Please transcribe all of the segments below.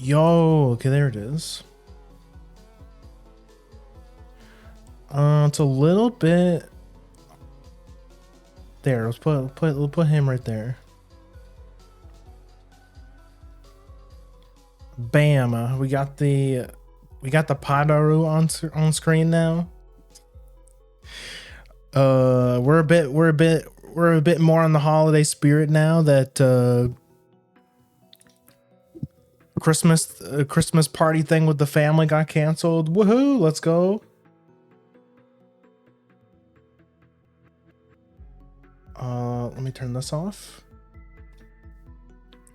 Yo, okay, there it is. It's a little bit there. Let's put him right there. Bam. We got the Padaru on screen now. We're a bit more on the holiday spirit now that Christmas party thing with the family got canceled. Woohoo, let's go. Let me turn this off.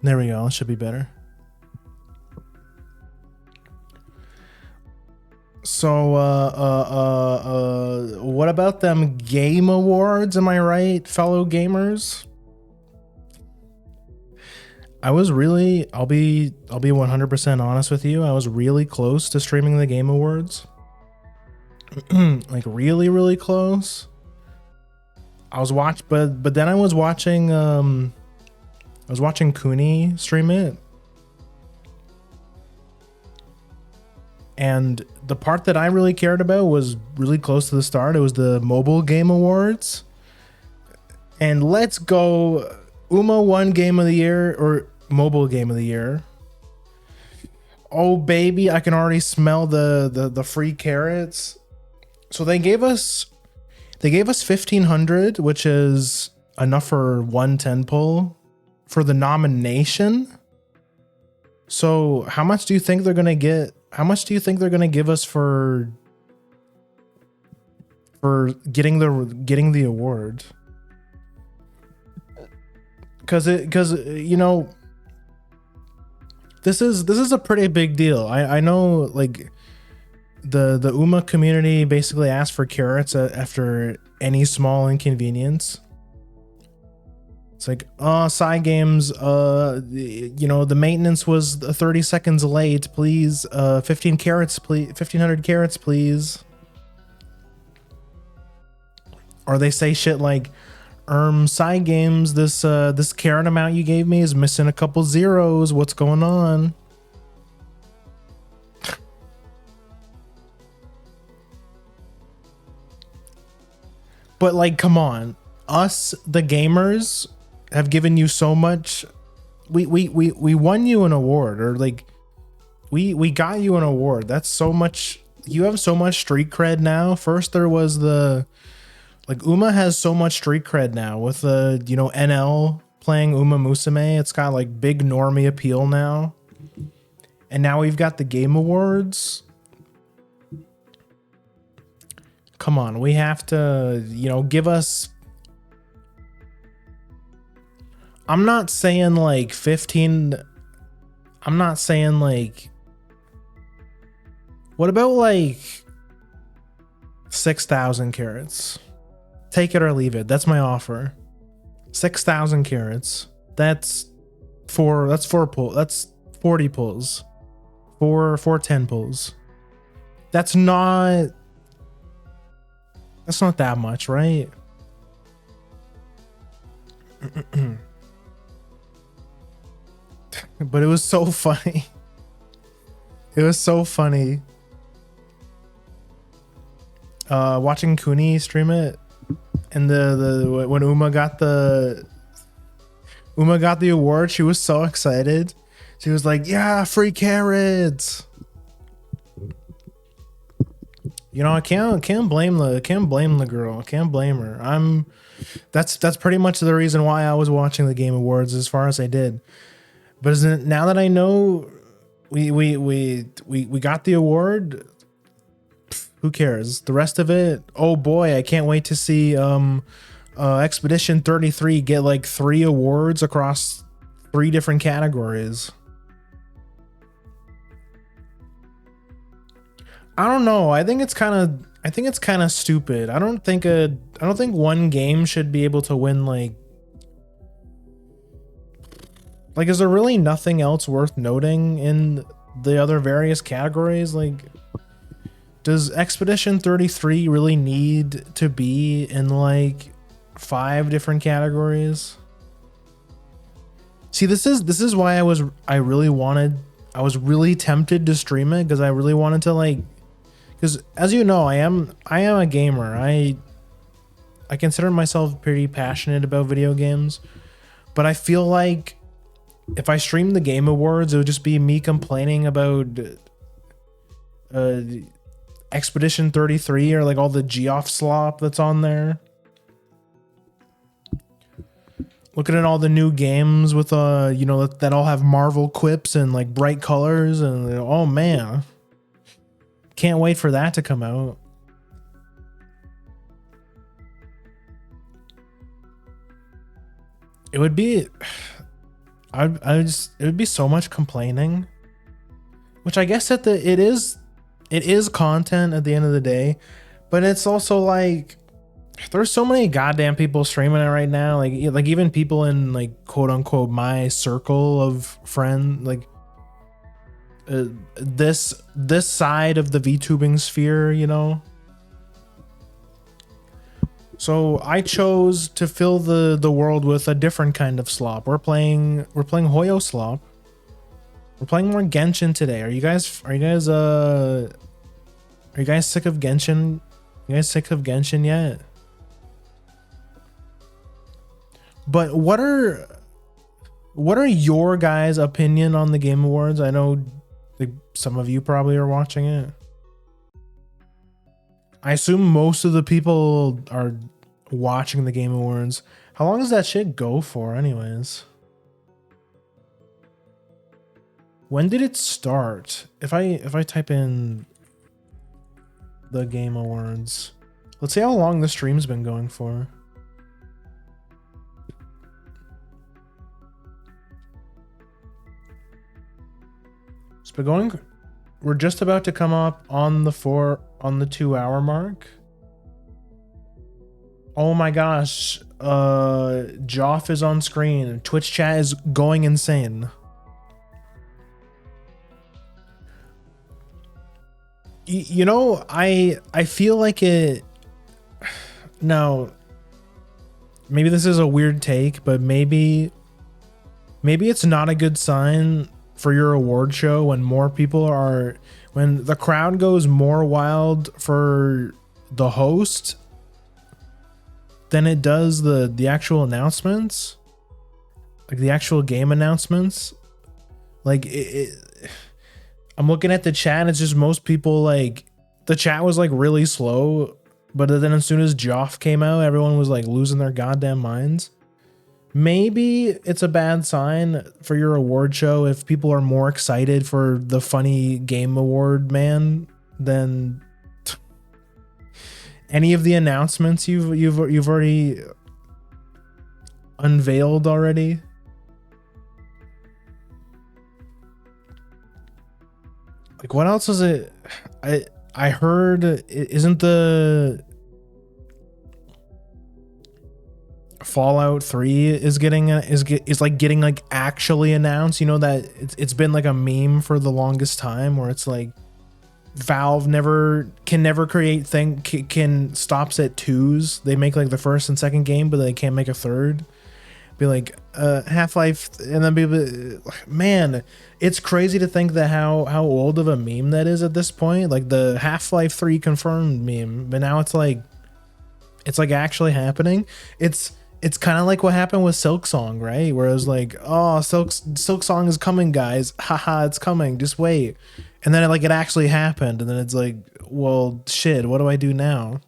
There we go. It should be better. So, what about them game awards? Am I right, fellow gamers? I'll be 100% honest with you. I was really close to streaming the game awards. Like really, really close. But then I was watching Cooney stream it. And the part that I really cared about was really close to the start. It was the mobile game awards. And let's go. Uma won game of the year, or mobile game of the year. Oh baby, I can already smell the free carrots. So they gave us 1,500, which is enough for 110 pull for the nomination. So how much do you think they're gonna get? How much do you think they're gonna give us for getting the award? Because you know, this is a pretty big deal. I know, like, the Uma community basically asked for carrots after any small inconvenience. It's like, side games, you know, the maintenance was 30 seconds late, please, 15 carrots, please, 1,500 carrots, please. Or they say shit like, side games, this carrot amount you gave me is missing a couple zeros, what's going on? But like, come on, us, the gamers, have given you so much. We won you an award, or like, we got you an award. That's so much. You have so much street cred now. First there was Uma has so much street cred now with the, you know, NL playing Uma Musume. It's got like big normie appeal now. And now we've got the game awards. Come on, we have to, you know, give us. I'm not saying like 15. I'm not saying like. What about like 6,000 carats? Take it or leave it. That's my offer. 6,000 carats. That's 4 pull. That's 40 pulls. 4 10 pulls. That's not that much, right? But it was so funny. It was so funny. Watching Cooney stream it, and when Uma got the award, she was so excited. She was like, "Yeah, free carrots." You know, I can't blame the girl. I can't blame her. That's pretty much the reason why I was watching the Game Awards as far as I did. But isn't it, now that I know we got the award, who cares? The rest of it, oh boy, I can't wait to see Expedition 33 get like 3 awards across 3 different categories. I don't know. I think it's kind of stupid. I don't think one game should be able to win like, is there really nothing else worth noting in the other various categories? Like, does Expedition 33 really need to be in like 5 different categories? See, this is why I I was really tempted to stream it because I really wanted to like, because as you know, I am a gamer. I consider myself pretty passionate about video games, but I feel like if I streamed the Game Awards, it would just be me complaining about Expedition 33 or like all the Geoff slop that's on there. Looking at all the new games with that all have Marvel quips and like bright colors, and oh man, can't wait for that to come out. It would be it would be so much complaining, which I guess it is content at the end of the day, but it's also like there's so many goddamn people streaming it right now, like even people in like quote unquote my circle of friends, like this side of the VTubing sphere, you know. So I chose to fill the world with a different kind of slop. We're playing Hoyo slop. We're playing more Genshin today. Are you guys sick of Genshin? You guys sick of Genshin yet? But what are your guys' opinion on the Game Awards? I know like, some of you probably are watching it. I assume most of the people are watching the Game Awards. How long does that shit go for anyways? When did it start? If I type in the Game Awards, let's see how long the stream's been going for. It's been going. We're just about to come up on the 2-hour mark. Oh my gosh, Geoff is on screen. Twitch chat is going insane. You know, I feel like it. Now, maybe this is a weird take, but maybe it's not a good sign for your award show when when the crowd goes more wild for the host than it does the actual announcements, like the actual game announcements. Like I'm looking at the chat, it's just most people, like the chat was like really slow, but then as soon as Geoff came out, everyone was like losing their goddamn minds. Maybe it's a bad sign for your award show if people are more excited for the funny game award man than any of the announcements you've already unveiled already. Like what else is it? I heard isn't the Fallout 3 is getting like actually announced, you know, that it's been like a meme for the longest time where it's like Valve can never create stops at 2s. They make like the first and second game, but they can't make a third. Be like Half-Life, and then be, man, it's crazy to think that how old of a meme that is at this point. Like the Half-Life 3 confirmed meme, but now it's like actually happening. It's kind of like what happened with Silksong, right? Where it was like, oh, Silksong is coming, guys. Haha, it's coming. Just wait. And then it actually happened. And then it's like, well, shit, what do I do now?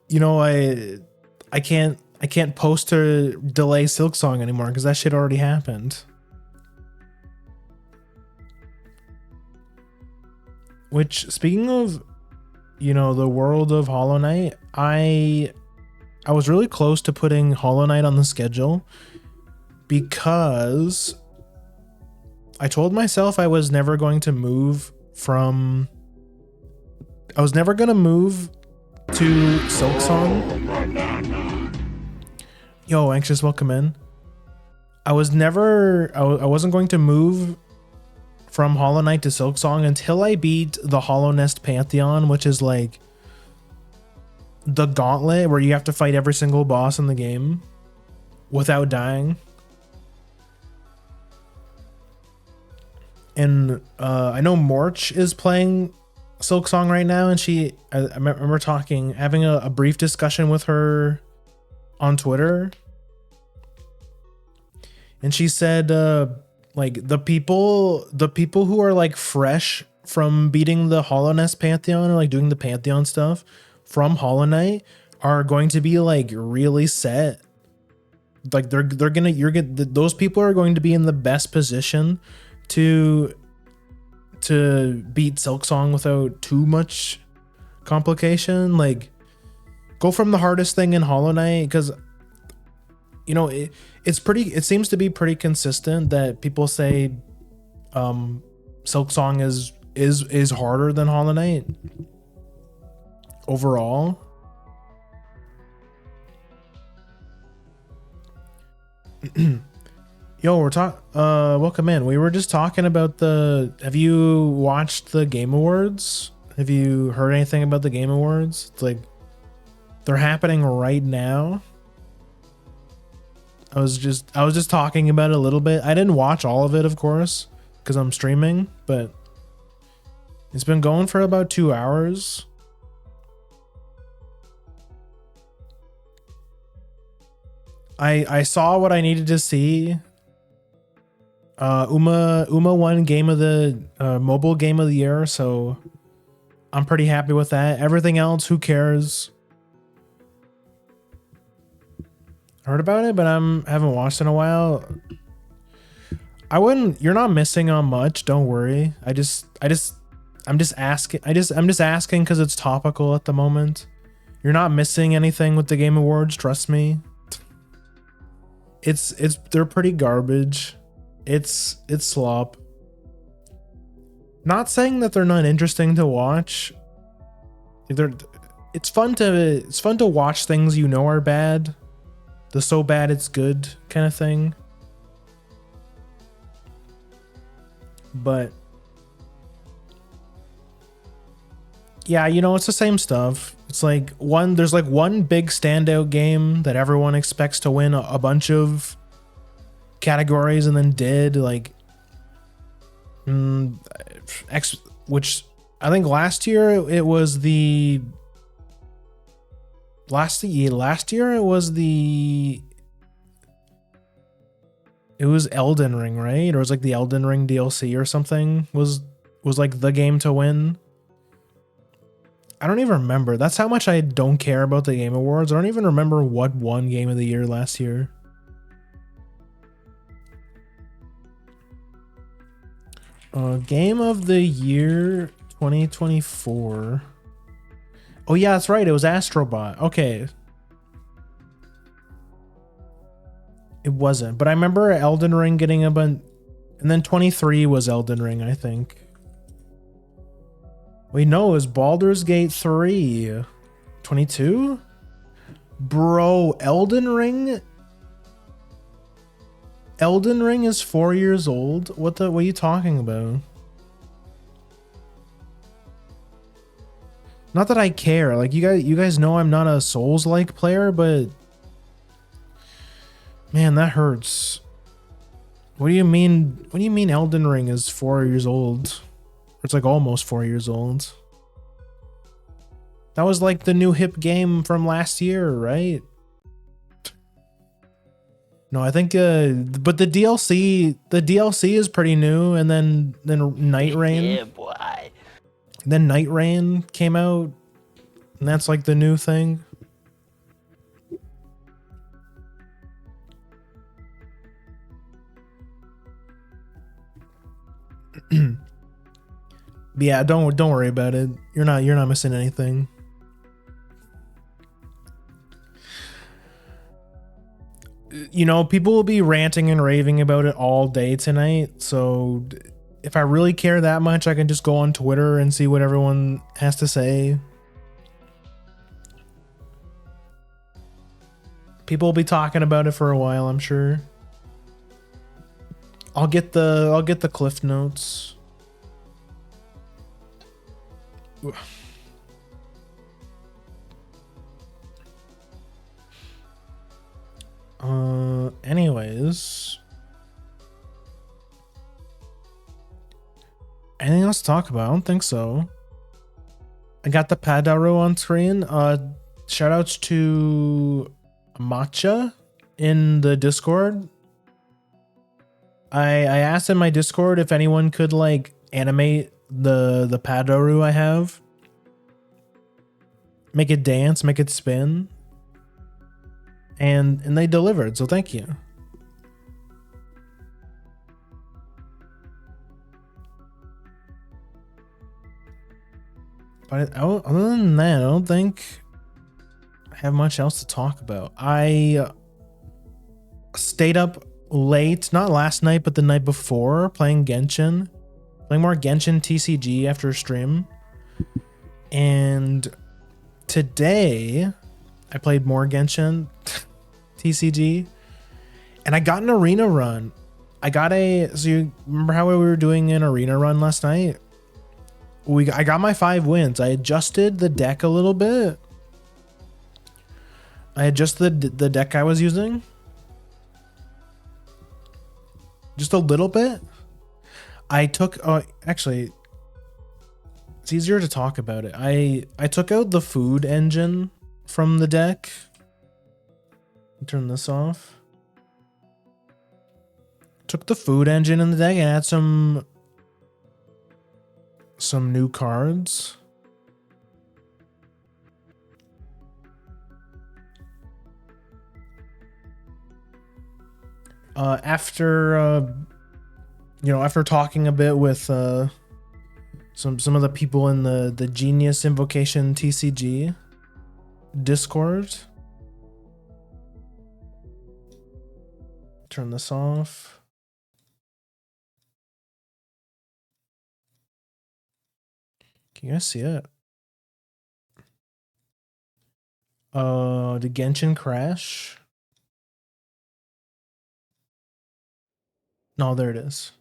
You know, I can't post or delay Silksong anymore because that shit already happened. Which, speaking of, you know, the world of Hollow Knight, I was really close to putting Hollow Knight on the schedule because I told myself I was never going to move to Silksong. Yo, Anxious, welcome in. I wasn't going to move from Hollow Knight to Silksong until I beat the Hollow Nest Pantheon, which is like the gauntlet where you have to fight every single boss in the game without dying. And I know Morch is playing Silk Song right now, and I remember having a brief discussion with her on Twitter, and she said like the people who are like fresh from beating the Hollow Nest Pantheon, or like doing the Pantheon stuff from Hollow Knight, are going to be like really set. Like those people are going to be in the best position to beat Silk Song without too much complication. Like, go from the hardest thing in Hollow Knight, because you know it seems to be pretty consistent that people say Silk Song is harder than Hollow Knight overall. Yo, we're talking. Welcome in. We were just talking about have you watched the Game Awards? Have you heard anything about the Game Awards? It's like they're happening right now. I was just talking about it a little bit. I didn't watch all of it, of course, because I'm streaming, but it's been going for about 2 hours. I saw what I needed to see. Uma won game of the mobile game of the year, so I'm pretty happy with that. Everything else, who cares? Heard about it, but haven't watched in a while. You're not missing on much, don't worry. I'm just asking because it's topical at the moment. You're not missing anything with the Game Awards, trust me. They're pretty garbage. It's slop. Not saying that they're not interesting to watch. It's fun to watch things you know are bad. The so bad it's good kind of thing. But yeah, it's the same stuff. It's like there's like one big standout game that everyone expects to win a bunch of categories and then did, like which I think last year it was Elden Ring, right? Or it was like the Elden Ring DLC or something was like the game to win. I don't even remember. That's how much I don't care about the Game Awards. I don't even remember what won Game of the Year last year. Game of the Year 2024. Oh yeah, that's right. It was Astrobot. Okay. It wasn't, but I remember Elden Ring getting a bunch, and then 23 was Elden Ring, I think. Wait, no, it was Baldur's Gate 3. 22? Bro, Elden Ring is 4 years old? What are you talking about? Not that I care. Like, you guys know I'm not a Souls-like player, but man, that hurts. What do you mean? What do you mean Elden Ring is 4 years old? It's like almost 4 years old. That was like the new hip game from last year, right? No, I think but the DLC is pretty new, and then Night Rain. Yeah, boy. Then Night Rain came out, and that's like the new thing. Yeah, don't worry about it. You're not missing anything. People will be ranting and raving about it all day tonight. So if I really care that much, I can just go on Twitter and see what everyone has to say. People will be talking about it for a while, I'm sure. I'll get the cliff notes. Anyways, Anything else to talk about? I don't think so. I got the Padaru on screen. Shout outs to Matcha in the Discord. I asked in my Discord if anyone could like animate the Padaru I have. Make it dance, make it spin. And they delivered, so thank you. But other than that, I don't think I have much else to talk about. I stayed up late, not last night, but the night before, playing Genshin. Playing more Genshin TCG after a stream. And today, I played more Genshin TCG. And I got an arena run. So you remember how we were doing an arena run last night? I got my 5 wins. I adjusted the deck a little bit. I adjusted the deck I was using. Just a little bit. I took, actually, it's easier to talk about it. I took out the food engine from the deck. Turn this off. Took the food engine in the deck and add some new cards. After talking a bit with some of the people in the Genius Invocation TCG Discord. Turn this off. Can you guys see it? Did Genshin crash? No, there it is.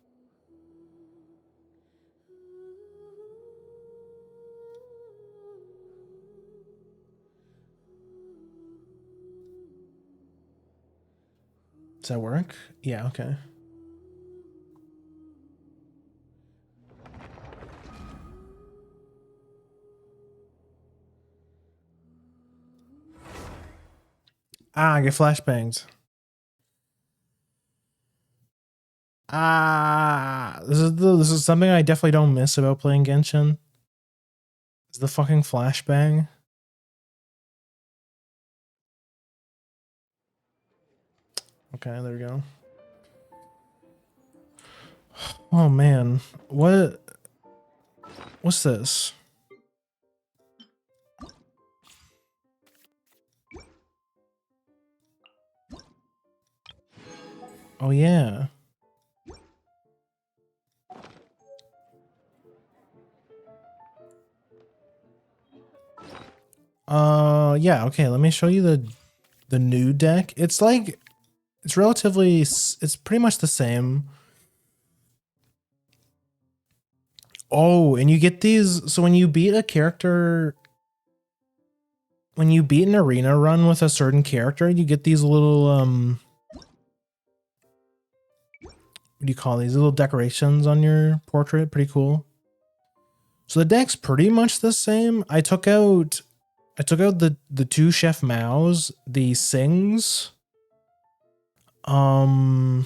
Does that work? Yeah, okay. I get flashbangs. This is something I definitely don't miss about playing Genshin. Is the fucking flashbang. Okay, there we go. Oh man, what's this? Oh yeah. Yeah, okay, let me show you the new deck. It's like it's pretty much the same. Oh, and you get these, so when you beat an arena run with a certain character, you get these little what do you call these? Little decorations on your portrait. Pretty cool. So the deck's pretty much the same. I took out the 2 Chef Maos, the Sings, the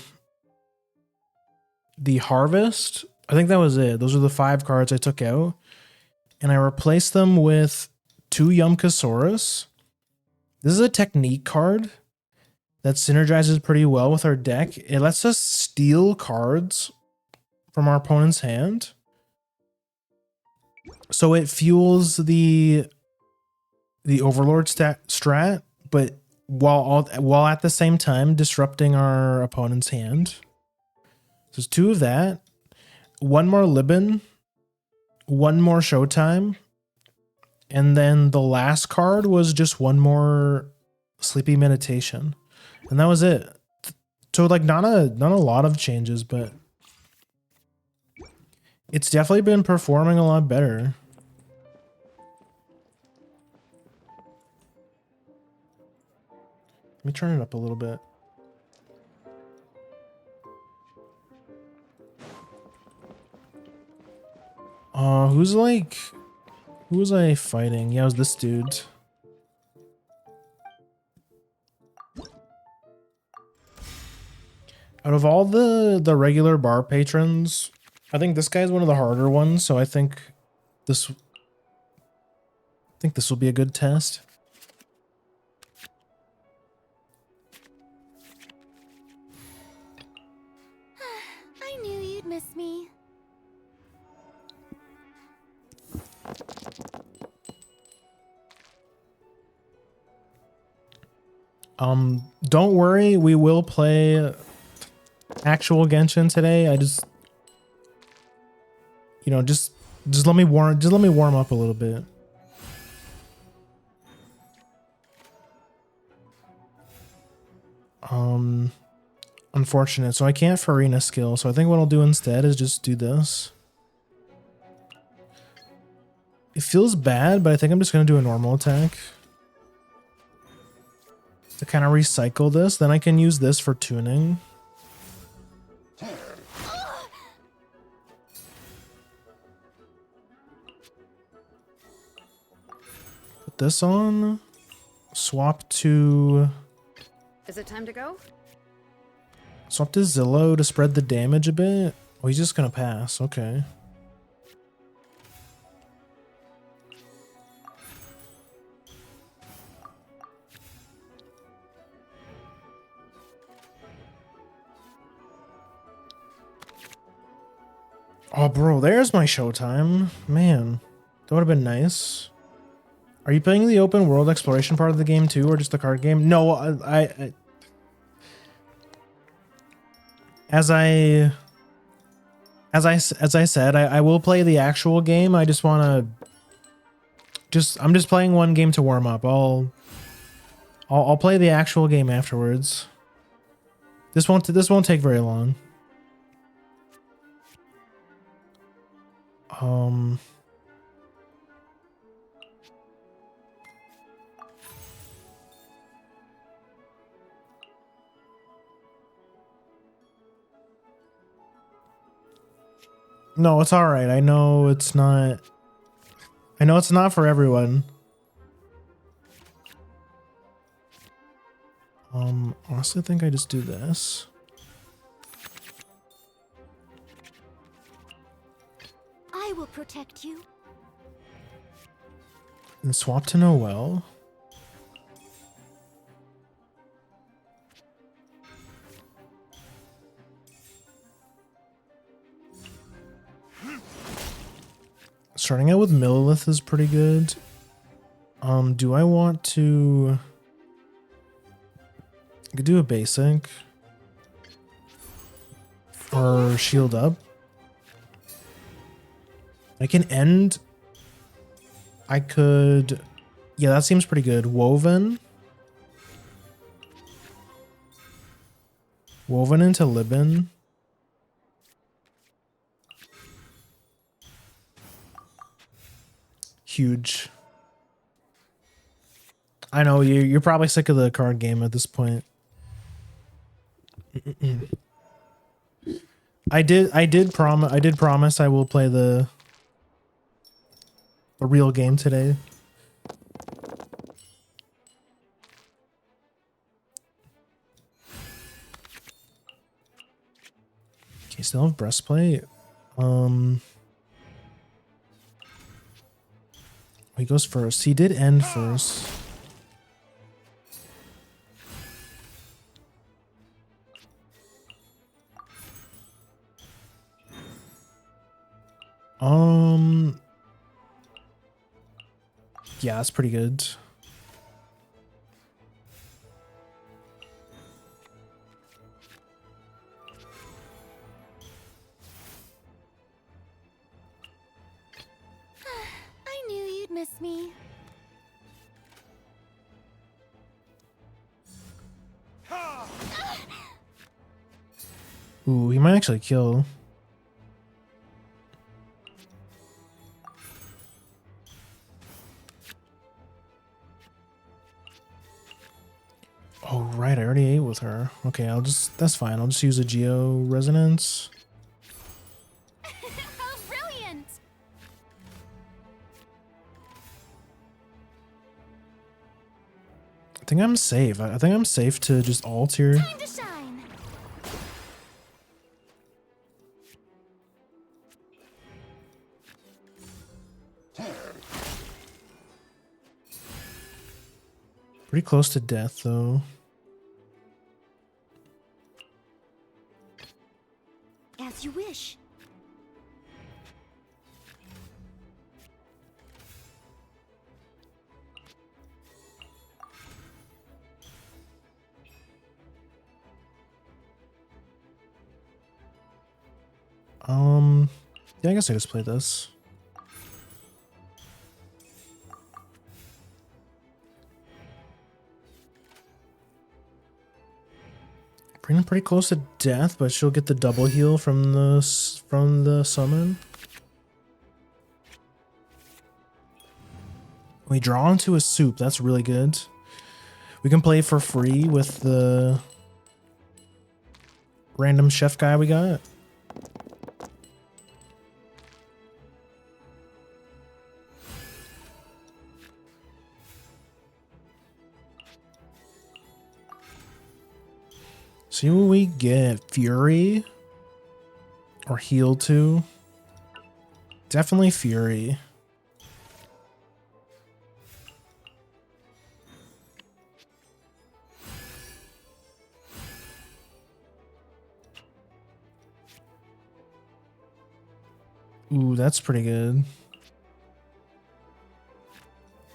Harvest. I think that was it. Those are the 5 cards I took out. And I replaced them with 2 Yumkasaurus. This is a technique card that synergizes pretty well with our deck. It lets us steal cards from our opponent's hand. So it fuels the Overlord strat, but while at the same time disrupting our opponent's hand. So there's 2 of that. 1 more Libin, 1 more Showtime, and then the last card was just 1 more Sleepy Meditation, and that was it. So like not a lot of changes, but it's definitely been performing a lot better. Let me turn it up a little bit. Who's like, who was I fighting? Yeah, it was this dude. Out of all the regular bar patrons, I think this guy's one of the harder ones, so I think this will be a good test. I knew you'd miss me. Don't worry, we will play actual Genshin today. I just, you know, just let me warm up a little bit. Unfortunate. So I can't Farina skill. So I think what I'll do instead is just do this. It feels bad, but I think I'm just going to do a normal attack to kind of recycle this. Then I can use this for tuning. Put this on. Swap to... Is it time to go? Swap to Zillow to spread the damage a bit. Oh, he's just going to pass. Okay. Oh, bro, there's my showtime. Man, that would have been nice. Are you playing the open world exploration part of the game too, or just the card game? No, as I said, I will play the actual game. I just want to I'm just playing one game to warm up. I'll play the actual game afterwards. This won't take very long. No, it's all right. I know it's not for everyone. Honestly, I think I just do this. I will protect you. And swap to Noelle. Starting out with Millilith is pretty good. Do I want to... I could do a basic. Or shield up. I can end... I could... Yeah, that seems pretty good. Woven. Woven into Libin. Huge. I know you're probably sick of the card game at this point. I did promise I will play the real game today. Okay, still have breastplate. He goes first. He did end first. Yeah, that's pretty good. I knew you'd miss me. Ooh, he might actually kill. Oh, right, I already ate with her. Okay, that's fine. I'll just use a Geo Resonance. How brilliant! think I'm safe. I think I'm safe to just ult here. Time to shine. Pretty close to death though. As you wish. Yeah, I guess I just play this. Pretty close to death, but she'll get the double heal from the summon. We draw into a soup. That's really good. We can play for free with the random chef guy we got. See what we get. Fury or heal 2. Definitely Fury. Ooh, that's pretty good.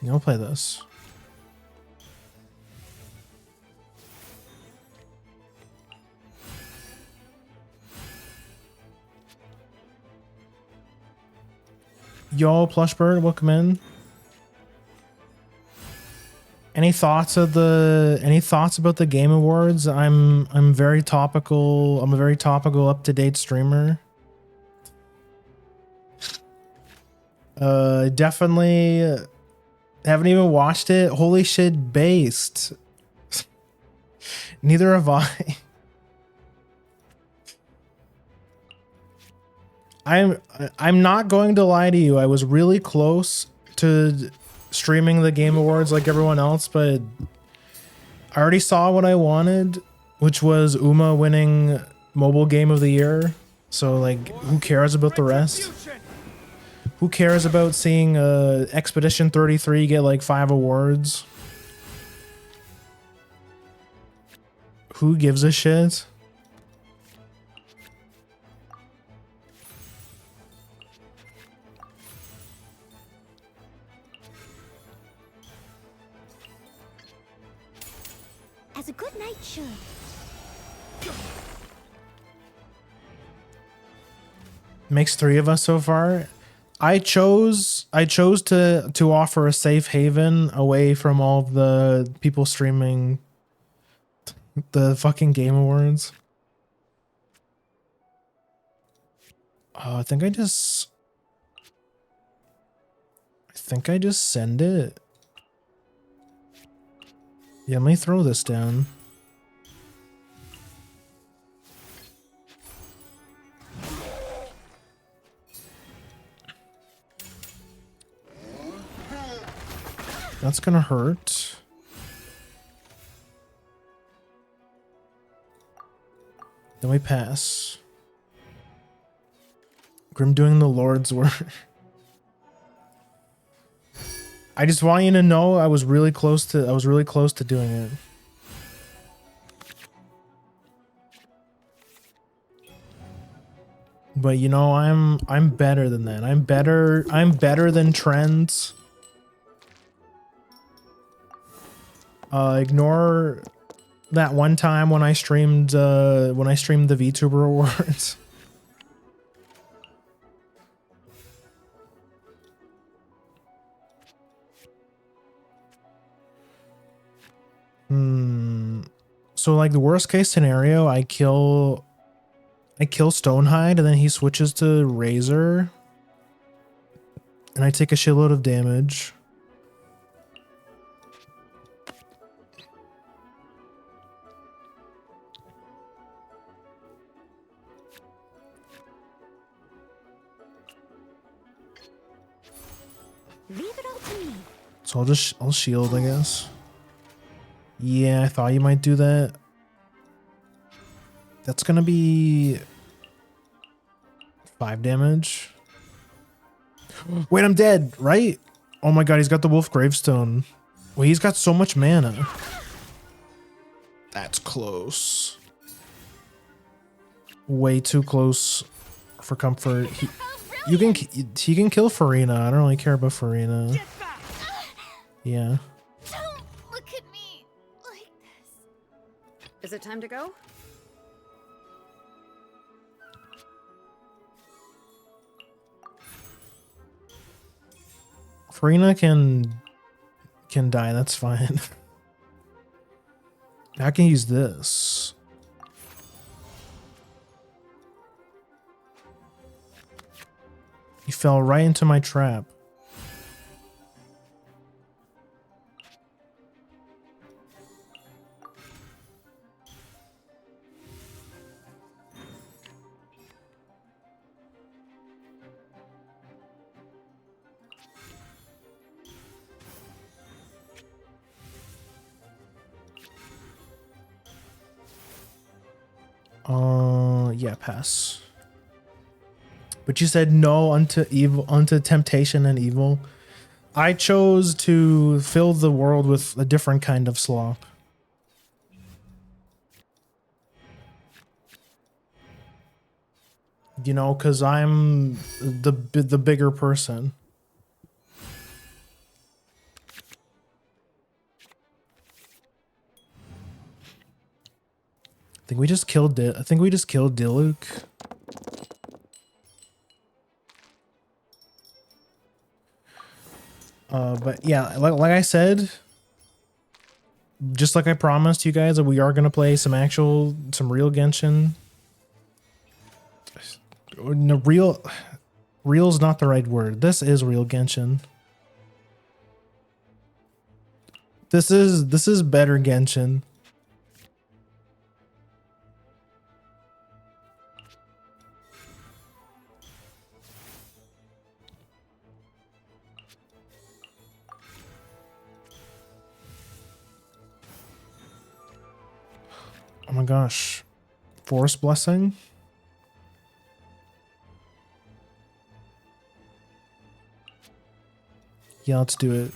Yeah, I'll play this. Yo, Plushbird, welcome in. Any thoughts about the Game Awards? I'm very topical. I'm a very topical, up-to-date streamer. Definitely haven't even watched it. Holy shit, based. Neither have I. I'm not going to lie to you. I was really close to streaming the Game Awards like everyone else, but I already saw what I wanted, which was Uma winning Mobile Game of the Year. So like, who cares about the rest? Who cares about seeing Expedition 33 get like 5 awards? Who gives a shit? As a good knight should. Makes 3 of us so far. I chose to offer a safe haven away from all of the people streaming the fucking Game Awards. Oh, I think I just send it. Yeah, let me throw this down. That's gonna hurt. Then we pass. Grim doing the Lord's work. I just want you to know I was really close to doing it. But you know, I'm better than that. I'm better than trends. Ignore that one time when I streamed the VTuber Awards. So like the worst case scenario, I kill Stonehide and then he switches to Razor and I take a shitload of damage. Leave it all to me. So I'll shield, I guess. Yeah, I thought you might do that. That's gonna be 5 damage. Wait, I'm dead, right? Oh my god, he's got the wolf gravestone. Wait, he's got so much mana. That's close. Way too close for comfort. He can kill Farina. I don't really care about Farina. Yeah. Don't look at me like this. Is it time to go? Farina can die, that's fine. I can use this. He fell right into my trap. Yeah, pass. But you said no unto evil, unto temptation and evil. I chose to fill the world with a different kind of slop. You know, because I'm the bigger person. I think we just killed Diluc. But yeah, like I said, just like I promised you guys, that we are gonna play some real Genshin. No, real's not the right word. This is real Genshin. This is better Genshin. Oh my gosh. Forest Blessing? Yeah, let's do it.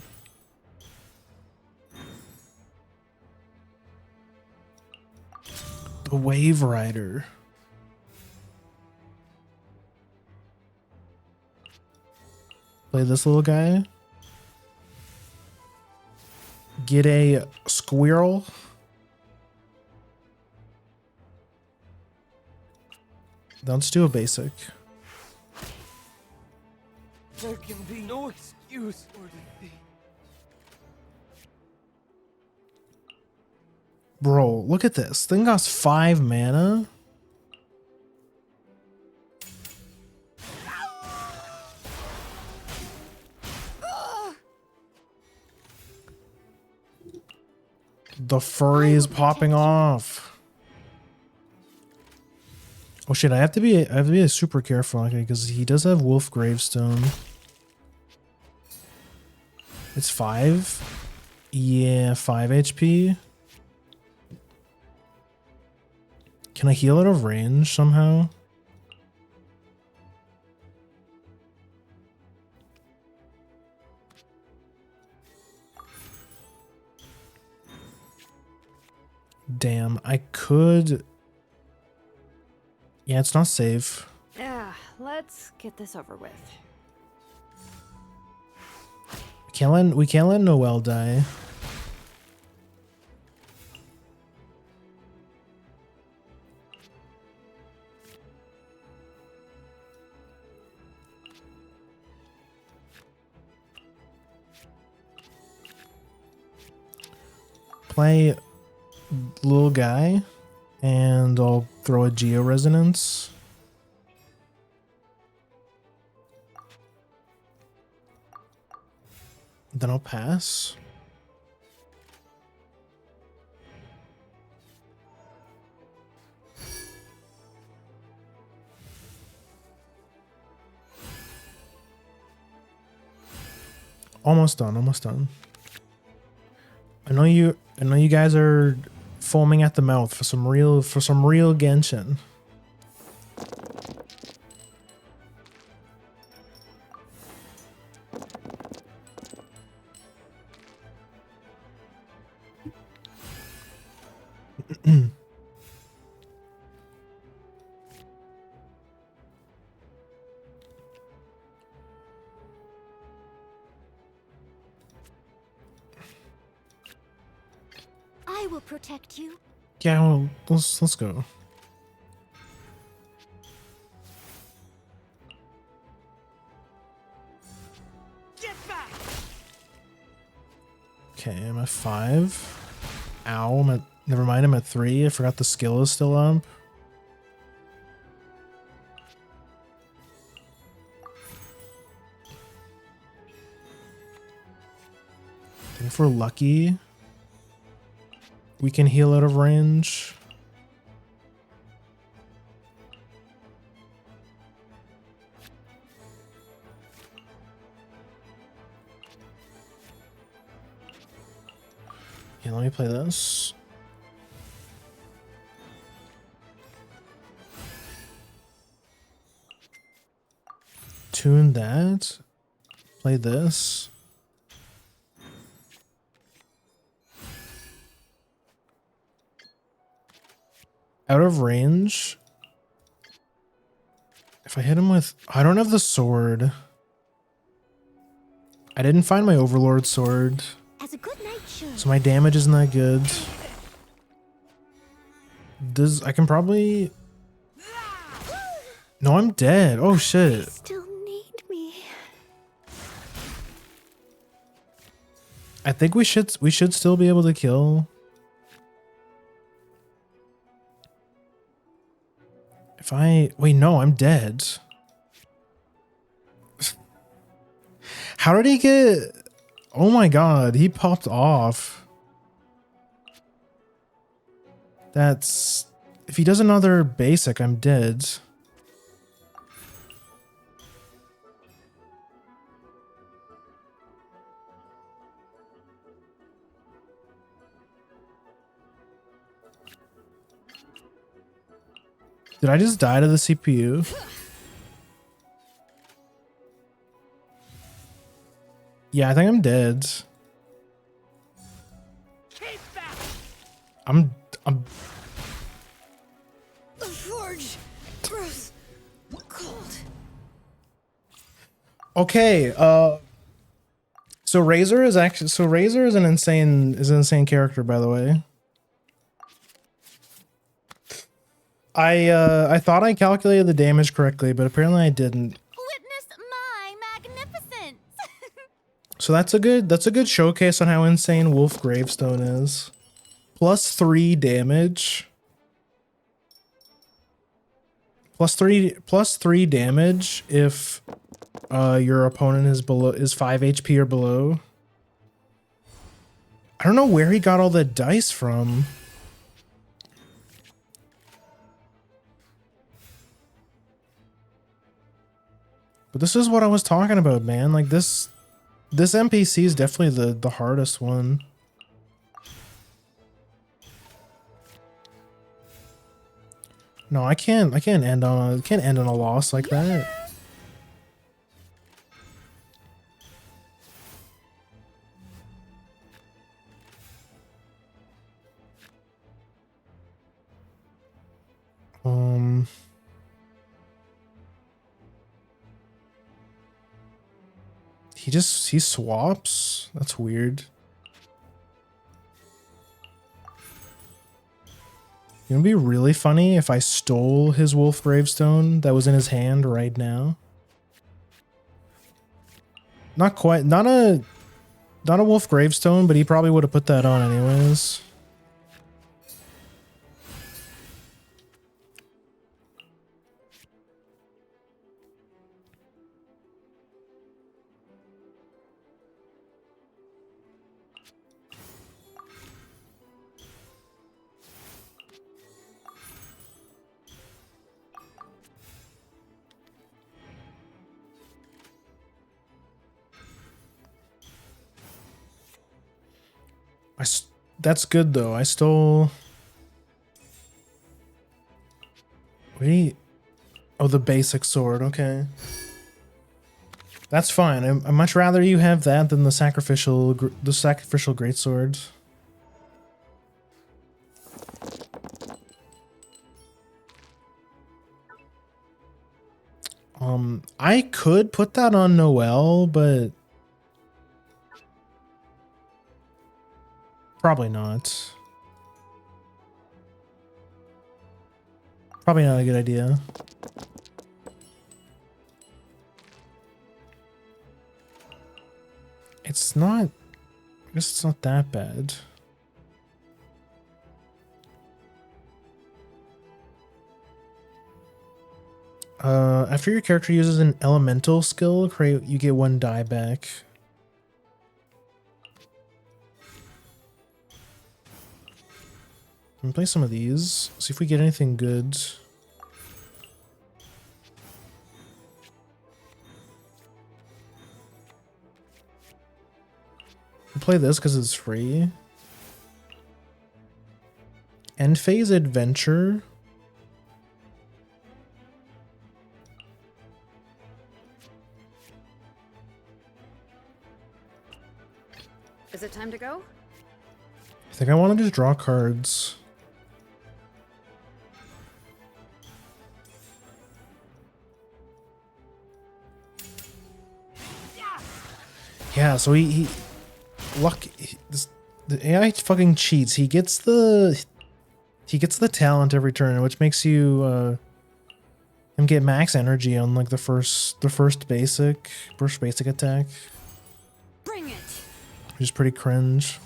The Wave Rider. Play this little guy. Get a squirrel. Let's do a basic. There can be no excuse for defeat. Bro, look at this. Thing costs 5 mana. The furry is popping off. Oh shit, I have to be super careful, okay, because he does have wolf gravestone. It's 5. Yeah, 5 HP. Can I heal out of range somehow? Damn, I could. Yeah, it's not safe. Yeah, let's get this over with. We can't let Noelle die. Play little guy, and I'll throw a Geo Resonance. Then I'll pass. Almost done, almost done. I I know you guys are foaming at the mouth for some real Genshin. I will protect you. Yeah, well, let's go. Get back! Okay, I'm at 5. Ow, never mind, I'm at 3. I forgot the skill is still up. I think if we're lucky, we can heal out of range. Yeah, let me play this. Tune that. Play this. Out of range. If I hit him with... I don't have the sword. I didn't find my Overlord sword. As a good night should. So my damage isn't that good. I can probably... No, I'm dead. Oh, shit. Still need me. I think we should still be able to kill. If I... Wait, no, I'm dead. How did he get... Oh my god, he popped off. That's... If he does another basic, I'm dead. Did I just die to the CPU? Yeah, I think I'm dead. I'm The forge grows cold. okay. So Razor is an insane character, by the way. I thought I calculated the damage correctly, but apparently I didn't. Witness my magnificence. So that's a good showcase on how insane Wolf Gravestone is. +3 damage. +3 damage if your opponent is 5 HP or below. I don't know where he got all the dice from. But this is what I was talking about, man. Like this NPC is definitely the hardest one. No, I can't end on a loss like that. He swaps? That's weird. It would be really funny if I stole his Wolf Gravestone that was in his hand right now. Not quite, not a Wolf Gravestone, but he probably would have put that on anyways. That's good though. I still. What do you? Oh, the basic sword. Okay. That's fine. I'd much rather you have that than the sacrificial greatsword. I could put that on Noelle, but probably not. Probably not a good idea. It's not. I guess it's not that bad. After your character uses an elemental skill, you get 1 die back. Let me play some of these. See if we get anything good. We'll play this because it's free. End phase adventure. Is it time to go? I think I want to just draw cards. Yeah, so he the AI fucking cheats. He gets the talent every turn, which makes you him get max energy on like the first basic attack, Bring it. which is pretty cringe.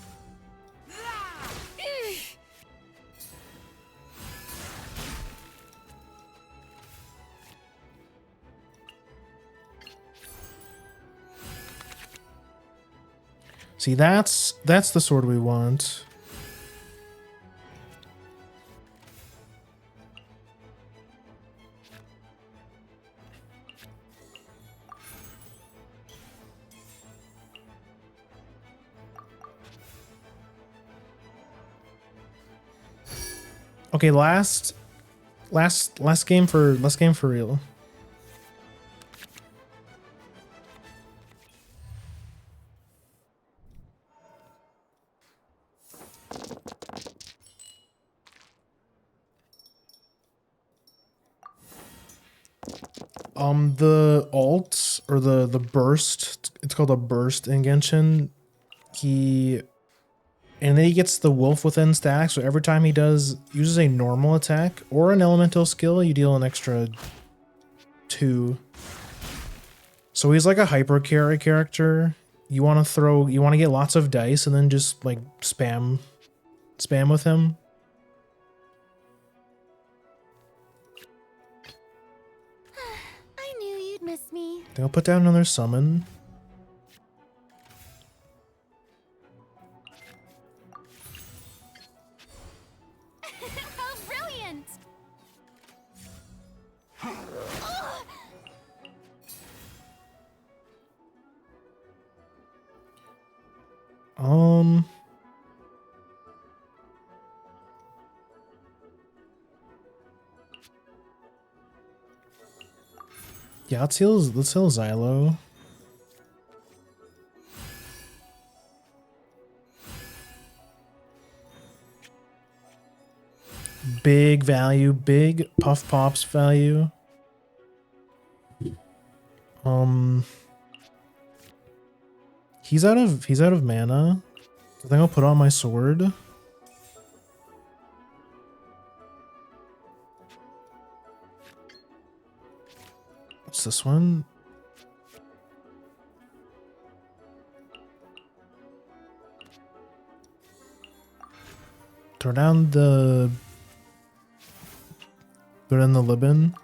See, that's the sword we want. Okay, last game for real. The alt or the burst, it's called a burst in Genshin. And then he gets the wolf within stack, so every time he uses a normal attack or an elemental skill, you deal an extra 2. So he's like a hyper carry character. You want to get lots of dice and then just like spam with him. I knew you'd miss me. Then I'll put down another summon. How brilliant! Yeah, let's heal Xylo. Big value, big puff pops value. He's out of mana. I think I'll put on my sword. What's this one? Throw down the... Put in the Libin.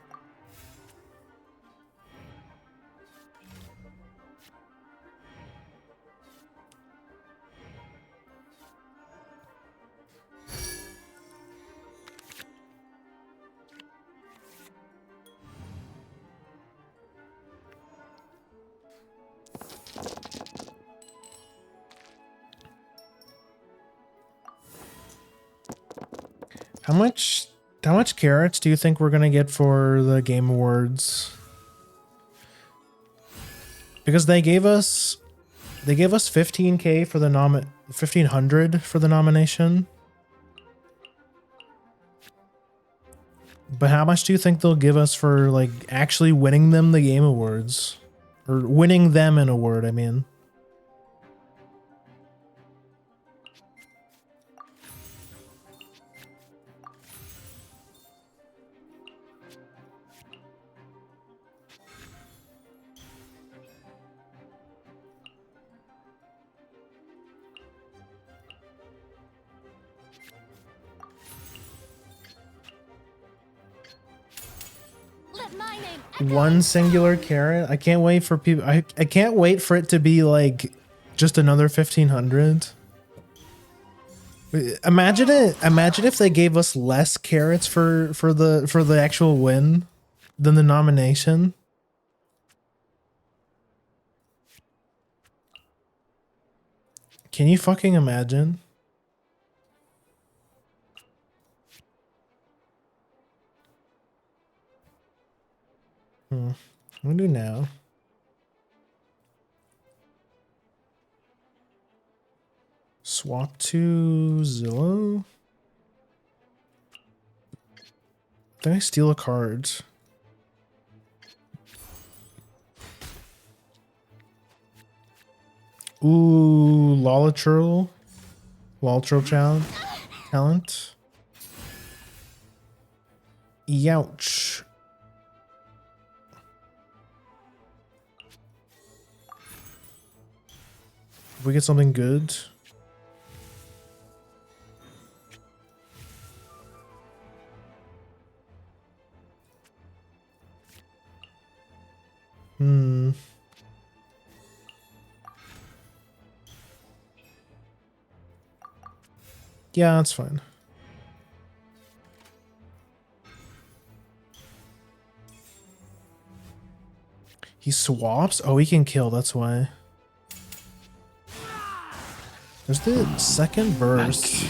How much carrots do you think we're gonna get for the Game Awards? Because they gave us 15K for the 1500 for the nomination. But how much do you think they'll give us for like actually winning them the Game Awards? Or winning them an award, I mean. Let my name echo. One singular carrot. I can't wait for people. I can't wait for it to be like just another 1500. Imagine it. Imagine if they gave us less carrots for the actual win than the nomination. Can you fucking imagine? What do we do now? Swap to Zillow? Then I steal a card. Ooh, Lolatril. Lolatril talent. Youch. If we get something good. Yeah, that's fine. He swaps? Oh, he can kill, that's why. There's the second burst.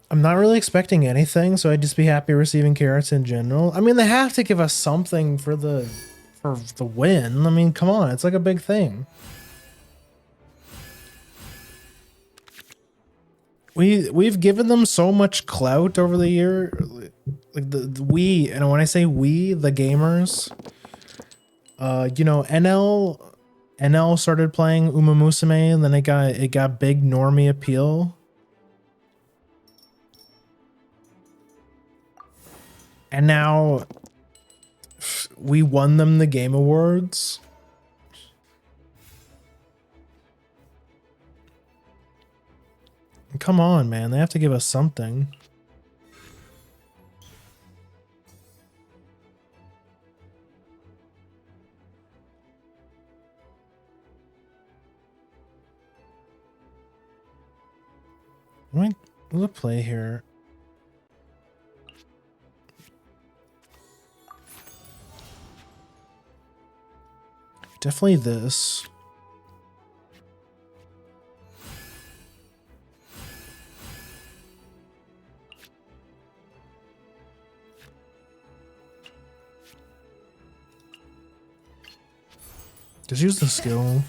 I'm not really expecting anything, so I'd just be happy receiving carrots in general. I mean, they have to give us something for the win. I mean, come on, it's like a big thing. We've given them so much clout over the year, like the we, and when I say we, the gamers, you know, NL started playing Uma Musume, and then it got big normie appeal. And now we won them the Game Awards. Come on, man. They have to give us something. I'm gonna play here. Definitely this. Just use the skill.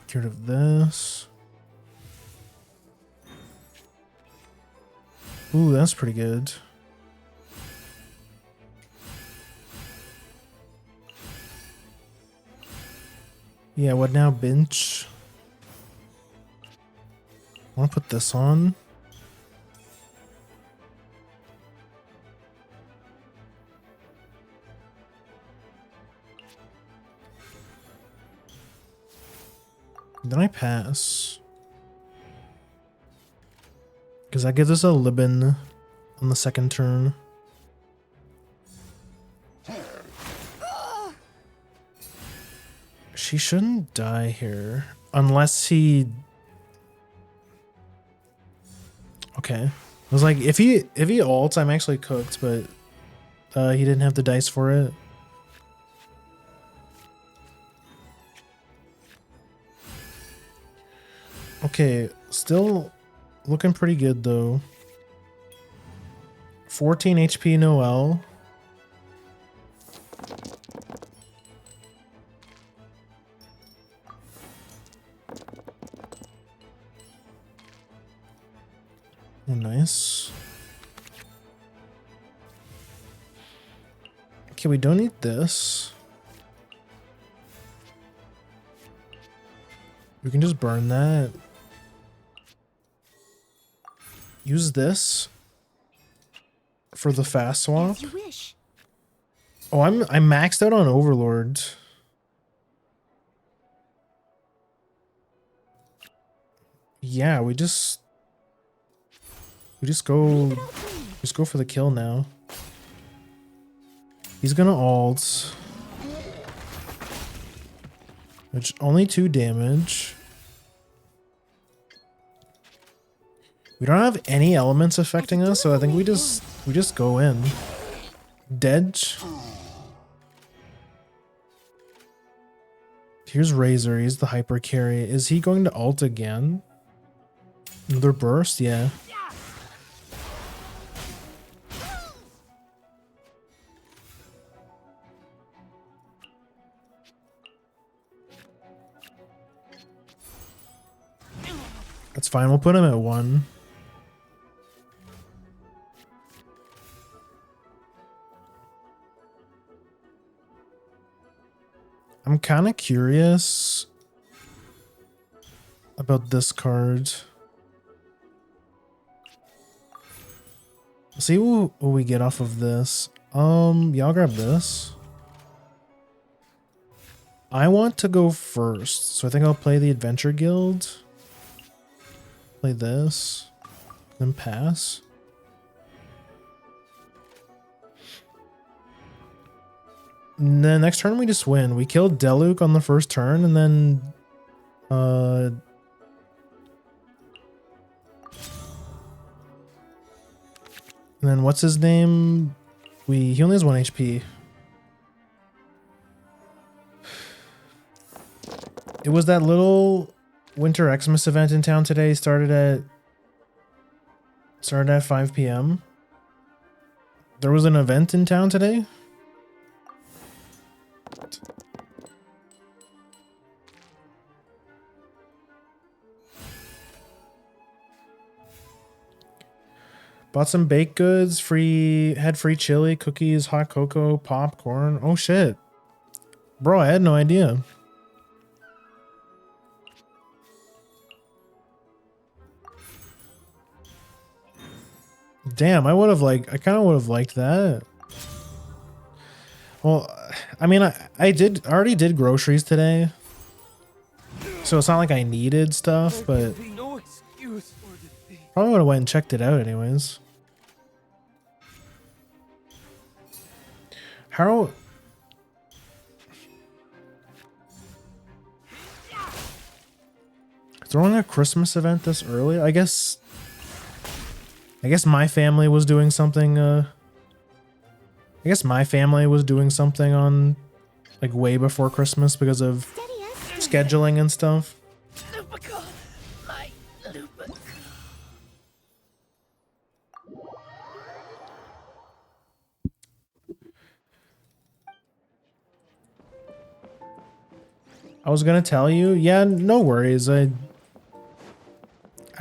Get rid of this. Ooh, that's pretty good. Yeah, what now, bench? I want to put this on. Then I pass. Because that gives us a Libin on the second turn. She shouldn't die here unless he. Okay, I was like, if he ults, I'm actually cooked, but he didn't have the dice for it. Okay, still looking pretty good though. 14 HP Noelle. Oh, nice. Okay, we don't need this. We can just burn that. Use this for the fast swap. As you wish. Oh, I'm maxed out on Overlord. Yeah, we just go for the kill now. He's gonna ult. Which only 2 damage. We don't have any elements affecting us, so I think we just go in. Dedge. Here's Razor, he's the hyper carry. Is he going to ult again? Another burst? Yeah. That's fine, we'll put him at 1. I'm kind of curious about this card. Let's see what we get off of this. Yeah, I'll grab this. I want to go first, so I think I'll play the Adventure Guild. Play this, then pass. And then next turn we just win. We killed Deluk on the first turn, and then and then what's his name? He only has 1 HP. It was that little Winter Xmas event in town today. Started at 5 p.m. There was an event in town today. Bought some baked goods, had free chili, cookies, hot cocoa, popcorn. Oh shit. Bro, I had no idea. Damn, I kind of would have liked that. Well, I mean, I already did groceries today. So it's not like I needed stuff, but No excuse for defeat. probably would have went and checked it out anyways. How... Throwing a Christmas event this early? I guess my family was doing something, on, like, way before Christmas because of scheduling and stuff. Lupica, my Lupica. I was gonna tell you, yeah, no worries. I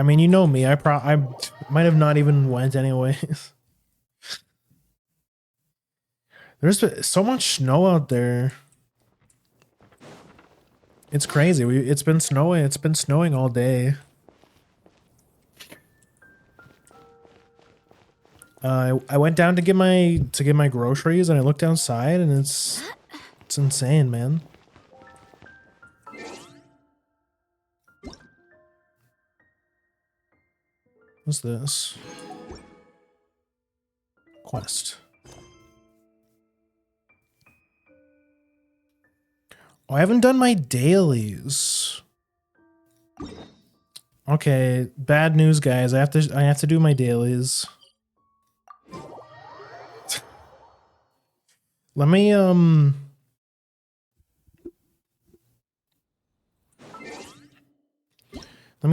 mean, you know me. I might have not even went anyways. There's so much snow out there. It's crazy. It's been snowing. It's been snowing all day. I went down to get my groceries, and I looked outside, and it's insane, man. What's this? Quest. Oh, I haven't done my dailies. Okay, bad news, guys. I have to do my dailies. Let me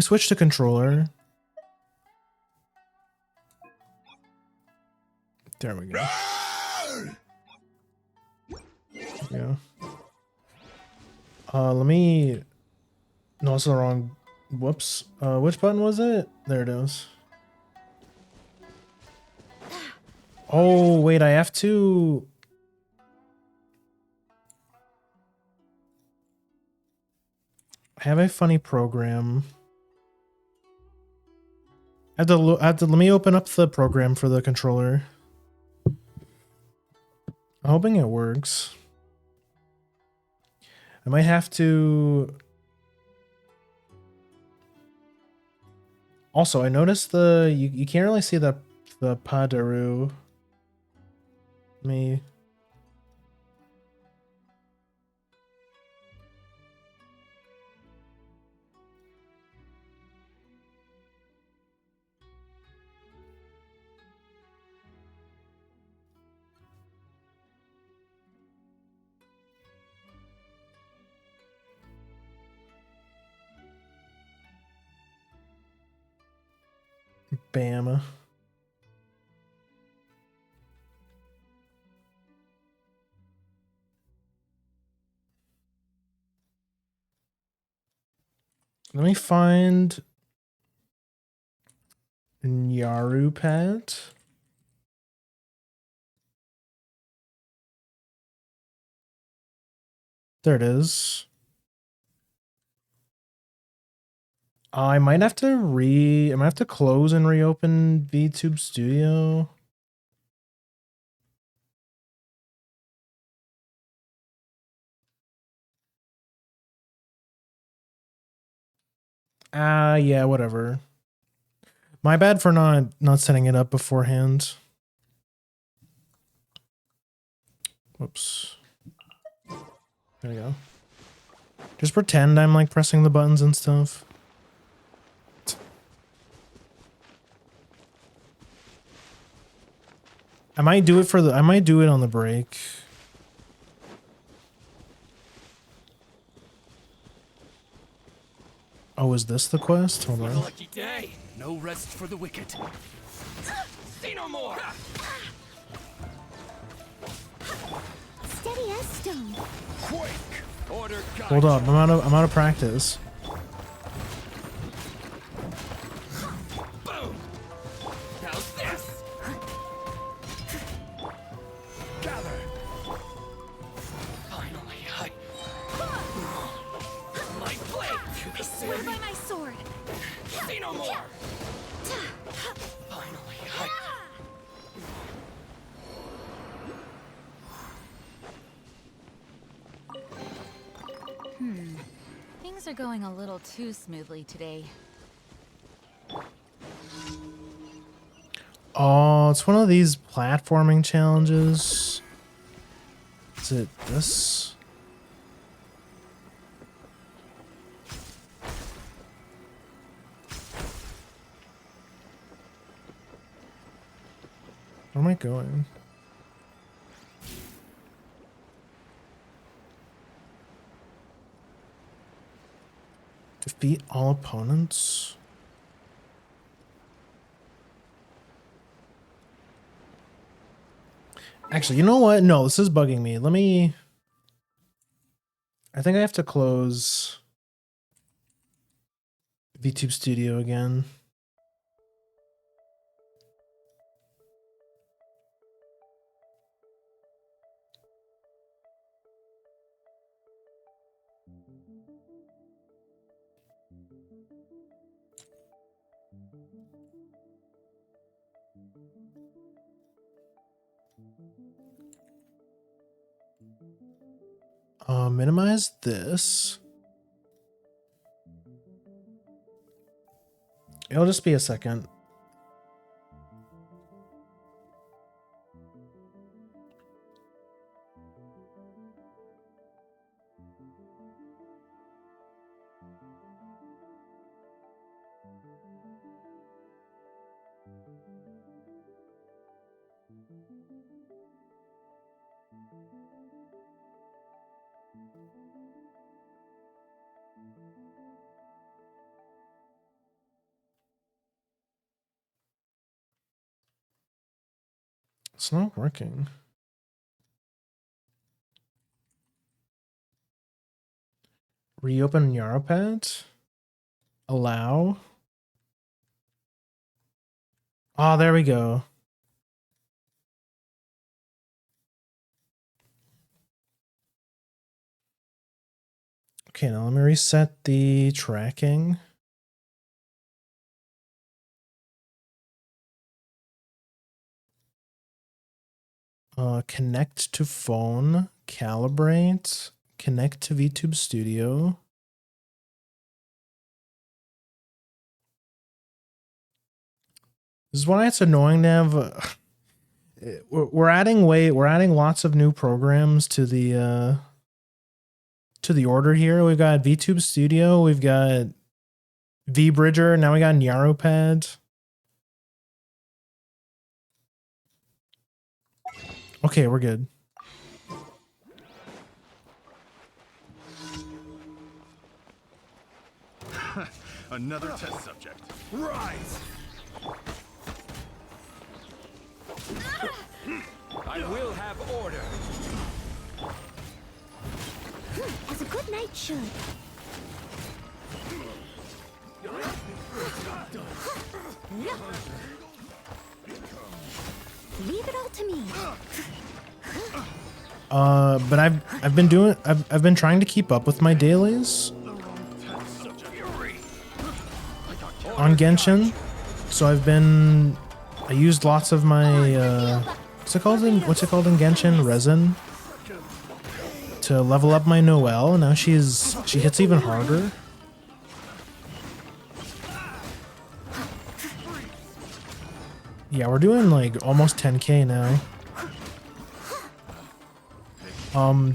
switch to controller. There we go. Yeah. Let me. No, it's the wrong. Whoops. Which button was it? There it is. Oh, wait, I have to. I have a funny program. I have to let me open up the program for the controller. I'm hoping it works. I might have to. Also, I noticed you can't really see the Padaru. Me. Bam. Let me find Nyaru pet. There it is. I might have to close and reopen VTube Studio. Yeah, whatever. My bad for not setting it up beforehand. Whoops. There we go. Just pretend I'm like pressing the buttons and stuff. I might do it on the break. Oh, is this the quest? Hold What a on. lucky day. No rest for the wicked. See no more. Steady as stone. Quake. Order. Hold up, I'm out of practice. Boom. How's this? Gather. Finally, my blade. I swear by my sword. See no more. Finally, Things are going a little too smoothly today. Oh, it's one of these platforming challenges. Is it this? Where am I going? Defeat all opponents? Actually, you know what? No, this is bugging me. I think I have to close VTube Studio again. Minimize this. It'll just be a second. It's not working. Reopen Yaropad. Allow. Oh, there we go. Okay, now let me reset the tracking. Connect to phone, calibrate, connect to VTube Studio. This is why it's annoying to have. We're adding lots of new programs to the order here. We've got VTube Studio, we've got VBridger, now we got Nyaropad. Okay, we're good. Another test subject. Rise! I will have order. As a good knight should. Leave it all to me. But I've been trying to keep up with my dailies on Genshin. So I used lots of my what's it called in Genshin? Resin to level up my Noelle. Now she hits even harder. Yeah, we're doing like almost 10k now.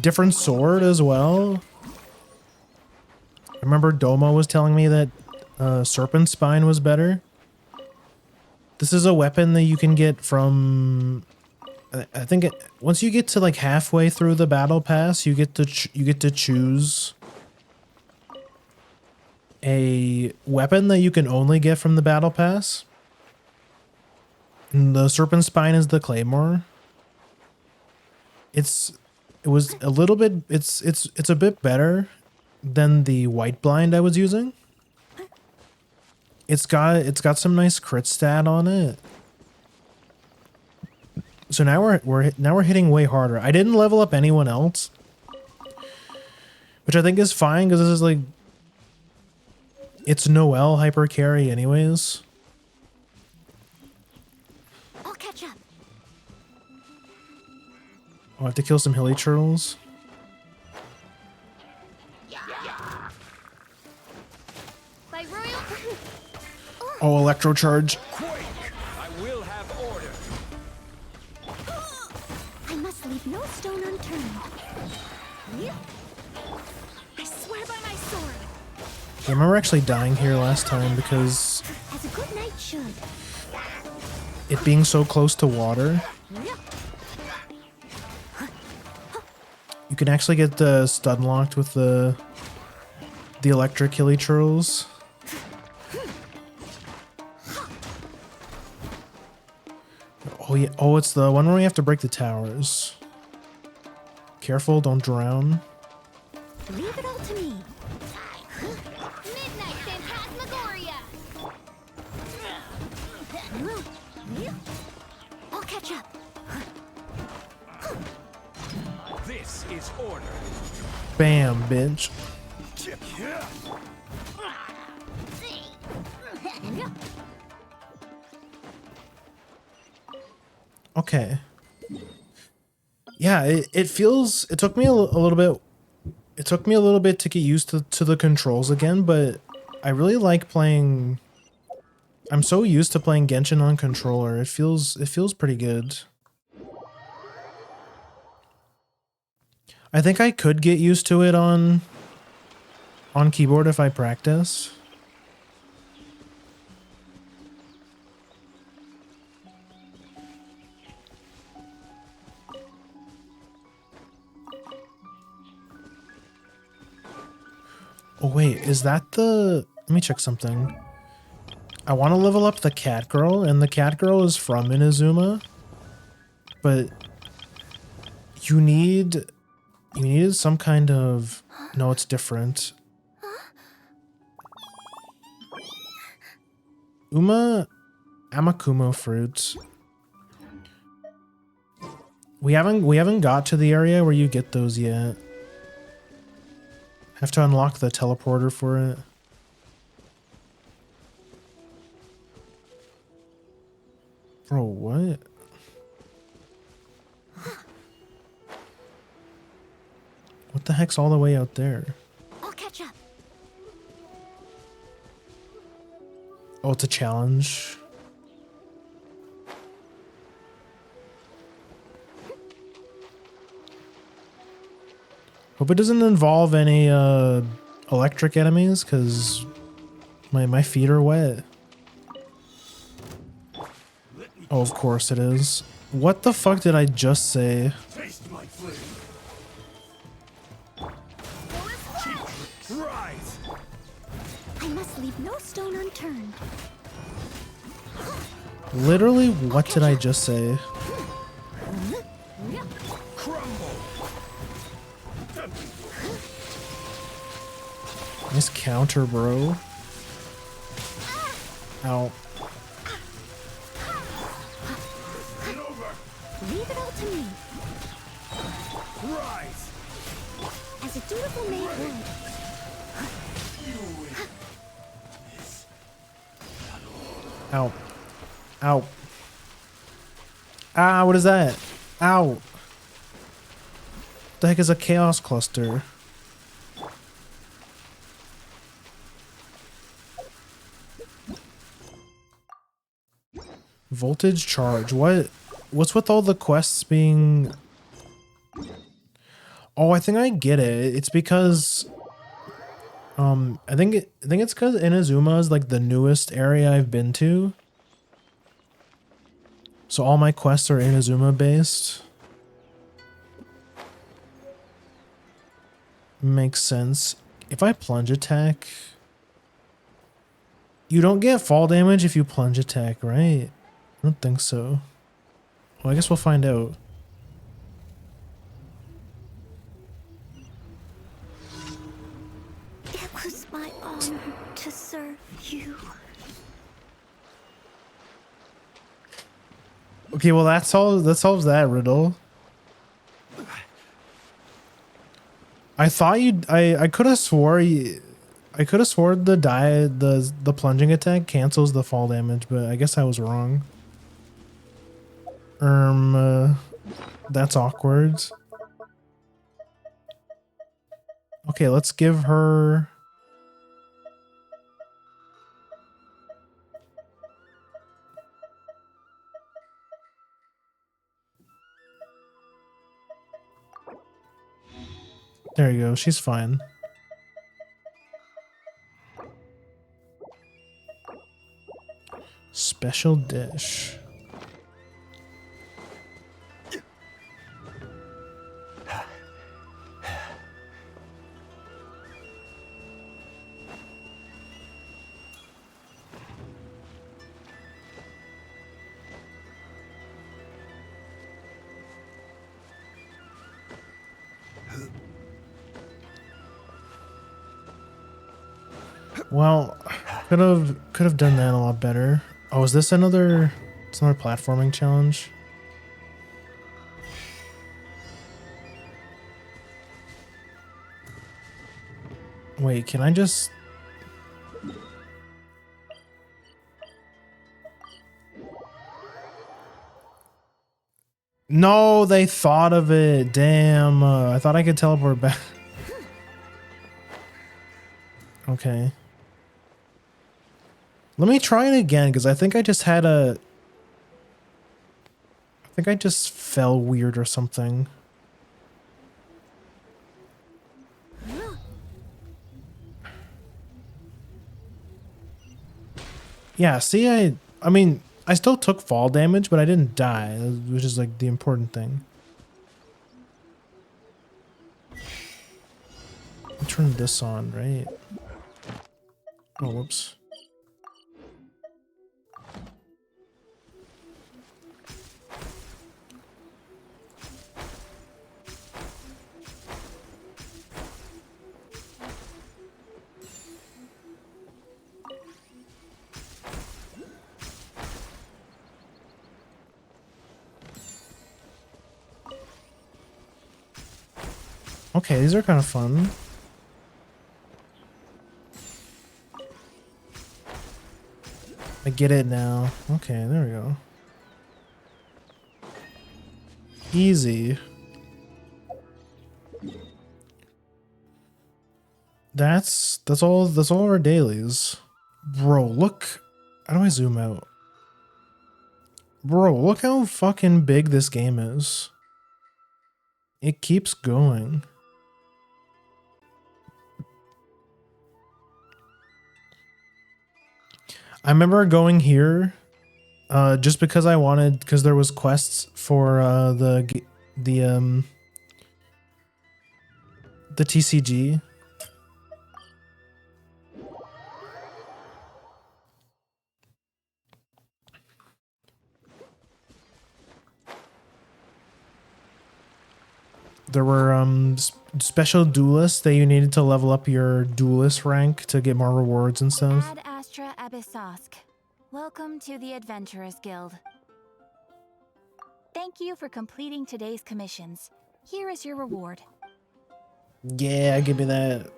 Different sword as well. I remember Doma was telling me that Serpent Spine was better. This is a weapon that you can get from. I think once you get to like halfway through the battle pass, you get to choose a weapon that you can only get from the battle pass. And the Serpent Spine is the Claymore. It's a bit better than the White Blind I was using. It's got some nice crit stat on it. So now we're hitting way harder. I didn't level up anyone else, which I think is fine because this is like it's Noelle hyper carry anyways. I'll catch up. I'll have to kill some hilly turtles. By royal. Oh, electro charge. Quake! I will have order. I must leave no stone unturned. I swear by my sword. I remember actually dying here last time because As a good knight should. it being so close to water. You can actually get the stun locked with the electric hilly churls. Oh yeah, oh it's the one where we have to break the towers. Careful, don't drown. Leave it all to me. Midnight Phantasmagoria. I'll catch up. This is order. Bam, bitch. Okay. Yeah, it feels. It took me a little bit. It took me a little bit to get used to the controls again, but I really like playing. I'm so used to playing Genshin on controller. It feels pretty good. I think I could get used to it on keyboard if I practice. Is that the... Let me check something. I want to level up the cat girl, and the cat girl is from Inazuma. But you needed some kind of... No, it's different. Amakumo fruits. We haven't got to the area where you get those yet. Have to unlock the teleporter for it. Bro, what? What the heck's all the way out there? I'll catch up. Oh, it's a challenge. Hope it doesn't involve any electric enemies, because my feet are wet. Oh, of course it is. What the fuck did I just say? Taste my flame. Rise. I must leave no stone unturned. Literally, what did I just say? Crumble. Nice counter, bro. Ow. Get over. Leave it all to me, Rise. as a dutiful maid would. Ow. Ow. Ah, what is that? Ow. What the heck is a chaos cluster? Voltage charge. What's with all the quests being... Oh, I think I get it. It's because I think it's because Inazuma is like the newest area I've been to. So all my quests are Inazuma based. Makes sense. If I plunge attack, you don't get fall damage if you plunge attack, right? I don't think so. Well, I guess we'll find out. It was my honor to serve you. Okay, well that solves that riddle. I thought I could have swore the plunging attack cancels the fall damage, but I guess I was wrong. That's awkward. Okay, let's give her... There you go, she's fine. Special dish. Well, could have done that a lot better. Oh, is this another? It's another platforming challenge. Wait, can I just? No, they thought of it. Damn, I thought I could teleport back. Okay. Let me try it again, because I think I just had a... I think I just fell weird or something. Yeah, see, I mean, I still took fall damage, but I didn't die, which is like the important thing. Turn this on, right? Oh, whoops. Okay, these are kind of fun. I get it now. Okay, there we go. Easy. That's all our dailies. Bro, look. How do I zoom out? Bro, look how fucking big this game is. It keeps going. I remember going here just because I wanted, because there was quests for the TCG. There were special duelists that you needed to level up your duelist rank to get more rewards and stuff. Ad Astra Abyssosk. Welcome to the Adventurers Guild. Thank you for completing today's commissions. Here is your reward. Yeah, give me that.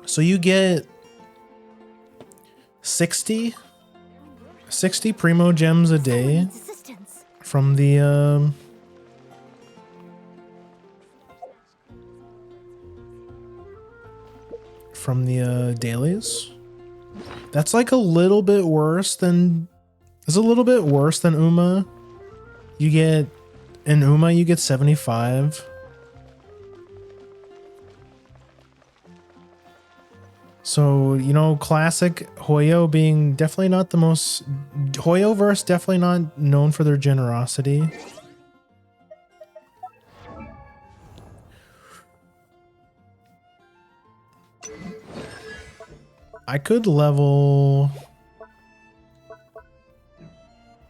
So you get 60 primo gems a day Assistance. from the dailies. That's like a little bit worse than Uma. You get in Uma you get 75. So, you know, classic Hoyo being definitely not the most Hoyoverse definitely not known for their generosity. I could level.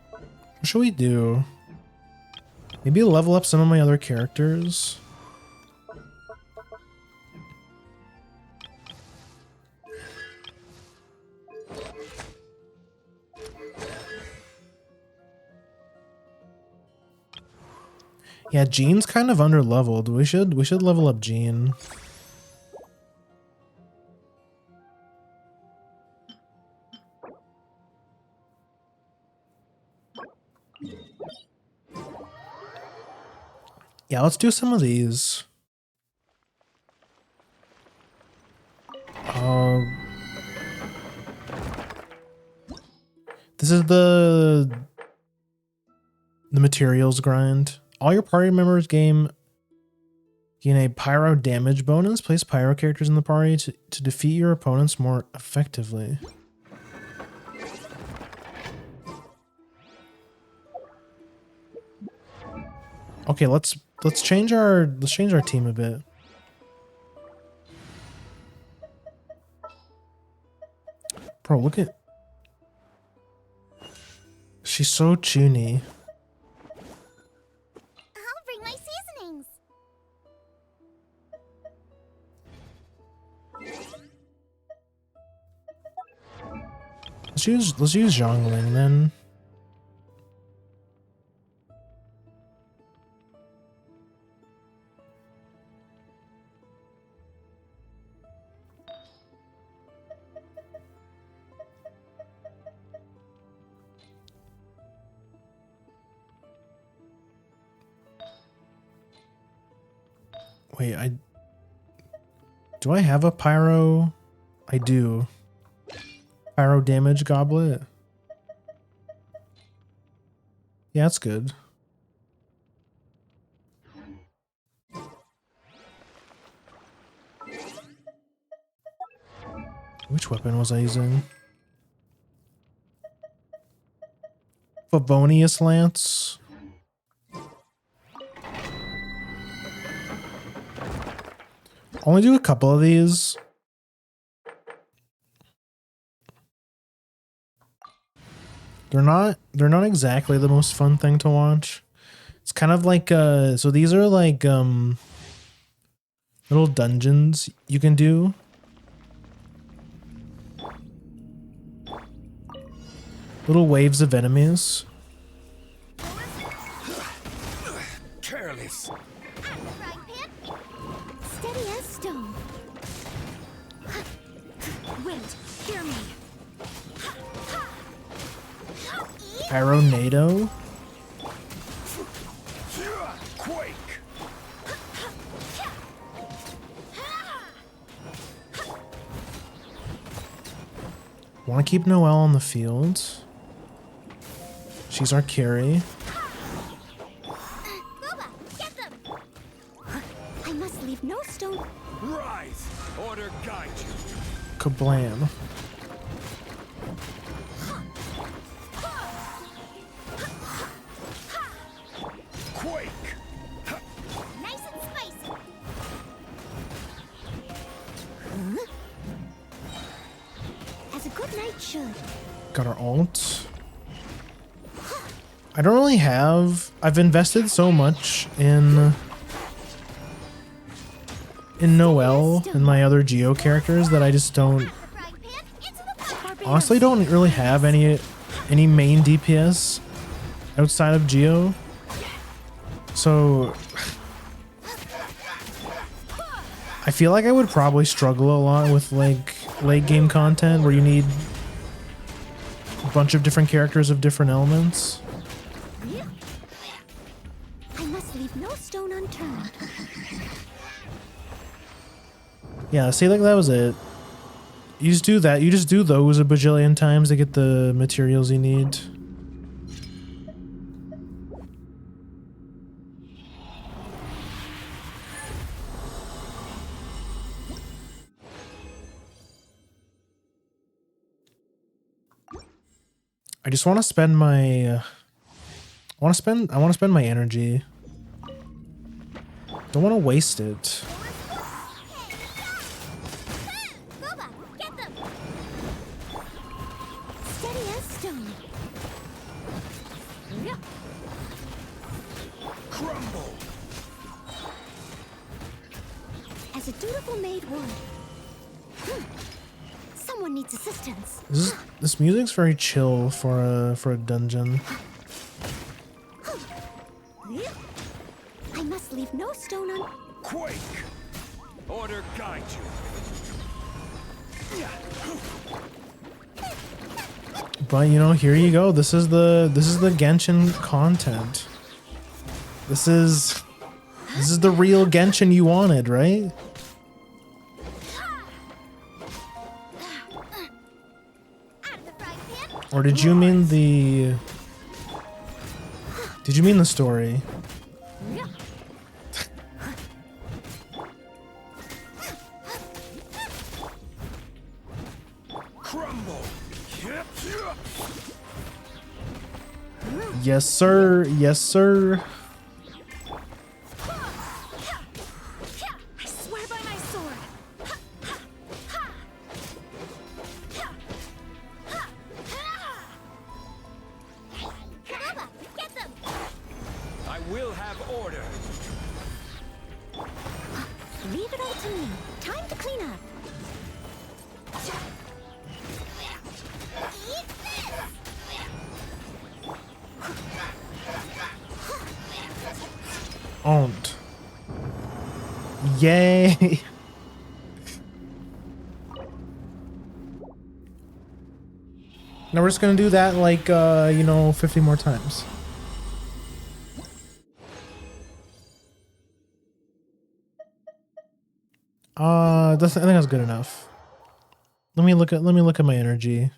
What should we do? Maybe level up some of my other characters. Yeah, Jean's kind of underleveled. We should level up Jean. Yeah, let's do some of these. This is the materials grind. All your party members gain a pyro damage bonus. Place pyro characters in the party to defeat your opponents more effectively. Okay, let's change our team a bit. Bro, look at. She's so chuny. I'll bring my seasonings. Let's use Zhongling then. Wait, do I have a pyro? I do. Pyro damage goblet. Yeah, that's good. Which weapon was I using? Favonius Lance. Only do a couple of these. They're not exactly the most fun thing to watch. It's kind of like so these are like little dungeons you can do. Little waves of enemies. Careless. Steady as stone. Wind, hear me. Pyronado. Quake. Want to keep Noelle on the field. She's our carry. Boba, get them! I must leave no stone. Rise. Order guide you. Kablam. Quake. Nice and spicy. As a good knight should. Got our ult. I don't really have. I've invested so much in Noelle and my other Geo characters that I just don't. The frying pan into the fire. Honestly, don't really have any main DPS outside of Geo. So I feel like I would probably struggle a lot with like late game content where you need a bunch of different characters of different elements. I must leave no stone unturned. Yeah, see, like that was it. You just do that. You just do those a bajillion times to get the materials you need. I just want to spend my. I want to spend my energy. Don't want to waste it. Boba, get them! Steady as stone. Crumble. As a dutiful maid would. Someone needs assistance. This music's very chill for a dungeon. I must leave no stone un. Quake. Order guide you. But you know, here you go. This is the Genshin content. This is the real Genshin you wanted, right? Out of the frying pan. Or did you mean the story? Crumble. Yes, sir. Yes, sir. I swear by my sword. Boba, get them! I will have order. Leave it all to me. Time to clean up. Eat this! Owned. Yay. Now we're just gonna do that like you know, 50 more times. I think that's good enough. Let me look at my energy.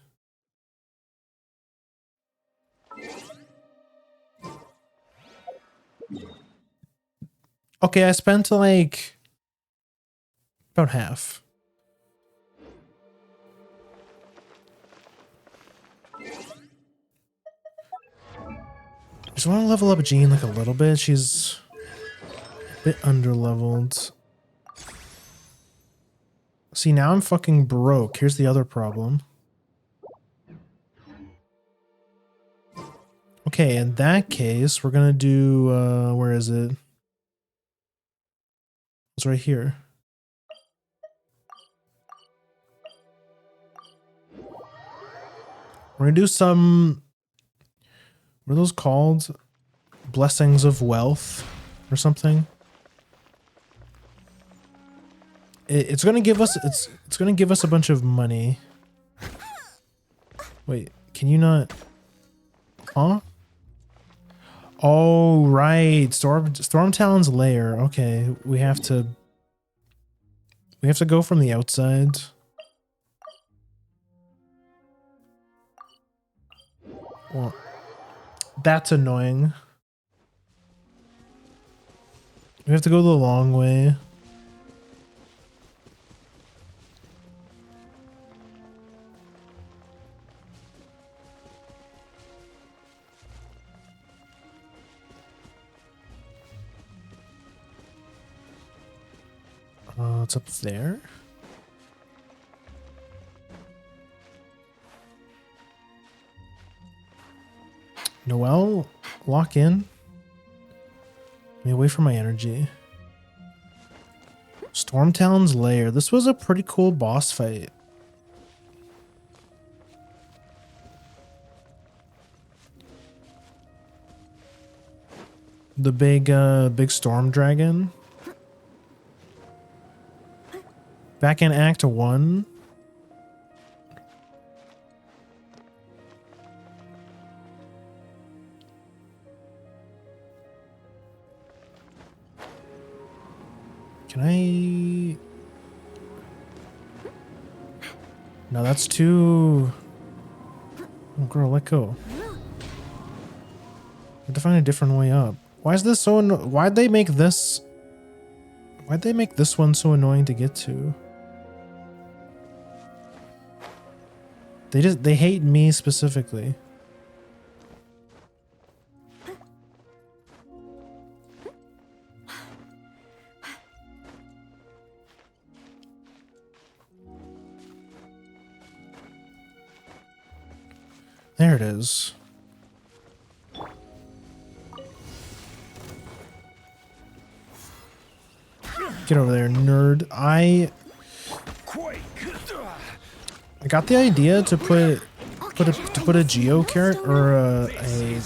Okay, I spent like about half. Just want to level up Jean like a little bit. She's a bit underleveled. See, now I'm fucking broke. Here's the other problem. Okay, in that case, we're gonna do, where is it? It's right here. We're gonna do some, what are those called? Blessings of wealth or something. It's gonna give us, it's gonna give us a bunch of money. Wait, can you not? Huh? Oh, right. Stormtown's lair. Okay, we have to go from the outside. Well, that's annoying. We have to go the long way. It's up there. Noelle, lock in. Let me wait for my energy. Stormtown's lair. This was a pretty cool boss fight. The big storm dragon. Back in Act 1. Can I? No, that's too... Oh, girl, let go. I have to find a different way up. Why is this so why'd they make this one so annoying to get to? They hate me specifically. There it is. Get over there, nerd. I got the idea to put a Geo character or a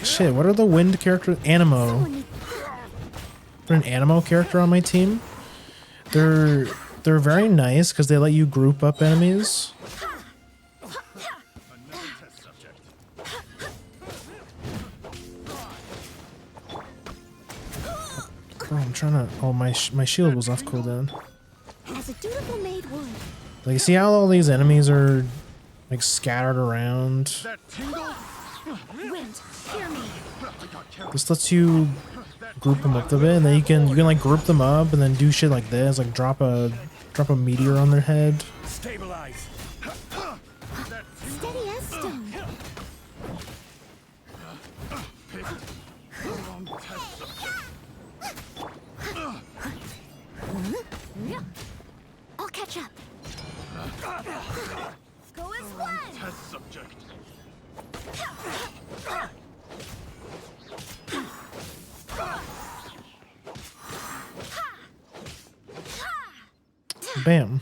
shit. What are the wind characters? Animo. Put an Animo character on my team. They're very nice because they let you group up enemies. Bro, I'm trying to. Oh, my shield was off cooldown. As a dutiful maid would. Like, you see how all these enemies are like scattered around? Wind, hear me. This lets you group them up a bit, and then you can like group them up and then do shit like this, like drop a meteor on their head. Stabilize. Steady as stone. I'll catch up. Go as one. Test subject. Bam.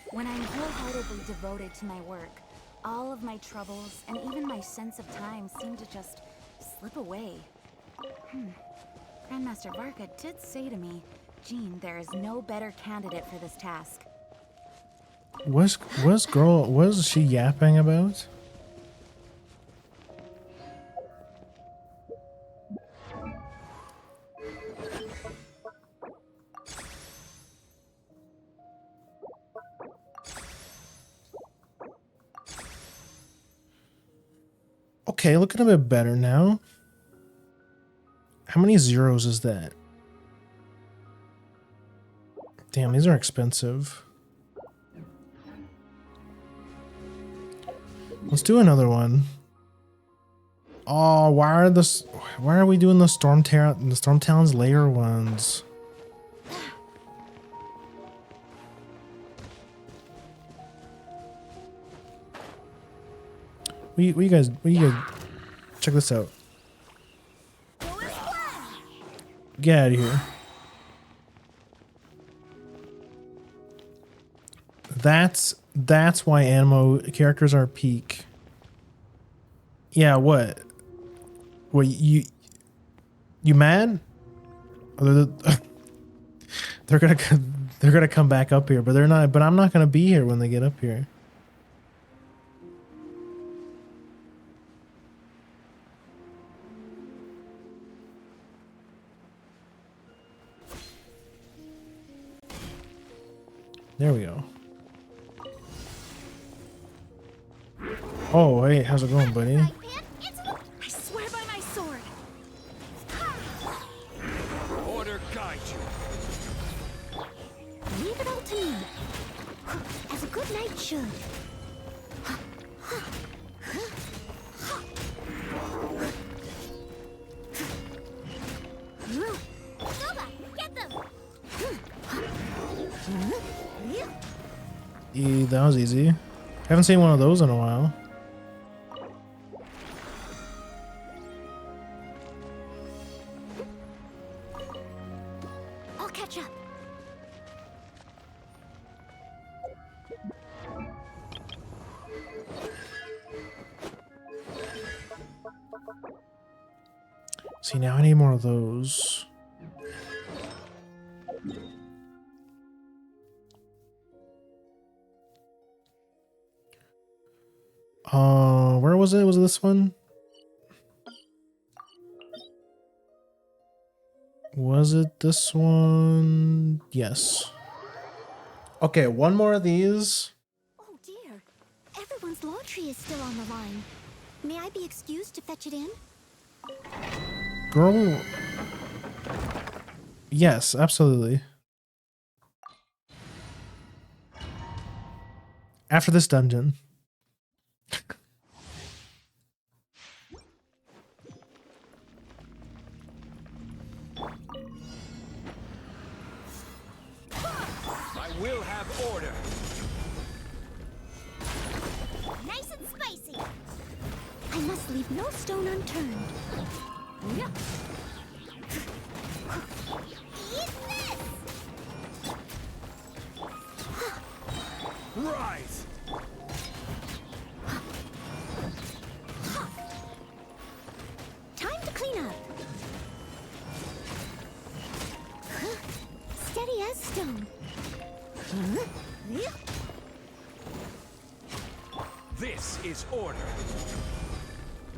When I'm wholeheartedly devoted to my work, all of my troubles and even my sense of time seem to just slip away. Grandmaster Varka did say to me, Jean, there is no better candidate for this task. Was she yapping about? Okay, looking a bit better now. How many zeros is that? Damn, these are expensive. Let's do another one. Oh, why are we doing the Storm Talon's layer ones? What you guys check this out. Get out of here. That's why animo characters are peak. Yeah, what? What you mad? They're gonna come back up here, but they're not. But I'm not gonna be here when they get up here. There we go. Oh, hey, how's it going, buddy? I swear by my sword. Order guide you. Leave it all to me. As a good knight should. Nova, get them! That was easy. Haven't seen one of those in a while. I'll catch up. See, now I need more of those. Where was it? Was it this one? Was it this one? Yes. Okay, one more of these. Oh dear. Everyone's laundry is still on the line. May I be excused to fetch it in? Girl. Yes, absolutely. After this dungeon. I will have order. Nice and spicy. I must leave no stone unturned. Eat this! Rise. Time to clean up. Steady as stone. This is order.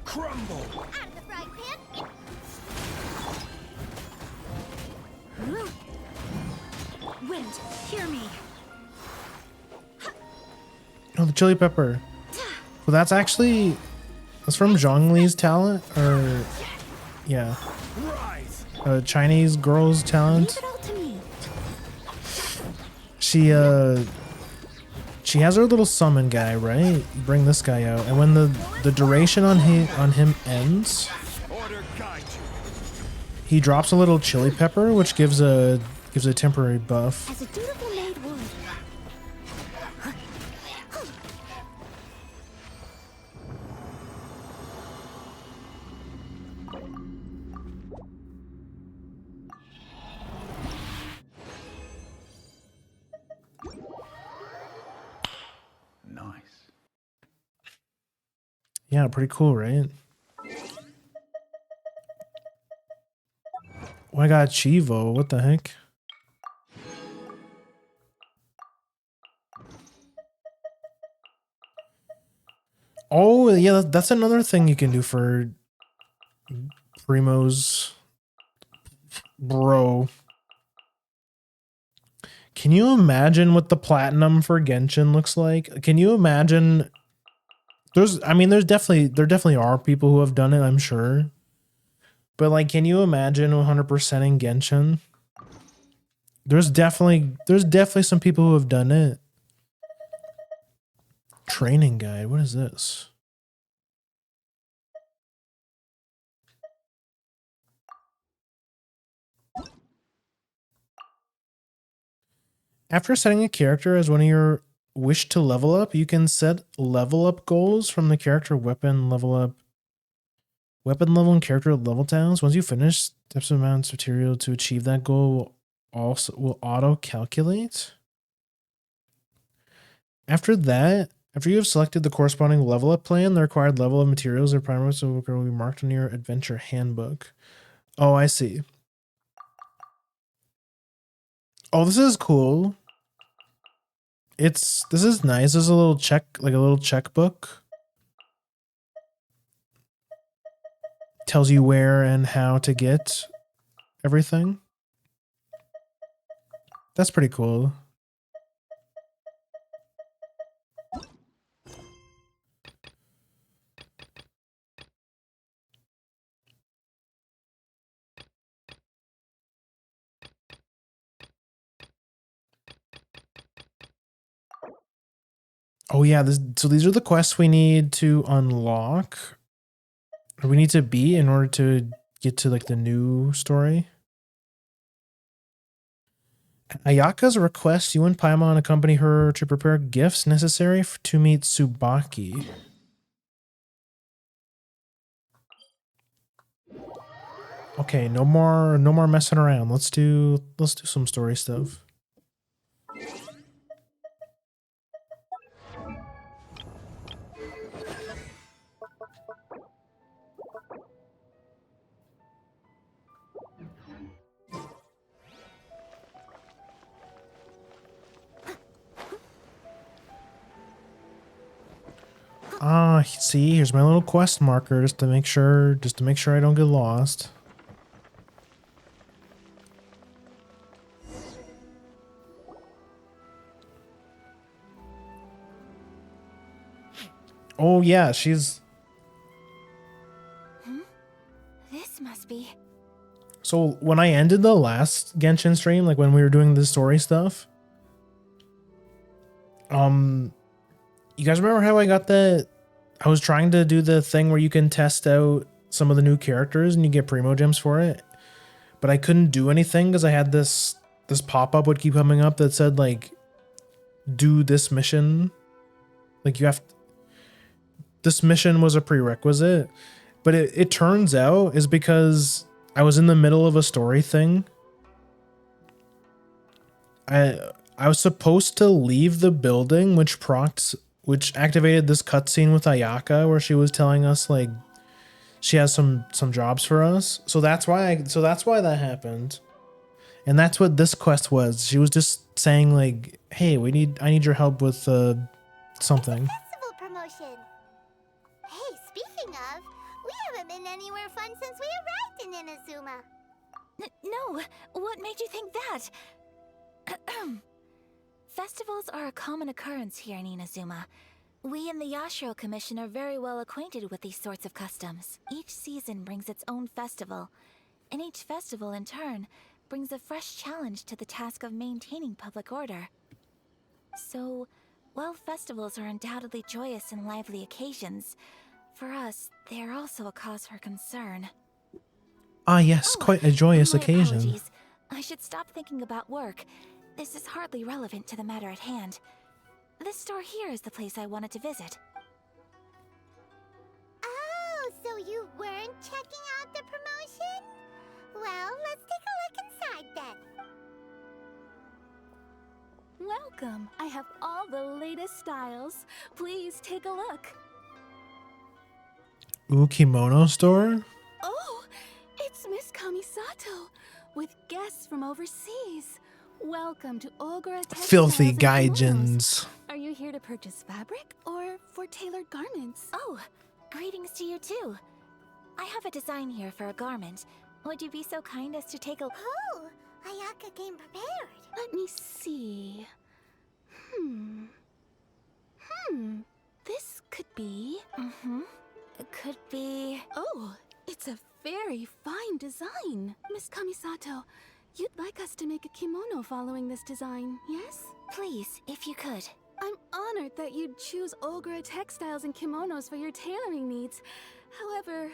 Crumble. Out of the frying pan! Wind, hear me. Oh, the chili pepper. Well, that's from Zhongli's talent, or yeah, Rise. Chinese girl's talent. Leave it all to me. She has her little summon guy, right? You bring this guy out, and when the duration on him ends, Order guide you. he drops a little chili pepper, which gives a temporary buff. As a dutiful maid would. Nice. Yeah, pretty cool, right? Oh, I got Chivo. What the heck? Oh, yeah, that's another thing you can do for Primo's bro. Can you imagine what the platinum for Genshin looks like? Can you imagine? There definitely are people who have done it, I'm sure. But like, can you imagine 100% in Genshin? There's definitely some people who have done it. Training guide. What is this? After setting a character as one of your wish to level up, you can set level up goals from the character weapon level up. Weapon level and character level towns. Once you finish, steps amounts of material to achieve that goal will auto calculate. After that, after you have selected the corresponding level up plan, the required level of materials or primers will be marked on your adventure handbook. Oh, I see. Oh, this is cool. This is nice. There's a little checkbook. Tells you where and how to get everything. That's pretty cool. Oh yeah, so these are the quests we need to unlock. Or we need to beat in order to get to like the new story. Ayaka's request you and Paimon accompany her to prepare gifts necessary to meet Tsubaki. Okay, no more messing around. Let's do some story stuff. Ah, see, here's my little quest marker just to make sure I don't get lost. Oh yeah, she's... This must be... So when I ended the last Genshin stream, like when we were doing the story stuff, you guys remember how I got that? I was trying to do the thing where you can test out some of the new characters and you get primo gems for it, but I couldn't do anything because I had this pop-up would keep coming up that said like, do this mission. Like this mission was a prerequisite, but it turns out is because I was in the middle of a story thing. I was supposed to leave the building, which activated this cutscene with Ayaka where she was telling us like she has some jobs for us. So that's why that happened. And that's what this quest was. She was just saying like, "Hey, I need your help with something." Festival promotion. Hey, speaking of, we haven't been anywhere fun since we arrived in Inazuma. No, what made you think that? Festivals are a common occurrence here in Inazuma. We in the Yashiro Commission are very well acquainted with these sorts of customs. Each season brings its own festival, and each festival in turn brings a fresh challenge to the task of maintaining public order. So, while festivals are undoubtedly joyous and lively occasions, for us, they are also a cause for concern. Ah yes, quite a joyous my occasion. Apologies. I should stop thinking about work. This is hardly relevant to the matter at hand. This store here is the place I wanted to visit. Oh, so you weren't checking out the promotion? Well, let's take a look inside then. Welcome. I have all the latest styles. Please take a look. Ooh, kimono store? Oh, it's Miss Kamisato with guests from overseas. Welcome to Ogura Textiles Filthy and Kimonos. gaijins. Are you here to purchase fabric or for tailored garments? Oh, greetings to you too. I have a design here for a garment. Would you be so kind as to take a... Oh, Ayaka came prepared. Let me see. This could be... It could be... Oh, it's a very fine design. Miss Kamisato, you'd like us to make a kimono following this design, yes? Please, if you could. I'm honored that you'd choose Ogura Textiles and Kimonos for your tailoring needs. However,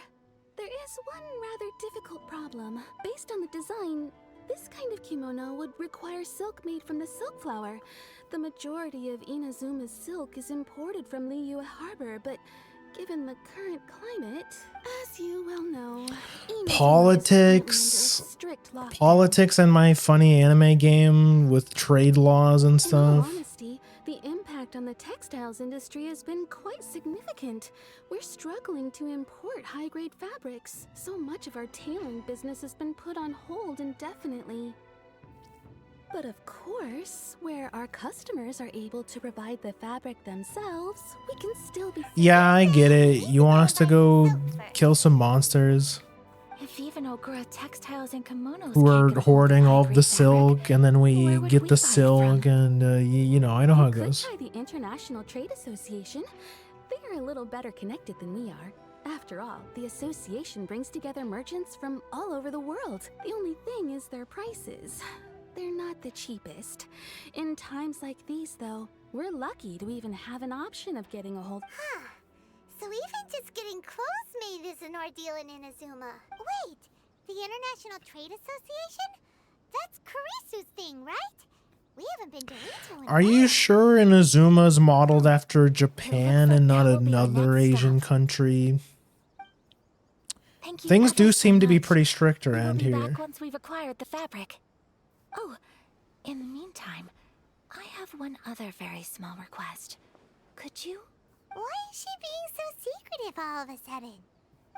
there is one rather difficult problem. Based on the design, This kind of kimono would require silk made from the silk flower. The majority of Inazuma's silk is imported from Liyue Harbor, but given the current climate, as you well know, Inazuma is Politics. currently under a strict lockdown. Politics and my funny anime game with trade laws and In all stuff. honesty, the impact on the textiles industry has been quite significant. We're struggling to import high-grade fabrics. So much of our tailoring business has been put on hold indefinitely. But of course, where our customers are able to provide the fabric themselves, we can still be... Yeah, I get it. You want us to go kill some monsters If even Ogura textiles and kimonos who can't are get a hold of hoarding all of high-grade the fabric, silk, and then we where would get we the buy it silk, from? and you know, I know how it You could goes. try the International Trade Association. They are a little better connected than we are. After all, the association brings together merchants from all over the world. The only thing is their prices. They're not the cheapest. In times like these, though, we're lucky to even have an option of getting a hold. Huh. So even just getting clothes made is an ordeal in Inazuma. Wait, the International Trade Association? That's Kurisu's thing, right? We haven't been to Rito in a Are you while. sure Inazuma's modeled after Japan like and not that will be our another next Asian stop. country? Thank you Things ever do so seem to be much. pretty strict We will around be here. back once we've acquired the fabric. Oh, in the meantime, I have one other very small request. Could you? Why is she being so secretive all of a sudden?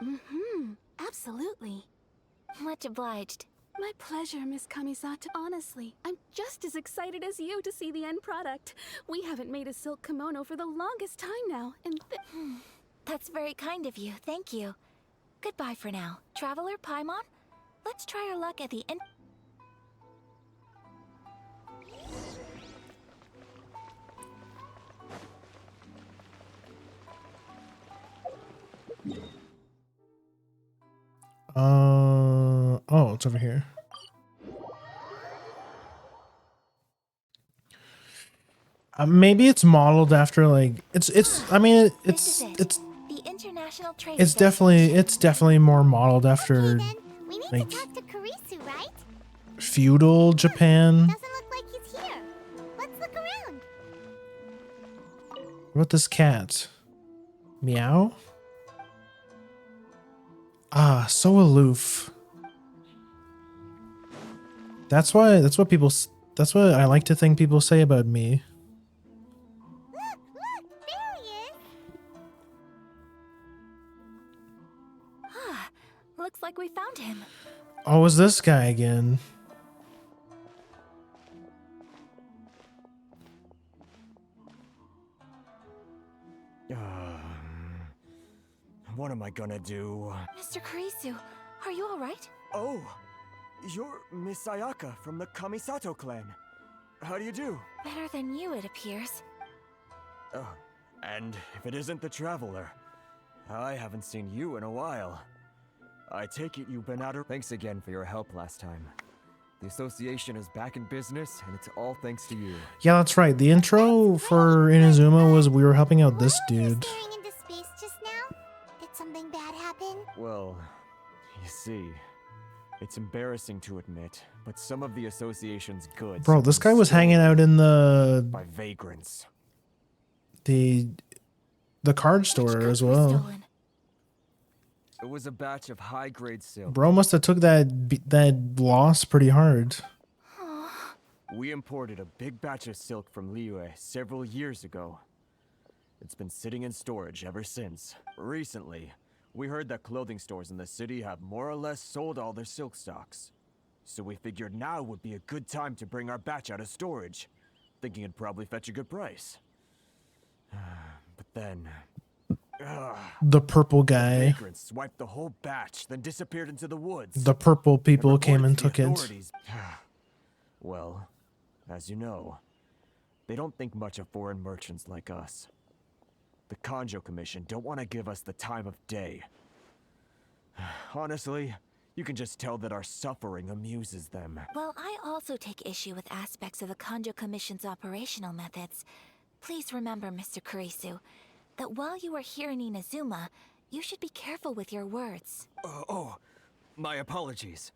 Mm-hmm. Absolutely. Much obliged. My pleasure, Miss Kamisato. Honestly, I'm just as excited as you to see the end product. We haven't made a silk kimono for the longest time now, and That's very kind of you. Thank you. Goodbye for now. Traveler Paimon, let's try our luck at the end. Oh, it's over here. Maybe it's modeled after like I mean This is it. it's The International Trade it's definitely more modeled after Then we need like to talk to Kurisu, right? feudal Japan. Doesn't look like he's here. Let's look around. What about this cat? Meow? Ah, so aloof. That's what I like to think people say about me. Look, there he is. Ah, looks like we found him. Oh, is this guy again? What am I gonna do? Mr. Kurisu, are you alright? Oh, you're Miss Ayaka from the Kamisato clan. How do you do? Better than you, it appears. Oh, and if it isn't the Traveler, I haven't seen you in a while. I take it you've been out of... Thanks again for your help last time. The association is back in business, and it's all thanks to you. Yeah, that's right. The intro for Inazuma was we were helping out this dude. Staring into space just now? Did something bad happen? Well, you see, it's embarrassing to admit, but some of the association's goods... Bro, this were guy was hanging stolen out in the by vagrants. the card Which store goods as were well. stolen? It was a batch of high-grade silk. Bro must have took that loss pretty hard. We imported a big batch of silk from Liyue several years ago. It's been sitting in storage ever since. Recently, we heard that clothing stores in the city have more or less sold all their silk stocks. So we figured now would be a good time to bring our batch out of storage, thinking it'd probably fetch a good price. But then... The purple guy. vagrants swiped the whole batch, then disappeared into the woods. The purple people And came and reported took to the it. authorities. Well, as you know, they don't think much of foreign merchants like us. The Kanjo Commission don't want to give us the time of day. Honestly, you can just tell that our suffering amuses them. Well, I also take issue with aspects of the Kanjo Commission's operational methods. Please remember, Mr. Kurisu, that while you are here in Inazuma, you should be careful with your words. Oh, my apologies.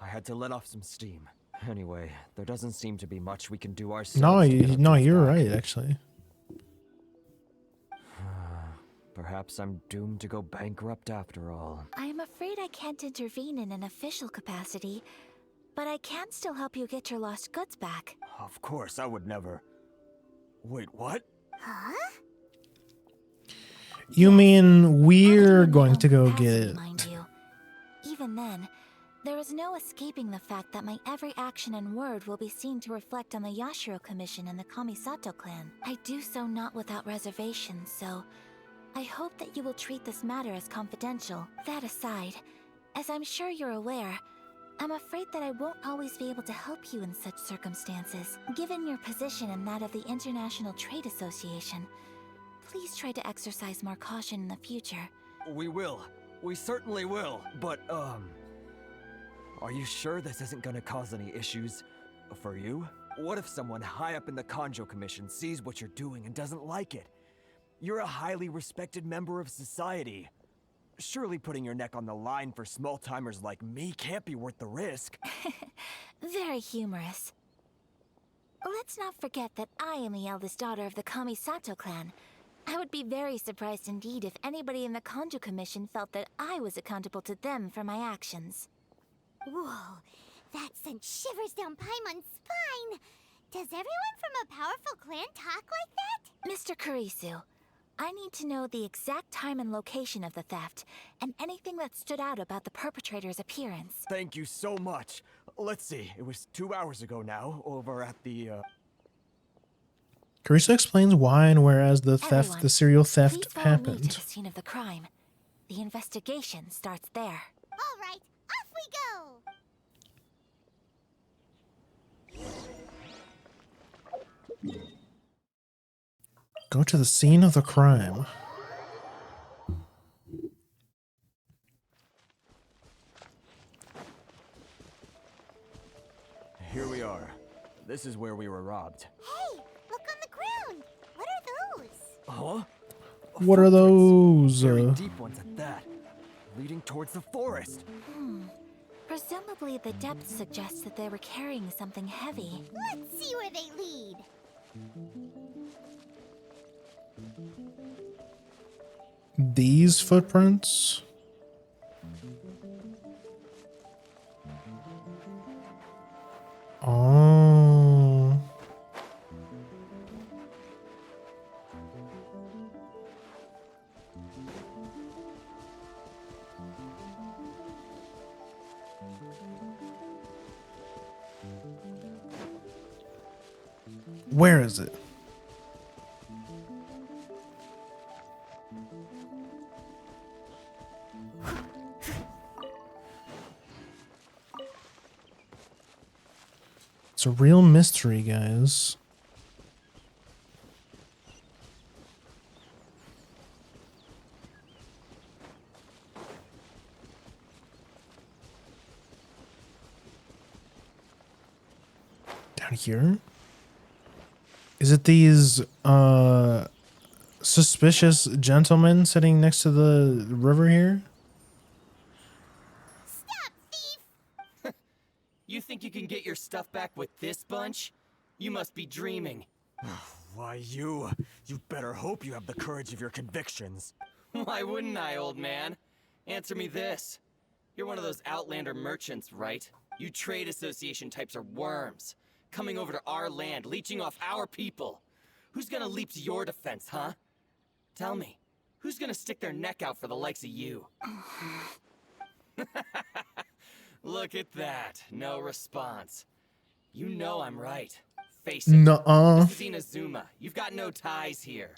I had to let off some steam. Anyway, there doesn't seem to be much we can do ourselves. No, to get our no, goods you're back. right, actually. Perhaps I'm doomed to go bankrupt after all. I am afraid I can't intervene in an official capacity, but I can still help you get your lost goods back. Of course, I would never. Wait, what? Huh? You mean we're Acting in going my to own go capacity, get it? mind you. Even then, there is no escaping the fact that my every action and word will be seen to reflect on the Yashiro Commission and the Kamisato clan. I do so not without reservation, so I hope that you will treat this matter as confidential. That aside, as I'm sure you're aware, I'm afraid that I won't always be able to help you in such circumstances. Given your position and that of the International Trade Association, please try to exercise more caution in the future. We will. We certainly will. But, are you sure this isn't gonna cause any issues for you? What if someone high up in the Kanjo Commission sees what you're doing and doesn't like it? You're a highly respected member of society. Surely putting your neck on the line for small-timers like me can't be worth the risk. Very humorous. Let's not forget that I am the eldest daughter of the Kamisato clan. I would be very surprised indeed if anybody in the Kanjo Commission felt that I was accountable to them for my actions. Whoa, that sent shivers down Paimon's spine. Does everyone from a powerful clan talk like that? Mr. Kurisu, I need to know the exact time and location of the theft, and anything that stood out about the perpetrator's appearance. Thank you so much. Let's see, it was 2 hours ago now, over at the, Carissa explains why and whereas the theft, Everyone, the serial please theft follow me to happened. the scene of the crime. The investigation starts there. All right, off we go. Go to the scene of the crime. Here we are. This is where we were robbed. Hey, look on the ground. What are those? Huh? What are those? Very deep ones at that. Leading towards the forest. Presumably the depth suggests that they were carrying something heavy. Let's see where they lead. These footprints? Oh. Where is it? It's a real mystery, guys. Down here? Is it these suspicious gentlemen sitting next to the river here? Stop, thief! You think you can get your stuff back with this bunch? You must be dreaming. Why, you'd better hope you have the courage of your convictions. Why wouldn't I, old man? Answer me this. You're one of those Outlander merchants, right? You trade association types are worms. Coming over to our land, leeching off our people. Who's gonna leap to your defense, huh? Tell me, who's gonna stick their neck out for the likes of you? Look at that, no response. You know I'm right. Face it. Nuh-uh. This is Inazuma. You've got no ties here.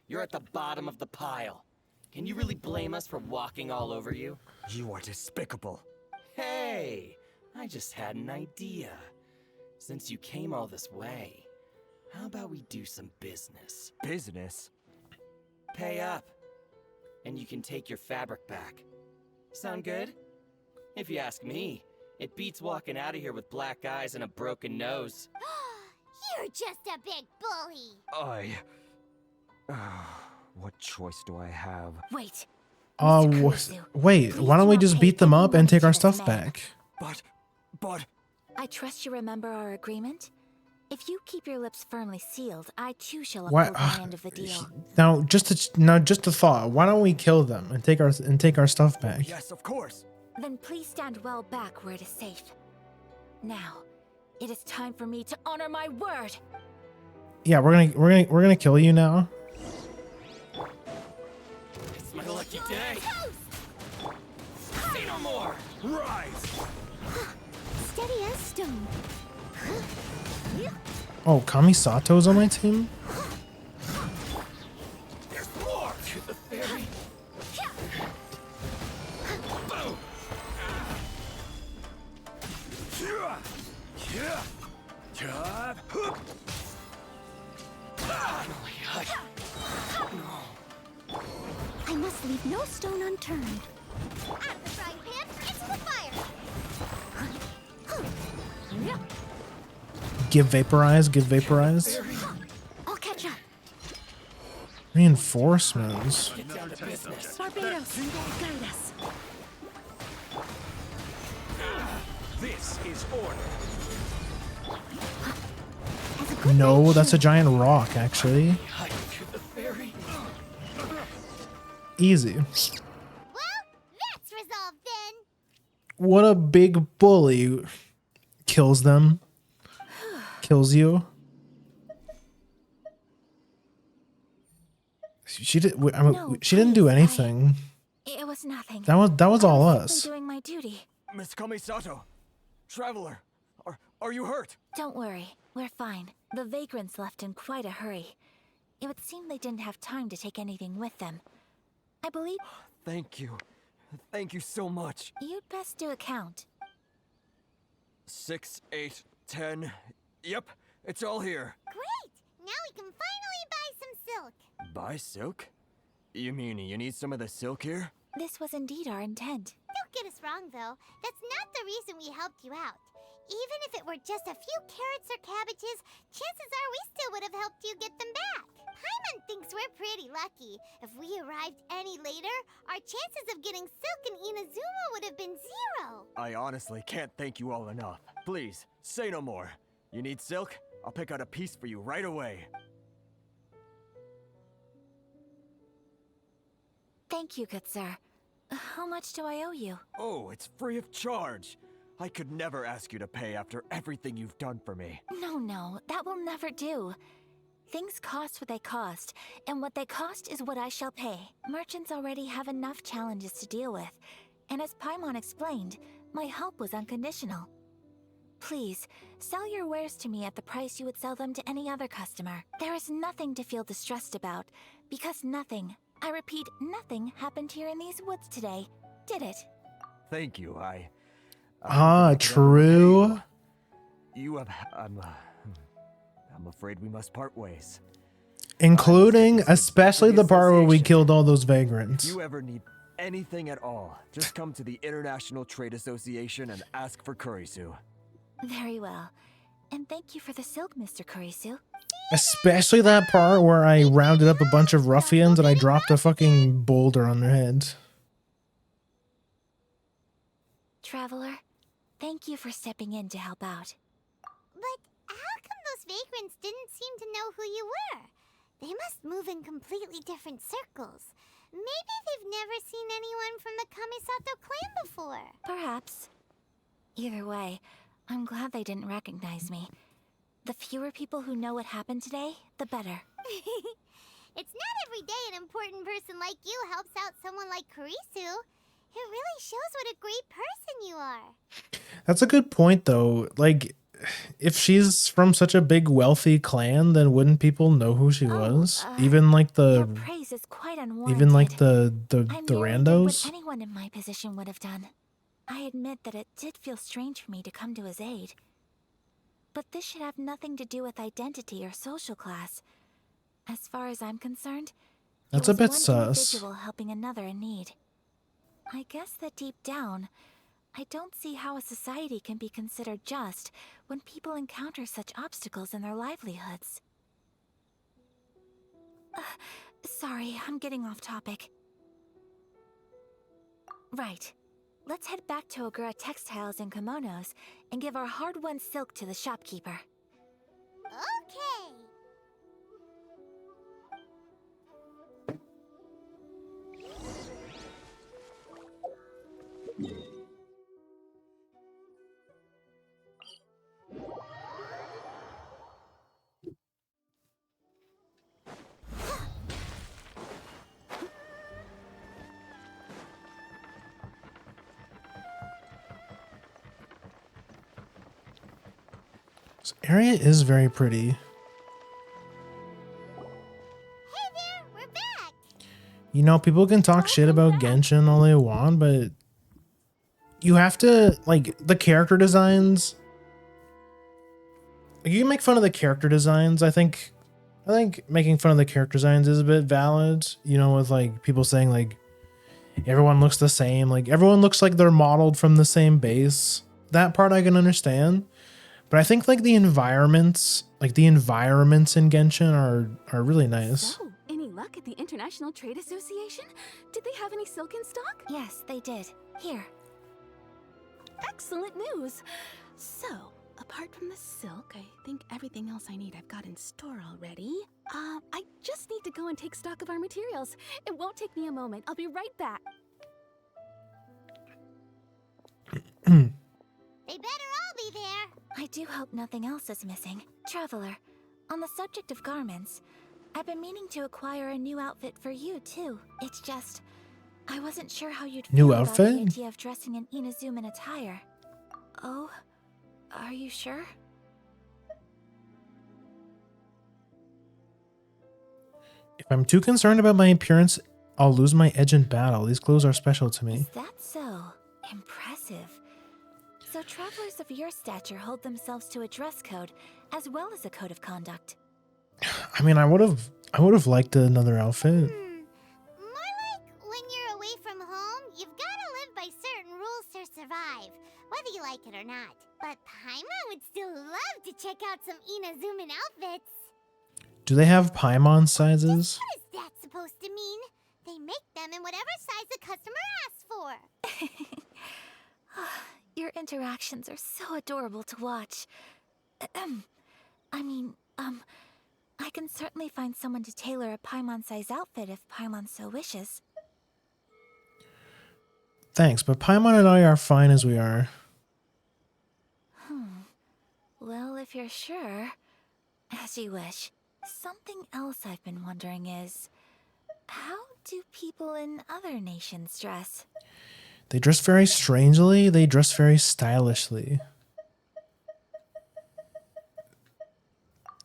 You're at the bottom of the pile. Can you really blame us for walking all over you? You are despicable. Hey, I just had an idea. Since you came all this way, how about we do some business? Business? Pay up, and you can take your fabric back. Sound good? If you ask me, it beats walking out of here with black eyes and a broken nose. You're just a big bully. What choice do I have? Wait. Wait, why don't we just beat them up and take our stuff back? But... I trust you remember our agreement? If you keep your lips firmly sealed, I too shall What? uphold my end of the deal. Now, just a thought. Why don't we kill them and take our stuff back? Yes, of course. Then please stand well back where it is safe. Now, it is time for me to honor my word. Yeah, we're gonna kill you now. It's my lucky day. Say no more. Rise! Steady as stone. Oh, Kamisato's on my team? There's more to the fairy. Boom. Finally, I must leave no stone unturned. Out of the frying pan, into the fire. Give vaporize, give vaporize. I'll catch up. Reinforcements. get down to business. Barbados, guide us. This is order. No, that's a giant rock, actually. Hide to the fairy. Easy. Well, that's resolved then. What a big bully. Kills them. Kills you. She did. I mean, No, she didn't do please, anything. It was nothing. That was all I was us. simply doing my duty. Miss Kamisato, Traveler, are you hurt? Don't worry, we're fine. The vagrants left in quite a hurry. It would seem they didn't have time to take anything with them. I believe Thank you. Thank you so much. you'd best do a count. 6, 8, 10. Yep, it's all here. Great! Now we can finally buy some silk. Buy silk? You mean you need some of the silk here? This was indeed our intent. Don't get us wrong, though. That's not the reason we helped you out. Even if it were just a few carrots or cabbages, chances are we still would have helped you get them back. Paimon thinks we're pretty lucky. If we arrived any later, our chances of getting silk in Inazuma would have been 0. I honestly can't thank you all enough. Please, say no more. You need silk? I'll pick out a piece for you right away. Thank you, good sir. How much do I owe you? Oh, it's free of charge. I could never ask you to pay after everything you've done for me. No, that will never do. Things cost what they cost, and what they cost is what I shall pay. Merchants already have enough challenges to deal with, and as Paimon explained, my help was unconditional. Please, sell your wares to me at the price you would sell them to any other customer. There is nothing to feel distressed about, because nothing, I repeat, nothing happened here in these woods today, did it? Thank you, I True. You have... I'm afraid we must part ways. Including, especially the part where we killed all those If vagrants. you ever need anything at all, just come to the International Trade Association and ask for Kurisu. Very well. And thank you for the silk, Mr. Kurisu. Especially that part where I rounded up a bunch of ruffians and I dropped a fucking boulder on their heads. Traveler, thank you for stepping in to help out. But how come those vagrants didn't seem to know who you were? They must move in completely different circles. Maybe they've never seen anyone from the Kamisato clan before. Perhaps. Either way, I'm glad they didn't recognize me. The fewer people who know what happened today, the better. It's not every day an important person like you helps out someone like Kurisu. It really shows what a great person you are. That's a good point, though. Like, if she's from such a big, wealthy clan, then wouldn't people know who she was? Even like Your the, praise is quite unwarranted. even like the I merely did randos. what anyone in my position would have done. I admit that it did feel strange for me to come to his aid. But this should have nothing to do with identity or social class. As far as I'm concerned, That's he a bit was sus. one individual helping another in need. I guess that deep down, I don't see how a society can be considered just when people encounter such obstacles in their livelihoods. Sorry, I'm getting off topic. Right. let's head back to Ogura Textiles and Kimonos and give our hard-won silk to the shopkeeper. Okay. This area is very pretty. Hey there, we're back. You know, people can talk shit about Genshin all they want, but you have to, like, the character designs. Like, you can make fun of the character designs. I think making fun of the character designs is a bit valid. You know, with like people saying like everyone looks the same, like everyone looks like they're modeled from the same base. That part I can understand. But I think like the environments in Genshin are really nice. So, any luck at the International Trade Association? Did they have any silk in stock? Yes, they did. Here. Excellent news. So, apart from the silk, I think everything else I need I've got in store already. I just need to go and take stock of our materials. It won't take me a moment. I'll be right back. They better all be there. I do hope nothing else is missing. Traveler, on the subject of garments, I've been meaning to acquire a new outfit for you, too. It's just, I wasn't sure how you'd New feel about the outfit? idea of dressing in Inazuman attire. Oh, are you sure? If I'm too concerned about my appearance, I'll lose my edge in battle. These clothes are special to me. Is that so? Impressive. So travelers of your stature hold themselves to a dress code, as well as a code of conduct. I mean, I would have liked another outfit. More like when you're away from home, you've got to live by certain rules to survive, whether you like it or not. But Paimon would still love to check out some Inazuman outfits. Do they have Paimon sizes? What is that supposed to mean? They make them in whatever size the customer asks for. Your interactions are so adorable to watch. I can certainly find someone to tailor a Paimon-size outfit if Paimon so wishes. Thanks, but Paimon and I are fine as we are. Well, if you're sure, as you wish. Something else I've been wondering is, how do people in other nations dress? They dress very strangely, they dress very stylishly.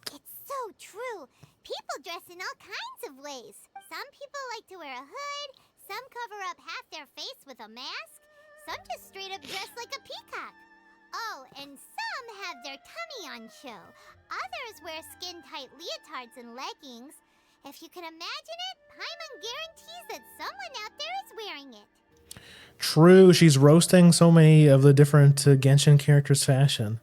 It's so true. People dress in all kinds of ways. Some people like to wear a hood, some cover up half their face with a mask, some just straight up dress like a peacock. Oh, and some have their tummy on show. Others wear skin-tight leotards and leggings. If you can imagine it, Paimon guarantees that someone out there is wearing it. True, she's roasting so many of the different Genshin characters' fashion.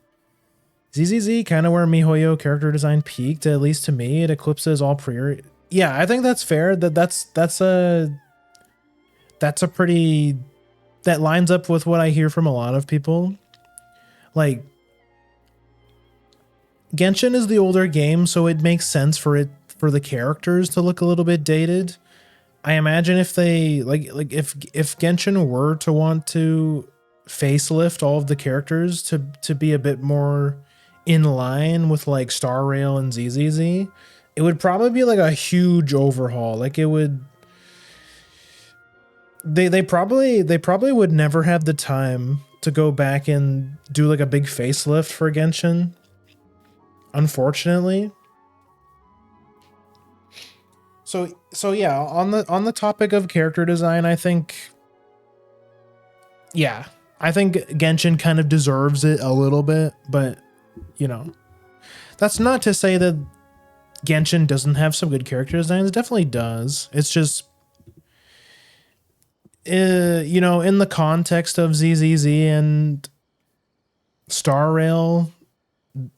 ZZZ, kind of where MiHoYo character design peaked, at least to me. It eclipses all prior. Yeah, I think that's fair. That's a pretty, that lines up with what I hear from a lot of people. Like, Genshin is the older game, so it makes sense for the characters to look a little bit dated. I imagine if they if Genshin were to want to facelift all of the characters to be a bit more in line with like Star Rail and ZZZ, it would probably be like a huge overhaul. Like it would, they probably would never have the time to go back and do like a big facelift for Genshin, unfortunately. So yeah, on the topic of character design, I think Genshin kind of deserves it a little bit, but you know, that's not to say that Genshin doesn't have some good character designs. It definitely does. It's just you know, in the context of ZZZ and Star Rail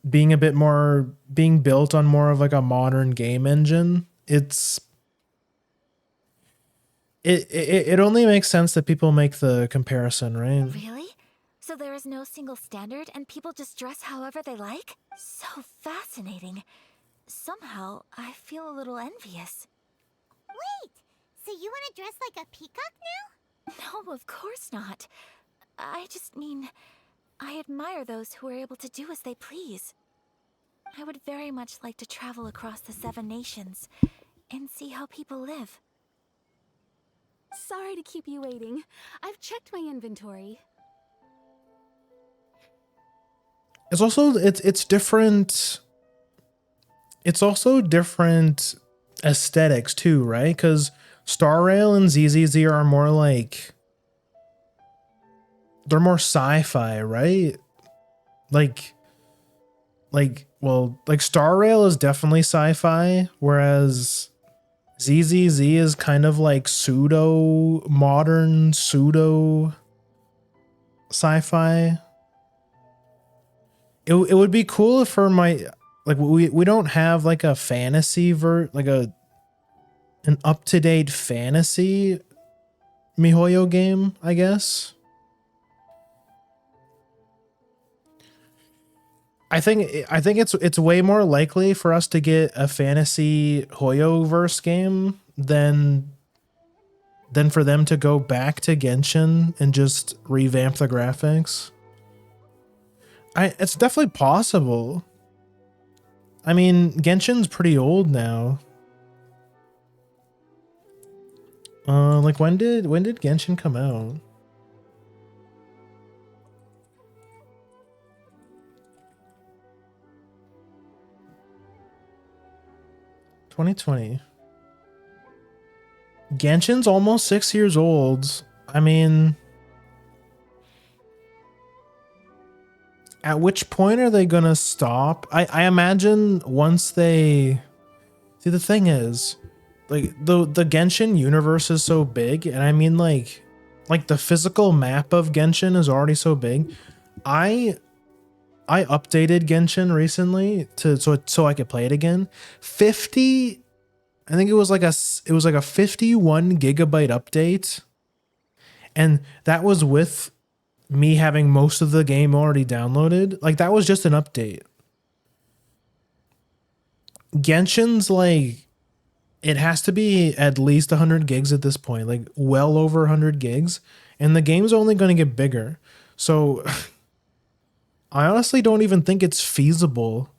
being built on more of like a modern game engine, it's it only makes sense that people make the comparison, right? Really? So there is no single standard and people just dress however they like? So fascinating. Somehow, I feel a little envious. Wait, so you want to dress like a peacock now? No, of course not. I just mean, I admire those who are able to do as they please. I would very much like to travel across the 7 nations and see how people live. Sorry to keep you waiting. I've checked my inventory. It's also it's different. It's also different aesthetics too, right? Because Star Rail and ZZZ are more like, they're more sci-fi, right? Like Star Rail is definitely sci-fi, whereas ZZZ is kind of like pseudo modern, pseudo sci-fi. It would be cool if for my, like, we don't have like a fantasy like an up-to-date fantasy MiHoYo game, I guess. I think it's way more likely for us to get a fantasy Hoyoverse game than for them to go back to Genshin and just revamp the graphics. It's definitely possible. I mean, Genshin's pretty old now. Like when did Genshin come out? (2020). Genshin's almost 6 years old. I mean, at which point are they gonna stop? I imagine once they... See, the thing is, like, the Genshin universe is so big, and I mean, like the physical map of Genshin is already so big. I updated Genshin recently so I could play it again. 50, I think it was like a 51 gigabyte update, and that was with me having most of the game already downloaded. Like, that was just an update. Genshin's like, it has to be at least 100 gigs at this point, like well over 100 gigs, and the game's only going to get bigger. So I honestly don't even think it's feasible,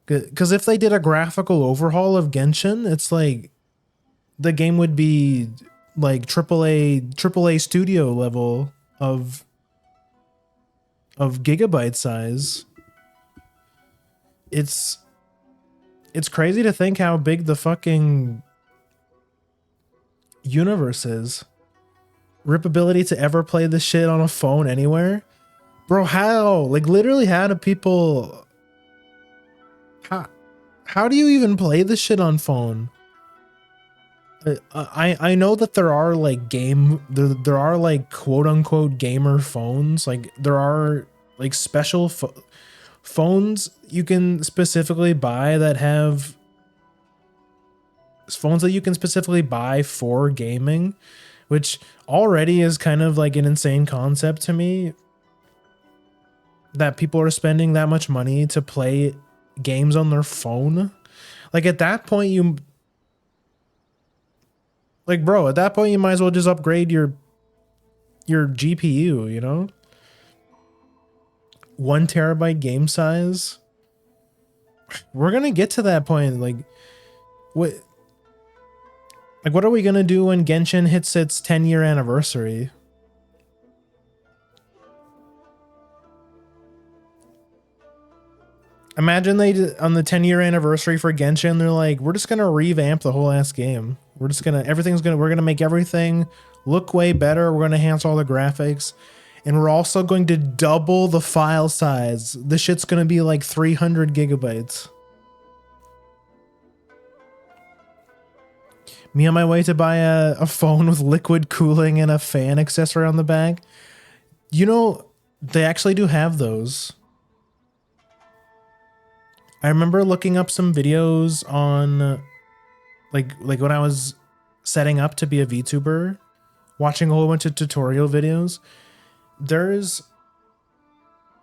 because if they did a graphical overhaul of Genshin, it's like the game would be like AAA studio level of gigabyte size. It's crazy to think how big the fucking universe is. Ripability to ever play this shit on a phone anywhere. Bro, how? Like, literally, how do people... How do you even play this shit on phone? I know that there are like there are like quote unquote gamer phones. Like, there are like special phones you can specifically buy that have phones that you can specifically buy for gaming, which already is kind of like an insane concept to me, that people are spending that much money to play games on their phone. Like, at that point, bro, at that point you might as well just upgrade your GPU, you know? 1 terabyte game size. We're gonna get to that point. Like, what are we gonna do when Genshin hits its 10-year anniversary? Imagine they, on the 10-year anniversary for Genshin, they're like, we're just gonna revamp the whole ass game. We're gonna make everything look way better. We're gonna enhance all the graphics, and we're also going to double the file size. This shit's gonna be like 300 gigabytes. Me on my way to buy a phone with liquid cooling and a fan accessory on the back. You know, they actually do have those. I remember looking up some videos on like when I was setting up to be a VTuber, watching a whole bunch of tutorial videos, there's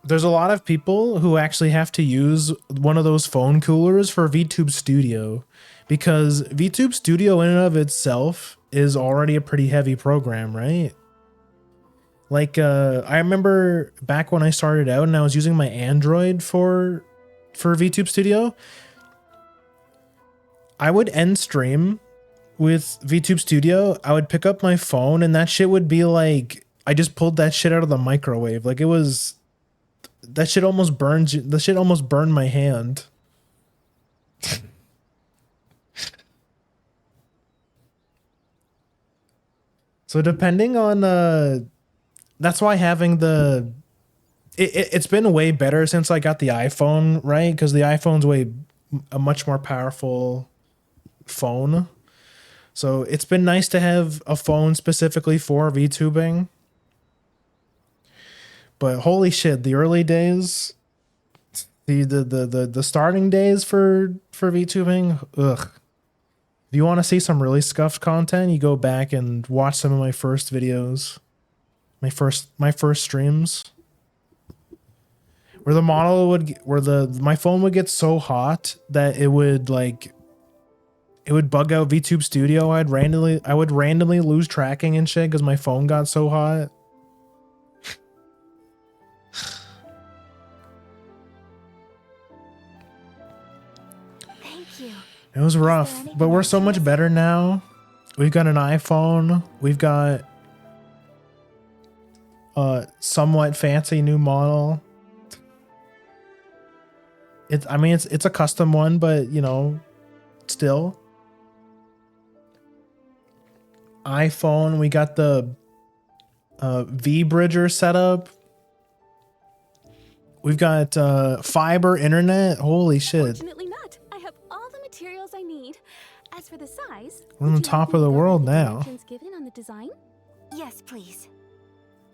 a lot of people who actually have to use one of those phone coolers for VTube Studio, because VTube Studio in and of itself is already a pretty heavy program, right? Like, I remember back when I started out and I was using my Android for VTube Studio, I would end stream with VTube Studio. I would pick up my phone and that shit would be like, I just pulled that shit out of the microwave. Like, it was, that shit almost burned you. The shit almost burned my hand. So depending on, that's why having the, it's been way better since I got the iPhone, right? Because the iPhone's a much more powerful phone. So it's been nice to have a phone specifically for VTubing. But holy shit, the early days, the starting days for VTubing, ugh. If you want to see some really scuffed content, you go back and watch some of my first videos, my first streams, where the model would, my phone would get so hot that it would bug out VTube Studio. I would randomly lose tracking and shit because my phone got so hot. Thank you. It was rough, but we're so much better now. We've got an iPhone. We've got a somewhat fancy new model. It's a custom one, but you know, still. iPhone, we got the V-Bridger setup. We've got fiber internet. Holy shit. Fortunately not. I have all the materials I need. As for the size, We're on the top of the world now. Given on the design? Yes, please.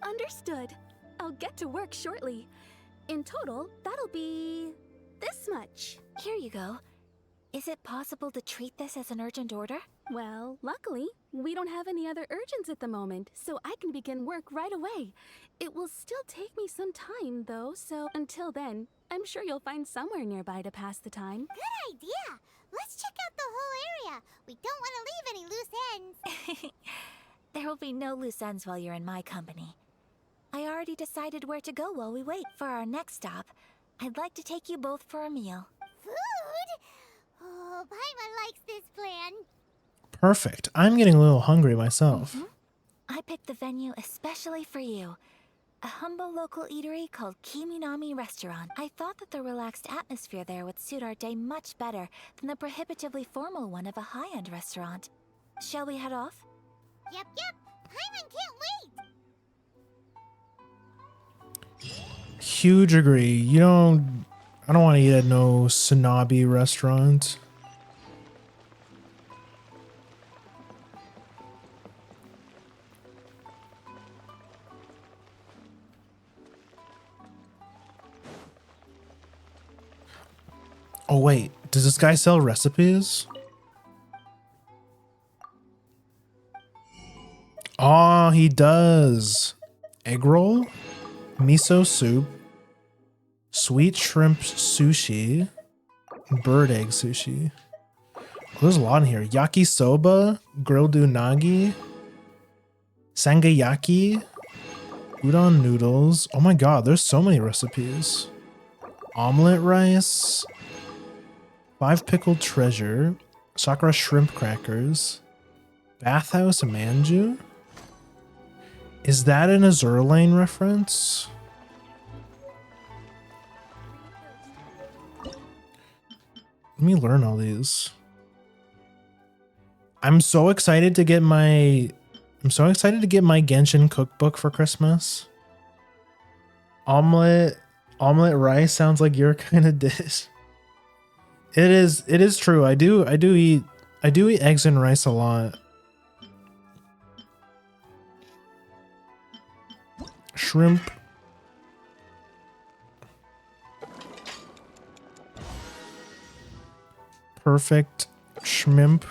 Understood. I'll get to work shortly. In total, that'll be this much. Here you go. Is it possible to treat this as an urgent order? Well, luckily, we don't have any other urgents at the moment, so I can begin work right away. It will still take me some time, though, so until then, I'm sure you'll find somewhere nearby to pass the time. Good idea. Let's check out the whole area. We don't want to leave any loose ends. There will be no loose ends while you're in my company. I already decided where to go while we wait for our next stop. I'd like to take you both for a meal. Food? Oh, Paimon likes this plan. Perfect. I'm getting a little hungry myself. I picked the venue especially for you. A humble local eatery called Kiminami Restaurant. I thought that the relaxed atmosphere there would suit our day much better than the prohibitively formal one of a high-end restaurant. Shall we head off? Yep. Paimon can't wait. Huge agree. I don't want to eat at no snobby restaurant. Oh wait, does this guy sell recipes? Oh, he does. Egg roll, miso soup, sweet shrimp sushi, bird egg sushi. Oh, there's a lot in here. Yakisoba, grilled unagi, sangayaki, udon noodles. Oh my god, there's so many recipes. Omelet rice, 5 pickled treasure, Sakura shrimp crackers, bathhouse manju. Is that an Azur Lane reference? Let me learn all these. I'm so excited to get my Genshin cookbook for Christmas. Omelet rice sounds like your kind of dish. It is true. I do eat eggs and rice a lot. Shrimp. Perfect. Schmimp.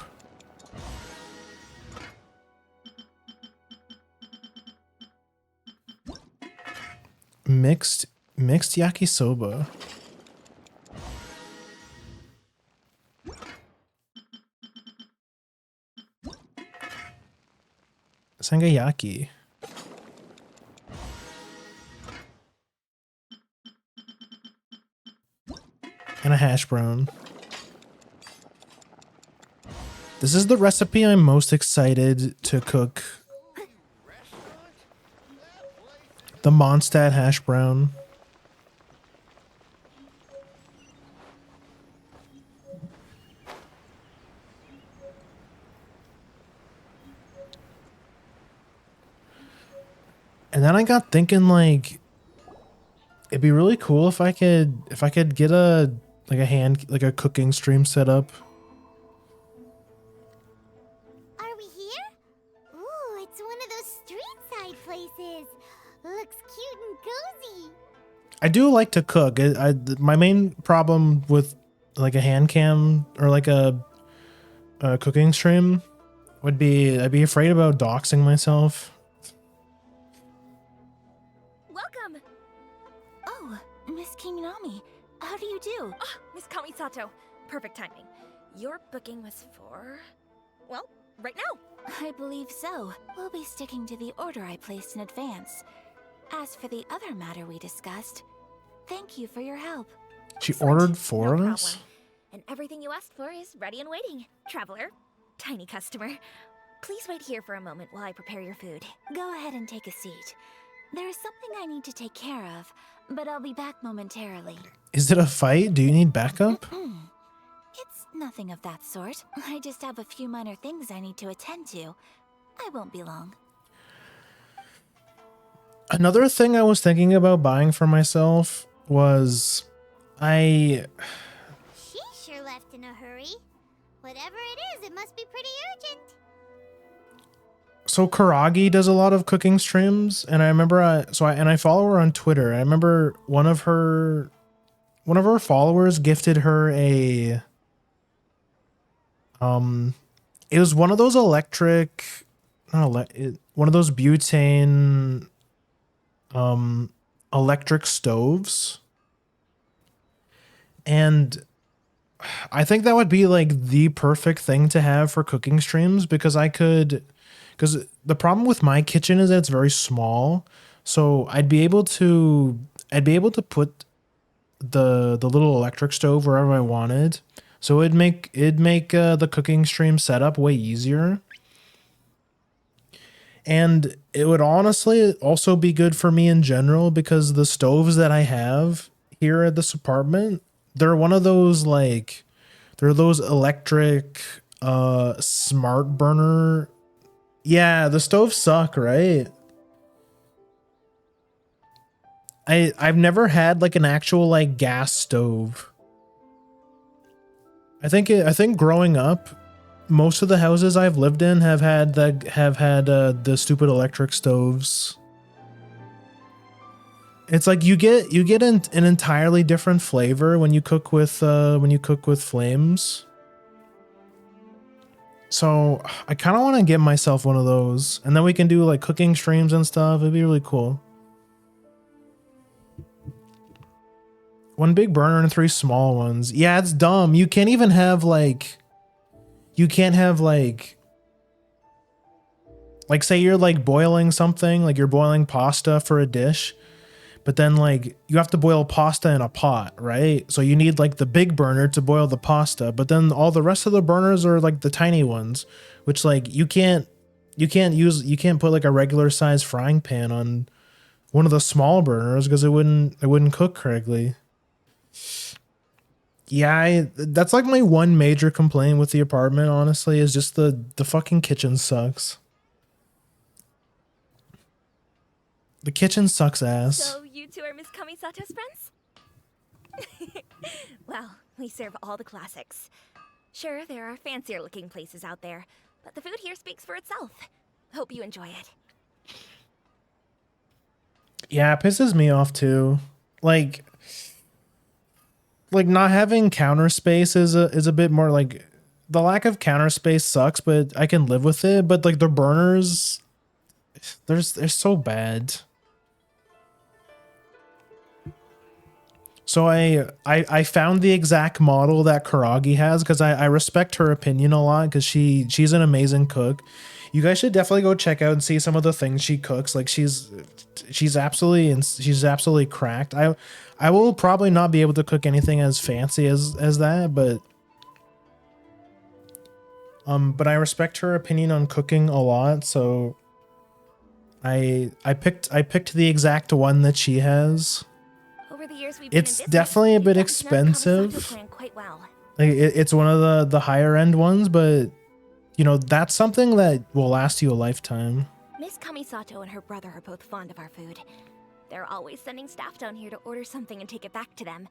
mixed yakisoba. Sangayaki. And a hash brown. This is the recipe I'm most excited to cook. The Mondstadt hash brown. And then I got thinking, like, it'd be really cool if I could get a cooking stream set up. Are we here? Ooh, it's one of those street side places. Looks cute and cozy. I do like to cook. My main problem with like a hand cam or like a cooking stream would be I'd be afraid about doxing myself. Welcome! Oh, Miss Kingnami, how do you do? Ah, Miss Kamisato. Perfect timing. Your booking was for... well, right now. I believe so. We'll be sticking to the order I placed in advance. As for the other matter we discussed, thank you for your help. She Excellent. ordered for No us? problem. And everything you asked for is ready and waiting. Traveler, tiny customer. Please wait here for a moment while I prepare your food. Go ahead and take a seat. There is something I need to take care of, but I'll be back momentarily. Is it a fight? Do you need backup? It's nothing of that sort. I just have a few minor things I need to attend to. I won't be long. Another thing I was thinking about buying for myself was She sure left in a hurry. Whatever it is, it must be pretty urgent. So Karagi does a lot of cooking streams, and I remember I follow her on Twitter. I remember one of her followers gifted her a it was one of those electric, one of those butane electric stoves. And I think that would be like the perfect thing to have for cooking streams because the problem with my kitchen is that it's very small. So I'd be able to put the little electric stove wherever I wanted. So it'd make the cooking stream setup way easier. And it would honestly also be good for me in general because the stoves that I have here at this apartment, they're one of those they're those electric smart burner. Yeah, the stoves suck, right? I've never had like an actual like gas stove. I think growing up, most of the houses I've lived in have had the stupid electric stoves. It's like you get an entirely different flavor when you cook with flames. So I kind of want to get myself one of those, and then we can do like cooking streams and stuff. It'd be really cool. One big burner and 3 small ones. Yeah, it's dumb. You can't even have like say you're like boiling something, like you're boiling pasta for a dish, but then like you have to boil pasta in a pot, right? So you need like the big burner to boil the pasta, but then all the rest of the burners are like the tiny ones, which like you can't put like a regular size frying pan on one of the small burners because it wouldn't cook correctly. Yeah, that's like my one major complaint with the apartment, honestly, is just the fucking kitchen sucks. The kitchen sucks ass. So you two are Miss Kamisato's friends? Well, we serve all the classics. Sure, there are fancier looking places out there, but the food here speaks for itself. Hope you enjoy it. Yeah, it pisses me off too. Like not having counter space is a bit more like the lack of counter space sucks, but I can live with it. But like the burners, they're so bad. So I found the exact model that Karagi has because I respect her opinion a lot because she's an amazing cook. You guys should definitely go check out and see some of the things she cooks. Like she's absolutely cracked. I will probably not be able to cook anything as fancy as that, but I respect her opinion on cooking a lot. So I picked the exact one that she has. Over the years we've been in It's business, definitely a we've bit gotten to know the Kamisato expensive. clan quite well. Like it's one of the higher end ones, but you know, that's something that will last you a lifetime. Miss Kamisato and her brother are both fond of our food. They're always sending staff down here to order something and take it back to them.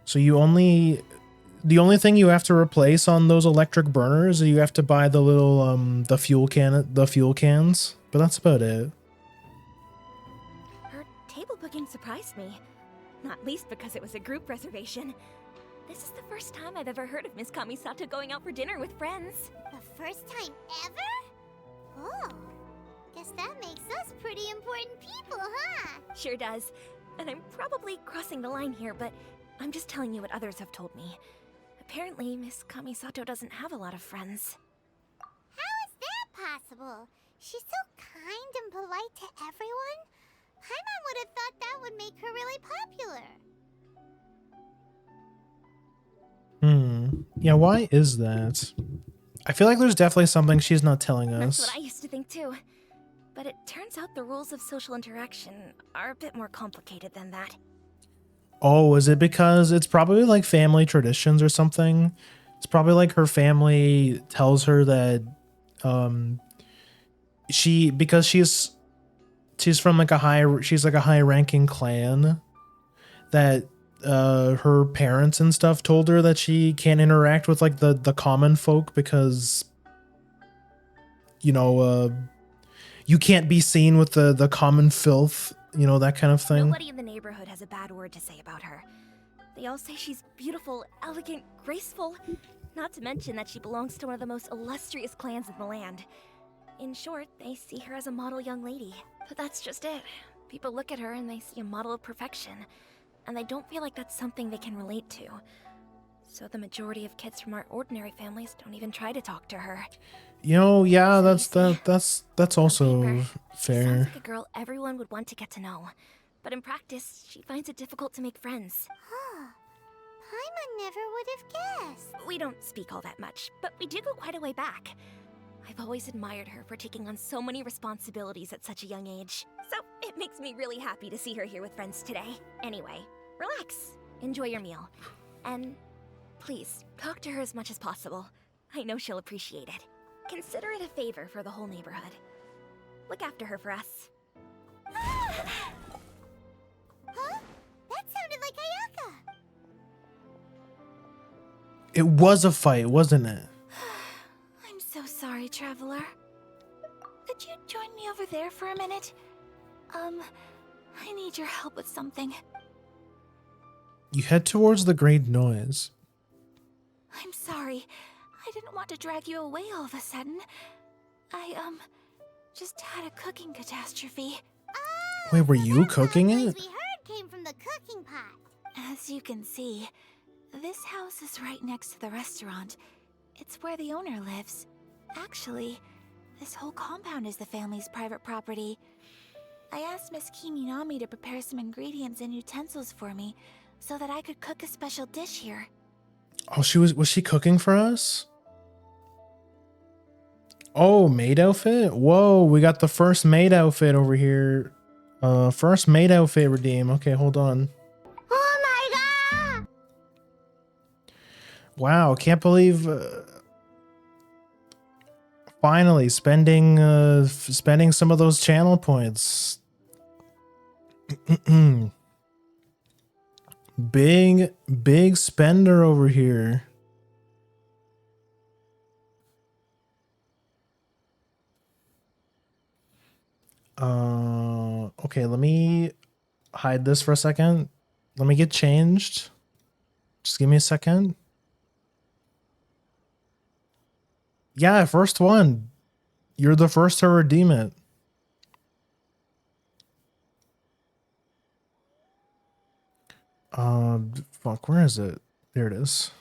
So the only thing you have to replace on those electric burners is you have to buy the little the fuel cans, but that's about it. Her table booking surprised me. Not least because it was a group reservation. This is the first time I've ever heard of Miss Kamisato going out for dinner with friends. The first time ever? Oh, guess that makes us pretty important people, huh? Sure does. And I'm probably crossing the line here, but I'm just telling you what others have told me. Apparently, Miss Kamisato doesn't have a lot of friends. How is that possible? She's so kind and polite to everyone. Paimon would have thought that would make her really popular. Yeah, why is that? I feel like there's definitely something she's not telling That's us. what I used to think too. But it turns out the rules of social interaction are a bit more complicated than that. Oh, is it because it's probably like family traditions or something? It's probably like her family tells her that because she's from like she's like a high ranking clan, that her parents and stuff told her that she can't interact with like the common folk because you know you can't be seen with the common filth, you know, that kind of thing. Nobody in the neighborhood has a bad word to say about her. They all say she's beautiful, elegant, graceful. Not to mention that she belongs to one of the most illustrious clans in the land. In short, they see her as a model young lady. But that's just it. People look at her and they see a model of perfection. And they don't feel like that's something they can relate to. So the majority of kids from our ordinary families don't even try to talk to her. You know, yeah, So that's also paper, She fair. sounds like a girl everyone would want to get to know. But in practice, she finds it difficult to make friends. Huh. Paimon never would have guessed. We don't speak all that much, but we do go quite a way back. I've always admired her for taking on so many responsibilities at such a young age. So it makes me really happy to see her here with friends today. Anyway, relax, enjoy your meal, and please, talk to her as much as possible. I know she'll appreciate it. Consider it a favor for the whole neighborhood. Look after her for us. Huh? That sounded like Ayaka. It was a fight, wasn't it? I'm so sorry, traveler. Could you join me over there for a minute? I need your help with something. You head towards the great noise. I'm sorry. I didn't want to drag you away all of a sudden. I, just had a cooking catastrophe. Oh, Wait, were so you that cooking loud noise it? we heard came from the cooking pot. As you can see, this house is right next to the restaurant. It's where the owner lives. Actually, this whole compound is the family's private property. I asked Miss Kiminami to prepare some ingredients and utensils for me so that I could cook a special dish here. Oh, was she cooking for us? Oh, maid outfit? Whoa, we got the first maid outfit over here. First maid outfit redeem. Okay, hold on. Oh my god! Wow, can't believe finally spending some of those channel points. Big spender over here. Okay, let me hide this for a second. Let me get changed. Just give me a second. Yeah, first one. You're the first to redeem it. Fuck, where is it? There it is.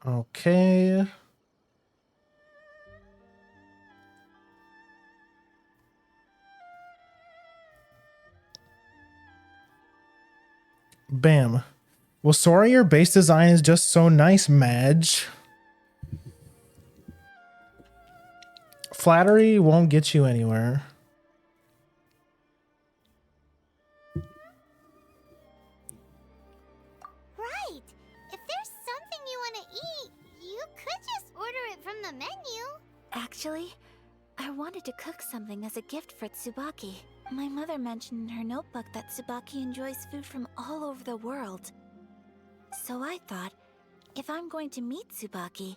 Okay. Bam. Well, sorry, your base design is just so nice, Madge. Flattery won't get you anywhere. Right. If there's something you want to eat, you could just order it from the menu. Actually, I wanted to cook something as a gift for Tsubaki. My mother mentioned in her notebook that Tsubaki enjoys food from all over the world. So I thought, if I'm going to meet Tsubaki,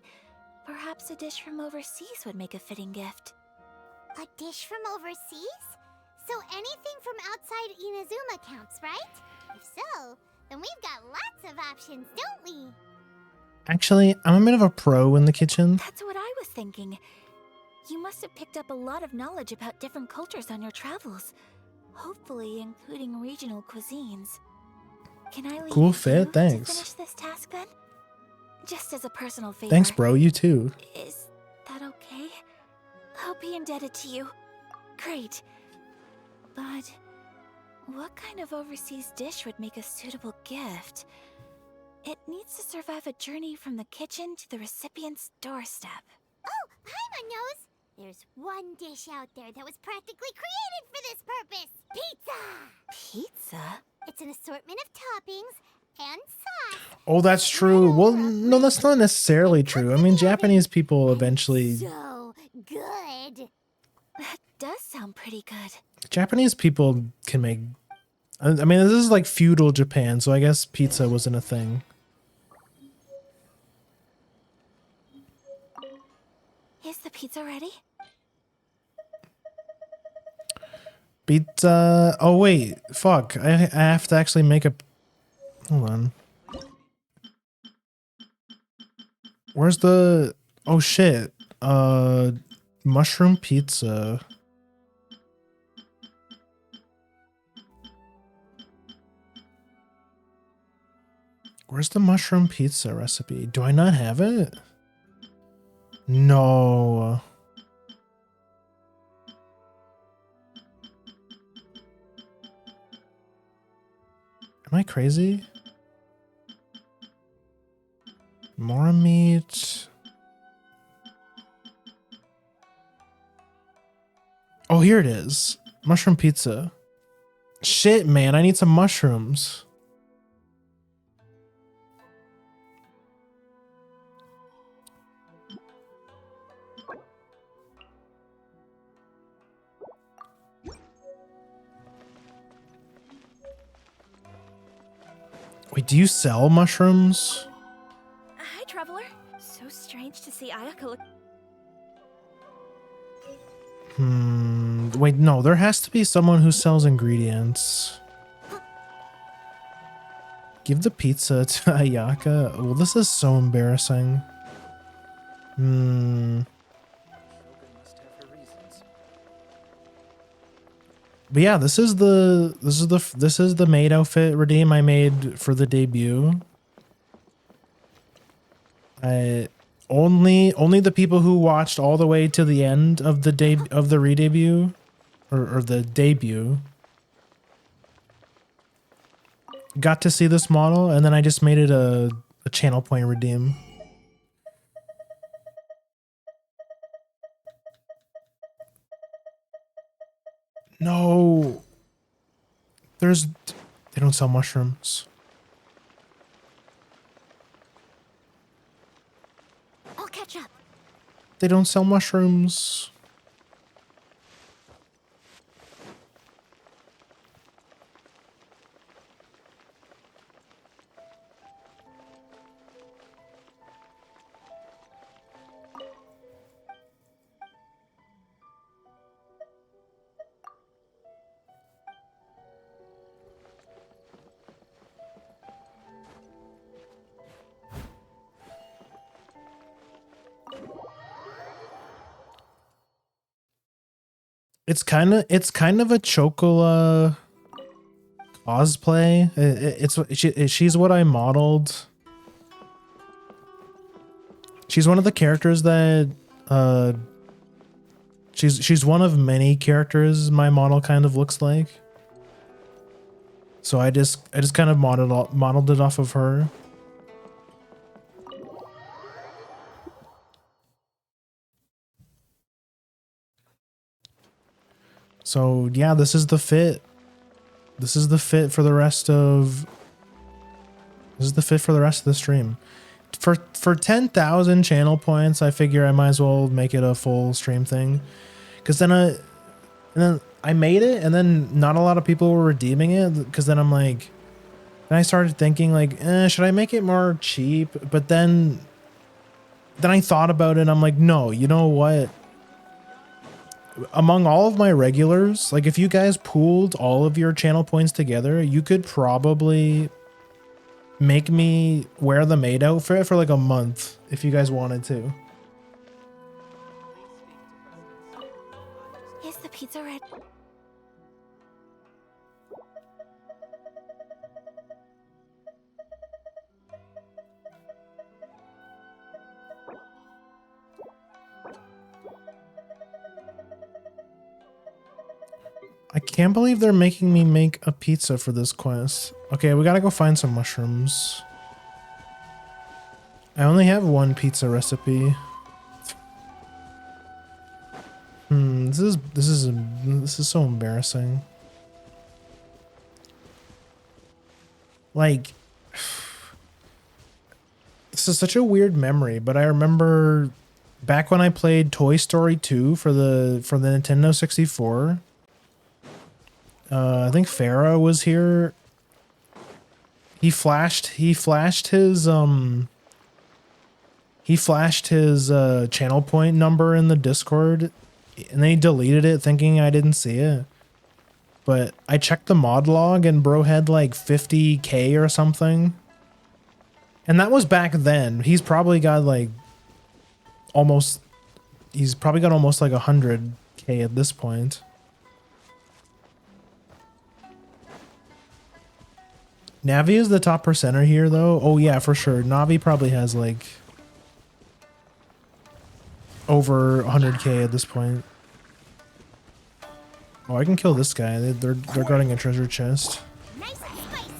perhaps a dish from overseas would make a fitting gift. A dish from overseas? So anything from outside Inazuma counts, right? If so, then we've got lots of options, don't we? Actually, I'm a bit of a pro in the kitchen. That's what I was thinking. You must have picked up a lot of knowledge about different cultures on your travels, hopefully including regional cuisines. Can I leave Cool you fit, to thanks. finish this task then? Just as a personal favor. Thanks, bro. You too. Is that okay? I'll be indebted to you. Great. But what kind of overseas dish would make a suitable gift? It needs to survive a journey from the kitchen to the recipient's doorstep. Oh, Paimon knows! There's one dish out there that was practically created for this purpose! Pizza! Pizza? It's an assortment of toppings and sauce. Oh, that's true. Well, no, that's not necessarily true. I mean, Japanese people eventually... So good! That does sound pretty good. Japanese people can make... I mean, this is like feudal Japan, so I guess pizza wasn't a thing. Is the pizza ready? Pizza... Oh, wait. Fuck. I have to actually make a... Hold on. Where's the... Oh, shit. Mushroom pizza. Where's the mushroom pizza recipe? Do I not have it? No. Am I crazy? More meat. Oh, here it is. Mushroom pizza. Shit, man, I need some mushrooms. Wait, do you sell mushrooms? Hi, traveler. So strange to see Ayaka look. Wait, no, there has to be someone who sells ingredients. Give the pizza to Ayaka. Well, this is so embarrassing. But yeah, this is the maid outfit redeem I made for the debut. Only the people who watched all the way to the end of the re-debut or the debut got to see this model, and then I just made it a channel point redeem. No. They don't sell mushrooms. I'll catch up. They don't sell mushrooms. It's kind of a Chocola cosplay. She's what I modeled. She's one of the characters that she's one of many characters my model kind of looks like. So I just kind of modeled it off of her. So yeah, this is the fit. This is the fit for the rest of the stream. For 10,000 channel points, I figure I might as well make it a full stream thing. Cause then I made it, and then not a lot of people were redeeming it. Cause then I'm like, then I started thinking like, should I make it more cheap? But then I thought about it, and I'm like, no, you know what? Among all of my regulars, like if you guys pooled all of your channel points together, you could probably make me wear the maid outfit for like a month if you guys wanted to. Is the pizza ready? I can't believe they're making me make a pizza for this quest. Okay, we gotta go find some mushrooms. I only have one pizza recipe. This is so embarrassing. Like, this is such a weird memory, but I remember back when I played Toy Story 2 for the Nintendo 64. I think Farah was here. He flashed his channel point number in the Discord, and then he deleted it thinking I didn't see it. But I checked the mod log, and bro had like 50k or something. And that was back then. He's probably got almost like 100k at this point. Navi is the top percenter here, though. Oh, yeah, for sure. Navi probably has, like, over 100k at this point. Oh, I can kill this guy. They're guarding a treasure chest. Nice and spicy.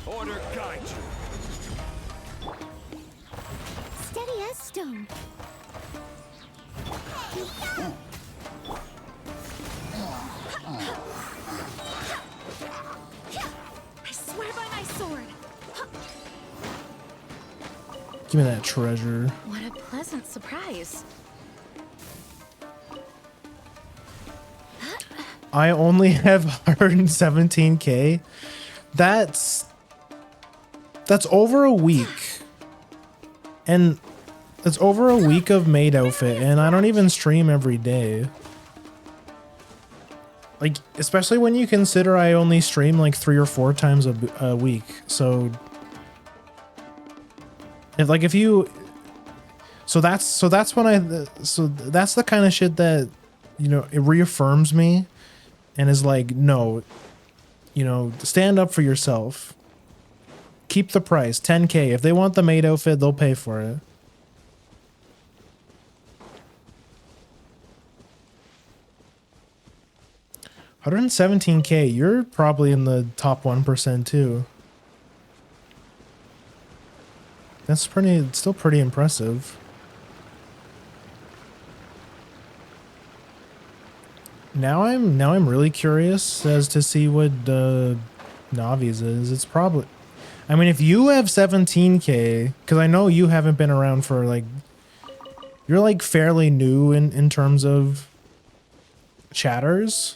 Order guide you. Steady as stone. I swear by my sword. Give me that treasure. What a pleasant surprise. I only have 117k. That's over a week. And it's over a week of maid outfit, and I don't even stream every day. Like, especially when you consider I only stream like 3 or 4 times a week. So that's the kind of shit that, you know, it reaffirms me and is like, no, you know, stand up for yourself. Keep the price, 10k. If they want the maid outfit, they'll pay for it. $117k, you're probably in the top 1% too. That's still pretty impressive. Now I'm really curious as to see what Navi's is. It's probably, I mean, if you have 17k, because I know you haven't been around for like, you're like fairly new in terms of chatters.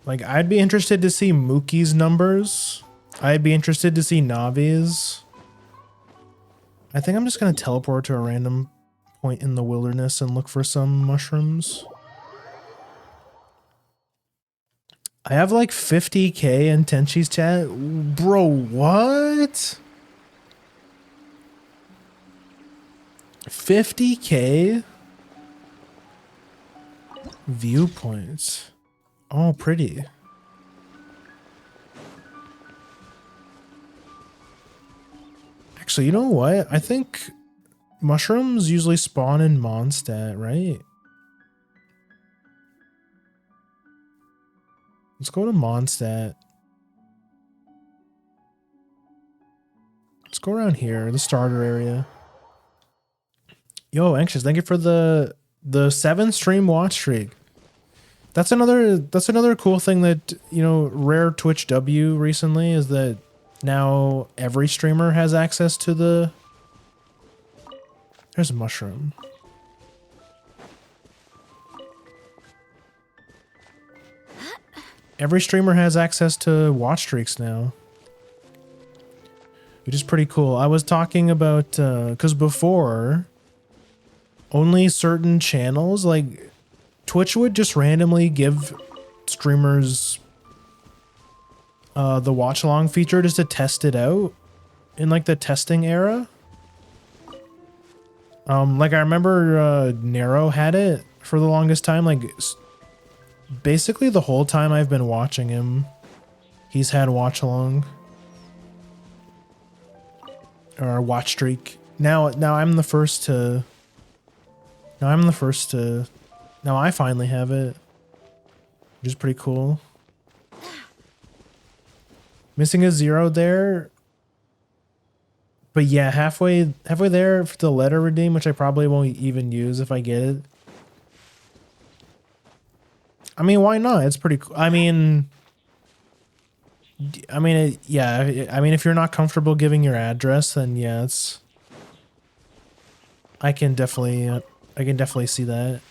Like, I'd be interested to see Mookie's numbers. I'd be interested to see Navi's. I think I'm just going to teleport to a random point in the wilderness and look for some mushrooms. I have like 50k in Tenchi's chat. Bro, what? 50K viewpoints. Oh, pretty. Actually, you know what? I think mushrooms usually spawn in Mondstadt, right? Let's go to Mondstadt. Let's go around here, the starter area. Yo, Anxious, thank you for the 7 stream watch streak. That's another cool thing that, you know, Rare Twitch W recently is that now every streamer has access to the... There's a mushroom. Every streamer has access to watch streaks now, which is pretty cool. I was talking about, because before, only certain channels, like Twitch would just randomly give streamers the watch along feature just to test it out in like the testing era. Like I remember Nero had it for the longest time, like basically the whole time I've been watching him, he's had watch along or watch streak. Now I'm the first to. Now I finally have it, which is pretty cool. Missing a 0 there. But yeah, halfway there for the letter redeem, which I probably won't even use if I get it. I mean, why not? It's pretty cool. I mean, yeah. I mean, if you're not comfortable giving your address, then yeah, it's. I can definitely see that.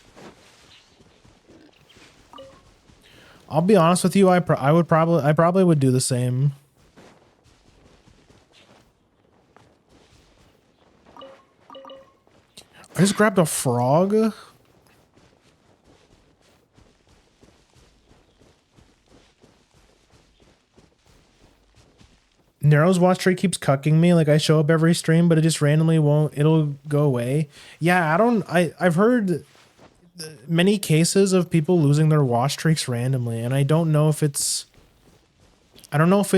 I'll be honest with you. I probably would do the same. I just grabbed a frog. Nero's watch tree keeps cucking me. Like I show up every stream, but it just randomly won't. It'll go away. Yeah, I've heard many cases of people losing their watch streaks randomly, and I don't know if it's. I don't know if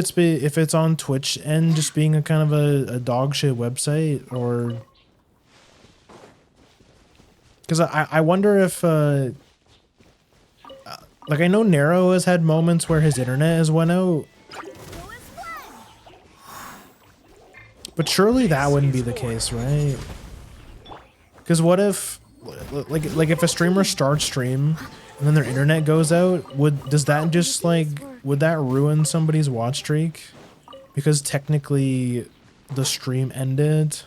it's on Twitch and just being a kind of a dog shit website or. Because I wonder if, like I know Nero has had moments where his internet has went out. But surely that wouldn't be the case, right? Because what if, like if a streamer starts stream and then their internet goes out, would that ruin somebody's watch streak? Because technically the stream ended.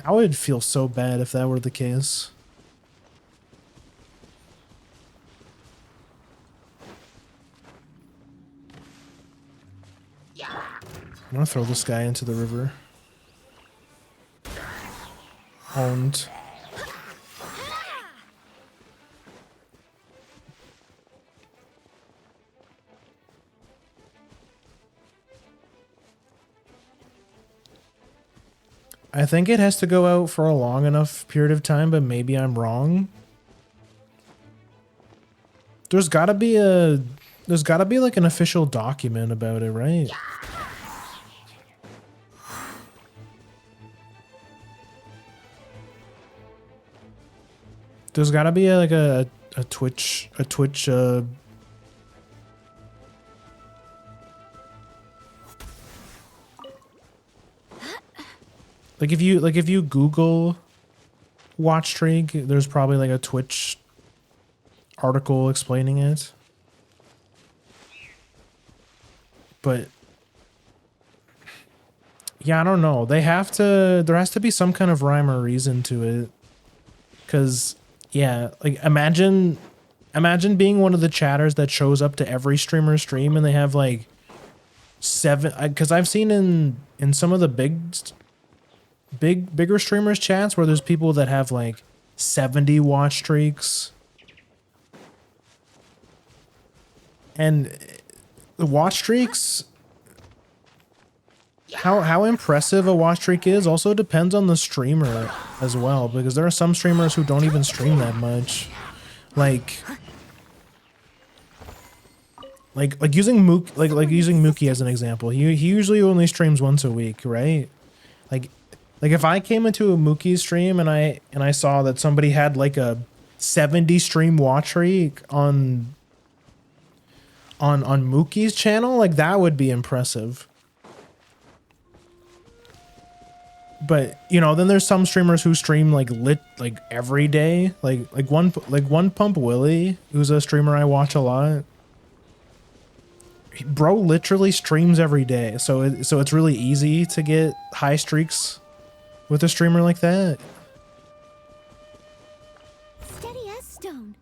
I would feel so bad if that were the case. I'm gonna throw this guy into the river. Owned. I think it has to go out for a long enough period of time, but maybe I'm wrong. There's gotta be like an official document about it, right? There's gotta be like a Twitch like if you Google watch streak, there's probably like a Twitch article explaining it. But yeah, I don't know. There has to be some kind of rhyme or reason to it. 'Cause yeah, like imagine being one of the chatters that shows up to every streamer's stream and they have like 7, because I've seen in some of the bigger streamers chats where there's people that have like 70 watch streaks. And the watch streaks, how impressive a watch streak is also depends on the streamer as well, because there are some streamers who don't even stream that much. Like using using Mookie as an example. He usually only streams once a week, right? Like if I came into a Mookie stream and I saw that somebody had like a 70 stream watch streak on Mookie's channel, like that would be impressive. But you know, then there's some streamers who stream like every day, like one Pump Willie, who's a streamer I watch a lot. Bro literally streams every day, so it's really easy to get high streaks with a streamer like that. Steady as stone.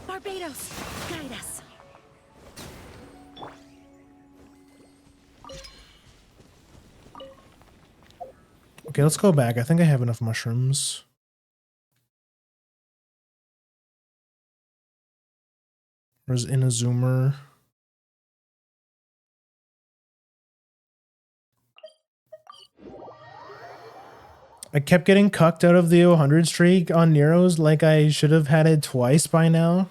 Barbados, guide us. Okay, let's go back. I think I have enough mushrooms. Where's Inazuma? I kept getting cucked out of the 100 streak on Nero's, like I should have had it twice by now.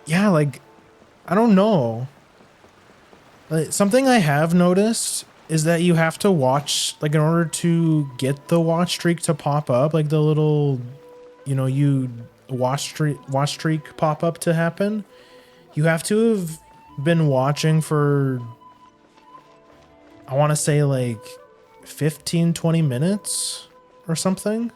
Yeah, like, I don't know. Something I have noticed is that you have to watch, like in order to get the watch streak to pop up, like the little, you know, watch streak pop up to happen, you have to have been watching for, I want to say like 15-20 minutes or something.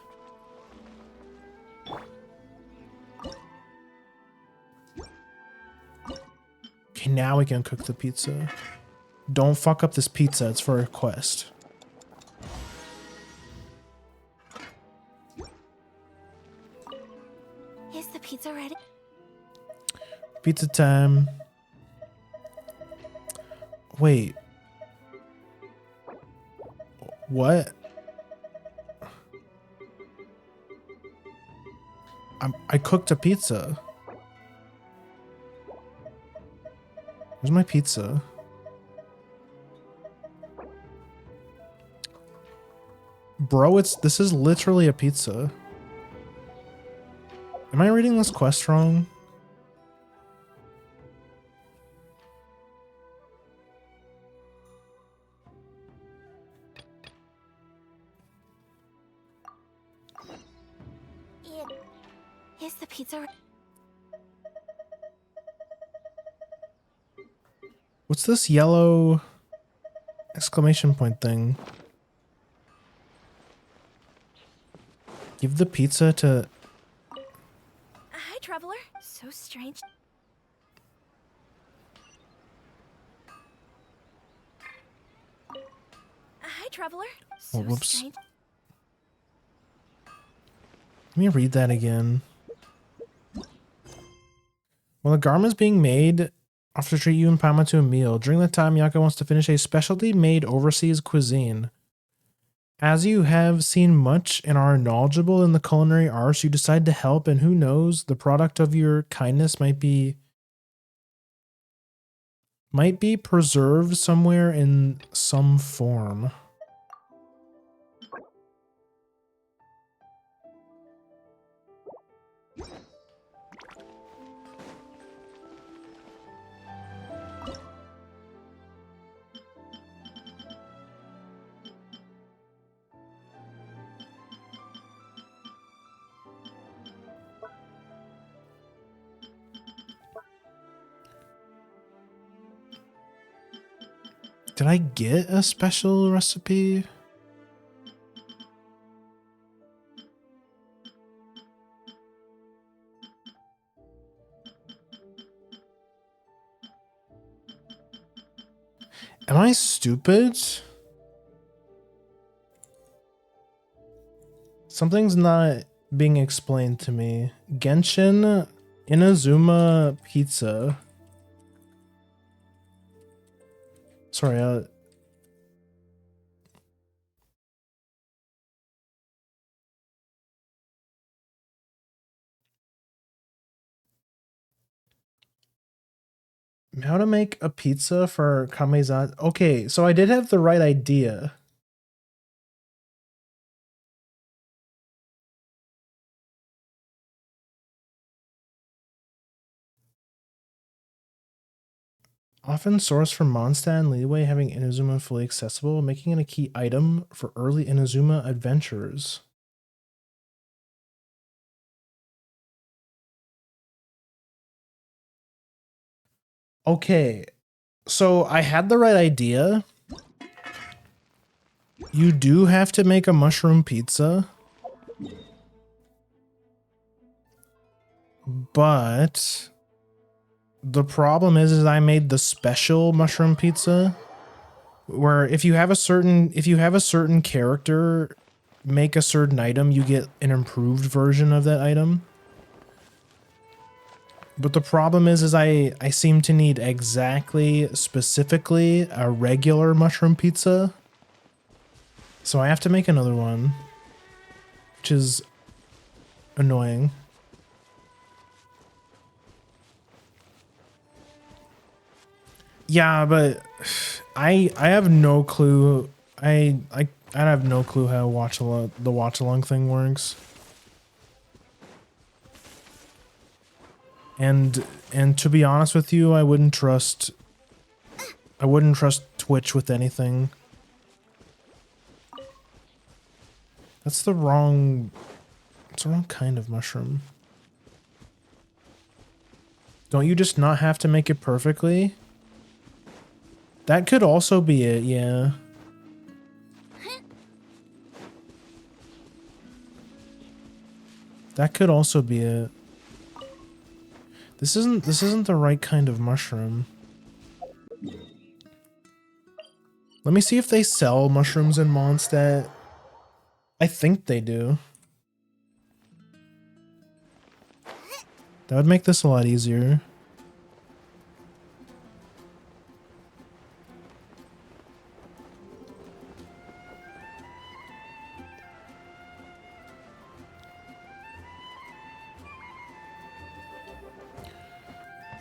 Okay, now we can cook the pizza. Don't fuck up this pizza, it's for a quest. Is the pizza ready? Pizza time. Wait. What? I cooked a pizza. Where's my pizza? Bro, this is literally a pizza. Am I reading this quest wrong? Is the pizza ready? What's this yellow exclamation point thing? Give the pizza to... Hi, traveler. So strange. Hi, traveler. So whoops. strange. Let me read that again. While the garment is being made, off to treat you and Pama to a meal. During that time, Ayaka wants to finish a specialty made overseas cuisine. As you have seen much and are knowledgeable in the culinary arts, you decide to help, and who knows, the product of your kindness might be preserved somewhere in some form. Did I get a special recipe? Am I stupid? Something's not being explained to me. Genshin Inazuma pizza. Sorry, How to make a pizza for Kamezat. Okay, so I did have the right idea. Often sourced from Mondstadt and Leeway, having Inazuma fully accessible, making it a key item for early Inazuma adventurers. Okay, so I had the right idea. You do have to make a mushroom pizza. But the problem is I made the special mushroom pizza where if you have a certain character make a certain item, you get an improved version of that item. But the problem is I seem to need exactly specifically a regular mushroom pizza. So I have to make another one, which is annoying. Yeah, but I have no clue. I have no clue how the watch along thing works. And to be honest with you, I wouldn't trust Twitch with anything. That's the wrong kind of mushroom. Don't you just not have to make it perfectly? That could also be it, yeah. That could also be it. This isn't the right kind of mushroom. Let me see if they sell mushrooms in Mondstadt. I think they do. That would make this a lot easier.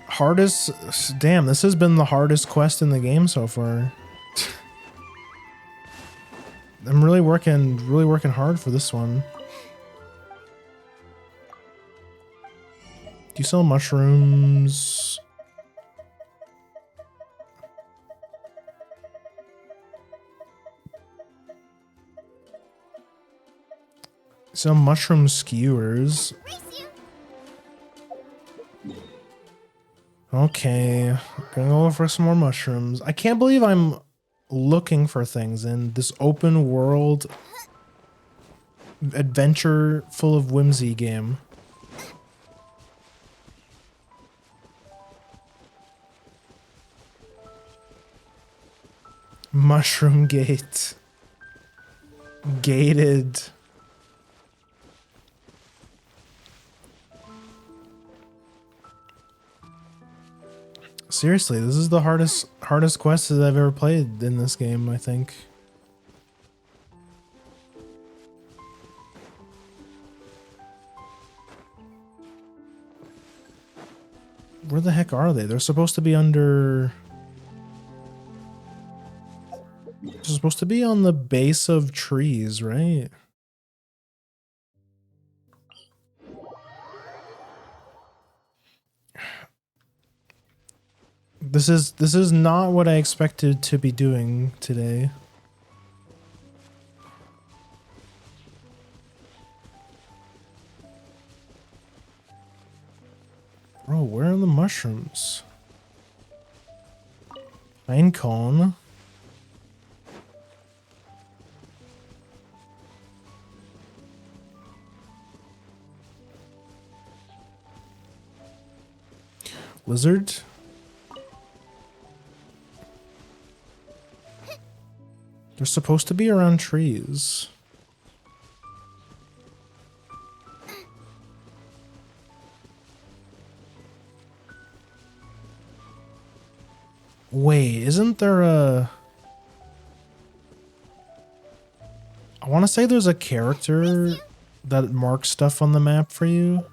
Hardest, damn, this has been the hardest quest in the game so far. I'm really working hard for this one. Do you sell mushrooms? Some mushroom skewers. Okay, gonna go for some more mushrooms. I can't believe I'm looking for things in this open world adventure full of whimsy game. Mushroom gate. Gated. Seriously, this is the hardest quest that I've ever played in this game, I think. Where the heck are they? They're supposed to be under... They're supposed to be on the base of trees, right? This is not what I expected to be doing today. Bro, where are the mushrooms? Pine cone. Lizard. They're supposed to be around trees. Wait, isn't there a... I want to say there's a character that marks stuff on the map for you.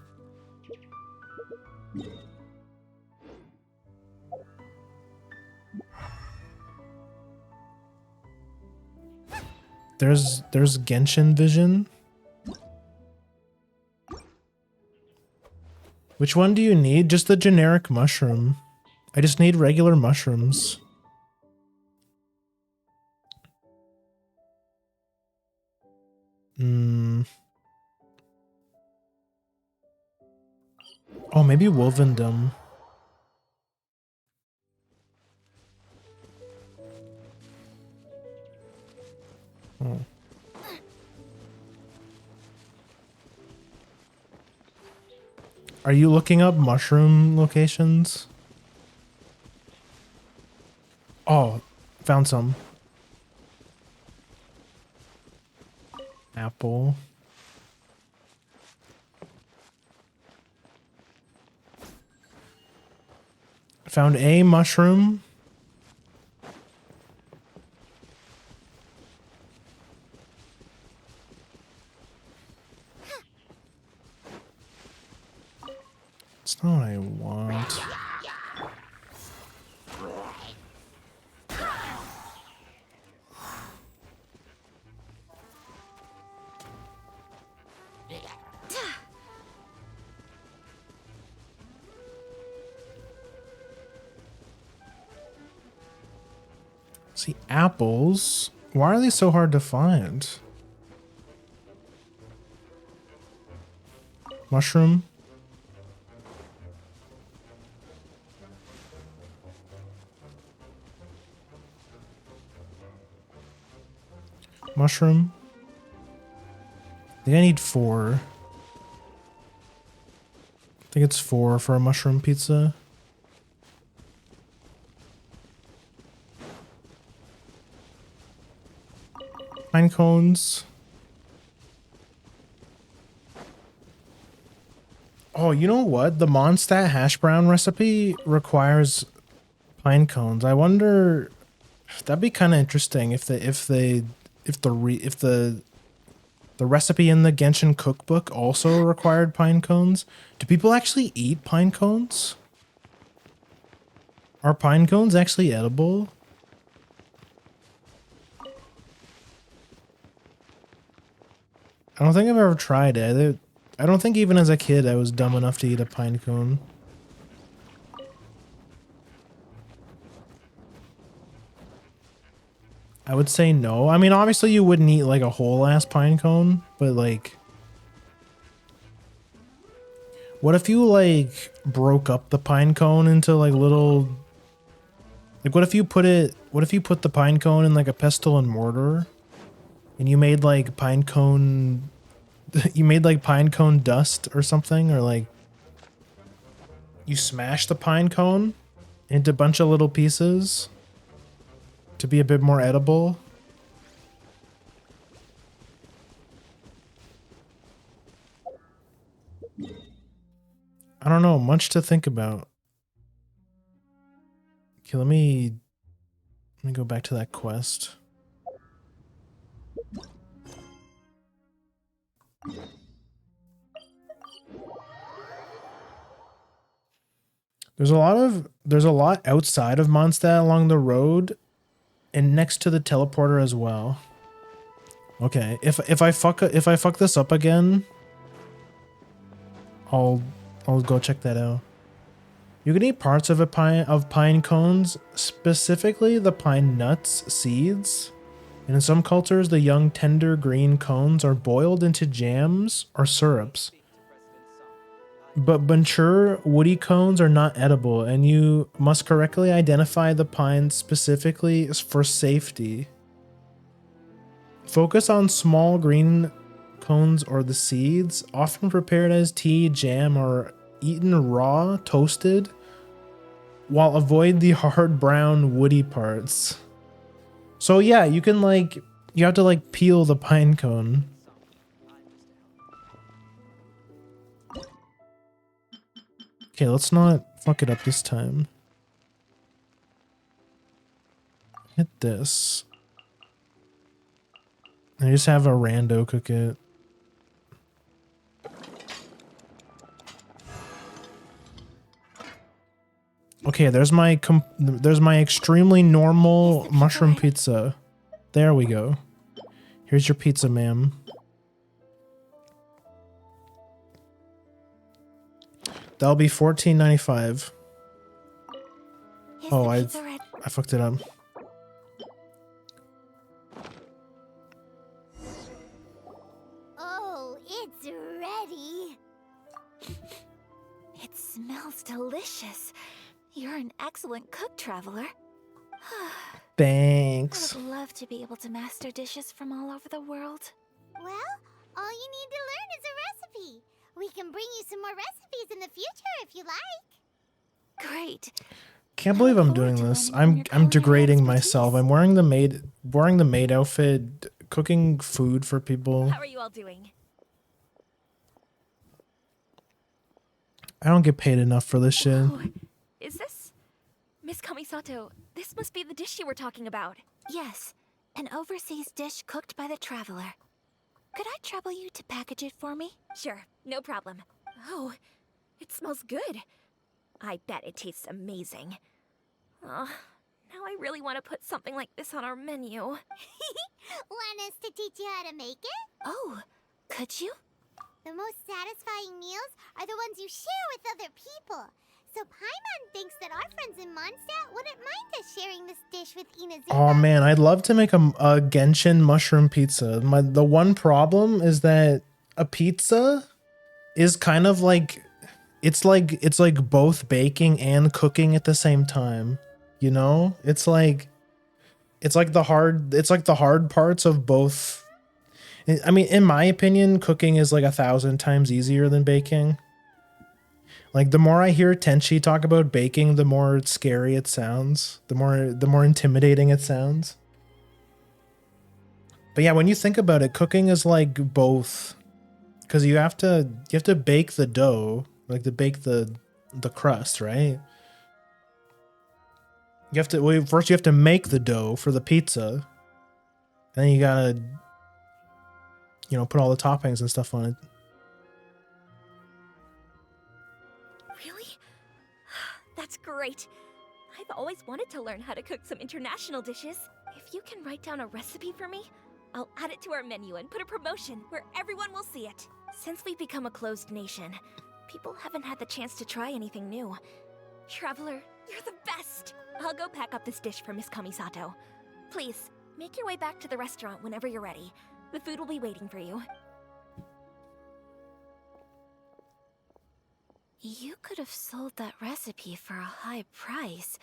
There's Genshin Vision. Which one do you need? Just the generic mushroom. I just need regular mushrooms. Oh, maybe Wolvendom. Oh. Are you looking up mushroom locations? Oh, found some. Apple. Found a mushroom. It's not what I want. See, apples. Why are they so hard to find? Mushroom. Mushroom. I think I need 4. I think it's 4 for a mushroom pizza. Pine cones. Oh, you know what? The Mondstadt hash brown recipe requires pine cones. I wonder, that'd be kind of interesting if the recipe in the Genshin cookbook also required pine cones. Do people actually eat pine cones? Are pine cones actually edible? I don't think I've ever tried it. I don't think even as a kid I was dumb enough to eat a pine cone. I would say no. I mean, obviously you wouldn't eat like a whole ass pine cone, but like, what if you like broke up the pine cone into like little, like what if you put the pine cone in like a pestle and mortar and you made like pine cone, you made like pine cone dust or something, or like you smash the pine cone into a bunch of little pieces to be a bit more edible. I don't know, much to think about. Okay, let me go back to that quest. There's a lot outside of Mondstadt along the road and next to the teleporter as well. Okay, if I fuck this up again, I'll go check that out. You can eat parts of pine cones, specifically the pine nuts seeds. And in some cultures, the young tender green cones are boiled into jams or syrups. But mature woody cones are not edible, and you must correctly identify the pines specifically for safety. Focus on small green cones or the seeds, often prepared as tea, jam, or eaten raw, toasted, while avoid the hard brown woody parts. So yeah, you can like, you have to like peel the pine cone. Okay, let's not fuck it up this time. Hit this. I just have a rando cook it. Okay, there's my extremely normal mushroom pizza. There we go. Here's your pizza, ma'am. That'll be $14.95. Is Oh, the I pizza ready? fucked it up. Oh, it's ready. It smells delicious. You're an excellent cook, Traveler. I Thanks. would love to be able to master dishes from all over the world. Well, all you need to learn is a recipe. We can bring you some more recipes in the future if you like. Great. Can't believe I'm doing this. I'm degrading myself. I'm wearing the maid outfit, cooking food for people. How are you all doing? I don't get paid enough for this shit. Oh, is this Miss Kamisato? This must be the dish you were talking about. Yes, an overseas dish cooked by the Traveler. Could I trouble you to package it for me? Sure, no problem. Oh, it smells good. I bet it tastes amazing. Oh, now I really want to put something like this on our menu. Want us to teach you how to make it? Oh, could you? The most satisfying meals are the ones you share with other people. So Paimon thinks that our friends in Mondstadt wouldn't mind us sharing this dish with Inazuma. Oh man, I'd love to make a Genshin mushroom pizza. The one problem is that a pizza is kind of like it's like both baking and cooking at the same time. You know? It's like the hard parts of both. I mean, in my opinion, cooking is like 1,000 times easier than baking. Like the more I hear Tenchi talk about baking, the more scary it sounds. The more intimidating it sounds. But yeah, when you think about it, cooking is like both, because you have to bake the dough, like to bake the crust, right? First you have to make the dough for the pizza. Then you gotta, put all the toppings and stuff on it. Really? That's great. I've always wanted to learn how to cook some international dishes. If you can write down a recipe for me, I'll add it to our menu and put a promotion where everyone will see it. Since we've become a closed nation, people haven't had the chance to try anything new. Traveler, you're the best! I'll go pack up this dish for Miss Kamisato. Please, make your way back to the restaurant whenever you're ready. The food will be waiting for you. You could have sold that recipe for a high price,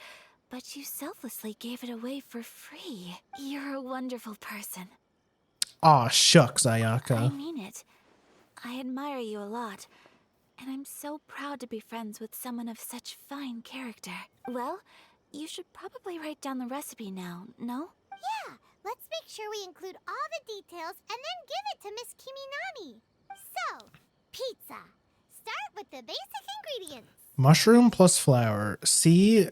but you selflessly gave it away for free. You're a wonderful person. Aw, shucks, I Ayaka. mean it. I admire you a lot, and I'm so proud to be friends with someone of such fine character. Well, you should probably write down the recipe now, no? Yeah, let's make sure we include all the details and then give it to Miss Kiminami. So, pizza. Start with the basic ingredients. Mushroom plus flour. C.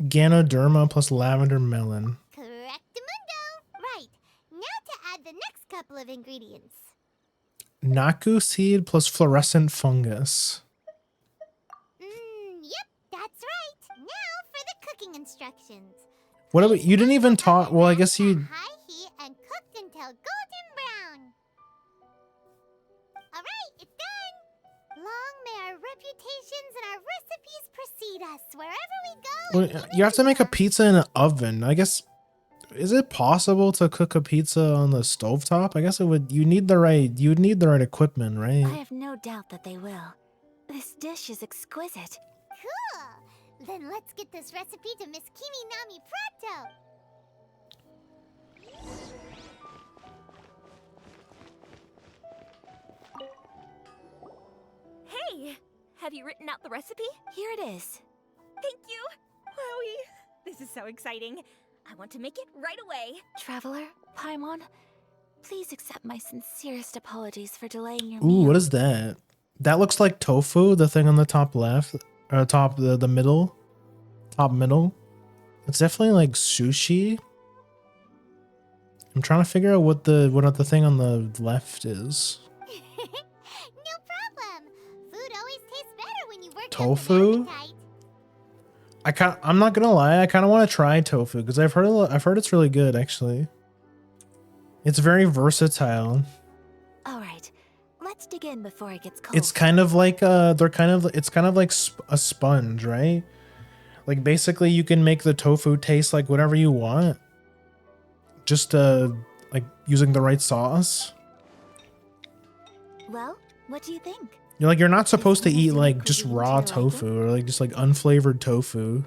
Ganoderma plus lavender melon. Correctamundo. Right. Now to add the next couple of ingredients. Naku seed plus fluorescent fungus. Yep, that's right. Now for the cooking instructions. What are we, you didn't even talk. Well, I guess you. High heat and cooked until golden brown. All right, it's done. Long may our reputations and our recipes precede us wherever we go. Well, you have to make a pizza in an oven. I guess. Is it possible to cook a pizza on the stovetop? I guess it would. You would need the right equipment, right? I have no doubt that they will. This dish is exquisite. Cool. Then let's get this recipe to Miss Kiminami pronto. Hey! Have you written out the recipe? Here it is. Thank you! Wowie! This is so exciting. I want to make it right away. Traveler, Paimon, please accept my sincerest apologies for delaying your meal. Ooh, what is that? That looks like tofu, the thing on the top left. Or the middle. Top middle. It's definitely like sushi. I'm trying to figure out what the thing on the left is. No problem. Food always tastes better when you work Tofu? up an appetite. I'm not gonna lie, I kind of want to try tofu because I've heard it's really good actually. It's very versatile. All right, let's dig in before it gets cold. It's kind of like it's kind of like a sponge, right? Like basically you can make the tofu taste like whatever you want. Just like using the right sauce. Well, what do you think? You're not supposed to eat Inazuma like just cuisine raw to your liking? tofu or like just like unflavored tofu.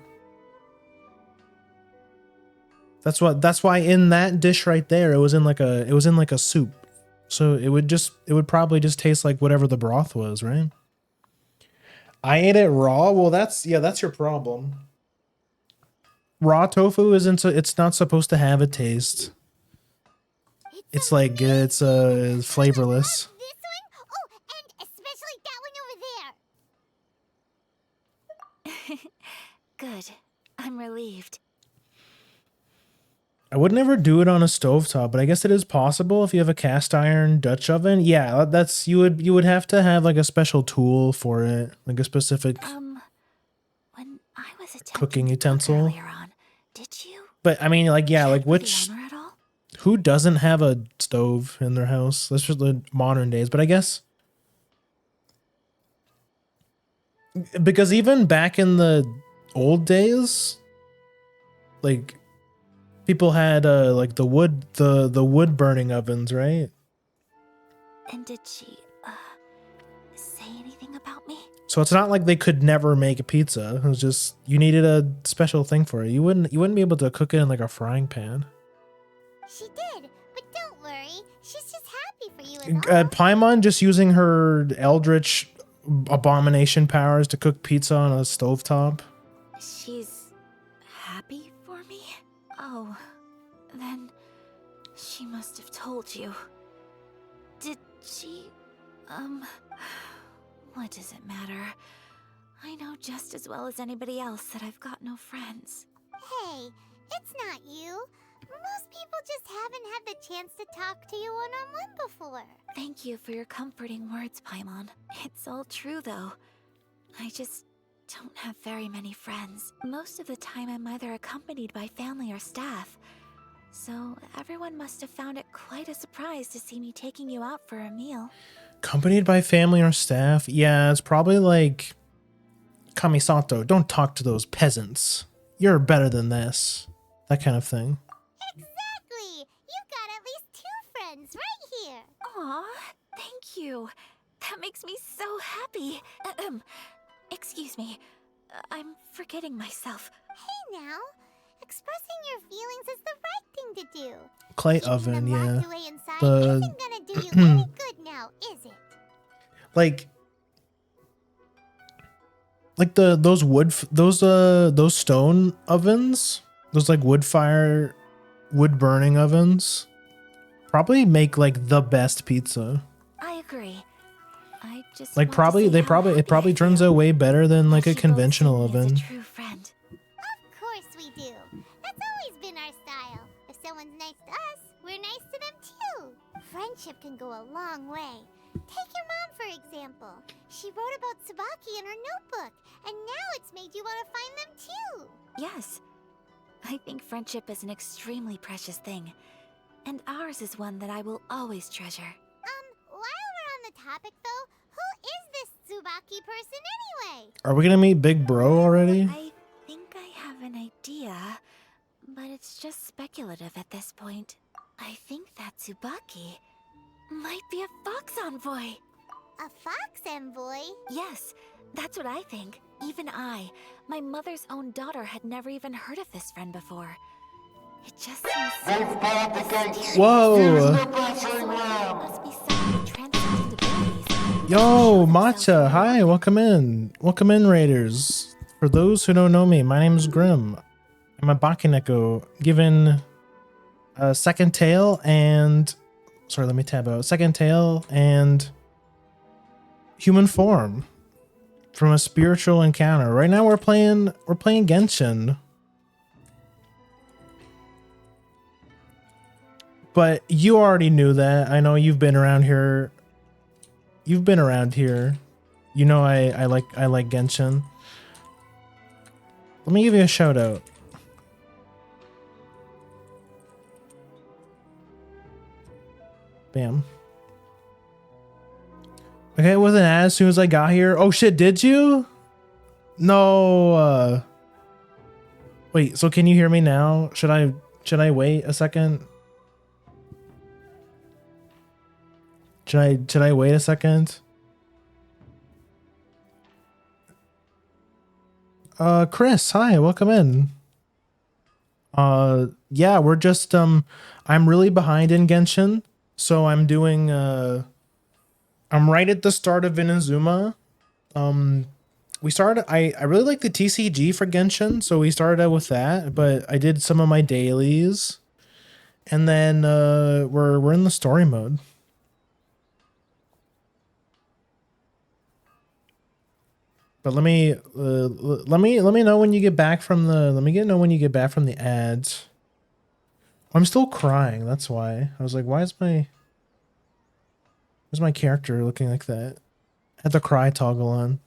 That's why in that dish right there it was in like a soup. So it would probably just taste like whatever the broth was, right? I ate it raw. Well, that's your problem. Raw tofu it's not supposed to have a taste. It's like it's flavorless. This one? Oh, and especially that one over there. Good. I'm relieved. I would never do it on a stovetop, but I guess it is possible if you have a cast iron Dutch oven. Yeah, that's you would have to have like a special tool for it, like a specific When I was attempting cooking to cook utensil. earlier on, did you? But I mean, like, yeah, like check with which the owner at all? who doesn't have a stove in their house? That's just the modern days. But I guess because even back in the old days, like people had like the wood burning ovens, right? And did she say anything about me? So it's not like they could never make a pizza. It was just you needed a special thing for it. You wouldn't be able to cook it in like a frying pan. She did, but don't worry. She's just happy for you is all. Paimon just using her eldritch abomination powers to cook pizza on a stovetop. She's happy for me? Oh, then she must have told you. Did she, what does it matter? I know just as well as anybody else that I've got no friends. Hey, it's not you. Most people just haven't had the chance to talk to you one-on-one before. Thank you for your comforting words, Paimon. It's all true, though. I just don't have very many friends. Most of the time I'm either accompanied by family or staff. So everyone must have found it quite a surprise to see me taking you out for a meal. Accompanied by family or staff? Yeah, it's probably like, Kamisato, don't talk to those peasants. You're better than this. That kind of thing. Exactly! You've got at least 2 friends right here. Aw, thank you. That makes me so happy. Excuse me. I'm forgetting myself. Hey now, expressing your feelings is the right thing to do. Clay Keeping oven, them yeah. locked away inside The- isn't gonna do you any good now, is it? Like those stone ovens, those like wood burning ovens, probably make like the best pizza. I agree. I just Like want to probably see how it happy probably I turns feel. out way better than like a You should both see conventional me as oven. a true friend. Of course we do. That's always been our style. If someone's nice to us, we're nice to them too. Friendship can go a long way. Take your mom, for example. She wrote about Tsubaki in her notebook, and now it's made you want to find them too. Yes. I think friendship is an extremely precious thing. And ours is one that I will always treasure. While we're on the topic though, who is this Tsubaki person anyway? Are we gonna meet Big Bro already? I think I have an idea, but it's just speculative at this point. I think that Tsubaki might be a fox envoy. A fox envoy? Yes, that's what I think. Even I, my mother's own daughter, had never even heard of this friend before. It just seems so Whoa! must be someone with transcendent abilities. Yo, Matcha, hi, welcome in. Welcome in, Raiders. For those who don't know me, my name is Grim. I'm a Bakineko, given a second tail and... Sorry, let me tab out. Second tail and human form from a spiritual encounter. Right now we're playing Genshin. But you already knew that. I know you've been around here. You've been around here. You know I like Genshin. Let me give you a shout out. Bam. Okay, it wasn't as soon as I got here. Oh shit, did you? No. Wait, so can you hear me now? Should I wait a second? Should I wait a second? Chris, hi, welcome in. Yeah, we're just I'm really behind in Genshin, so I'm doing I'm right at the start of Inazuma. We started I really like the TCG for Genshin, so we started out with that, but I did some of my dailies. And then we're in the story mode. But let me know when you get back from the ads. I'm still crying, that's why. I was like, why's my character looking like that? I had the cry toggle on.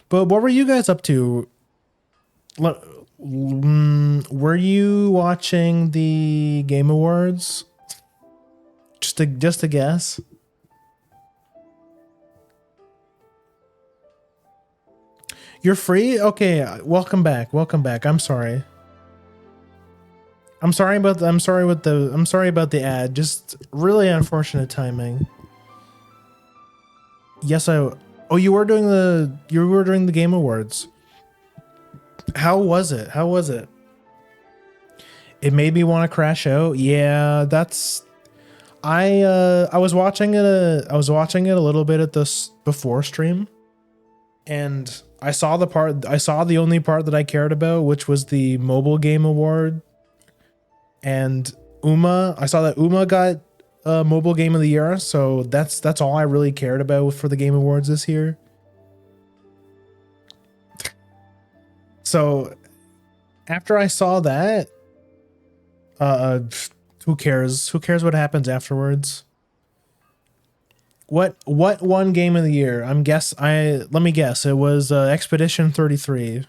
But what were you guys up to? Were you watching the Game Awards? Just a guess. You're free? Okay, welcome back. Welcome back. I'm sorry. I'm sorry about the ad. Just really unfortunate timing. Yes, oh, you were doing the Game Awards. How was it? How was it? It made me want to crash out. Yeah, that's I was watching it a little bit at this before stream, and I saw the only part that I cared about, which was the mobile game award. And I saw that Uma got mobile game of the year, so that's all I really cared about for the Game Awards this year. So after I saw that, who cares? Who cares what happens afterwards? What won Game of the Year? Let me guess. It was Expedition 33.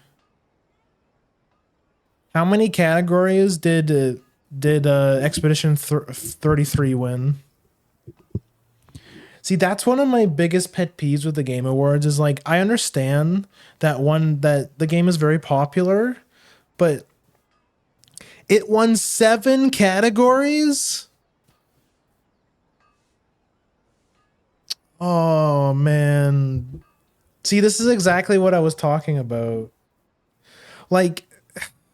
How many categories did Expedition 33 win? See, that's one of my biggest pet peeves with the Game Awards is like, I understand that the game is very popular, but it won 7 categories? Oh, man. See, this is exactly what I was talking about. Like,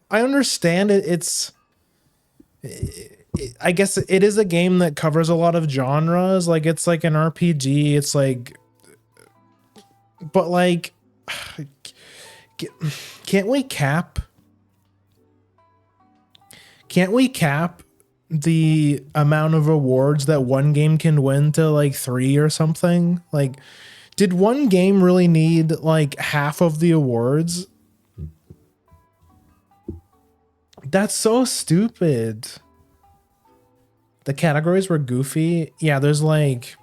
I understand it. I guess it is a game that covers a lot of genres. Like, it's like an RPG. It's like, but like, can't we cap the amount of awards that one game can win to like 3 or something? Like, did one game really need like half of the awards? That's so stupid. The categories were goofy. Yeah, there's like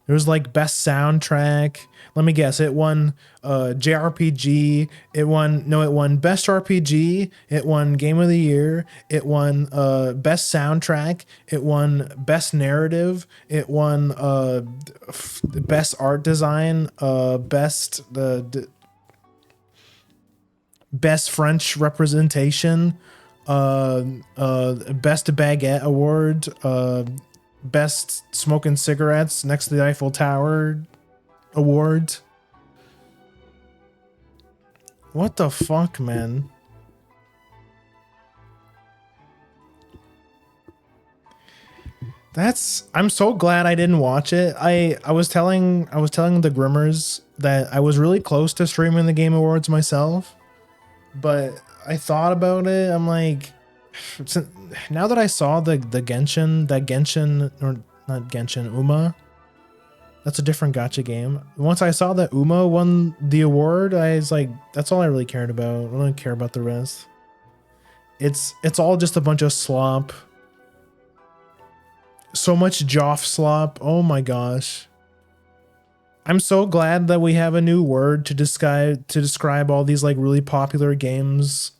best soundtrack. Let me guess. It won JRPG. It won best RPG. It won Game of the Year. It won best soundtrack. It won best narrative. It won best art design. Best French representation. Best baguette award. Best smoking cigarettes next to the Eiffel Tower award. What the fuck, man? I'm so glad I didn't watch it. I was telling the Grimmers that I was really close to streaming the Game Awards myself, but I thought about it. I'm like, now that I saw the Genshin, or not Genshin, Uma, that's a different gacha game. Once I saw that Uma won the award, I was like, that's all I really cared about. I don't care about the rest. It's all just a bunch of slop. So much Joff slop. Oh my gosh. I'm so glad that we have a new word to describe all these like really popular games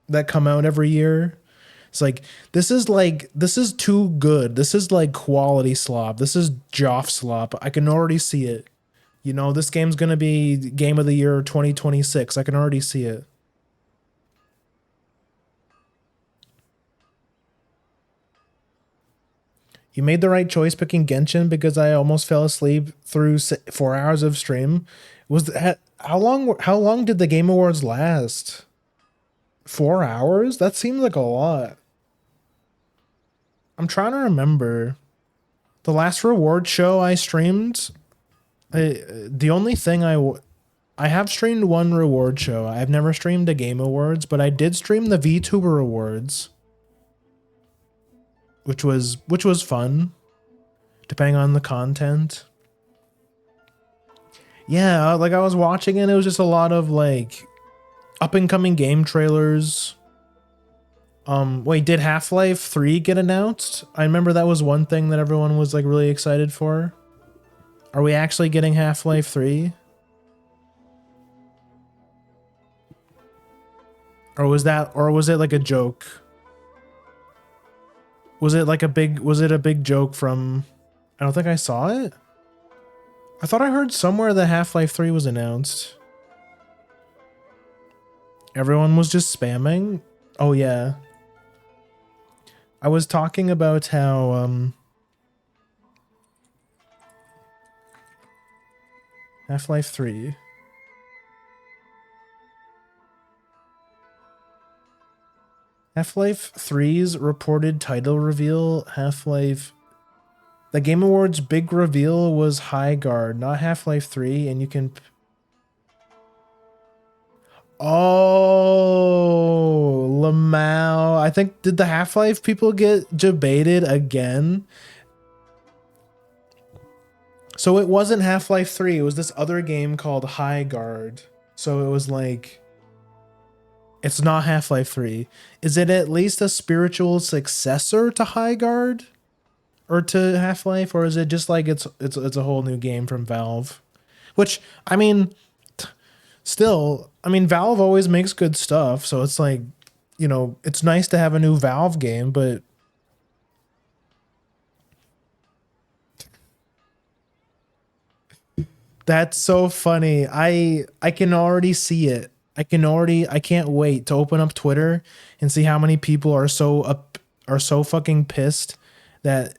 that come out every year. It's like this is too good. This is like quality slop. This is Joff slop. I can already see it. You know, this game's gonna be game of the year 2026. I can already see it. You made the right choice picking Genshin because I almost fell asleep through 4 hours of stream. Was that how long? How long did the Game Awards last? 4 hours? That seems like a lot. I'm trying to remember. The last reward show I streamed, the only thing I have streamed one reward show. I've never streamed a Game Awards, but I did stream the VTuber Awards, which was fun, depending on the content. Yeah, like I was watching it, it was just a lot of like up and coming game trailers. Wait, did Half-Life 3 get announced? I remember that was one thing that everyone was like really excited for. Are we actually getting Half-Life 3? Or was it like a joke? Was it a big joke from, I don't think I saw it. I thought I heard somewhere that Half-Life 3 was announced. Everyone was just spamming. Oh yeah. I was talking about how Half-Life 3. Half-Life 3's reported title reveal, Half-Life. The Game Awards big reveal was High Guard, not Half-Life 3, and you can. Oh, Lamau. I think, did the Half-Life people get debated again? So it wasn't Half-Life 3, it was this other game called High Guard. So it was like, it's not Half-Life 3. Is it at least a spiritual successor to High Guard? Or to Half-Life? Or is it just like it's a whole new game from Valve? Which, I mean, still, I mean, Valve always makes good stuff, so it's like, you know, it's nice to have a new Valve game, but that's so funny. I can already see it. I can't wait to open up Twitter and see how many people are so fucking pissed that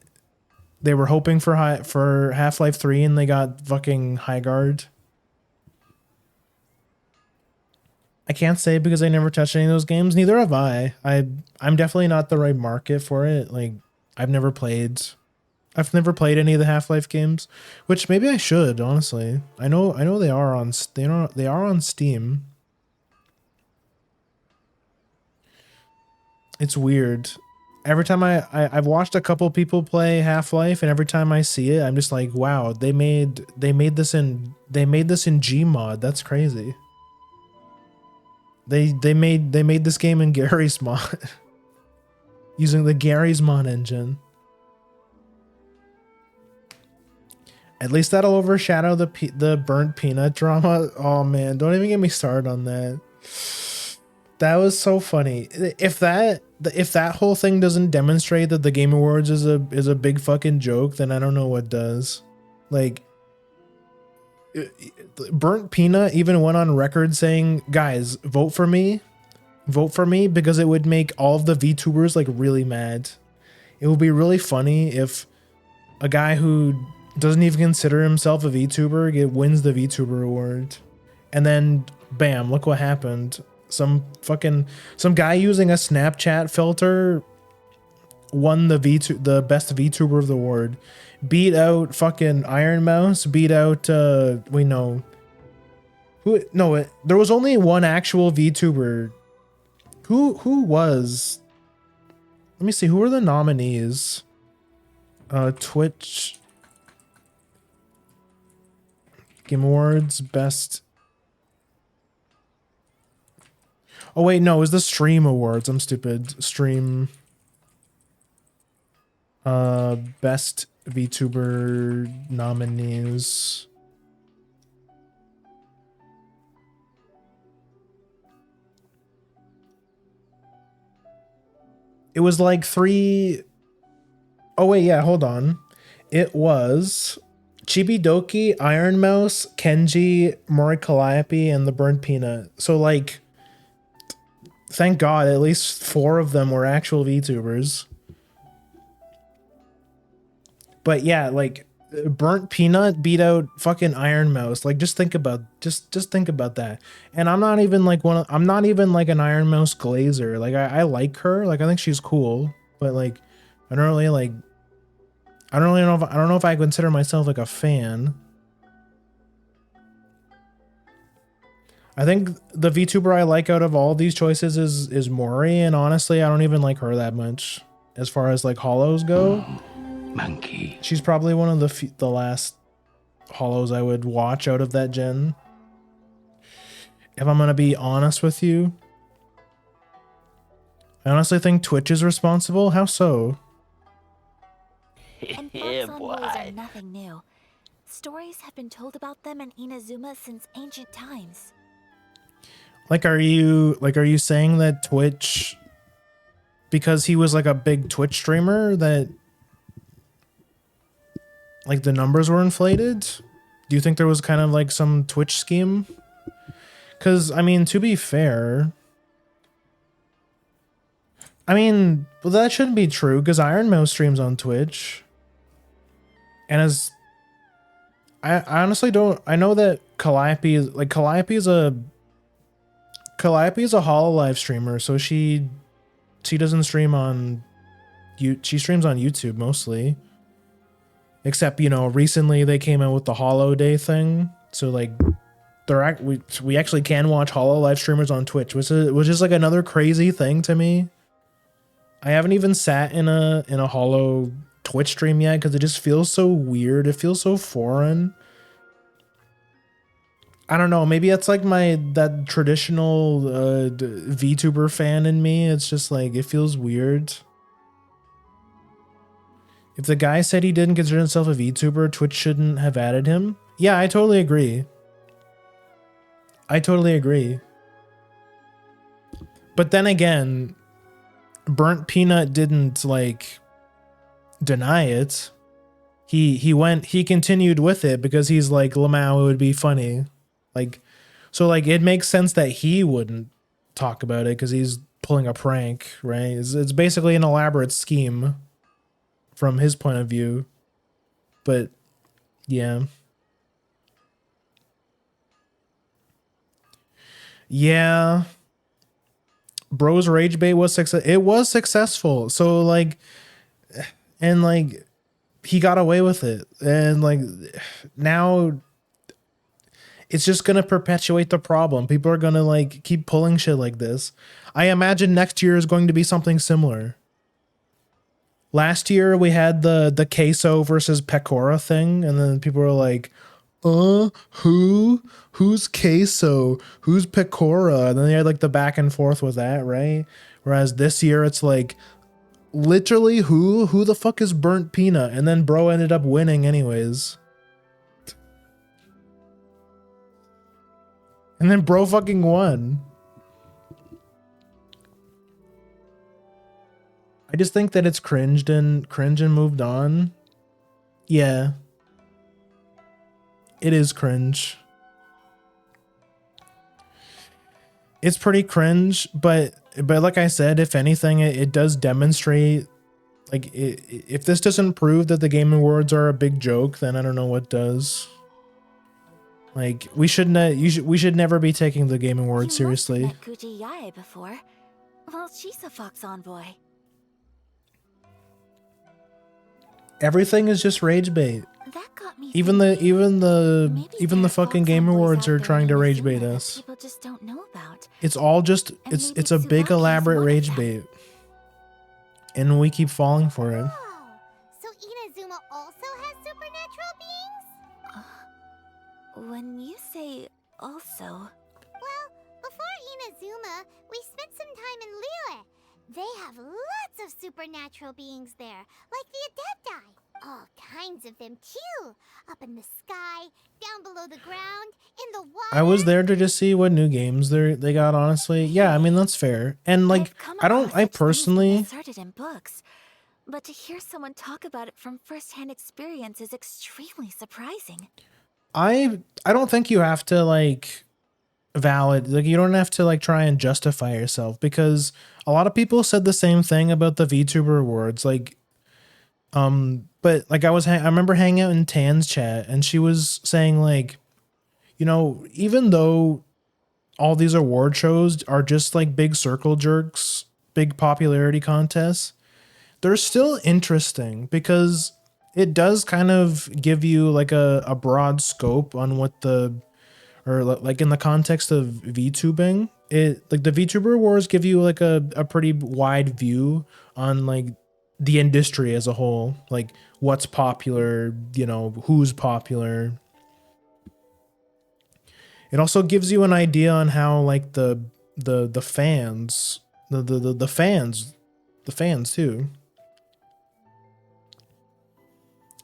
they were hoping for Half-Life 3 and they got fucking High Guard. I can't say because I never touched any of those games. Neither have I. I'm definitely not the right market for it. Like, I've never played any of the Half-Life games, which maybe I should, honestly. I know they are on Steam. It's weird. Every time I've watched a couple people play Half-Life, and every time I see it, I'm just like, wow, they made this in Gmod. That's crazy. They made this game in Gary's mod using the Gary's mod engine. At least that'll overshadow the burnt peanut drama. Oh man, don't even get me started on that. That was so funny. If that whole thing doesn't demonstrate that the Game Awards is a big fucking joke, then I don't know what does. Like, Burnt Peanut even went on record saying, guys, vote for me because it would make all of the VTubers like really mad. It would be really funny if a guy who doesn't even consider himself a VTuber wins the VTuber award, and then bam, look what happened. Some guy using a Snapchat filter won the best VTuber of the award. Beat out fucking Iron Mouse, beat out there was only one actual VTuber. Who was? Let me see, who were the nominees? Twitch Game Awards best. Oh wait, no, it was the Stream Awards. I'm stupid. Stream best VTuber nominees. It was like 3. Oh wait, yeah, hold on. It was Chibidoki, Iron Mouse, Kenji, Mori Calliope, and the Burnt Peanut. So like, thank God, at least 4 of them were actual VTubers. But yeah, like Burnt Peanut beat out fucking Iron Mouse. Like just think about think about that. And I'm not even like I'm not even like an Iron Mouse glazer. Like I like her. Like I think she's cool. But like I don't really like I don't know if I consider myself like a fan. I think the VTuber I like out of all these choices is Mori, and honestly, I don't even like her that much as far as like hollows go. Monkey. She's probably one of the last hollows I would watch out of that gen. If I'm gonna be honest with you, I honestly think Twitch is responsible. How so? And Yeah, Fox envoys are nothing new. Stories have been told about them in Inazuma since ancient times. Like, are you saying that Twitch, because he was like a big Twitch streamer, that like the numbers were inflated? Do you think there was kind of like some Twitch scheme? Because I mean, to be fair, I mean, well, that shouldn't be true because Iron Mouse streams on Twitch. And as I honestly don't, I know that Calliope is a HoloLive streamer, so she doesn't stream on she streams on YouTube mostly. Except, you know, recently they came out with the Holo Day thing, so like we actually can watch HoloLive streamers on Twitch, which is like another crazy thing to me. I haven't even sat in a Holo Twitch stream yet because it just feels so weird. It feels so foreign. I don't know. Maybe it's like that traditional VTuber fan in me. It's just like it feels weird. If the guy said he didn't consider himself a VTuber, Twitch shouldn't have added him. Yeah, I totally agree. But then again, Burnt Peanut didn't like deny it. He continued with it because he's like, Lamau, it would be funny. Like, so like it makes sense that he wouldn't talk about it because he's pulling a prank, right? It's basically an elaborate scheme from his point of view. But yeah. Yeah. Bro's rage bait was successful. So like, and like he got away with it. And like now it's just going to perpetuate the problem. People are going to like keep pulling shit like this. I imagine next year is going to be something similar. Last year we had the queso versus pecora thing, and then people were like, who's queso? Who's pecora? And then they had like the back and forth with that, right? Whereas this year it's like, literally who the fuck is Burnt Peanut? And then bro ended up winning anyways. And then bro fucking won. I just think that it's cringe and moved on. Yeah. It is cringe. It's pretty cringe, but like I said, if anything, it does demonstrate, like, if this doesn't prove that the Game Awards are a big joke, then I don't know what does. Like, we should never be taking the Game Awards seriously. You must have met Guji Yae before. Well, she's a Fox envoy. Everything is just rage bait. That got me Even the fucking Game Fox Awards envoys are out there trying to in rage Inazuma big that us. People just don't know about. It's all just And it's maybe a big Tsubaki's elaborate one of rage them. bait. And we keep falling for it. Oh, so Inazuma also has supernatural beings? When you say also, Well, before Inazuma, we spent some time in Liyue. They have lots of supernatural beings there, like the Adepti. All kinds of them too. Up in the sky, down below the ground, in the water. I was there to just see what new games they got, honestly. Yeah, I mean, that's fair. And like, I've come I across such things personally, asserted in books, but to hear someone talk about it from first-hand experience is extremely surprising. I don't think you have to like you don't have to like try and justify yourself, because a lot of people said the same thing about the VTuber awards. Like, but like I remember hanging out in Tan's chat, and she was saying like, you know, even though all these award shows are just like big circle jerks, big popularity contests, they're still interesting because it does kind of give you like a broad scope on what like in the context of VTubing, it like the VTuber awards give you like a pretty wide view on like the industry as a whole, like what's popular, you know, who's popular. It also gives you an idea on how like the fans, the fans too.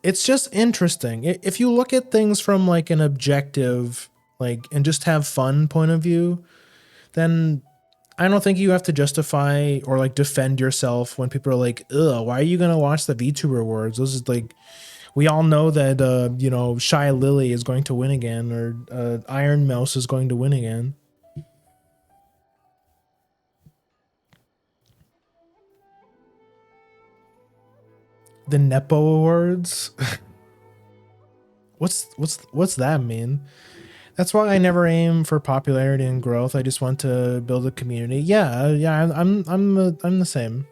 It's just interesting. If you look at things from like an objective, like, and just have fun point of view, then I don't think you have to justify or like defend yourself when people are like, ugh, why are you gonna watch the VTuber awards? Those is like, we all know that you know, Shy Lily is going to win again, or Iron Mouse is going to win again. The Nepo Awards? What's that mean? That's why I never aim for popularity and growth. I just want to build a community. Yeah, I'm the same.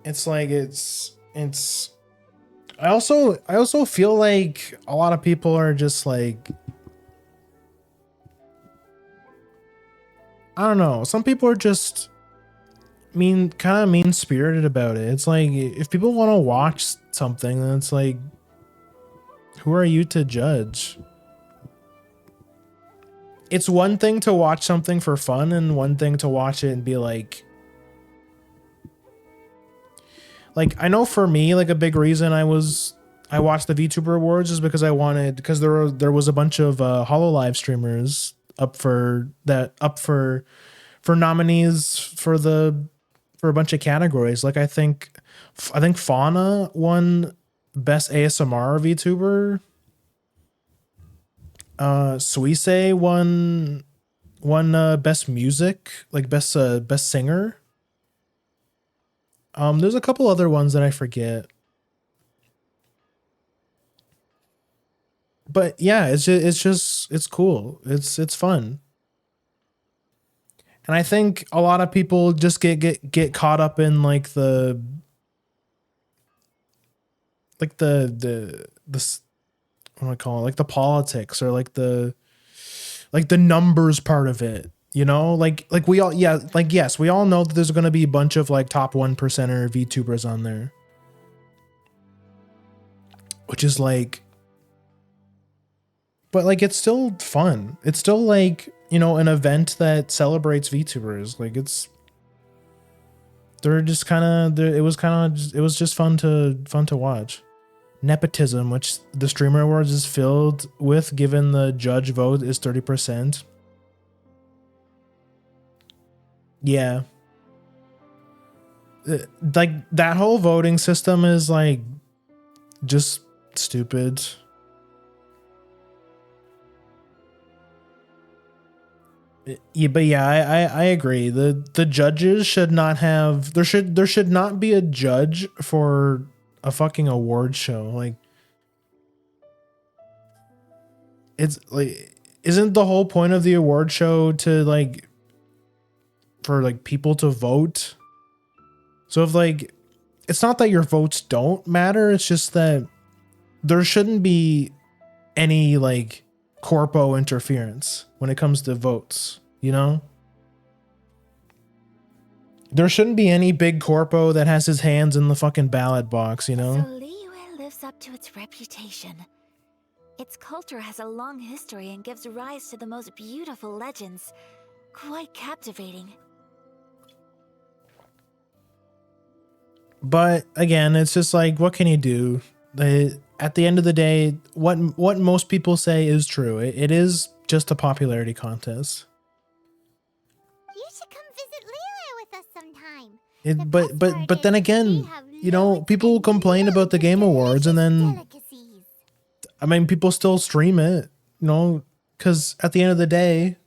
It's like it's I also feel like a lot of people are just like, I don't know, some people are just kind of mean spirited about it. It's like, if people want to watch something, then it's like, who are you to judge? It's one thing to watch something for fun, and one thing to watch it and be like I know for me, like a big reason I watched the VTuber awards is because because there was a bunch of HoloLive streamers up for nominees for a bunch of categories. Like I think Fauna won best ASMR VTuber. Suise won best music, like best singer. There's a couple other ones that I forget. But yeah, it's cool. It's fun. And I think a lot of people just get caught up in like the what do I call it? Like the politics, or like the numbers part of it, you know? Like we all, yeah, like yes, we all know that there's going to be a bunch of like top 1%er VTubers on there. Which is like, but like it's still fun. It's still like, you know, an event that celebrates VTubers. Like it was just fun to watch. Nepotism, which the Streamer Awards is filled with, given the judge vote is 30%. Yeah. Like that whole voting system is like just stupid. Yeah, but yeah, I agree. The judges should not have, there should not be a judge for a fucking award show. Like, it's like, isn't the whole point of the award show to like, for like people to vote? So if like, it's not that your votes don't matter, it's just that there shouldn't be any like corpo interference when it comes to votes, you know? There shouldn't be any big corpo that has his hands in the fucking ballot box, you know? So Liyue lives up to its reputation. Its culture has a long history and gives rise to the most beautiful legends. Quite captivating. But again, it's just like, what can you do? At the end of the day, what most people say is true. It is just a popularity contest. You should come visit Liyue with us sometime. It, The but best but part but then is again, they have you know, loads people and complain about the loads of Game Awards, and delicious then delicacies. I mean, people still stream it, you know, because at the end of the day,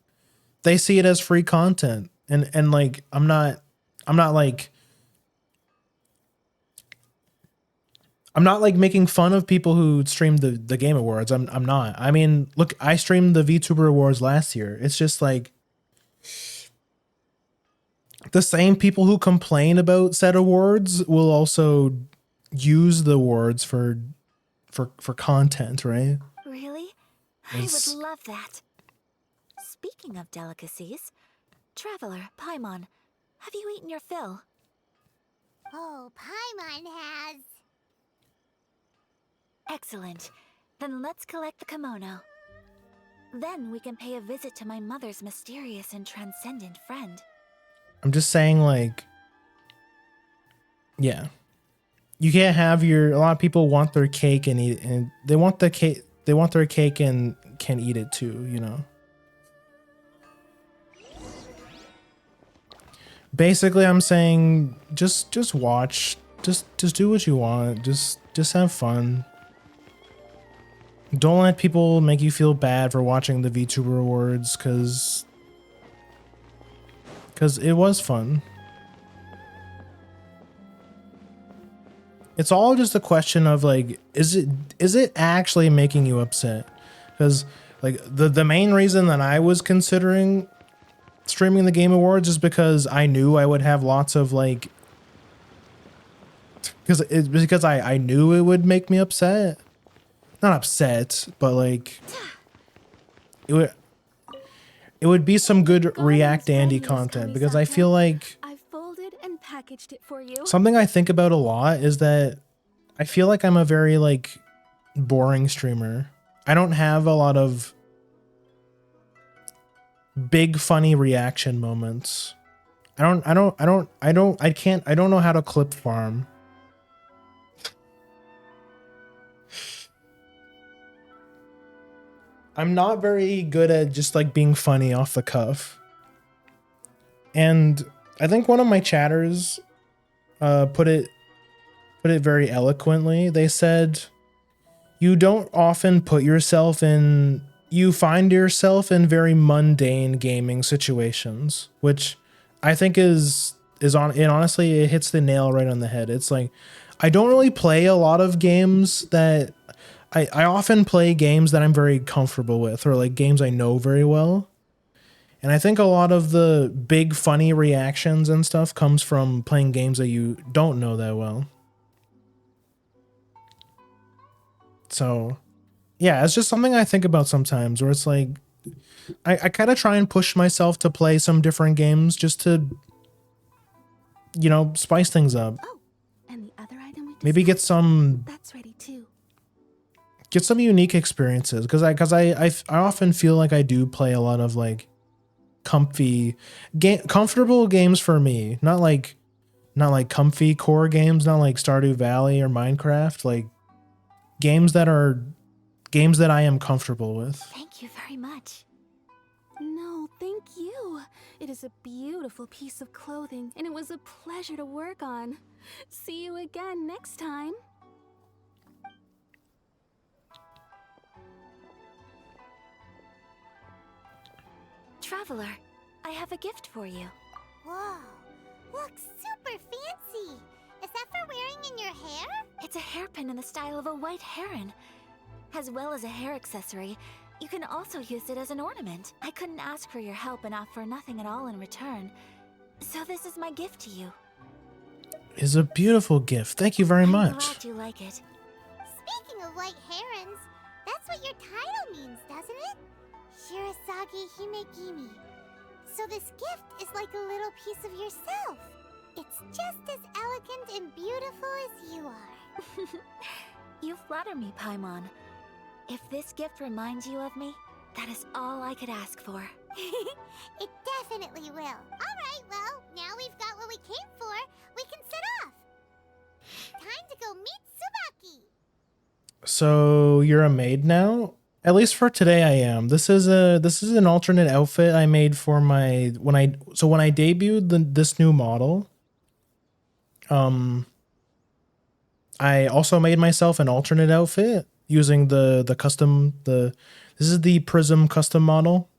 they see it as free content, and like I'm not like making fun of people who stream the Game Awards. I'm not. I mean, look, I streamed the VTuber Awards last year. It's just like the same people who complain about said awards will also use the awards for content, right? Really? I It's- would love that. Speaking of delicacies, Traveler, Paimon, have you eaten your fill? Oh, Paimon has. Excellent. Then let's collect the kimono. Then we can pay a visit to my mother's mysterious and transcendent friend. I'm just saying, like, yeah, you can't have a lot of people want their cake and eat, and they want their cake and can eat it too, you know. Basically, I'm saying just watch, just do what you want, just have fun. Don't let people make you feel bad for watching the VTuber Awards, cause it was fun. It's all just a question of like, is it actually making you upset? Because like the main reason that I was considering streaming the Game Awards is because I knew I would have lots of like, because I knew it would make me upset. Not upset, but like it would be some good React Andy content, because I feel like I've folded and packaged it for you. something I think about a lot is that I feel like I'm a very like boring streamer. I don't have a lot of big funny reaction moments. I don't know how to clip farm. I'm not very good at just like being funny off the cuff. And I think one of my chatters put it very eloquently. They said, you don't often put yourself in, you find yourself in very mundane gaming situations, which I think is on, and honestly, it hits the nail right on the head. It's like, I don't really play a lot of games that, I often play games that I'm very comfortable with, or like games I know very well. And I think a lot of the big funny reactions and stuff comes from playing games that you don't know that well. So yeah, it's just something I think about sometimes, where it's like, I kind of try and push myself to play some different games just to, you know, spice things up. Oh, and the other item we Maybe get discussed? some That's ready too. unique experiences, because I often feel like I do play a lot of like comfortable games for me, not like comfy core games, not like Stardew Valley or Minecraft, like games that I am comfortable with. Thank you very much. No, thank you. It is a beautiful piece of clothing, and it was a pleasure to work on. See you again next time. Traveler, I have a gift for you. Whoa, looks super fancy. Is that for wearing in your hair? It's a hairpin in the style of a white heron. As well as a hair accessory, you can also use it as an ornament. I couldn't ask for your help and offer nothing at all in return. So this is my gift to you. It's a beautiful gift. Thank you very I'm much. glad you like it. Speaking of white herons, that's what your title means, doesn't it? Shirasagi Himegimi. So this gift is like a little piece of yourself. It's just as elegant and beautiful as you are. You flatter me, Paimon. If this gift reminds you of me, that is all I could ask for. It definitely will. Alright, well, now we've got what we came for. We can set off. Time to go meet Tsubaki. So you're a maid now? At least for today I am. This is an alternate outfit I made for my when I debuted this new model. I also made myself an alternate outfit using the custom this is the Prism custom model.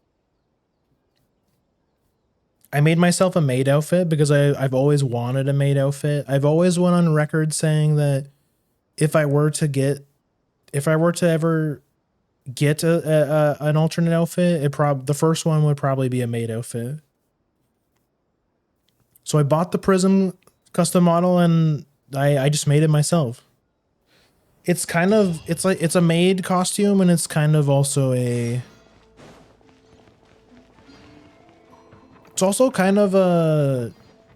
I made myself a maid outfit because I've always wanted a maid outfit. I've always went on record saying that if I were to ever get an alternate outfit, the first one would probably be a maid outfit. So I bought the Prism custom model and I just made it myself. It's a maid costume and it's kind of also it's also kind of a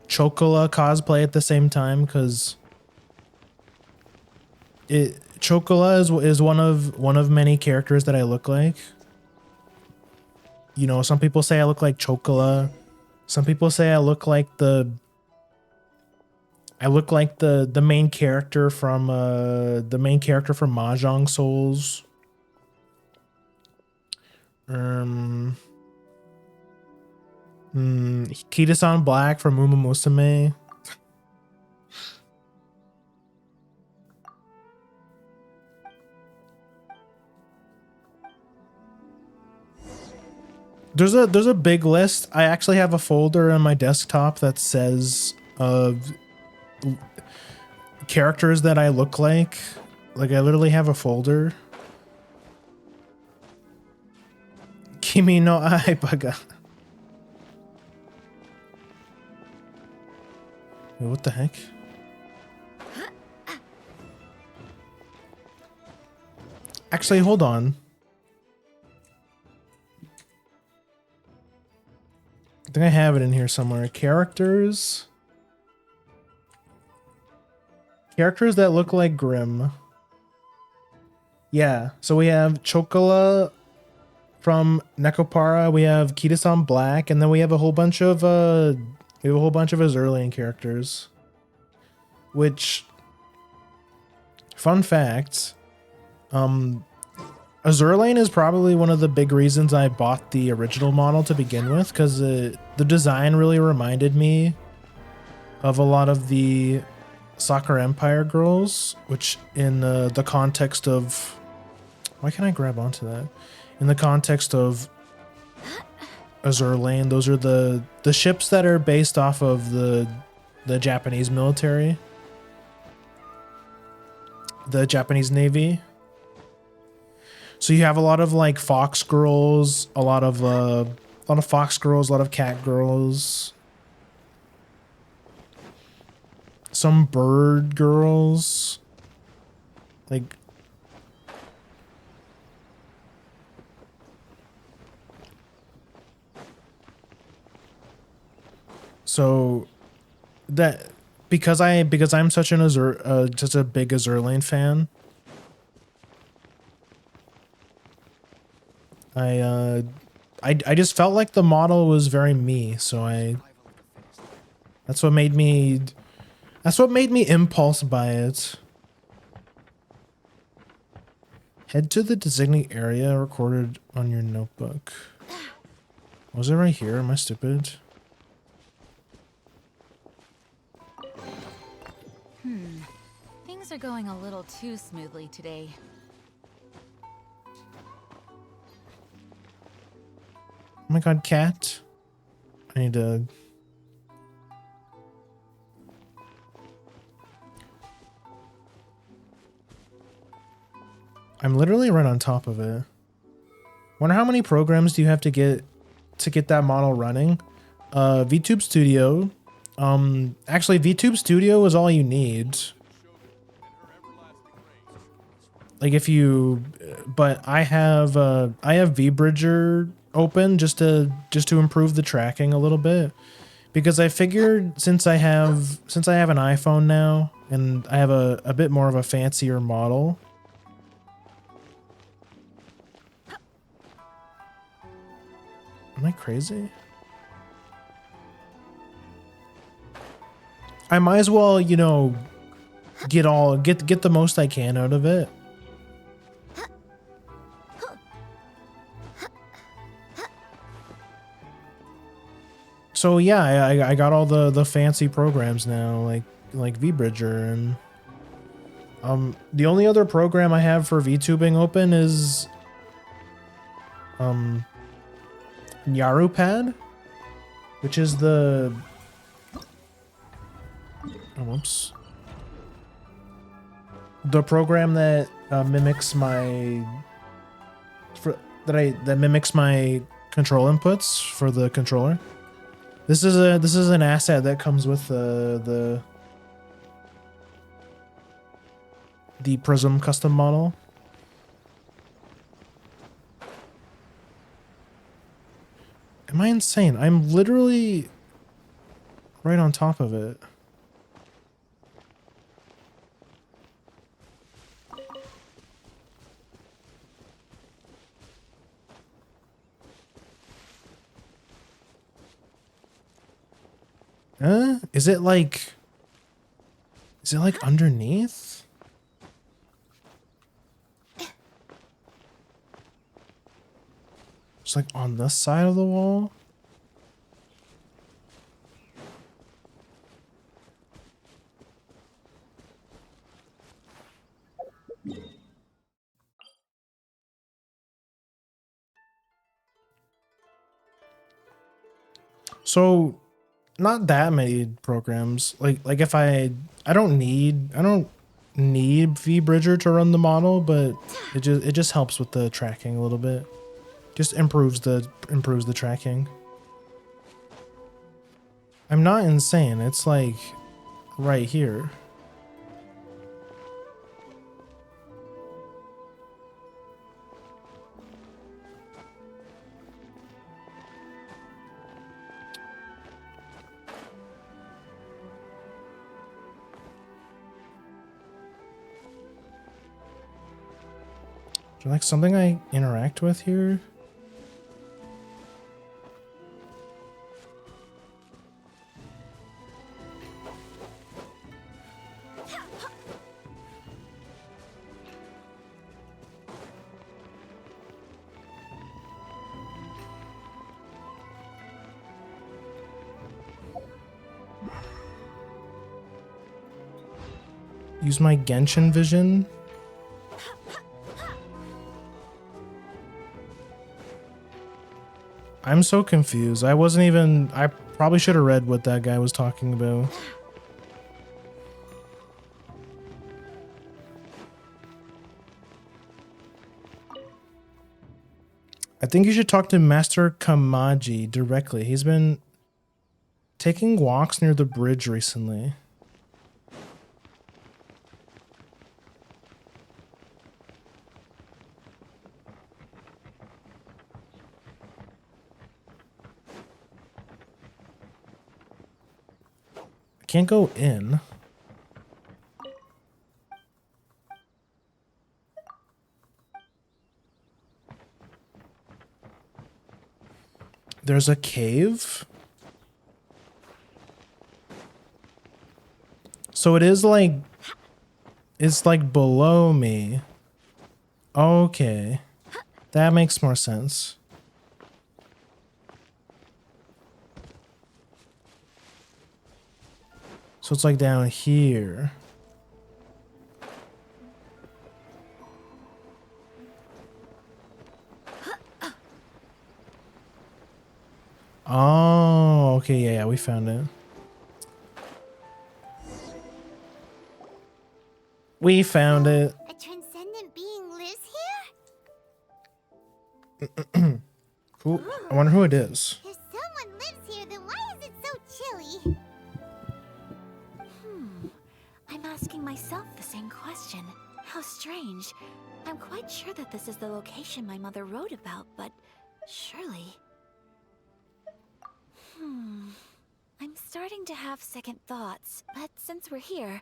Chocola cosplay at the same time because Chocola is one of many characters that I look like. You know, some people say I look like Chocola. Some people say I look like the main character from Mahjong Souls. Kida-san Black from Uma Musume. There's a big list. I actually have a folder on my desktop that says characters that I look like. Like I literally have a folder. Kimi no Aibaga. Wait, what the heck? Actually, hold on. I think I have it in here somewhere. Characters that look like Grimm. Yeah, so we have Chocola from Nekopara, we have Kida-san Black, and then we have a whole bunch of Azurlian characters. Which, fun fact, Azurlian is probably one of the big reasons I bought the original model to begin with, because the design really reminded me of a lot of the Soccer Empire girls, which in the context of... Why can't I grab onto that? In the context of Azurlian, those are the ships that are based off of the Japanese military. The Japanese Navy. So you have a lot of like fox girls, a lot of fox girls, a lot of cat girls, some bird girls, like so that because I'm such an just a big Azurlian fan. I just felt like the model was very me, so that's what made me impulse buy it. Head to the designated area recorded on your notebook. Was it right here? Am I stupid? Things are going a little too smoothly today. Oh my god, cat. I need to... I'm literally right on top of it. Wonder how many programs do you have to get that model running? VTube Studio. Actually, VTube Studio is all you need. Like if you... But I have VBridger open just to improve the tracking a little bit, because I figured since I have an iPhone now and I have a bit more of a fancier model, am I crazy? I might as well, you know, get the most I can out of it. So yeah, I got all the fancy programs now, like VBridger, and the only other program I have for VTubing open is YaruPad, which is the whoops. The program that mimics my that mimics my control inputs for the controller. This is an asset that comes with the Prism custom model. Am I insane? I'm literally right on top of it. Is it like underneath? It's like on this side of the wall? So not that many programs. Like if I don't need VBridger to run the model, but it just helps with the tracking a little bit. Just improves the tracking. I'm not insane. It's like right here. Is there like something I interact with here? Use my Genshin vision. I'm so confused. I probably should have read what that guy was talking about. I think you should talk to Master Kamaji directly. He's been taking walks near the bridge recently. Can't go in. There's a cave. So it's like below me. Okay. That makes more sense. So it's like down here. Oh, okay, yeah, we found it. We found it. A transcendent being lives here? Cool. I wonder who it is. If someone lives here, then why is it so chilly? I'm asking myself the same question. How strange. I'm quite sure that this is the location my mother wrote about, but surely... I'm starting to have second thoughts, but since we're here,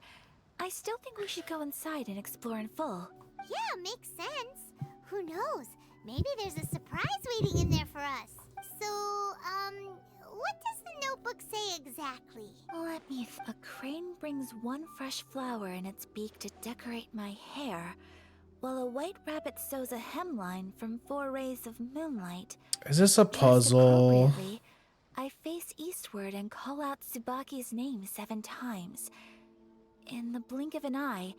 I still think we should go inside and explore in full. Yeah, makes sense. Who knows? Maybe there's a surprise waiting in there for us. So, what does the notebook say exactly? exactly? Let me. A crane brings one fresh flower in its beak to decorate my hair, while a white rabbit sews a hemline from 4 rays of moonlight. Is this a Dressed puzzle? appropriately, I face eastward and call out Tsubaki's name 7 times. In the blink of an eye,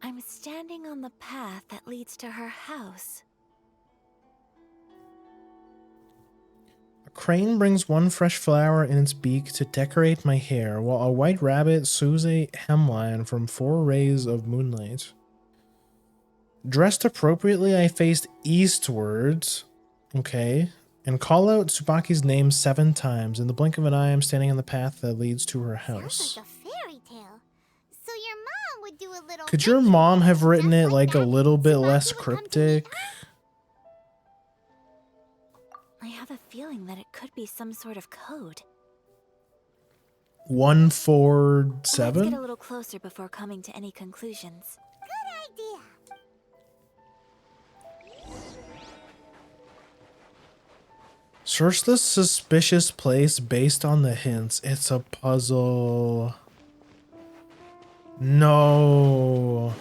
I'm standing on the path that leads to her house. A crane brings one fresh flower in its beak to decorate my hair, while a white rabbit sews a hemline from 4 rays of moonlight. Dressed appropriately, I faced eastwards, okay, and call out Tsubaki's name 7 times. In the blink of an eye, I'm standing on the path that leads to her house. Sounds like a fairy tale. So your mom would do a little. Could your mom have written just it like a that, little bit Tsubaki less would come to meet cryptic? us? I have a feeling that it could be some sort of code. 147? Let's get a little closer before coming to any conclusions. Good idea. Search the suspicious place based on the hints. It's a puzzle. No.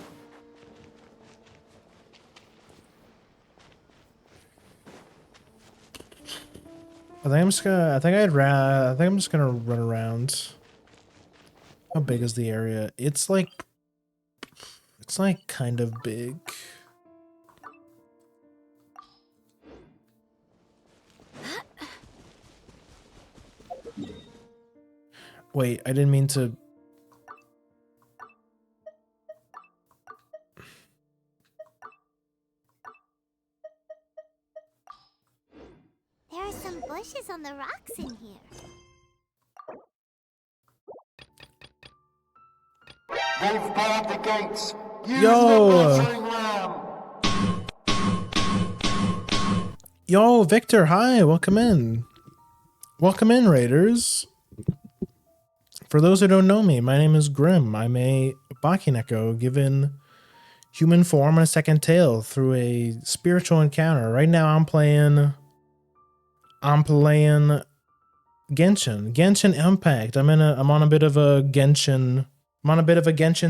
I think I'm just gonna run around. How big is the area? It's like kind of big. Wait, I didn't mean to. There are some bushes on the rocks in here. They've barred the gates. Use Yo. the battering ram. Yo, Victor, hi, welcome in. Welcome in, Raiders. For those who don't know me, my name is Grim. I'm a Bakineko given human form and a second tail through a spiritual encounter. Right now I'm playing Genshin Impact. I'm on a bit of a Genshin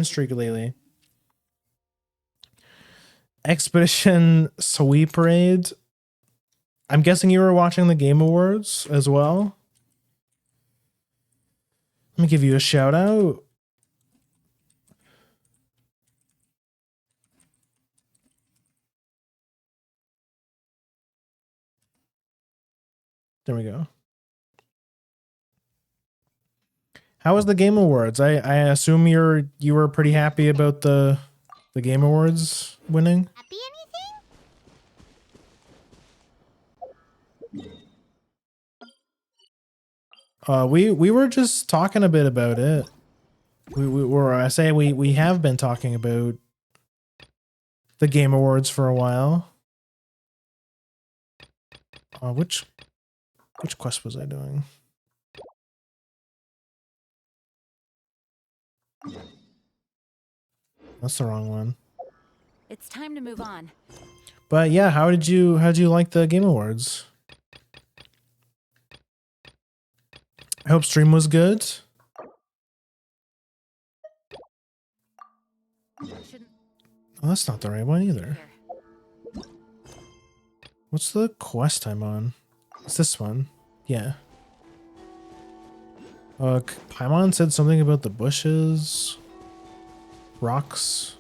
streak lately. Expedition Sweep Raid. I'm guessing you were watching the Game Awards as well. Let me give you a shout out. There we go. How was the Game Awards? I assume you were pretty happy about the Game Awards winning. Happy anything? We were just talking a bit about it. We have been talking about the Game Awards for a while. Which quest was I doing? That's the wrong one. It's time to move on. But yeah, how'd you like the Game Awards? I hope stream was good. Shouldn't Oh, that's not the right one either. here. What's the quest I'm on? It's this one. Yeah. Paimon said something about the bushes. Rocks.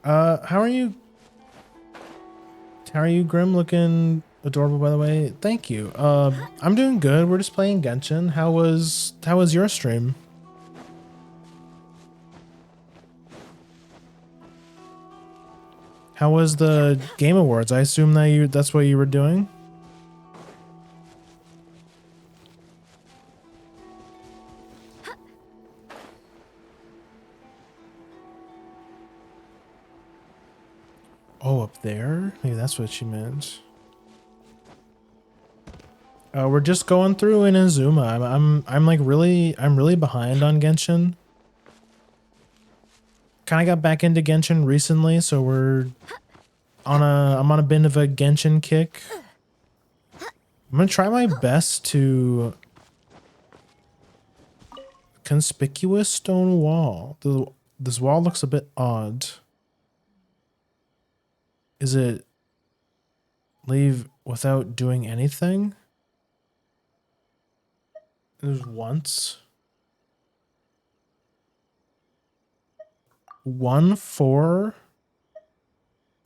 How are you? How are you, Grim? Looking adorable, by the way. Thank you. I'm doing good. We're just playing Genshin. How was your stream? How was the Game Awards? I assume that's what you were doing. Oh, up there? Maybe that's what she meant. We're just going through Inazuma. I'm like really behind on Genshin. Kind of got back into Genshin recently, so I'm on a bit of a Genshin kick. I'm gonna try my best to conspicuous stone wall. This wall looks a bit odd. Is it leave without doing anything? There's once. 1, 4,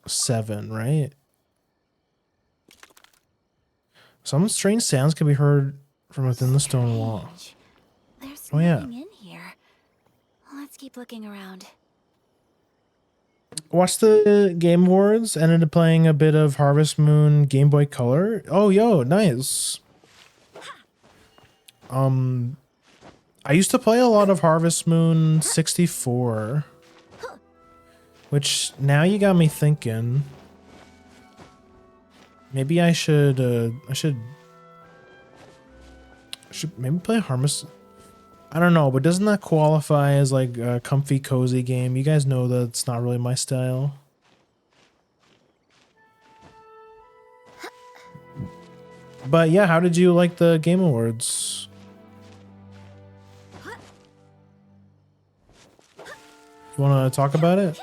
7, right? Some strange sounds can be heard from within the stone wall. Strange. There's Oh, yeah. nothing in here. Let's keep looking around. Watched the Game Awards, ended up playing a bit of Harvest Moon Game Boy Color. Oh, yo, nice. I used to play a lot of Harvest Moon 64, which now you got me thinking. Maybe I should maybe play Harvest. I don't know, but doesn't that qualify as like a comfy, cozy game? You guys know that it's not really my style. But yeah, how did you like the Game Awards? You want to talk about it?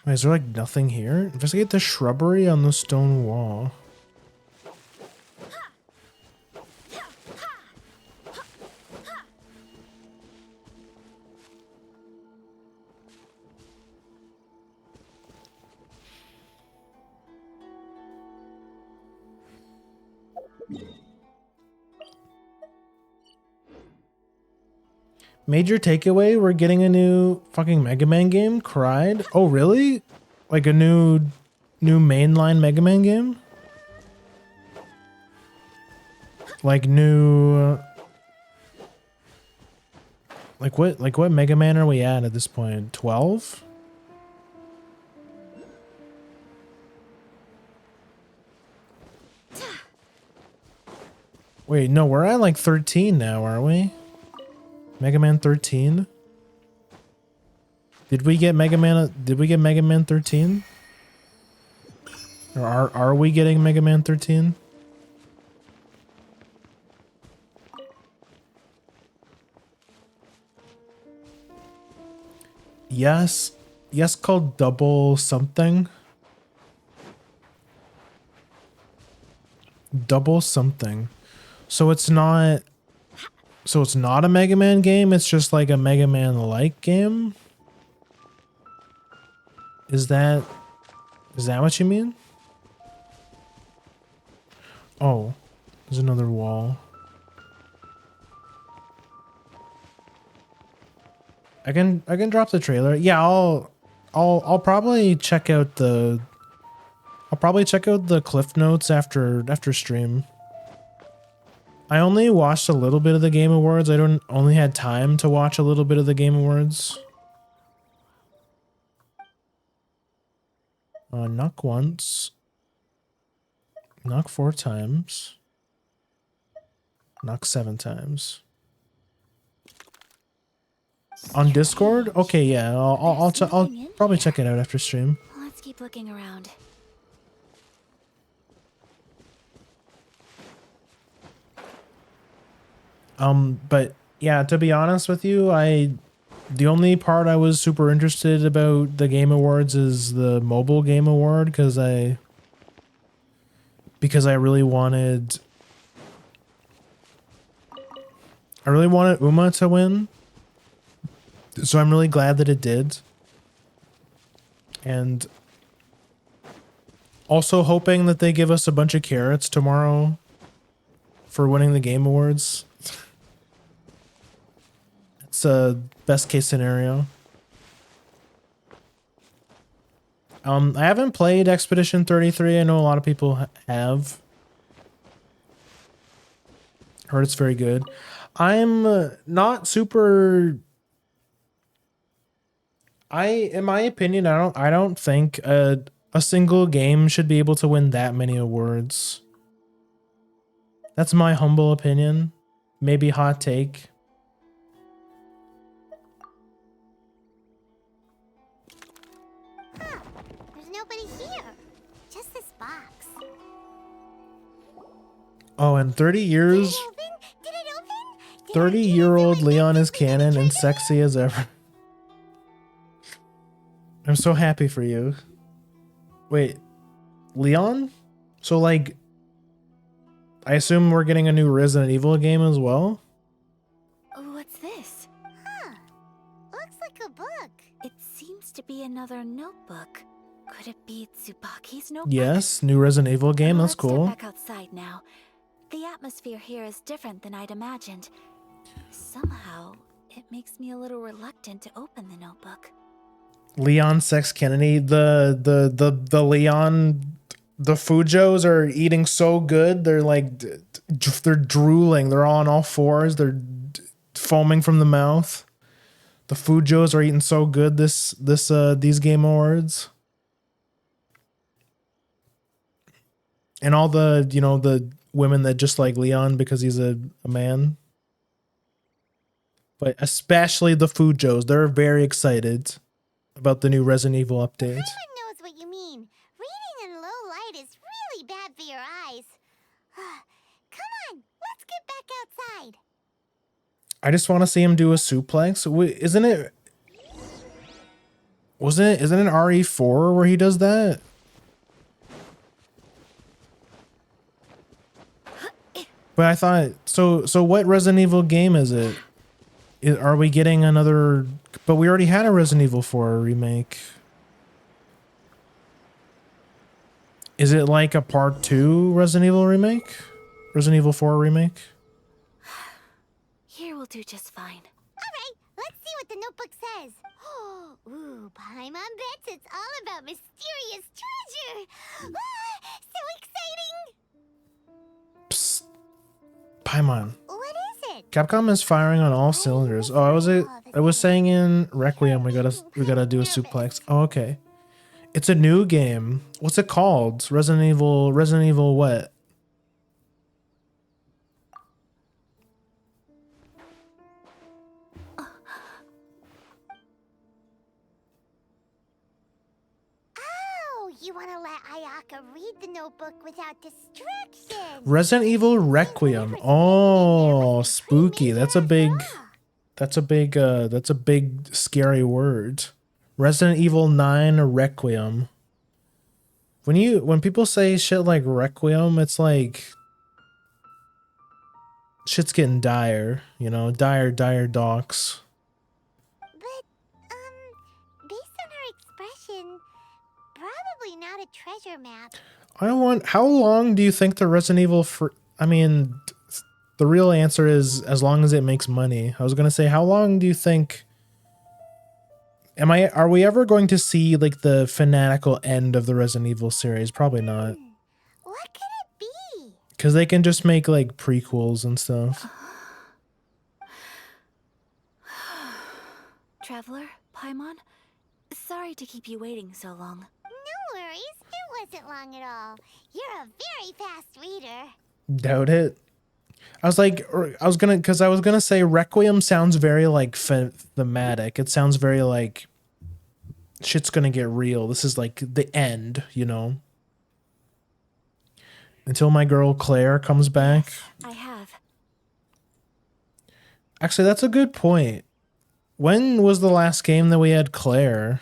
Wait, is there like nothing here? Investigate the shrubbery on the stone wall. Major takeaway, we're getting a new fucking Mega Man game? Cried. Oh, really? Like a new mainline Mega Man game? Like new... Like what Mega Man are we at this point? 12? Wait, no, we're at like 13 now, aren't we? Mega Man 13? Did we get Mega Man 13? Or are we getting Mega Man 13? Yes. Yes, called double something. Double something. So it's not a Mega Man game, it's just like a Mega Man-like game? Is that what you mean? Oh, there's another wall. I can drop the trailer. Yeah, I'll probably check out the cliff notes after stream. I only watched a little bit of the Game Awards. I only had time to watch a little bit of the Game Awards. Knock once. Knock 4 times. Knock 7 times. On Discord? Okay, yeah. I'll probably check it out after stream. Let's keep looking around. But yeah, to be honest with you, the only part I was super interested about the Game Awards is the mobile game award because I really wanted Uma to win. So I'm really glad that it did. And also hoping that they give us a bunch of carrots tomorrow for winning the Game Awards. It's a best case scenario. I haven't played Expedition 33. I know a lot of people have. Heard it's very good. I'm not super... in my opinion, I don't think a single game should be able to win that many awards. That's my humble opinion. Maybe hot take. nobody here. Just this box. Oh, in 30 years, Did it open? 30-year-old Leon is canon and sexy as ever. I'm so happy for you. Wait, Leon? So like, I assume we're getting a new Resident Evil game as well? What's this? Huh. Looks like a book. It seems to be another notebook. Could it be Tsubaki's notebook? Yes, new Resident Evil game, that's Let's cool. step back outside now. The atmosphere here is different than I'd imagined. Somehow, it makes me a little reluctant to open the notebook. Leon Sex Kennedy, the Leon, the Fujos are eating so good. They're like, they're drooling. They're on all fours. They're foaming from the mouth. The Fujos are eating so good these Game Awards. And all the, the women that just like Leon because he's a man. But especially the Fujos. They're very excited about the new Resident Evil update. Everyone knows what you mean. Reading in low light is really bad for your eyes. Come on, let's get back outside. I just want to see him do a suplex. Isn't it RE4 where he does that? But I thought so what Resident Evil game is it? Are we getting another? But we already had a Resident Evil 4 remake. Is it like a part 2 Resident Evil remake? Resident Evil 4 remake? Here will do just fine. Alright, let's see what the notebook says. Ooh, Paimon bets it's all about mysterious treasure. So exciting! Psst. Paimon. What is it? Capcom is firing on all cylinders. Oh, I was saying in Requiem we gotta do a suplex. Oh, okay. It's a new game. What's it called? Resident Evil what? Oh, you want to let Ayaka read the notebook without distraction. Resident Evil Requiem. Oh, spooky. That's a big scary word. Resident Evil 9 Requiem. When people say shit like Requiem, it's like shit's getting dire, dire docs. But, based on her expression, probably not a treasure map. How long do you think the Resident Evil the real answer is as long as it makes money. I was going to say, how long do you think are we ever going to see like the fanatical end of the Resident Evil series? Probably not. What could it be? Because they can just make like prequels and stuff. Traveler, Paimon, sorry to keep you waiting so long. No worries, it wasn't long at all. You're a very fast reader. Doubt it. I was gonna say Requiem sounds very like thematic. It sounds very like shit's gonna get real. This is like the end, Until my girl Claire comes back. Yes, I have. Actually, that's a good point. When was the last game that we had Claire?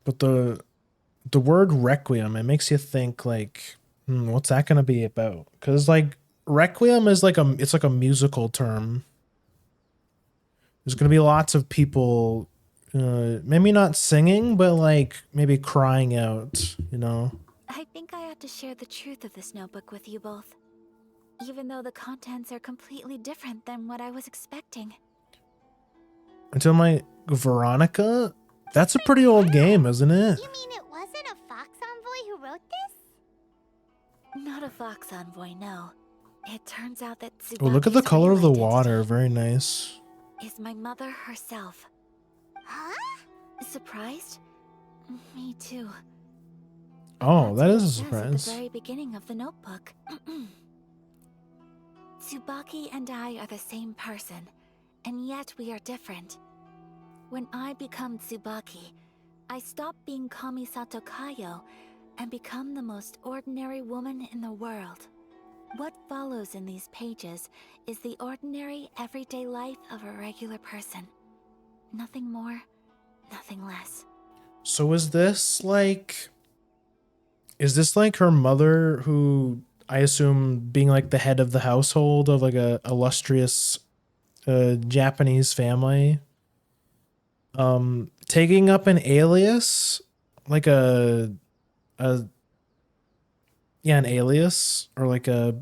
But the word Requiem, it makes you think like, what's that gonna be about? Because like Requiem is it's like a musical term. There's gonna be lots of people, maybe not singing, but like maybe crying out. I think I ought to share the truth of this notebook with you both, even though the contents are completely different than what I was expecting. Until my Veronica. That's a pretty old game, isn't it? You mean it wasn't a Fox Envoy who wrote this? Not a Fox Envoy, no. It turns out that Oh, look at the Tsubaki's color real of the identity water. Very nice. is my mother herself. Huh? Surprised? Me too. Oh, That's that what is it a says at the surprise. very beginning of the notebook. Tsubaki and I are the same person, and yet we are different. When I become Tsubaki, I stop being Kamisato Kayo and become the most ordinary woman in the world. What follows in these pages is the ordinary, everyday life of a regular person. Nothing more, nothing less. So is this like her mother, who I assume being like the head of the household of like a illustrious Japanese family, taking up an alias, like a an alias, or like a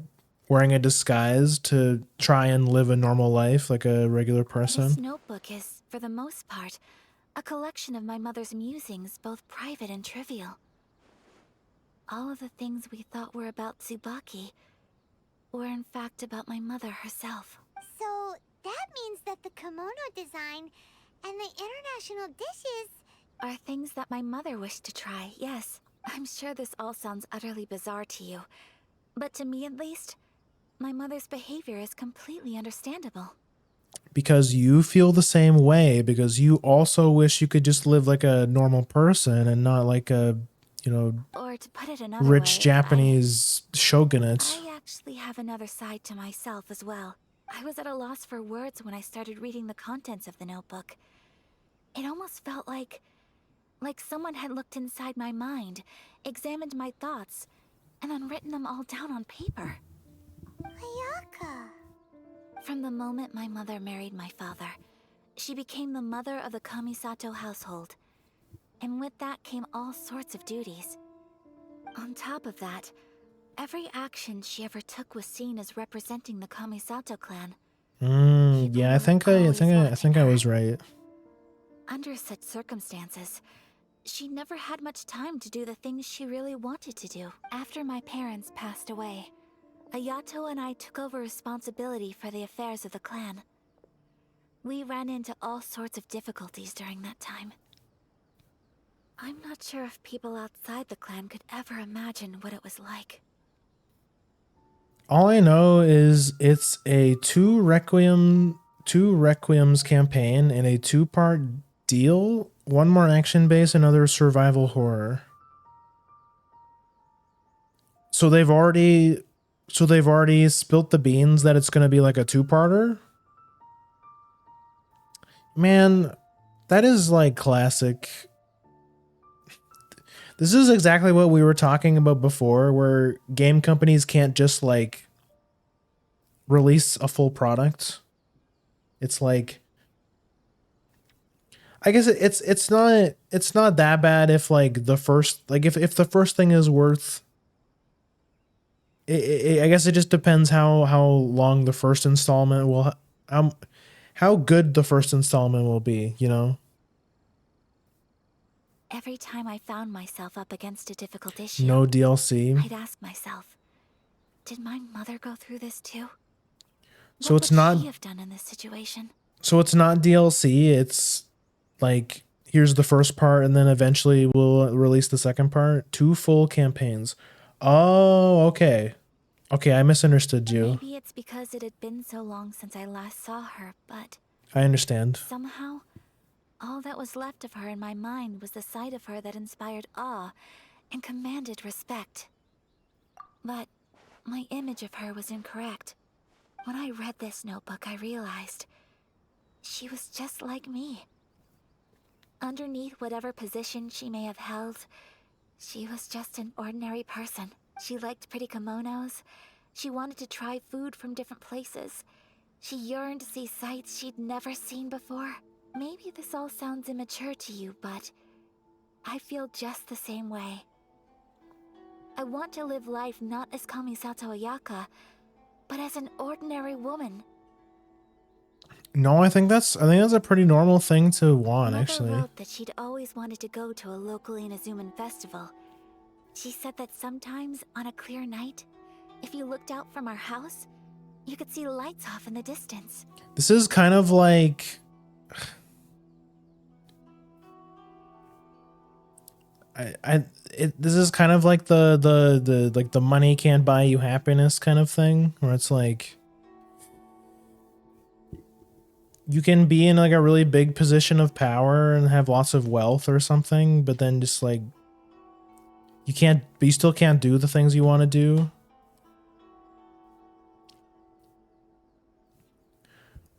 wearing a disguise to try and live a normal life like a regular This person? notebook is, for the most part, a collection of my mother's musings, both private and trivial. All of the things we thought were about Tsubaki were in fact about my mother herself. So that means that the kimono design and the international dishes... Are things that my mother wished to try, yes. I'm sure this all sounds utterly bizarre to you, but to me at least, my mother's behavior is completely understandable. Because you feel the same way, because you also wish you could just live like a normal person and not like a, Or to put it another rich way, Japanese shogunate. I actually have another side to myself as well. I was at a loss for words when I started reading the contents of the notebook. It almost felt like someone had looked inside my mind, examined my thoughts, and then written them all down on paper. Ayaka. From the moment my mother married my father, she became the mother of the Kamisato household. And with that came all sorts of duties. On top of that, every action she ever took was seen as representing the Kamisato clan. Yeah, I think I was right. Under such circumstances, she never had much time to do the things she really wanted to do. After my parents passed away, Ayato and I took over responsibility for the affairs of the clan. We ran into all sorts of difficulties during that time. I'm not sure if people outside the clan could ever imagine what it was like. All I know is it's a two Requiems campaign and a 2-part deal. One more action based, another survival horror. So they've already spilt the beans that it's going to be like a 2-parter. Man, that is like classic. This is exactly what we were talking about before, where game companies can't just like release a full product. It's like, I guess it's not that bad if like the first, like if the first thing is worth I guess it just depends how long the first installment will, how good the first installment will be, you know? Every time I found myself up against a difficult issue, No DLC. I'd ask myself, did my mother go through this too? So What it's would not she have done in this situation? So it's not DLC, it's like here's the first part and then eventually we'll release the second part. 2 full campaigns. Oh, okay. Okay, I misunderstood you. Maybe it's because it had been so long since I last saw her, but I understand. somehow, all that was left of her in my mind was the sight of her that inspired awe and commanded respect. But my image of her was incorrect. When I read this notebook, I realized she was just like me. Underneath whatever position she may have held, she was just an ordinary person. She liked pretty kimonos. She wanted to try food from different places. She yearned to see sights she'd never seen before. Maybe this all sounds immature to you, but I feel just the same way. I want to live life not as Kamisato Ayaka, but as an ordinary woman. No, I think that's a pretty normal thing to want, Mother actually. wrote that she'd always wanted to go to a local Inazuman festival. She said that sometimes on a clear night, if you looked out from our house, You could see lights off in the distance. This is kind of like this is kind of like the like the money can't buy you happiness kind of thing, where it's like you can be in like a really big position of power and have lots of wealth or something, but then just like you still can't do the things you want to do.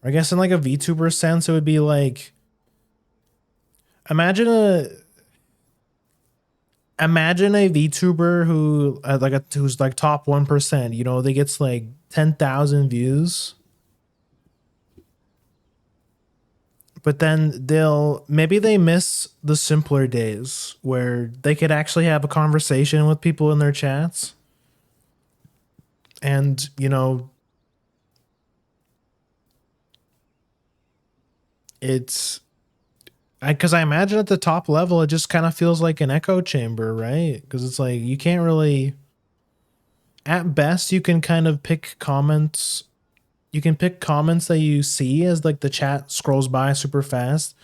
I guess in like a VTuber sense, it would be like, imagine a VTuber who who's like top 1%, you know, they gets like 10,000 views. But then maybe they miss the simpler days where they could actually have a conversation with people in their chats. And, you know, because I imagine at the top level, it just kind of feels like an echo chamber, right? Because it's like, you can't really, at best, you can kind of pick comments. You can pick comments that you see as like the chat scrolls by super fast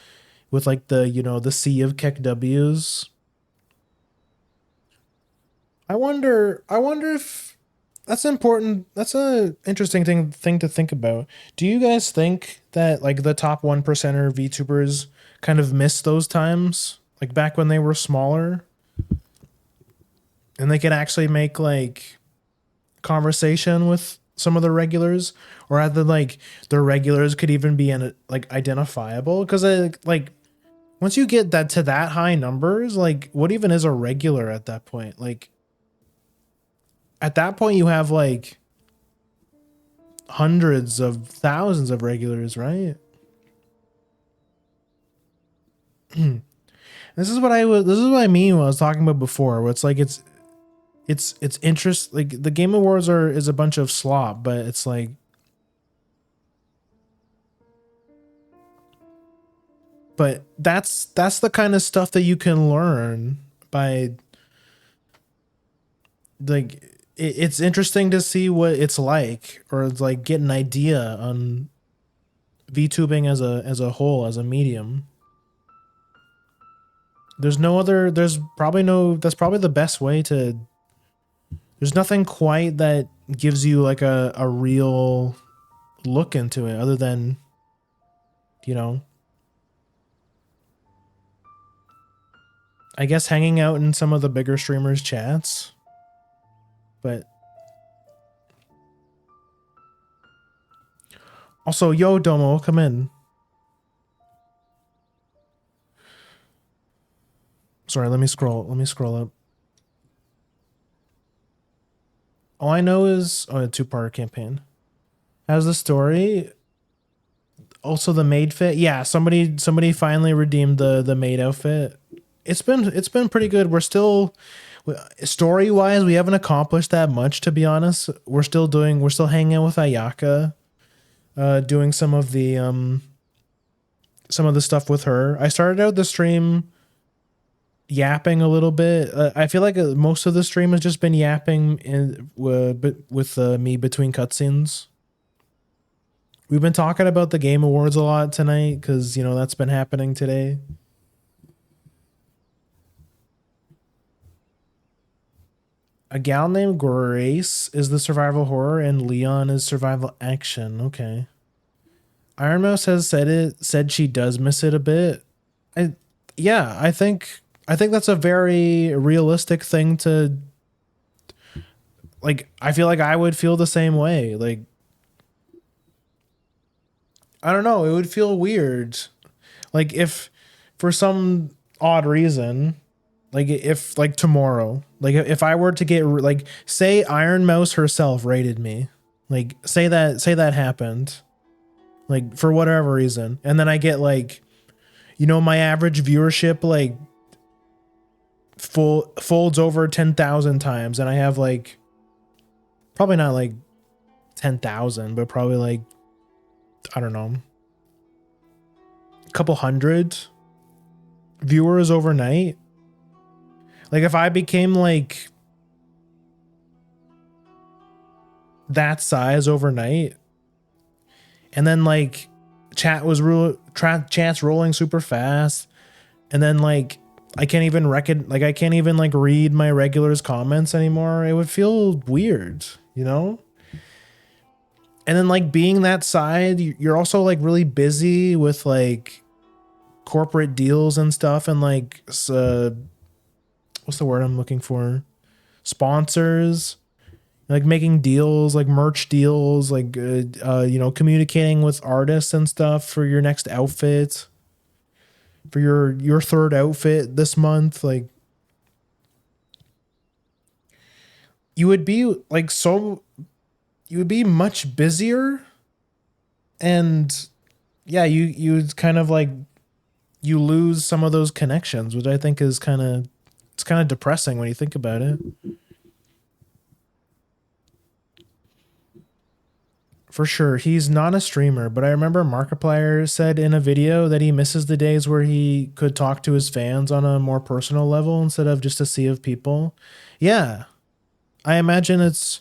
with like the, you know, the sea of KEKWs. I wonder if that's important. That's a interesting thing to think about. Do you guys think that like the top 1%er VTubers kind of miss those times? Like back when they were smaller? And they could actually make like conversation with some of the regulars, or rather like the regulars could even be like identifiable, because like once you get that to that high numbers, like what even is a regular at that point? Like at that point you have like hundreds of thousands of regulars, right? This is what I mean when I was talking about before, where it's like it's interest, like the Game Awards is a bunch of slop, but it's like that's the kind of stuff that you can learn by like it's interesting to see what it's like, or it's like get an idea on VTubing as a whole, as a medium. That's probably the best way to. There's nothing quite that gives you like a real look into it, other than, you know, I guess hanging out in some of the bigger streamers' chats. But also, yo, Domo, come in. Sorry, let me scroll up. All I know is a 2-part campaign. How's the story? Also the maid fit. Yeah, somebody finally redeemed the maid outfit. It's been pretty good. We're still, story-wise, we haven't accomplished that much, to be honest. We're still hanging out with Ayaka, doing some of the stuff with her. I started out the stream yapping a little bit. I feel like most of the stream has just been yapping with me between cutscenes. We've been talking about the Game Awards a lot tonight because, you know, that's been happening today. A gal named Grace is the survival horror and Leon is survival action. Okay. Iron Mouse has said she does miss it a bit. I think that's a very realistic thing to, like, I feel like I would feel the same way. Like, I don't know, it would feel weird. Like if for some odd reason, like if like tomorrow, like if I were to get like, say Iron Mouse herself rated me, like say that happened, like for whatever reason, and then I get like, you know, my average viewership like folds over 10,000 times, and I have like probably not like 10,000, but probably like, I don't know, a couple hundred viewers overnight. Like if I became like that size overnight, and then like chat's rolling super fast, and then like I can't even I can't even like read my regulars comments anymore. It would feel weird, you know? And then like being that side, you're also like really busy with like corporate deals and stuff, and like what's the word I'm looking for? Sponsors, like making deals, like merch deals, like you know, communicating with artists and stuff for your next outfit, for your third outfit this month. Like you would be like you would be much busier, and yeah, you kind of like you lose some of those connections, which I think is kind of depressing when you think about it. For sure, he's not a streamer, but I remember Markiplier said in a video that he misses the days where he could talk to his fans on a more personal level instead of just a sea of people. Yeah, I imagine it's.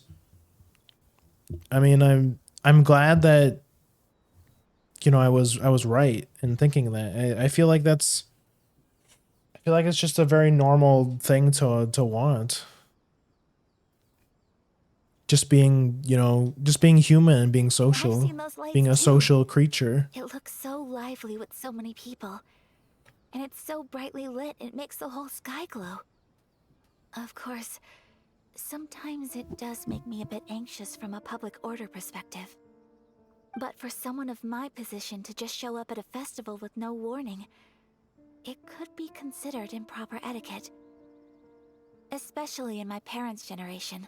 I mean, I'm glad that, you know, I was right in thinking that. I feel like that's. I feel like it's just a very normal thing to want. Just being, you know, just being human and being social, I've seen those lights being a too. social creature. It looks so lively with so many people. And it's so brightly lit, it makes the whole sky glow. Of course, sometimes it does make me a bit anxious from a public order perspective. But for someone of my position to just show up at a festival with no warning, it could be considered improper etiquette. Especially in my parents' generation,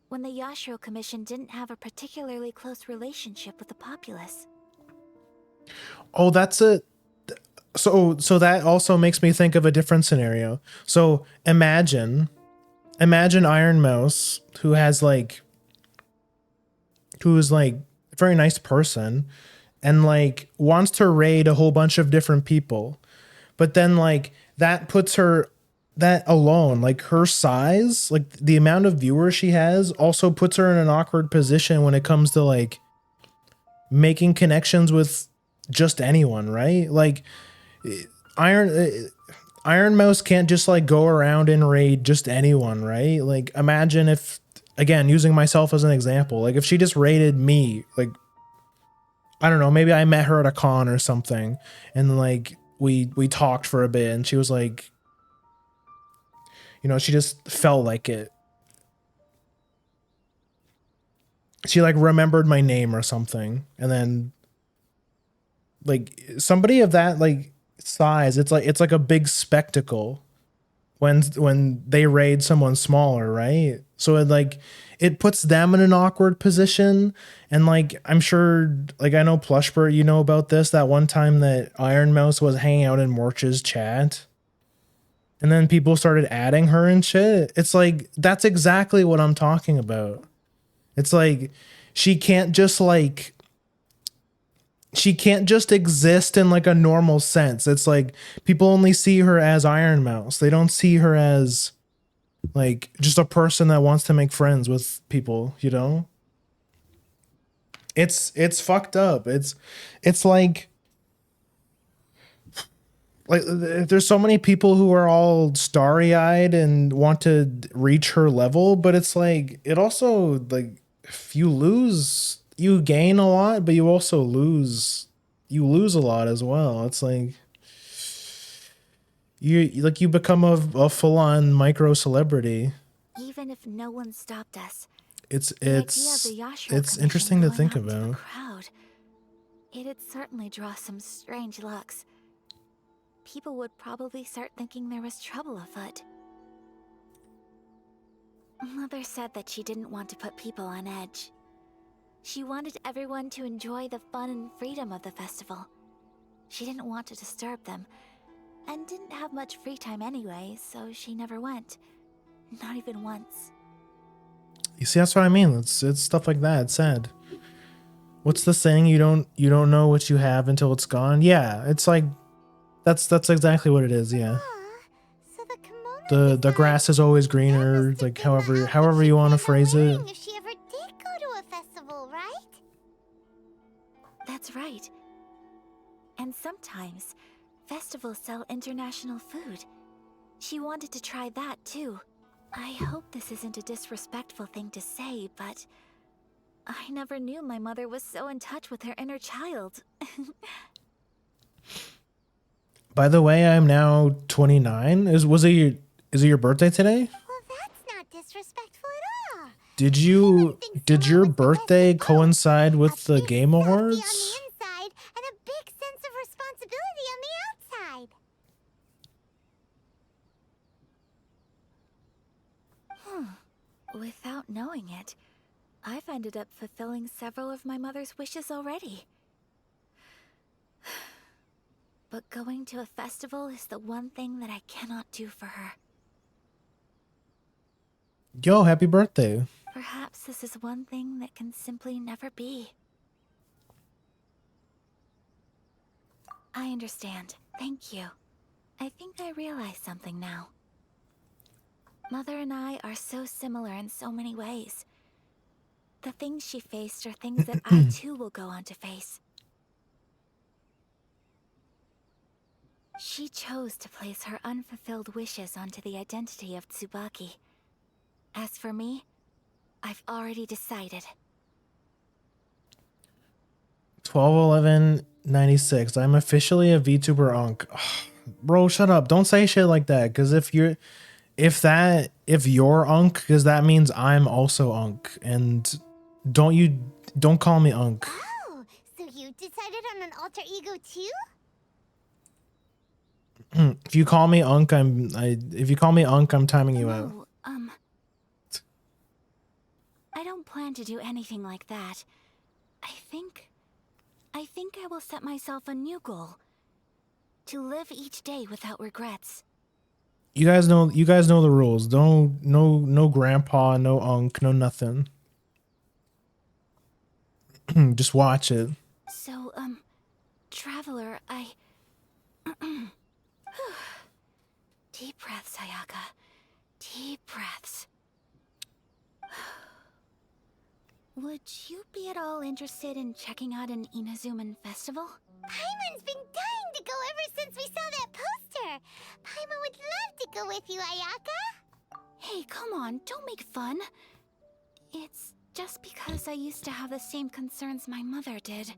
when the Yashiro Commission didn't have a particularly close relationship with the populace. Oh, that's a so that also makes me think of a different scenario. So imagine Iron Mouse, who's like a very nice person and like wants to raid a whole bunch of different people, but then like that puts her, that alone, like her size, like the amount of viewers she has, also puts her in an awkward position when it comes to like making connections with just anyone, right? Like Iron Mouse can't just like go around and raid just anyone, right? Like imagine if, again, using myself as an example, like if she just raided me, like I don't know, maybe I met her at a con or something, and like we talked for a bit, and she was like, you know, she just felt like it. She like remembered my name or something, and then like somebody of that like size, it's like a big spectacle when they raid someone smaller, right? So it puts them in an awkward position, and like I'm sure, like I know Plushbert, you know about this, that one time that Iron Mouse was hanging out in Morch's chat. And then people started adding her and shit. It's like, that's exactly what I'm talking about. It's like, she can't just exist in like a normal sense. It's like, people only see her as Iron Mouse. They don't see her as like just a person that wants to make friends with people, you know? It's fucked up. It's like there's so many people who are all starry-eyed and want to reach her level, but it's like it also, like, if you lose, you gain a lot, but you also lose a lot as well. It's like you become a full-on micro celebrity. Even if no one stopped us, It's the idea of the Yashiro Commission interesting to going think out to the about. crowd, it'd certainly draw some strange looks. People would probably start thinking there was trouble afoot. Mother said that she didn't want to put people on edge. She wanted everyone to enjoy the fun and freedom of the festival. She didn't want to disturb them, and didn't have much free time anyway, so she never went. Not even once. You see, that's what I mean. It's stuff like that. It's sad. What's the saying? You don't know what you have until it's gone. Yeah, it's like that's exactly what it is. Yeah. So the kimono The grass is always greener. Like however you want to phrase it. if she ever did go to a That's right. And sometimes, festivals sell international food. She wanted to try that too. I hope this isn't a disrespectful thing to say, but I never knew my mother was so in touch with her inner child. By the way, I'm now 29. Is it your birthday today? Well, that's not disrespectful at all. Did your birthday coincide with the Game Softy on Awards? the inside and a big sense of responsibility on the outside. Without knowing it, I've ended up fulfilling several of my mother's wishes already. But going to a festival is the one thing that I cannot do for her. Yo, happy birthday. Perhaps this is one thing that can simply never be. I understand. Thank you. I think I realize something now. Mother and I are so similar in so many ways. The things she faced are things that I too will go on to face. She chose to place her unfulfilled wishes onto the identity of Tsubaki. As for me, I've already decided. 12/11/96. I'm officially a VTuber Unk. Bro, shut up. Don't say shit like that. Cause if you're Unk, because that means I'm also Unk. And don't call me Unk. Oh, so you decided on an alter ego too? If you call me Unk, I'm timing you out. No, I don't plan to do anything like that. I think I will set myself a new goal. To live each day without regrets. You guys know the rules. No grandpa, no Unk, no nothing. Just watch it. So, Traveler, Deep breaths, Ayaka. Deep breaths. Would you be at all interested in checking out an Inazuman festival? Paimon's been dying to go ever since we saw that poster. Paimon would love to go with you, Ayaka. Hey, come on, don't make fun. It's just because I used to have the same concerns my mother did.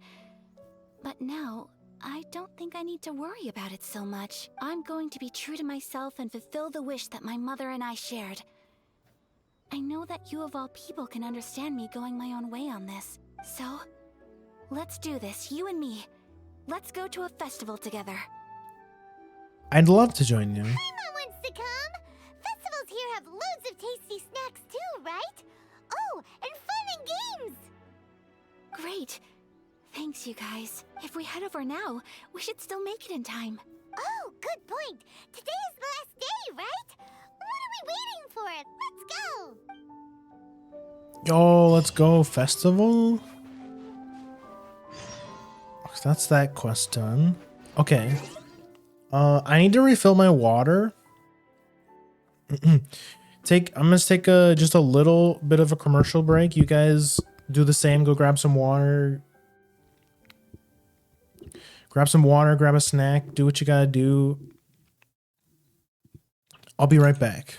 But now, I don't think I need to worry about it so much. I'm going to be true to myself and fulfill the wish that my mother and I shared. I know that you of all people can understand me going my own way on this. So, let's do this, you and me. Let's go to a festival together. I'd love to join you. Paimon wants to come. Festivals here have loads of tasty snacks too, right? Oh, and fun and games. Great. Thanks, you guys. If we head over now, we should still make it in time. Oh, good point. Today is the last day, right? What are we waiting for? Let's go. Yo, let's go festival. That's that quest done. Okay. I need to refill my water. I'm gonna take just a little bit of a commercial break. You guys do the same. Go grab some water. Grab some water, grab a snack, do what you gotta do. I'll be right back.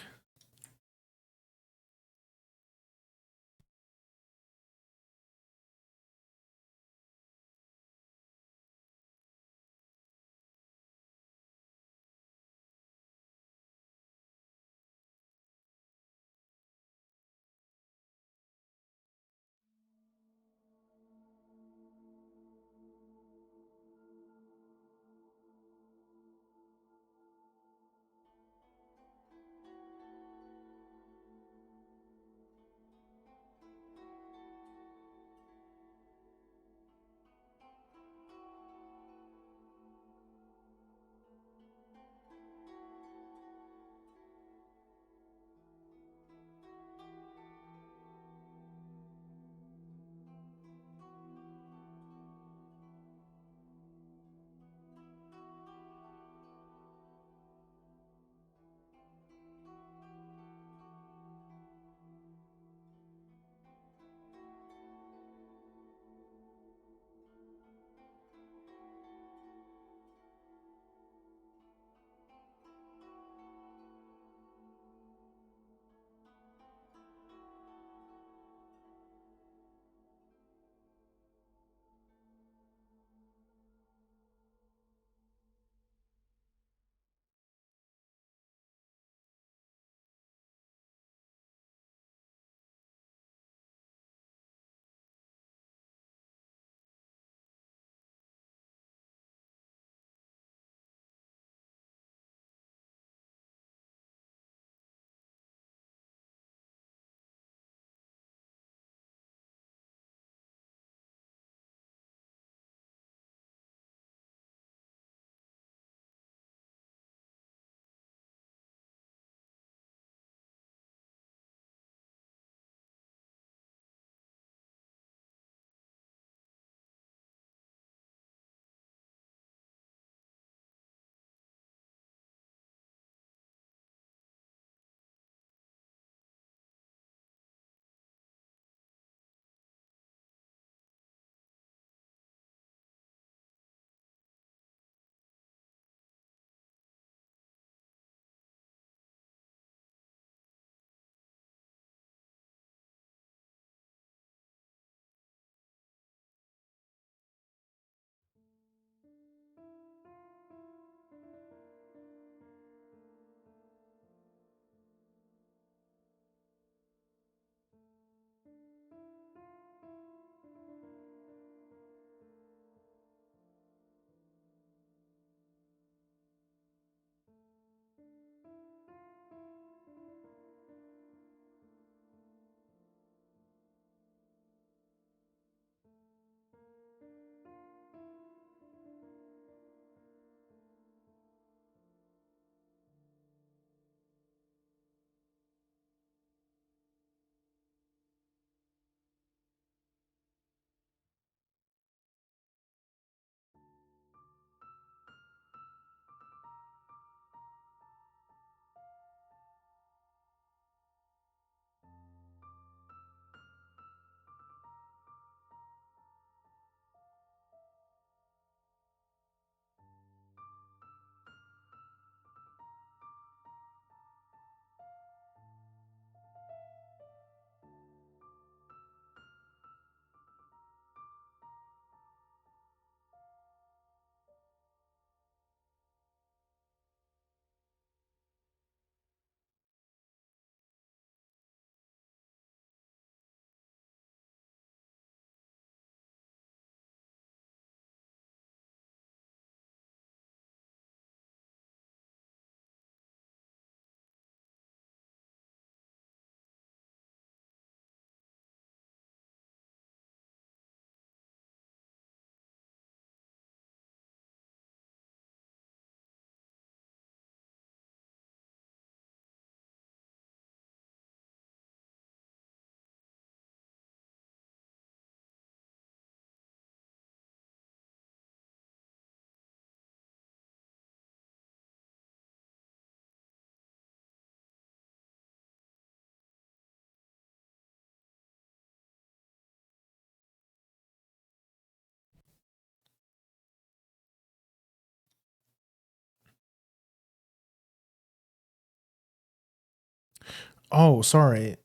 Oh, sorry.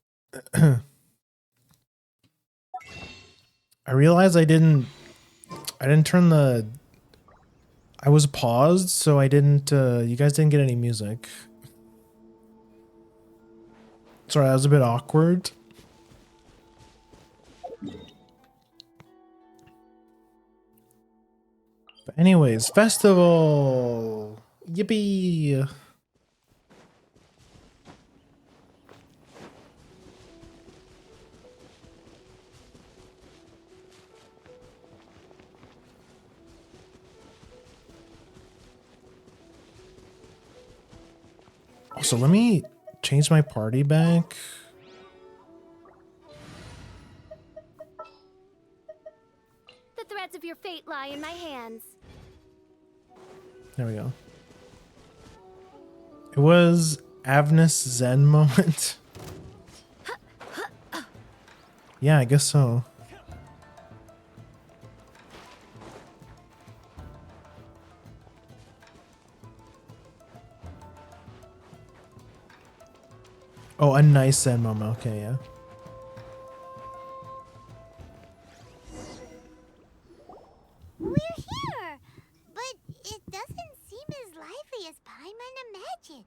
I realized I didn't turn the. I was paused, so I didn't. You guys didn't get any music. Sorry, that was a bit awkward. But anyways, festival. Yippee! Also, let me change my party back. The threads of your fate lie in my hands. There we go. It was Avnus Zen moment. Yeah, I guess so. Oh, a nice Zen moment. Okay, yeah. We're here, but it doesn't seem as lively as Paimon imagined.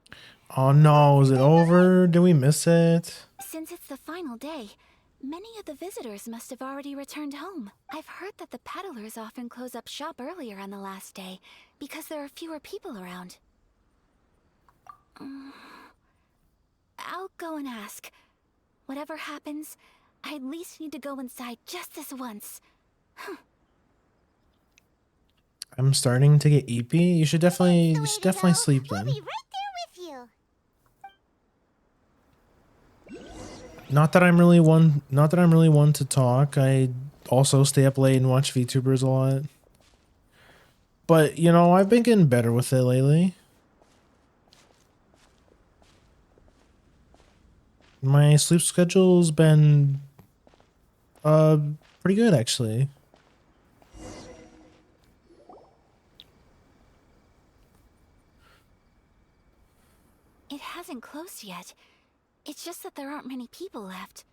Oh no, is it over? Did we miss it? Since it's the final day, many of the visitors must have already returned home. I've heard that the peddlers often close up shop earlier on the last day because there are fewer people around. I'll go and ask. Whatever happens, I at least need to go inside just this once. I'm starting to get eepy. You should definitely sleep We'll then. be right there with you. Not that I'm really one to talk. I also stay up late and watch VTubers a lot. But, you know, I've been getting better with it lately. My sleep schedule's been pretty good actually. It hasn't closed yet. It's just that there aren't many people left.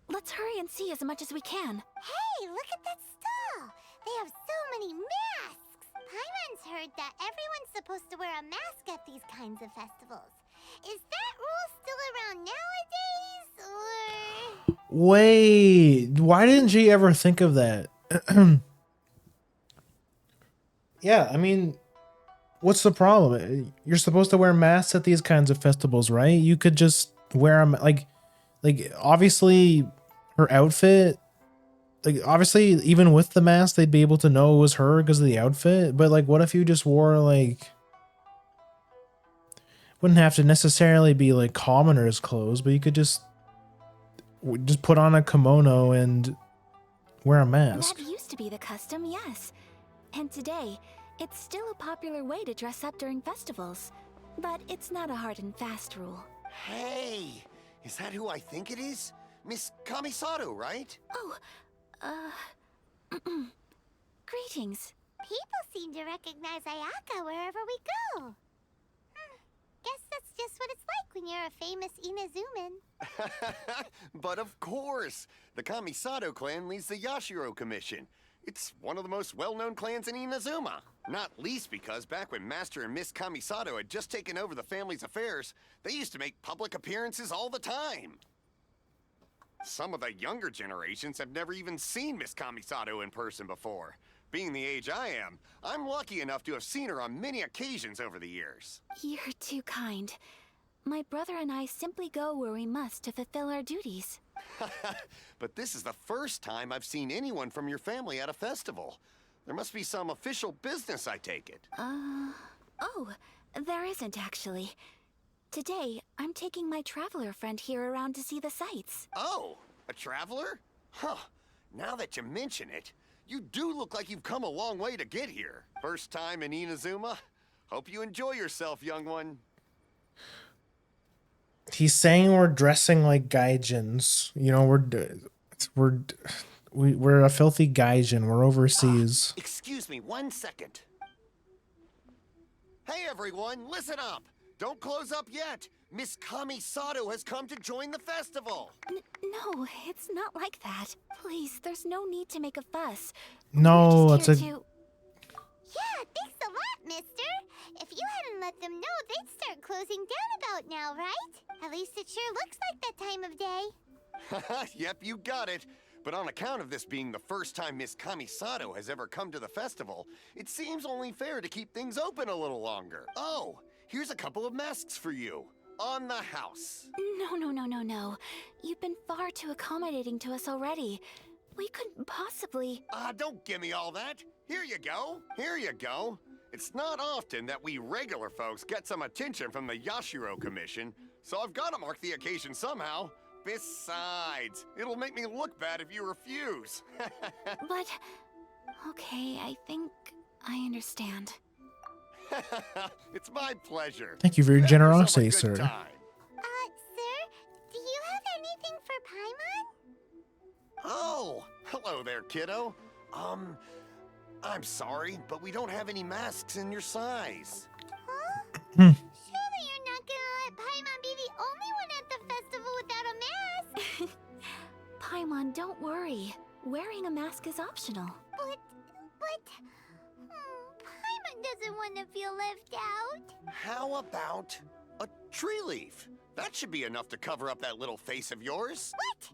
Let's hurry and see as much as we can. Hey, look at that stall. They have so many masks. Paimon's heard that everyone's supposed to wear a mask at these kinds of festivals. Is that rule still around nowadays, or...? Wait, why didn't she ever think of that? Yeah, I mean, what's the problem? You're supposed to wear masks at these kinds of festivals, right? You could just wear them, like obviously her outfit, like obviously even with the mask they'd be able to know it was her because of the outfit, but like what if you just wore like, wouldn't have to necessarily be like commoners clothes, but you could just put on a kimono and wear a mask. That used to be the custom, yes. And today, it's still a popular way to dress up during festivals. But it's not a hard and fast rule. Hey, is that who I think it is? Miss Kamisato, right? Oh, greetings. People seem to recognize Ayaka wherever we go. Guess that's just what it's like when you're a famous Inazuman. But of course, the Kamisato clan leads the Yashiro Commission. It's one of the most well-known clans in Inazuma. Not least because back when Master and Miss Kamisato had just taken over the family's affairs, they used to make public appearances all the time. Some of the younger generations have never even seen Miss Kamisato in person before. Being the age I am, I'm lucky enough to have seen her on many occasions over the years. You're too kind. My brother and I simply go where we must to fulfill our duties. But this is the first time I've seen anyone from your family at a festival. There must be some official business, I take it. Oh, there isn't actually. Today, I'm taking my traveler friend here around to see the sights. Oh, a traveler? Huh. Now that you mention it, you do look like you've come a long way to get here. First time in Inazuma? Hope you enjoy yourself, young one. He's saying we're dressing like gaijins. You know, we're a filthy gaijin. We're overseas. Excuse me 1 second. Hey everyone, listen up. Don't close up yet. Miss Kamisato has come to join the festival. No, it's not like that. Please, there's no need to make a fuss. No, We're it's just a. here to... Yeah, thanks a lot, mister. If you hadn't let them know, they'd start closing down about now, right? At least it sure looks like that time of day. Yep, you got it. But on account of this being the first time Miss Kamisato has ever come to the festival, it seems only fair to keep things open a little longer. Oh, here's a couple of masks for you. On the house. No. You've been far too accommodating to us already. We couldn't possibly... Don't give me all that. Here you go. Here you go. It's not often that we regular folks get some attention from the Yashiro Commission, so I've got to mark the occasion somehow. Besides, it'll make me look bad if you refuse. But... Okay, I think I understand. It's my pleasure. Thank you for your Have yourself a generosity, good sir. time. Sir, do you have anything for Paimon? Oh, hello there, kiddo. I'm sorry, but we don't have any masks in your size. Huh? Hmm. Surely you're not gonna let Paimon be the only one at the festival without a mask? Paimon, don't worry. Wearing a mask is optional. But... Paimon doesn't want to feel left out. How about a tree leaf? That should be enough to cover up that little face of yours. What?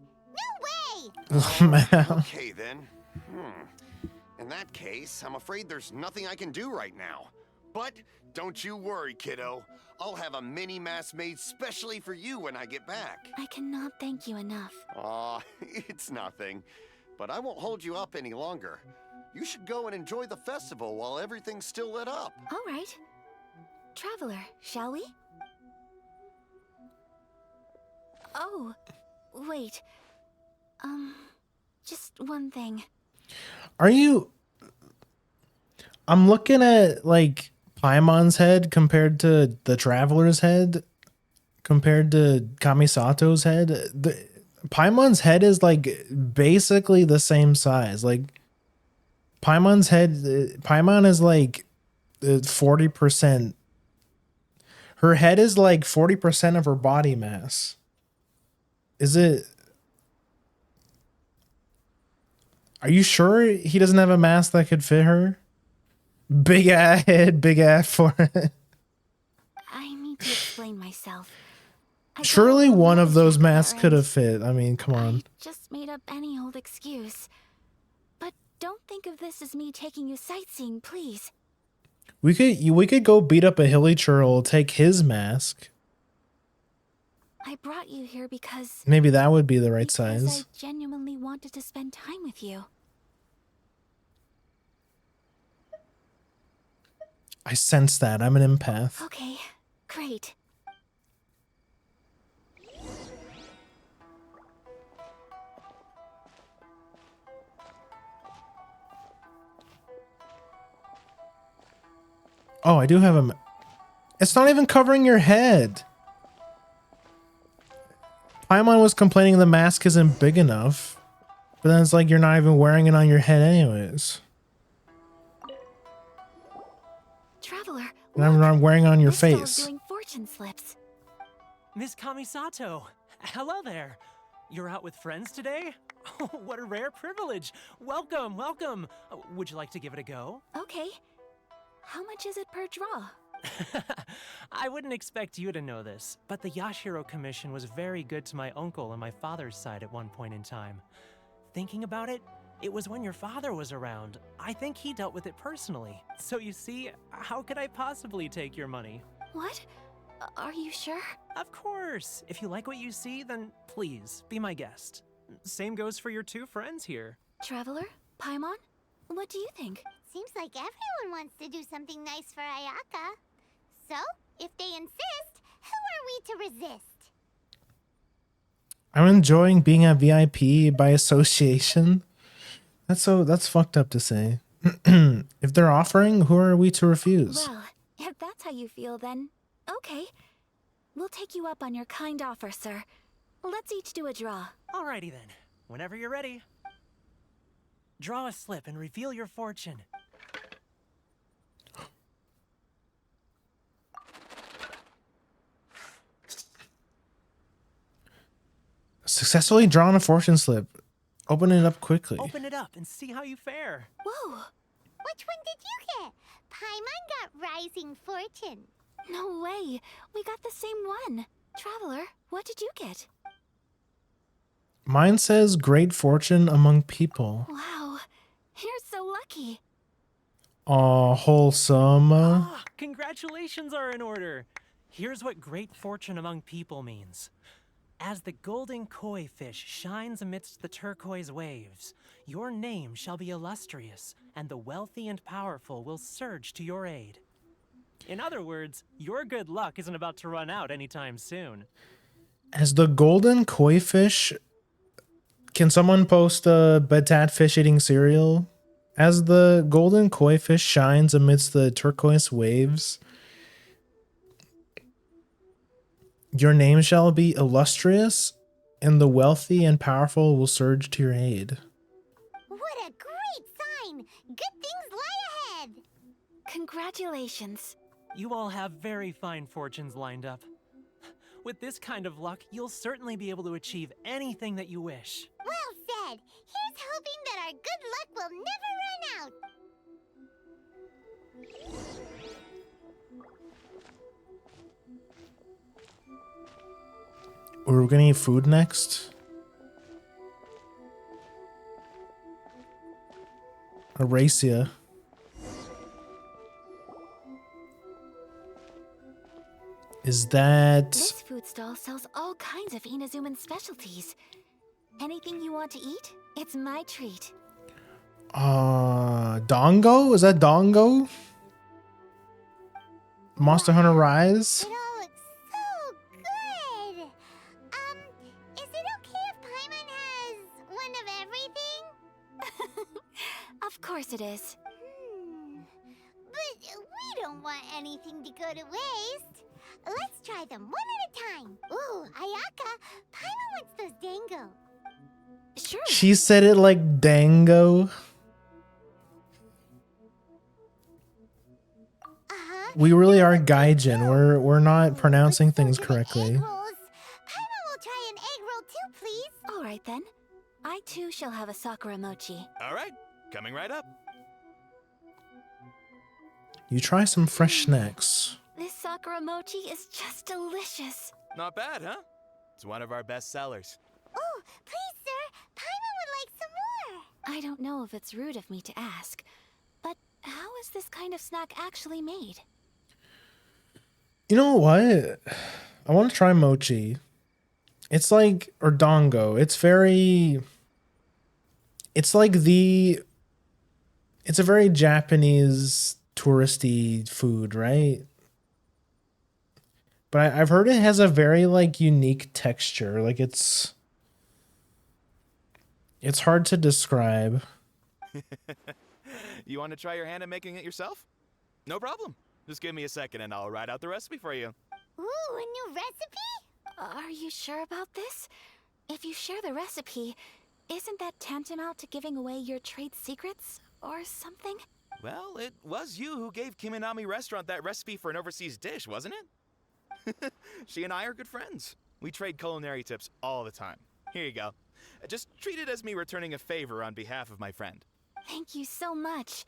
No way! Man. Okay, then. In that case, I'm afraid there's nothing I can do right now. But don't you worry, kiddo. I'll have a mini mask made specially for you when I get back. I cannot thank you enough. Aw, it's nothing. But I won't hold you up any longer. You should go and enjoy the festival while everything's still lit up. All right. Traveler, shall we? Oh, wait. Just one thing. Are you? I'm looking at like Paimon's head compared to the Traveler's head, compared to Kamisato's head. Paimon's head is like basically the same size. Like Paimon's head, Paimon is like 40%. Her head is like 40% of her body mass. Is it? Are you sure he doesn't have a mask that could fit her? Big ass head, big ass forehead. I need to explain myself. Surely one of those masks could have fit. I mean, come on. I just made up any old excuse. But don't think of this as me taking you sightseeing, please. We could go beat up a hilly churl, take his mask. I brought you here because... Maybe that would be the right because size. I genuinely wanted to spend time with you. I sense that. I'm an empath. Okay, great. Oh, I do have a... It's not even covering your head. Paimon was complaining the mask isn't big enough. But then it's like you're not even wearing it on your head anyways. Traveler, And I'm not wearing it on your this doll's face. doing fortune slips. Miss Kamisato, hello there. You're out with friends today? Oh, what a rare privilege. Welcome, welcome. Would you like to give it a go? Okay. How much is it per draw? I wouldn't expect you to know this, but the Yashiro Commission was very good to my uncle on my father's side at one point in time. Thinking about it, it was when your father was around. I think he dealt with it personally. So you see, how could I possibly take your money? What? Are you sure? Of course. If you like what you see, then please, be my guest. Same goes for your two friends here. Traveler? Paimon? What do you think? Seems like everyone wants to do something nice for Ayaka. So, if they insist, who are we to resist? I'm enjoying being a VIP by association. That's fucked up to say. If they're offering, who are we to refuse? Well, if that's how you feel, then okay. We'll take you up on your kind offer, sir. Let's each do a draw. Alrighty then. Whenever you're ready. Draw a slip and reveal your fortune. Successfully drawn a fortune slip. Open it up quickly. Open it up and see how you fare. Whoa! Which one did you get? Paimon got Rising Fortune. No way! We got the same one. Traveler, what did you get? Mine says great fortune among people. Wow, you're so lucky. Aw, wholesome. Ah, congratulations are in order. Here's what great fortune among people means. As the golden koi fish shines amidst the turquoise waves, your name shall be illustrious, and the wealthy and powerful will surge to your aid. In other words, your good luck isn't about to run out anytime soon. As the golden koi fish... Can someone post a Batat fish eating cereal? As the golden koi fish shines amidst the turquoise waves, your name shall be illustrious, and the wealthy and powerful will surge to your aid. What a great sign! Good things lie ahead! Congratulations. You all have very fine fortunes lined up. With this kind of luck, you'll certainly be able to achieve anything that you wish. Well said! Here's hoping that our good luck will never run out! We're gonna eat food next. Aracia. Is that... This food stall sells all kinds of Inazuman specialties. Anything you want to eat, it's my treat. Dongo? Is that Dongo? Monster Hunter Rise? It all looks so good! Is it okay if Paimon has one of everything? Of course it is. But we don't want anything to go to waste. Let's try them one at a time. Ooh, Ayaka, Paimon wants those dango. Sure. She said it like dango. We really are gaijin. We're not pronouncing things correctly. Egg rolls. Paimon will try an egg roll too, please. All right then. I too shall have a Sakura mochi. All right, coming right up. You try some fresh snacks. This Sakura mochi is just delicious. Not bad, huh? It's one of our best sellers. Oh, please, sir. Paimon would like some more. I don't know if it's rude of me to ask, but how is this kind of snack actually made? You know what? I want to try mochi. It's like, or dongo. It's very... It's like the... It's a very Japanese touristy food, right? But I've heard it has a very like unique texture. Like it's hard to describe. You want to try your hand at making it yourself? No problem. Just give me a second and I'll write out the recipe for you. Ooh, a new recipe? Are you sure about this? If you share the recipe, isn't that tantamount to giving away your trade secrets or something? Well, it was you who gave Kiminami Restaurant that recipe for an overseas dish, wasn't it? She and I are good friends. We trade culinary tips all the time. Here you go. Just treat it as me returning a favor on behalf of my friend. Thank you so much.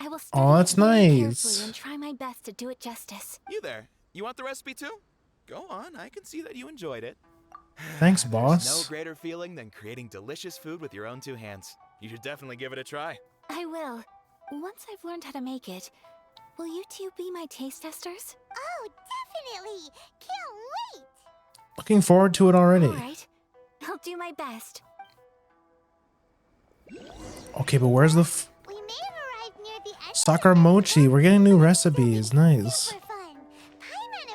I will study Oh, that's it very nice. carefully and try my best to do it justice. You there. You want the recipe too? Go on, I can see that you enjoyed it. Thanks, There's boss. no greater feeling than creating delicious food with your own two hands. You should definitely give it a try. I will. Once I've learned how to make it, will you two be my taste testers? Oh, definitely. Can't wait. Looking forward to it already. All right. I'll do my best. Okay, but where's the We may have arrived near the end. Sakura mochi? We're getting new recipes. Nice. Super fun. Paimon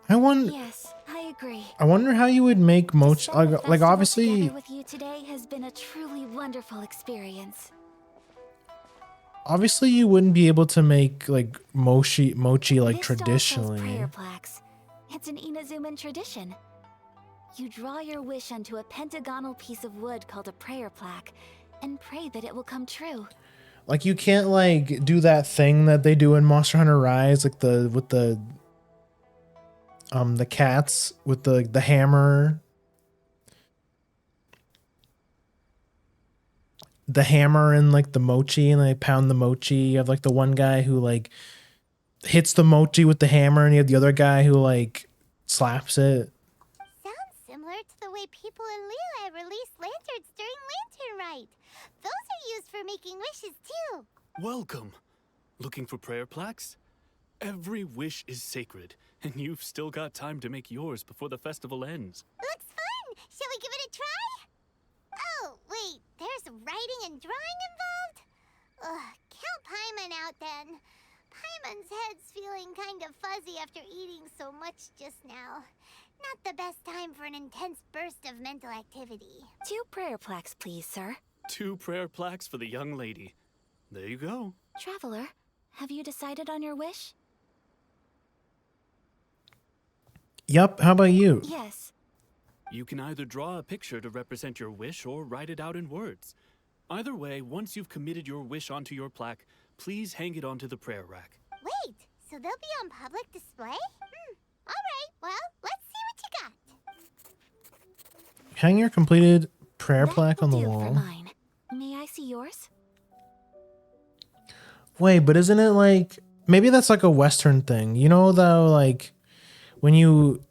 approves. Yes, I agree. I wonder how you would make mochi. Spend the Like festival obviously, together with you today has been a truly wonderful experience. obviously you wouldn't be able to make like mochi like This stall sells traditionally. prayer plaques. It's an Inazuman tradition. You draw your wish onto a pentagonal piece of wood called a prayer plaque and pray that it will come true. Like you can't like do that thing that they do in Monster Hunter Rise, like the cats with the hammer the hammer and like the mochi, and they pound the mochi. You have like the one guy who like hits the mochi with the hammer, and you have the other guy who like slaps it. Sounds similar to the way people in Liyue release lanterns during Lantern Rite. Those are used for making wishes too. Welcome. Looking for prayer plaques? Every wish is sacred, and you've still got time to make yours before the festival ends. Looks fun! Shall we give it a try? Oh, wait, there's writing and drawing involved? Ugh, count Paimon out then. Paimon's head's feeling kind of fuzzy after eating so much just now. Not the best time for an intense burst of mental activity. 2 prayer plaques, please, sir. 2 prayer plaques for the young lady. There you go. Traveler, have you decided on your wish? Yup, how about you? Yes. You can either draw a picture to represent your wish or write it out in words. Either way, once you've committed your wish onto your plaque, please hang it onto the prayer rack. Wait, so they'll be on public display? Alright, well, let's see what you got. Hang your completed prayer That plaque on the will do for wall. mine. May I see yours? Wait, but isn't it like, maybe that's like a Western thing? You know, though, like when you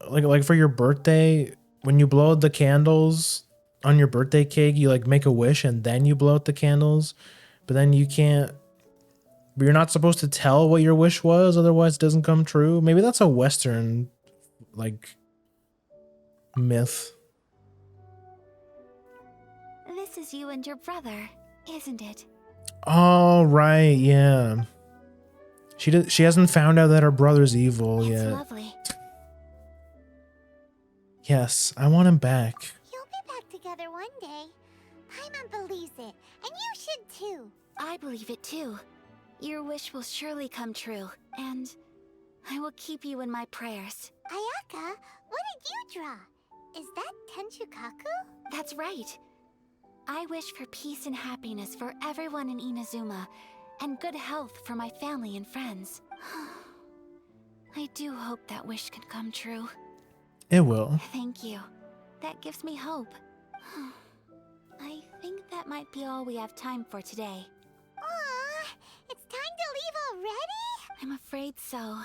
like for your birthday, when you blow out the candles on your birthday cake, you like make a wish and then you blow out the candles, but then you can't, but you're not supposed to tell what your wish was, otherwise it doesn't come true. Maybe that's a Western like myth. This is you and your brother, isn't it? Oh right, yeah. She hasn't found out that her brother's evil It's yet. lovely. Yes, I want him back. You'll be back together one day. Paimon believes it, and you should too. I believe it too. Your wish will surely come true, and I will keep you in my prayers. Ayaka, what did you draw? Is that Tenchukaku? That's right. I wish for peace and happiness for everyone in Inazuma, and good health for my family and friends. I do hope that wish can come true. It will. Thank you. That gives me hope. I think that might be all we have time for today. Aw, it's time to leave already? I'm afraid so.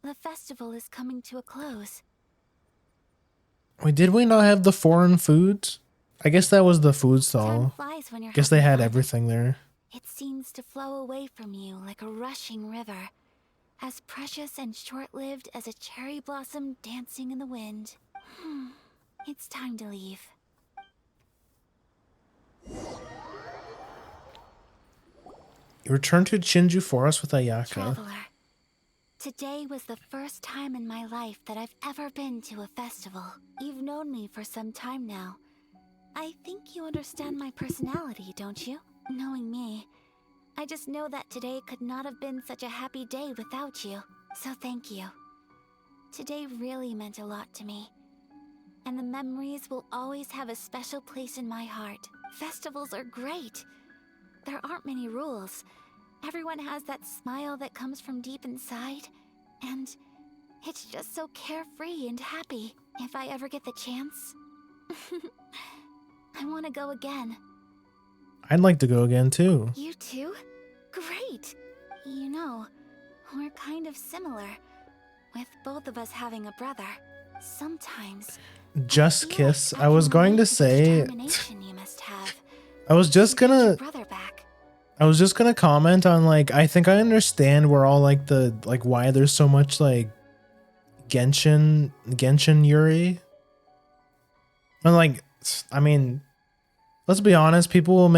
The festival is coming to a close. Wait, did we not have the foreign foods? I guess that was the food Time stall. flies when you're Guess they having had fun. everything there. It seems to flow away from you like a rushing river, as precious and short-lived as a cherry blossom dancing in the wind. It's time to leave. You return to Shinju Forest with Ayaka. Traveler, today was the first time in my life that I've ever been to a festival. You've known me for some time now. I think you understand my personality, don't you? Knowing me, I just know that today could not have been such a happy day without you. So thank you. Today really meant a lot to me. And the memories will always have a special place in my heart. Festivals are great. There aren't many rules. Everyone has that smile that comes from deep inside. And it's just so carefree and happy. If I ever get the chance, I want to go again. I'd like to go again too. You too? Great! You know, we're kind of similar, with both of us having a brother. Sometimes Just feel kiss. like I was can going to relate the say determination you must have I was just to get your gonna brother back. I was just gonna comment on like I think I understand where all like the like why there's so much like Genshin Yuri. And like I mean, let's be honest, people will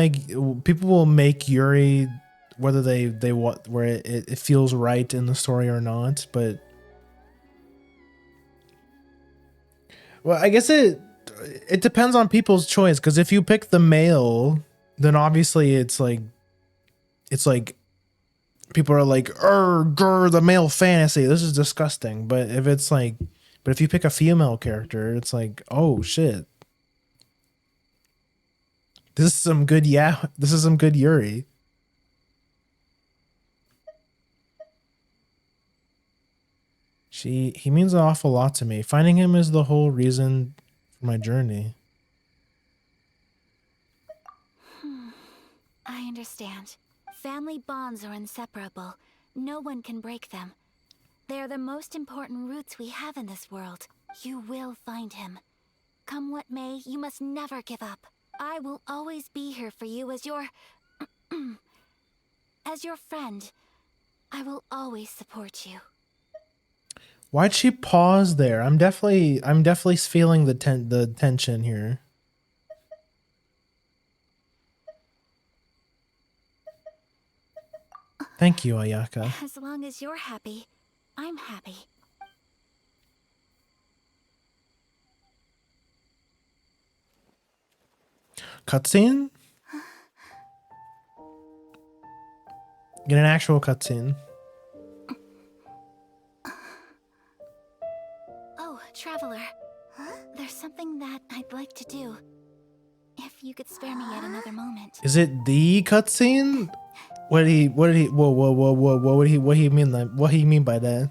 make Yuri whether they what where it feels right in the story or not, but well, I guess it depends on people's choice, because if you pick the male, then obviously it's like people are like, grr, the male fantasy, this is disgusting. But if you pick a female character, it's like, oh shit, this is some good Yuri. He means an awful lot to me. Finding him is the whole reason for my journey. I understand. Family bonds are inseparable. No one can break them. They are the most important roots we have in this world. You will find him. Come what may, you must never give up. I will always be here for you as your... as your friend. I will always support you. Why'd she pause there? I'm definitely feeling the tension here. Thank you, Ayaka. As long as you're happy, I'm happy. Cutscene? Get an actual cutscene. Oh, Traveler. There's something that I'd like to do. If you could spare me yet another moment. Is it the cutscene? What did he whoa what he mean by that?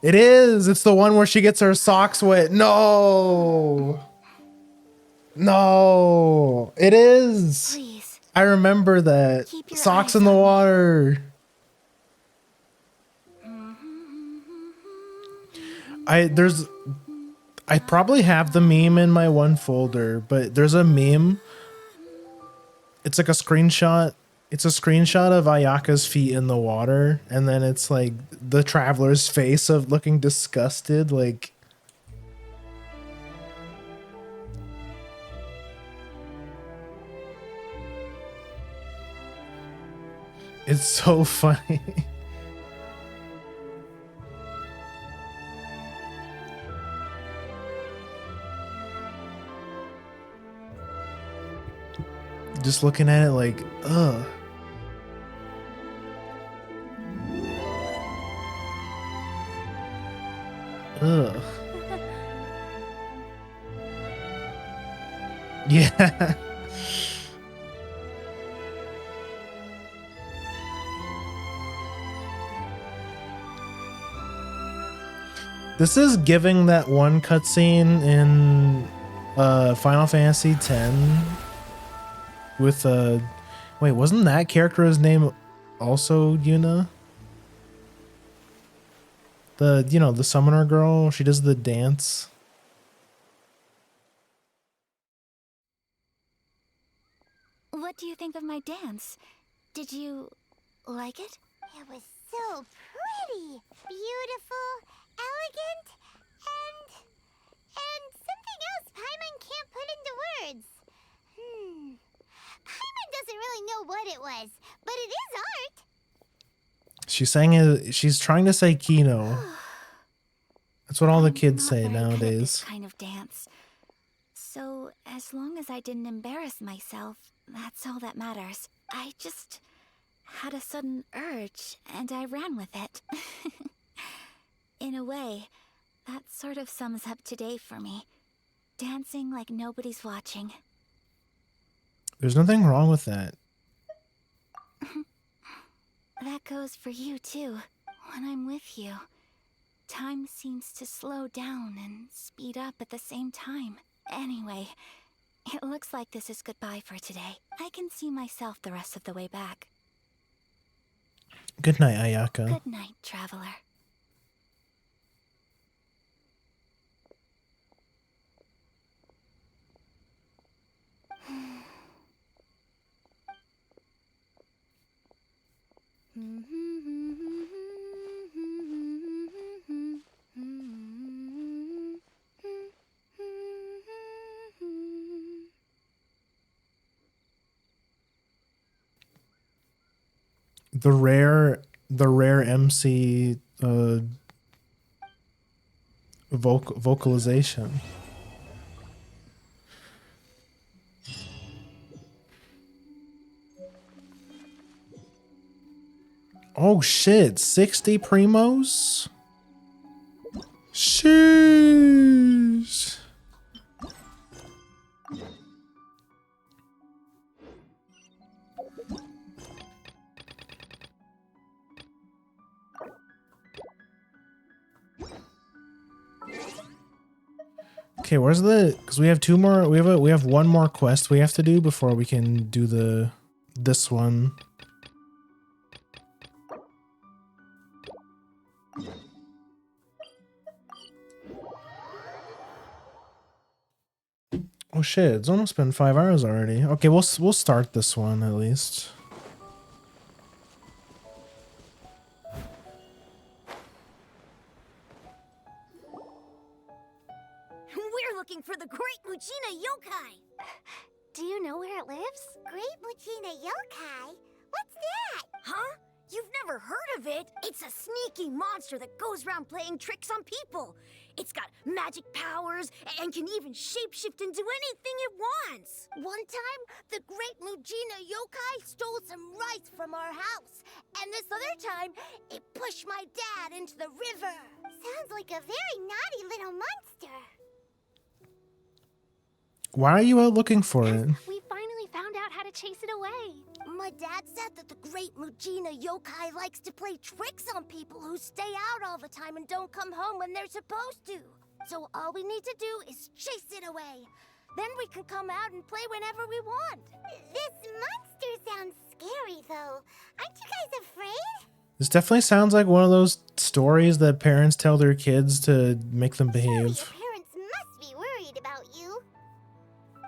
It is! It's the one where she gets her socks wet. No! No! It is! Please. I remember that. Keep your Socks eyes in the on me. water. I probably have the meme in my one folder, but there's a meme. It's like a screenshot. It's a screenshot of Ayaka's feet in the water, and then it's like the traveler's face of looking disgusted, like. It's so funny. Just looking at it like, ugh. Ugh. Yeah. This is giving that one cutscene in Final Fantasy X with wait, wasn't that character's name also Yuna? The summoner girl, she does the dance. What do you think of my dance? Did you like it? It was so pretty, beautiful, elegant, and something else Paimon can't put into words. Paimon doesn't really know what it was, but it is art. She's saying it. She's trying to say Kino. That's what all the kids say I'm not very good at nowadays. this kind of dance. So as long as I didn't embarrass myself, that's all that matters. I just had a sudden urge, and I ran with it. In a way, that sort of sums up today for me. Dancing like nobody's watching. There's nothing wrong with that. That goes for you too. When I'm with you, time seems to slow down and speed up at the same time. Anyway, it looks like this is goodbye for today. I can see myself the rest of the way back. Good night, Ayaka. Good night, Traveler. The rare MC vocalization. Oh shit, 60 primos? Sheesh. Okay, where's the? Because we have two more. We have one more quest we have to do before we can do the this one. Oh shit, it's almost been 5 hours already. Okay, we'll start this one at least. We're looking for the Great Mujina Yokai. Do you know where it lives? Great Mujina Yokai? What's that? Huh? You've never heard of it? It's a sneaky monster that goes around playing tricks on people. It's got magic powers and can even shapeshift into anything it wants. One time, the Great Mujina Yokai stole some rice from our house. And this other time, it pushed my dad into the river. Sounds like a very naughty little monster. Why are you out looking for it? We finally found out how to chase it away. My dad said that the Great Mujina Yokai likes to play tricks on people who stay out all the time and don't come home when they're supposed to. So all we need to do is chase it away. Then we can come out and play whenever we want. This monster sounds scary, though. Aren't you guys afraid? This definitely sounds like one of those stories that parents tell their kids to make them behave. Parents must be worried about you.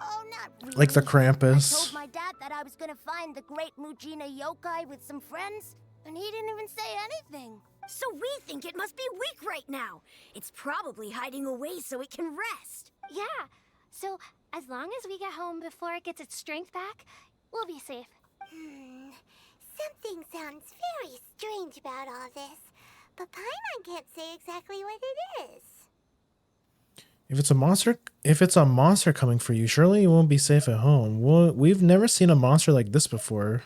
Oh, not really. Like the I Krampus. told my dad that I was gonna find the Great Mujina Yokai with some friends, and he didn't even say anything. So we think it must be weak right now. It's probably hiding away so it can rest. Yeah, so as long as we get home before it gets its strength back, we'll be safe. Something sounds very strange about all this, but Paimon can't say exactly what it is. If it's a monster coming for you, surely you won't be safe at home. We've never seen a monster like this before.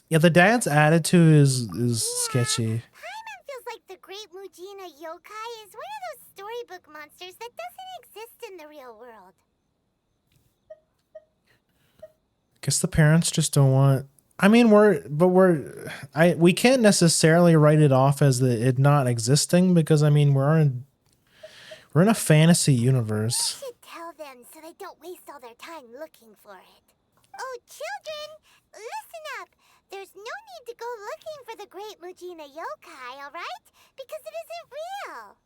Yeah, the dad's attitude is sketchy. Paimon feels like the Great Mujina Yokai is one of those storybook monsters that doesn't exist in the real world. Guess the parents just don't want. I mean, we can't necessarily write it off as it not existing because I mean we're in a fantasy universe. I should tell them so they don't waste all their time looking for it. Oh, children, listen up. There's no need to go looking for the Great Mujina Yokai, all right? Because it isn't real.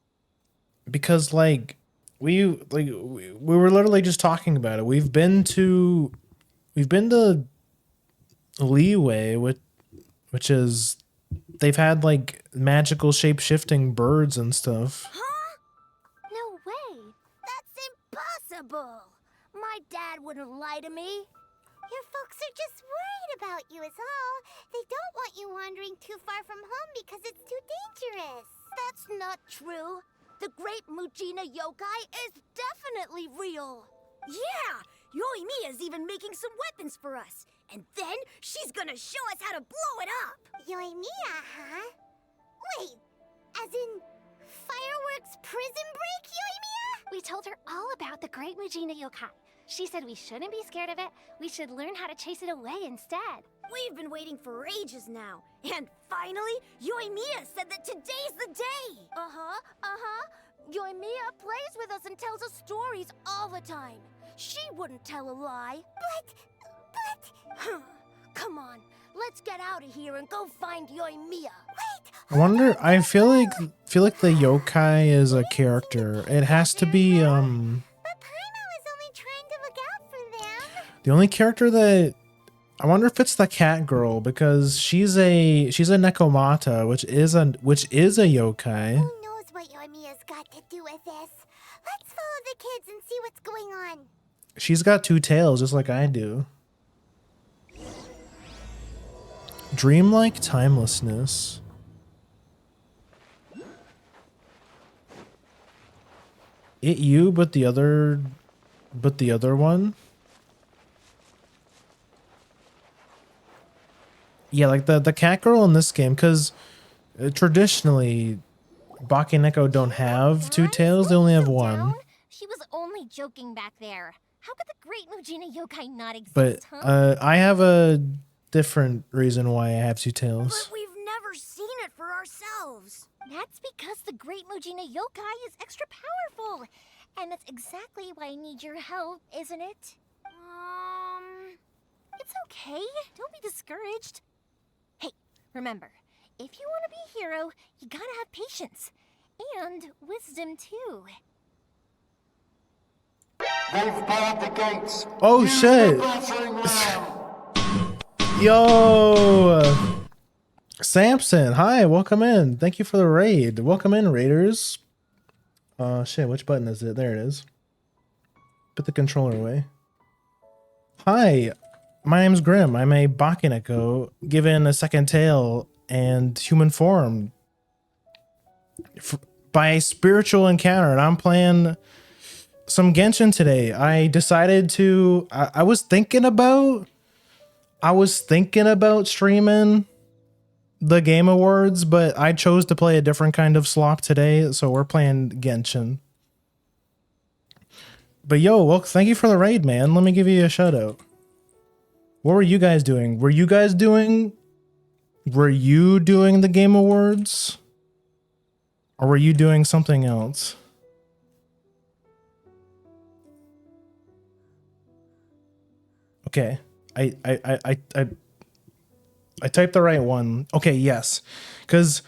Because we were literally just talking about it. We've been to Leeway, which is they've had like magical shape-shifting birds and stuff. Huh? No way. That's impossible. My dad wouldn't lie to me. Your folks are just worried about you is all. They don't want you wandering too far from home because it's too dangerous. That's not true. The Great Mujina Yokai is definitely real. Yeah! Yoimiya's even making some weapons for us. And then she's gonna show us how to blow it up! Yoimiya, huh? Wait, as in fireworks prison break, Yoimiya? We told her all about the Great Mujina Yokai. She said we shouldn't be scared of it. We should learn how to chase it away instead. We've been waiting for ages now. And finally, Yoimiya said that today's the day! Yoimiya plays with us and tells us stories all the time. She wouldn't tell a lie. But... Come on, let's get out of here and go find Yoimiya. Wait! I wonder. I feel like the yokai is a character. It has to be But Paimon was only trying to look out for them. the only character that. I wonder if it's the cat girl because she's a Nekomata, which is a yokai. Who knows what Yoimiya's got to do with this? Let's follow the kids and see what's going on. She's got two tails, just like I do. Dreamlike timelessness. It you, but the other one. Yeah, like the cat girl in this game, because traditionally, Bakeneko don't have two tails; they only have one. She was only joking back there. How could the Great Mujina Yokai not exist, But huh? I have a different reason why I have two tails. But we've never seen it for ourselves. That's because the Great Mujina Yokai is extra powerful. And that's exactly why I need your help, isn't it? okay? Don't be discouraged. Hey, remember, if you want to be a hero, you gotta have patience. And wisdom, too. They've barred the gates. Oh Use shit. the battering ram. Yo, Samson, hi, welcome in. Thank you for the raid. Welcome in, raiders. Shit, which button is it? There it is. Put the controller away. Hi, my name's Grim. I'm a Bakeneko, given a second tail and human form by a spiritual encounter, and I'm playing some Genshin today. I decided to. I was thinking about streaming the Game Awards, but I chose to play a different kind of slop today, so we're playing Genshin. But yo, well, thank you for the raid, man. Let me give you a shout out. What were you guys doing? Were you doing the Game Awards? Or were you doing something else? Okay. I typed the right one. Okay, yes. Cuz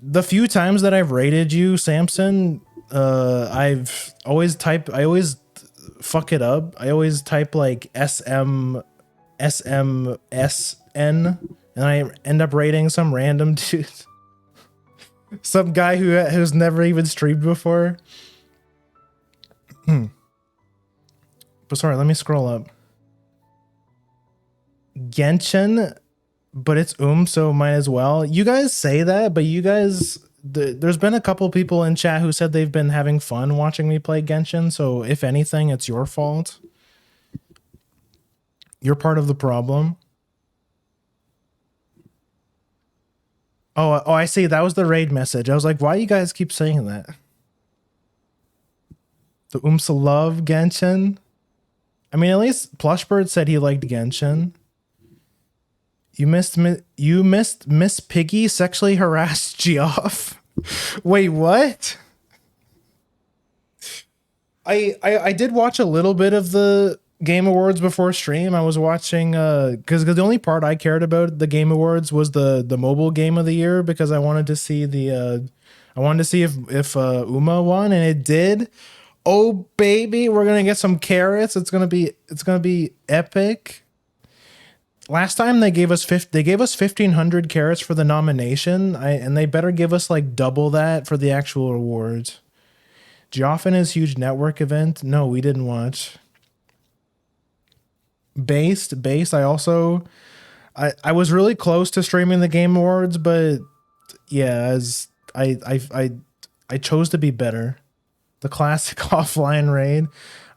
the few times that I've rated you, Samson, I always fuck it up. I always type like SMSN, and I end up rating some random dude. Some guy who's never even streamed before. But sorry, let me scroll up. Genshin, but it's so might as well. You guys say that, but you guys, there's been a couple people in chat who said they've been having fun watching me play Genshin, so if anything, it's your fault. You're part of the problem. Oh, I see. That was the raid message. I was like, why you guys keep saying that? The love Genshin. I mean, at least Plushbird said he liked Genshin. You missed Miss Piggy sexually harassed Geoff. Wait, what? I did watch a little bit of the Game Awards before stream. I was watching because the only part I cared about the Game Awards was the mobile game of the year, because I wanted to see if Uma won, and it did. Oh baby, we're gonna get some carrots. It's gonna be epic. Last time they gave us 1,500 carrots for the nomination, and they better give us like double that for the actual awards. Geoff and his huge network event. No, we didn't watch. Based. I was really close to streaming the Game Awards, but yeah, as I chose to be better. The classic offline raid.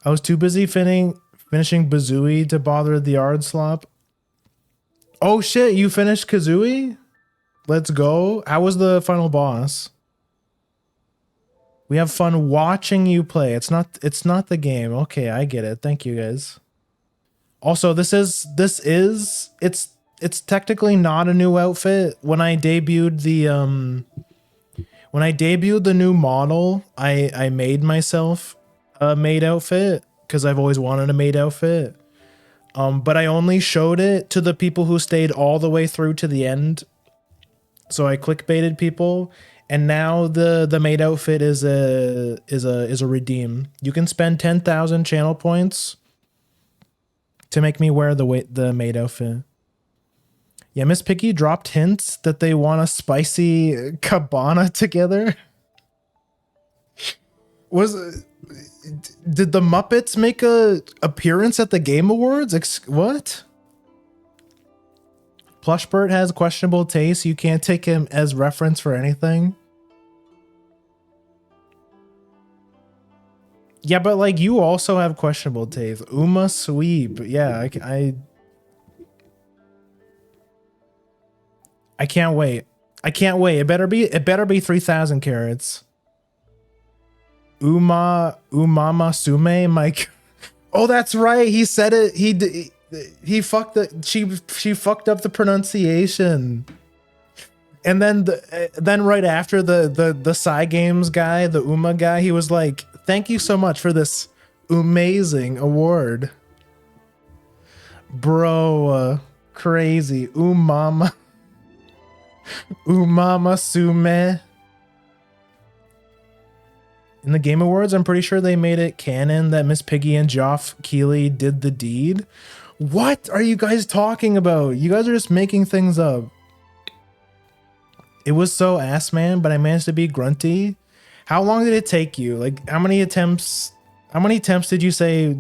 I was too busy finishing Bazooie to bother the Ard slop. Oh shit, you finished Kazooie? Let's go. How was the final boss? We have fun watching you play. It's not the game. Okay, I get it. Thank you guys. Also, it's technically not a new outfit. When I debuted the new model, I made myself a maid outfit because I've always wanted a maid outfit. But I only showed it to the people who stayed all the way through to the end. So I clickbaited people, and now the maid outfit is a redeem. You can spend 10,000 channel points to make me wear the maid outfit. Yeah, Miss Piggy dropped hints that they want a spicy cabana together. Did the Muppets make a appearance at the Game Awards? What? Plushbert has questionable taste. You can't take him as reference for anything. Yeah, but like you also have questionable taste. Uma Sweep. Yeah, I can't wait. I can't wait. It better be 3,000 carats. Umama Sume, Mike. Oh, that's right. He said it. He fucked it. She fucked up the pronunciation. And then right after the Psy Games guy, the Uma guy, he was like, "Thank you so much for this amazing award." Bro, crazy. Umama. Umama Sume. In the Game Awards, I'm pretty sure they made it canon that Miss Piggy and Geoff Keighley did the deed. What are you guys talking about? You guys are just making things up. It was so ass man, but I managed to be grunty. How long did it take you? Like, how many attempts did you say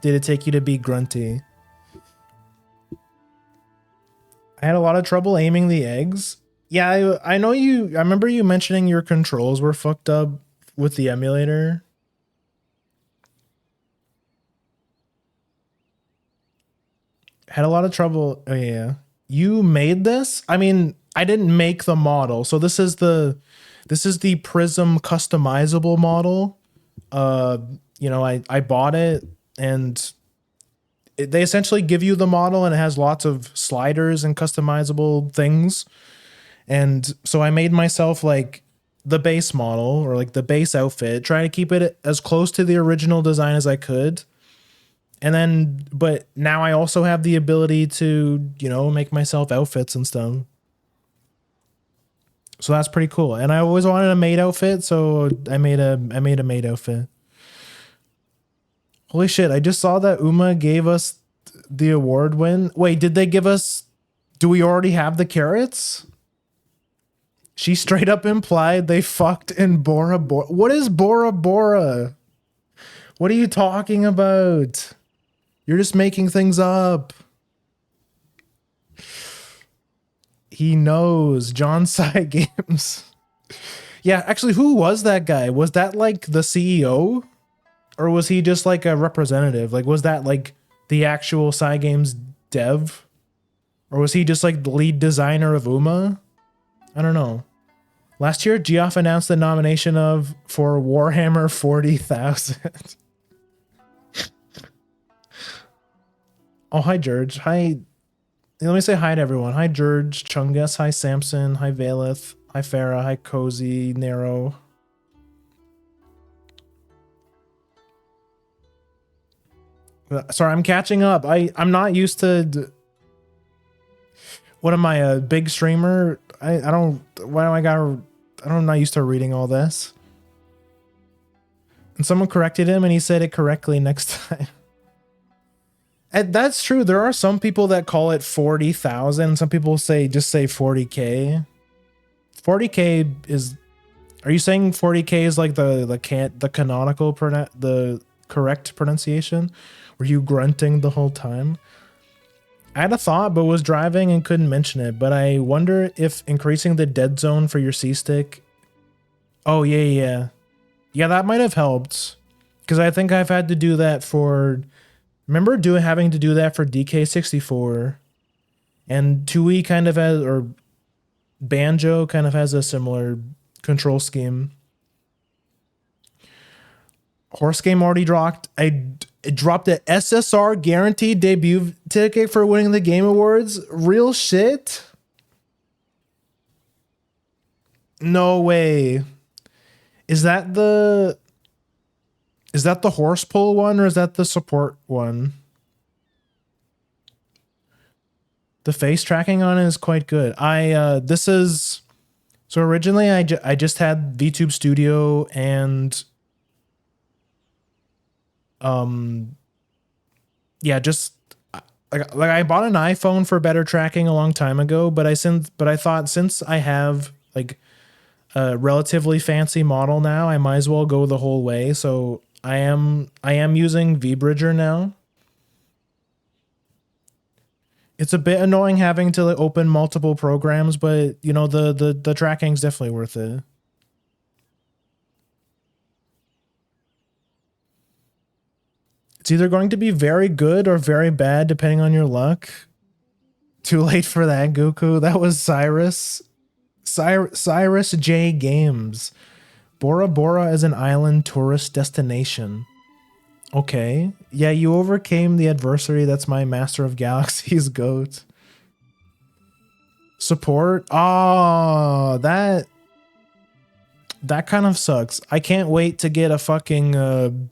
did it take you to be grunty? I had a lot of trouble aiming the eggs. Yeah, I know you. I remember you mentioning your controls were fucked up with the emulator. Had a lot of trouble. Oh yeah. You made this? I mean, I didn't make the model. So this is the Prism customizable model. You know, I bought it, and they essentially give you the model, and it has lots of sliders and customizable things. And so I made myself like the base model, or like the base outfit, trying to keep it as close to the original design as I could. And then, but now I also have the ability to, you know, make myself outfits and stuff. So that's pretty cool. And I always wanted a maid outfit, so I made a maid outfit. Holy shit, I just saw that Uma gave us the award win. Wait, did they give us, do we already have the carrots? She straight up implied they fucked in Bora Bora. What is Bora Bora? What are you talking about? You're just making things up. He knows. John Sai Games. Yeah, actually, who was that guy? Was that like the CEO? Or was he just like a representative? Like, was that like the actual Sai Games dev? Or was he just like the lead designer of Uma? I don't know. Last year, Geoff announced the nomination for Warhammer 40,000. Oh, hi, George. Hi. Let me say hi to everyone. Hi, George, Chungus. Hi, Samson. Hi, Valeth. Hi, Farah. Hi, Cozy, Nero. Sorry, I'm catching up. I'm not used to... What am I, a big streamer? I'm not used to reading all this. And someone corrected him and he said it correctly next time. And that's true. There are some people that call it 40,000. Some people just say 40K. 40K is, are you saying 40K is like the canonical, the correct pronunciation? Were you grunting the whole time? I had a thought, but was driving and couldn't mention it. But I wonder if increasing the dead zone for your C-stick. Oh, yeah. Yeah, that might have helped. Because I think I've had to do that for... Remember having to do that for DK64. And Tui kind of has... Or Banjo kind of has a similar control scheme. Horse Game already dropped. It dropped an SSR guaranteed debut ticket for winning the Game Awards. Real shit? No way. Is that the horse pull one, or is that the support one? The face tracking on it is quite good. So originally I just had VTube Studio and yeah, just like I bought an iPhone for better tracking a long time ago, but I thought since I have like a relatively fancy model now, I might as well go the whole way. So I am using VBridger now. It's a bit annoying having to open multiple programs, but you know, the tracking's definitely worth it. It's either going to be very good or very bad, depending on your luck. Too late for that, Goku. That was Cyrus. Cyrus J Games. Bora Bora is an island tourist destination. Okay. Yeah, you overcame the adversary. That's my Master of Galaxies goat. Support? Oh, that kind of sucks. I can't wait to get a fucking...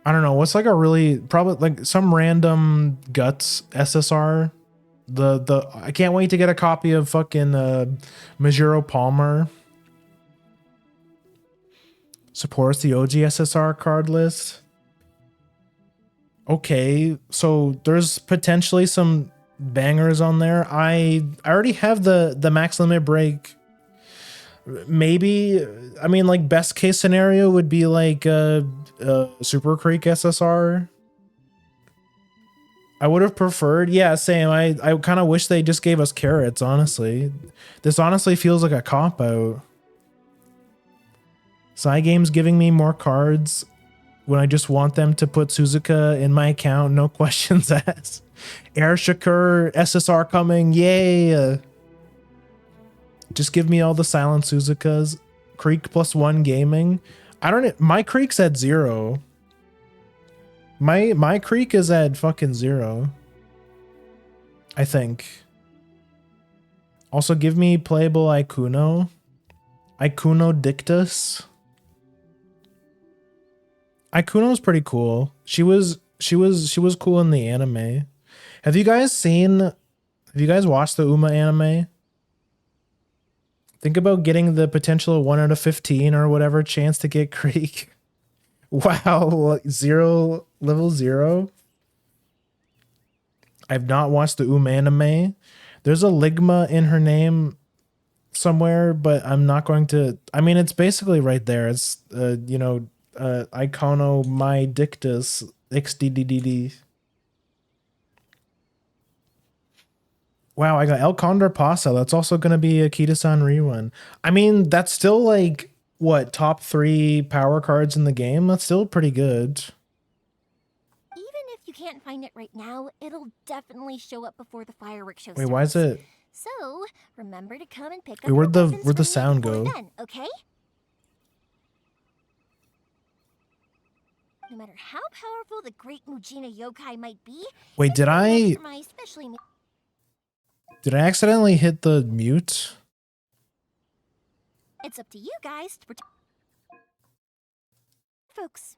I don't know. What's like a really probably like some random Guts SSR. The I can't wait to get a copy of fucking Majuro Palmer. Supports the OG SSR card list. Okay, so there's potentially some bangers on there. I already have the max limit break. Maybe, I mean, like best case scenario would be like Super Creek SSR. I would have preferred, yeah, same. I kind of wish they just gave us carrots, honestly. This honestly feels like a cop-out. Cygame's giving me more cards when I just want them to put Suzuka in my account, no questions asked. Air Shakur, SSR coming, yay! Just give me all the silent Suzukas. Creek +1 gaming. I don't, my Creek's at 0. My Creek is at fucking 0. I think. Also give me playable Ikuno. Ikuno Dictus. Ikuno's pretty cool. She was cool in the anime. Have you guys watched the Uma anime? Think about getting the potential 1 out of 15 or whatever chance to get Creek. Wow, level 0. I've not watched the Uma anime. There's a Ligma in her name somewhere, but I'm not going to. I mean, it's basically right there. It's Icono My Dictus XDDDD. Wow, I got El Condor Pasa. That's also going to be a Kita-san rerun. I mean, that's still like, what, top 3 power cards in the game? That's still pretty good. Even if you can't find it right now, it'll definitely show up before the fireworks show Wait, starts. why is it? So, remember to come and pick up Wait, where'd your the weapons from me sound before go? then, okay? No matter how powerful the great Mujina yokai might be, Wait, did I accidentally hit the mute? It's up to you guys to protect folks.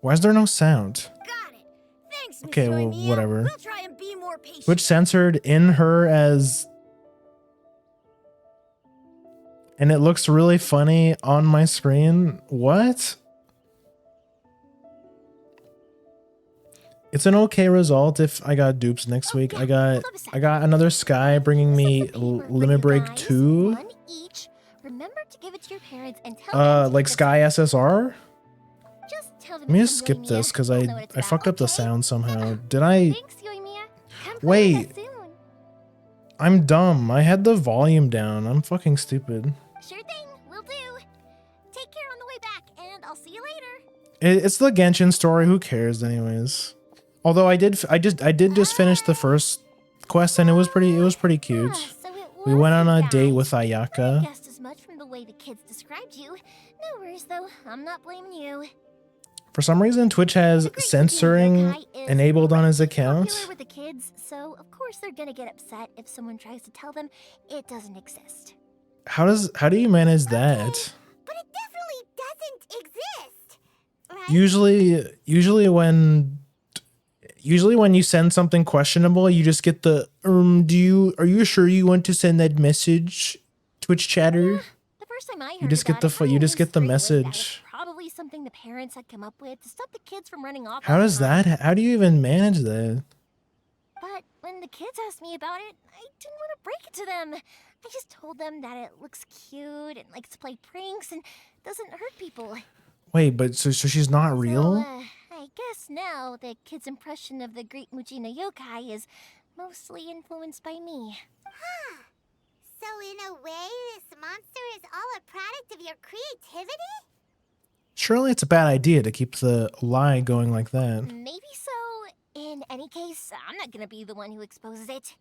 Why is there no sound? Got it. Thanks, Miss Okay, well, Yoimiya. whatever. We'll try and be more patient. Twitch censored in her as... And it looks really funny on my screen. What? It's an okay result if I got dupes next week. I got another Sky bringing me Limit Break 2. One each. Remember to give it to your parents and tell them to Like Sky SSR? just tell them Let me it's just from skip this Yoimiya. because They'll I know what it's fucked about, up the okay? sound somehow. Did I? Thanks, Yoimiya. Come play with Wait. us soon. I'm dumb. I had the volume down. I'm fucking stupid. Sure thing, will do. Take care on the way back, and I'll see you later. It's the Genshin story. Who cares, anyways? Although I did just finish the first quest and it was pretty cute. So it We was went on you a date guys. with I Ayaka. guessed as much from the way the kids described you. No worries though, I'm not blaming you. For some reason, Twitch has censoring enabled on his account. Popular with the kids, so of course they're gonna get upset if someone tries to tell them it doesn't exist. How do you manage that? But it definitely doesn't exist. Right? Usually when you send something questionable, you just get the are you sure you want to send that message, Twitch chatter? The first time I heard You just get about the it, you I just was get the straight with that it was message. probably something the parents had come up with to stop the kids from running off. How all the does time. that? How do you even manage that? But when the kids asked me about it, I didn't want to break it to them. I just told them that it looks cute and likes to play pranks and doesn't hurt people. Wait, but so she's not real? So, I guess now the kids' impression of the great Mujina yokai is mostly influenced by me. Huh. So in a way, this monster is all a product of your creativity? Surely it's a bad idea to keep the lie going like that. Maybe so. In any case, I'm not gonna be the one who exposes it.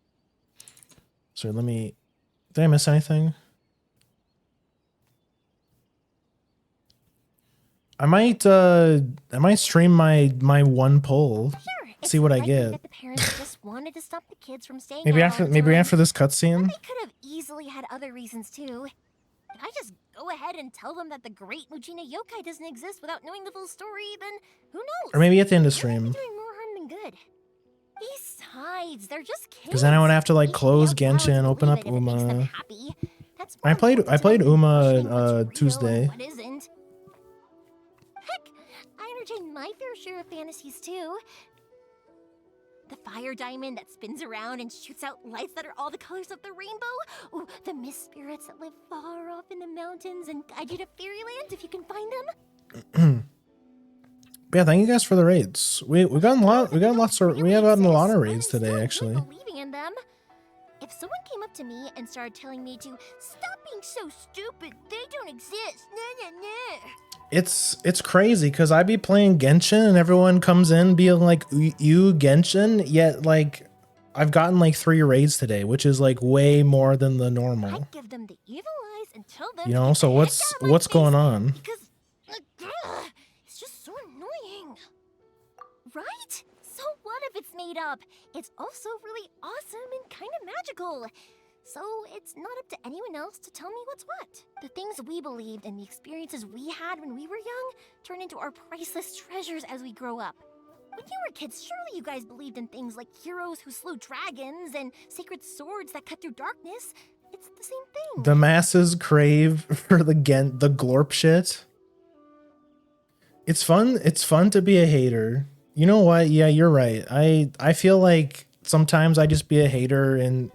So did I miss anything? I might stream my one poll. Sure. See what I likely get. that the parents just wanted to stop the kids from staying Maybe out all after the time. this cutscene. They could have easily had other reasons too. If I just go ahead and tell them that the great Mujina yokai doesn't exist without knowing the full story, then who knows? Or maybe at the end of They might be stream. doing more harm than good. Besides, they're just kids. Because then I would have to like They should be close allowed to Genshin, open believe up it if it makes them Uma. happy. That's I more played important to them than Uma questioning what's real and Tuesday. what isn't. Heck, I entertain my fair share of fantasies too. The fire diamond that spins around and shoots out lights that are all the colors of the rainbow. Ooh, the mist spirits that live far off in the mountains and guide you to fairyland if you can find them. But yeah, thank you guys for the raids. We got a lot. We have gotten a lot of raids today, actually. Believing in them. If someone came up to me and started telling me to stop being so stupid, they don't exist. Nah, nah, nah. It's crazy because I be playing Genshin and everyone comes in being like, you Genshin, yet like I've gotten like 3 raids today, which is like way more than the normal. I'd give them the evil eyes and tell them You to know, get so the heck out of my what's face going on? Because it's just so annoying. Right? So what if it's made up? It's also really awesome and kind of magical. So it's not up to anyone else to tell me what's what. The things we believed and the experiences we had when we were young turn into our priceless treasures as we grow up. When you were kids, surely you guys believed in things like heroes who slew dragons and sacred swords that cut through darkness. It's the same thing. The masses crave for the glorp shit. It's fun to be a hater. You know what? Yeah, you're right. I feel like sometimes I just be a hater and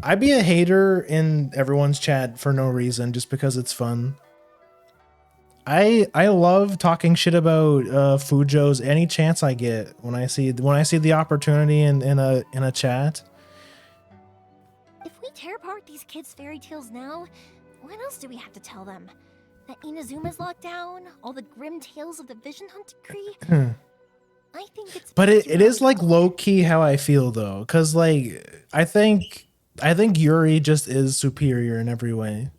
I be a hater in everyone's chat for no reason, just because it's fun. I love talking shit about Fujos any chance I get when I see the opportunity in a chat. If we tear apart these kids' fairy tales now, what else do we have to tell them? That Inazuma's locked down, all the grim tales of the Vision Hunt decree? I think it's But it is like low key how I feel though, because like I think Yuri just is superior in every way.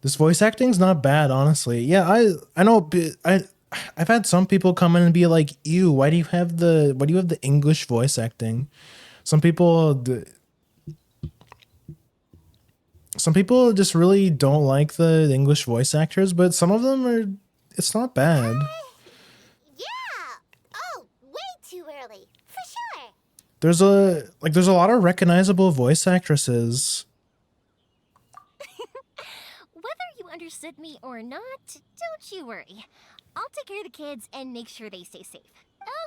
This voice acting's not bad, honestly. Yeah, I know. I've had some people come in and be like, "Ew, why do you have the English voice acting?" Some people just really don't like the English voice actors, but some of them are. It's not bad. Way too early, for sure. There's a lot of recognizable voice actresses. Whether you understood me or not, don't you worry. I'll take care of the kids and make sure they stay safe.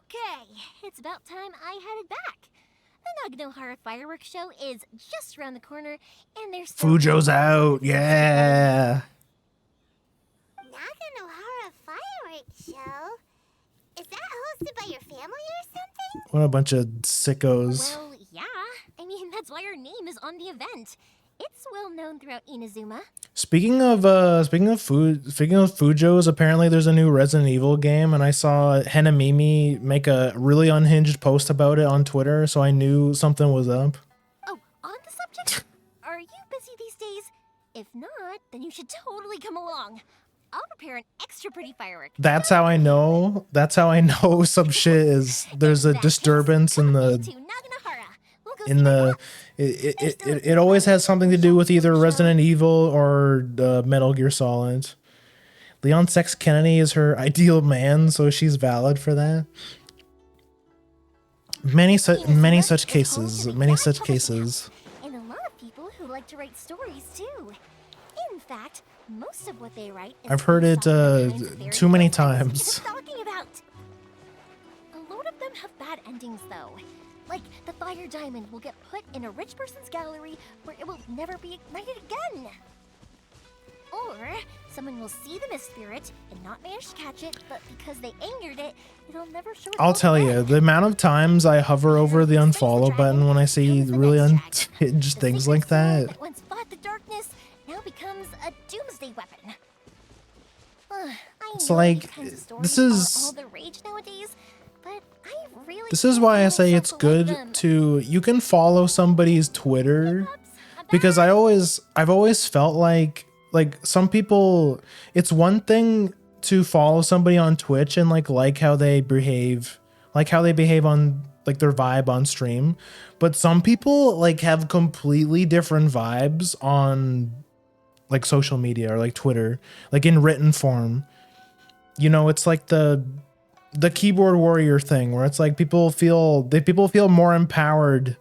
Okay, it's about time I headed back. The Naganohara fireworks show is just around the corner, and there's Fujo's out, yeah. Naganohara fireworks show? Is that hosted by your family or something? What a bunch of sickos. Well, yeah. I mean, that's why our name is on the event. It's well known throughout Inazuma. Speaking of Fujos, apparently there's a new Resident Evil game, and I saw Henamimi make a really unhinged post about it on Twitter, so I knew something was up. Oh, on the subject, are you busy these days? If not, then you should totally come along. I'll prepare an extra pretty firework. That's how I know. That's how I know some shit is. There's a disturbance in the. It always has something to do with either Resident Evil or Metal Gear Solid. Leon Sex Kennedy is her ideal man, so she's valid for that. Many such cases. And a lot of people who like to write stories too. In fact, most of what they write is I've heard it too many times. Just talking about. A lot of them have bad endings though. Like the fire diamond will get put in a rich person's gallery where it will never be ignited again. Or someone will see the mist spirit and not manage to catch it, but because they angered it, it'll never show I'll tell you, the amount of times I hover over the unfollow button when I see really unhinged things like that. Once fought the darkness, now becomes a doomsday weapon. It's like, this is... all the rage nowadays, but I really This is why I say it's good to, you can follow somebody's Twitter, because I've always felt like some people, it's one thing to follow somebody on Twitch and like how they behave on like their vibe on stream, but some people like have completely different vibes on like social media or like Twitter, like in written form. You know, it's like the keyboard warrior thing where it's like people feel more empowered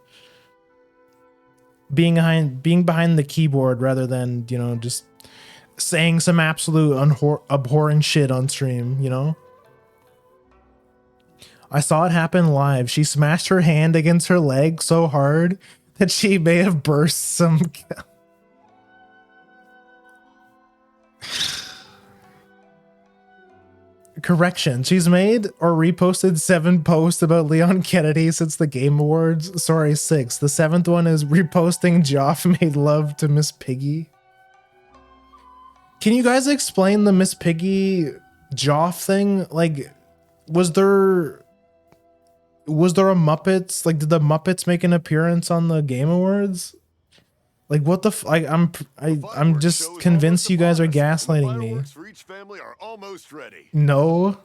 being behind the keyboard rather than, you know, just saying some absolute abhorrent shit on stream, you know? I saw it happen live. She smashed her hand against her leg so hard that she may have burst some. Correction. She's made or reposted 7 posts about Leon Kennedy since the Game Awards. Sorry, 6. The 7th one is reposting Joff made love to Miss Piggy. Can you guys explain the Miss Piggy Joff thing? Like, was there a Muppets? Like, did the Muppets make an appearance on the Game Awards? Like, what the I'm just convinced you guys are gaslighting me. For each family are almost ready. No.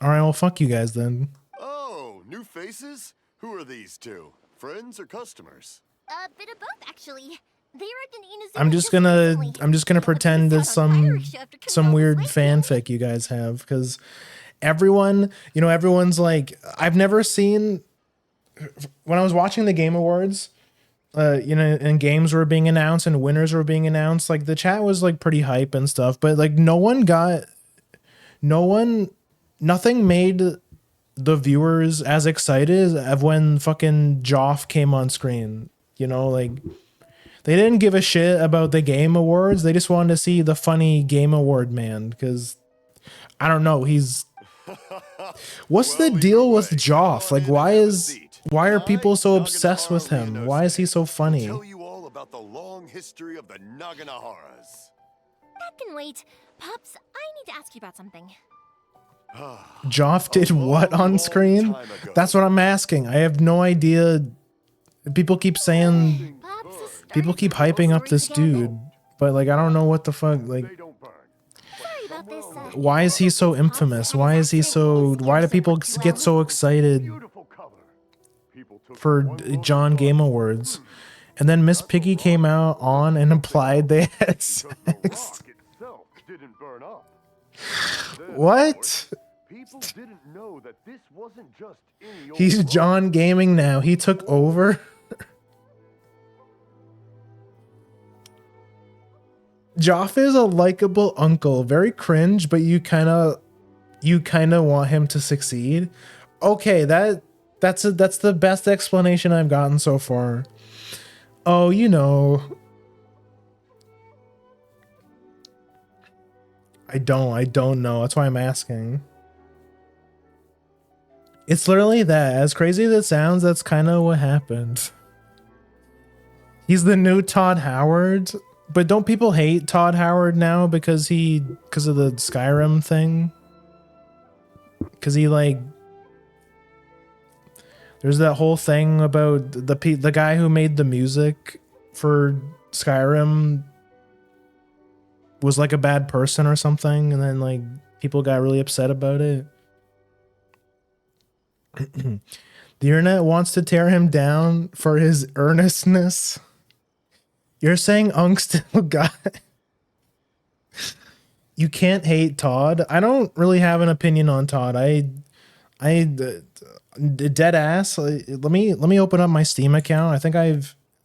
All right, well, fuck you guys then. Oh, new faces? Who are these two? Friends or customers? A bit of both, actually. They worked in Inazuma. I'm just gonna pretend it's some weird fanfic you guys have, because everyone's like, I've never seen, when I was watching the Game Awards, and games were being announced and winners were being announced, like the chat was like pretty hype and stuff, but like nothing made the viewers as excited as when fucking Joff came on screen. You know, like they didn't give a shit about the Game Awards. They just wanted to see the funny Game Award man, because I don't know, what's the deal with Joff? Like, why are people so obsessed with him? Why is he so funny? Tell you all about the long history of the Naganaharas. That can wait. Pops, I need to ask you about something. Joff did what on screen? That's what I'm asking. I have no idea. People keep saying, people keep hyping up this dude, but like I don't know what the fuck. Like, why is he so infamous? Why do people get so excited for John Game Awards? And then Miss Piggy came out on and implied they had sex. What? People didn't know that this wasn't just any old He's John Gaming now. He took over. Joff is a likable uncle, very cringe, but you kind of want him to succeed. Okay, that's the best explanation I've gotten so far. Oh, you know, I don't know. That's why I'm asking. It's literally that. As crazy as it sounds, that's kind of what happened. He's the new Todd Howard. But don't people hate Todd Howard now because of the Skyrim thing? Because he like, there's that whole thing about the guy who made the music for Skyrim was like a bad person or something, and then like people got really upset about it. The internet wants to tear him down for his earnestness. You're saying Unk still got... You can't hate Todd. I don't really have an opinion on Todd. I dead ass. Let me open up my Steam account.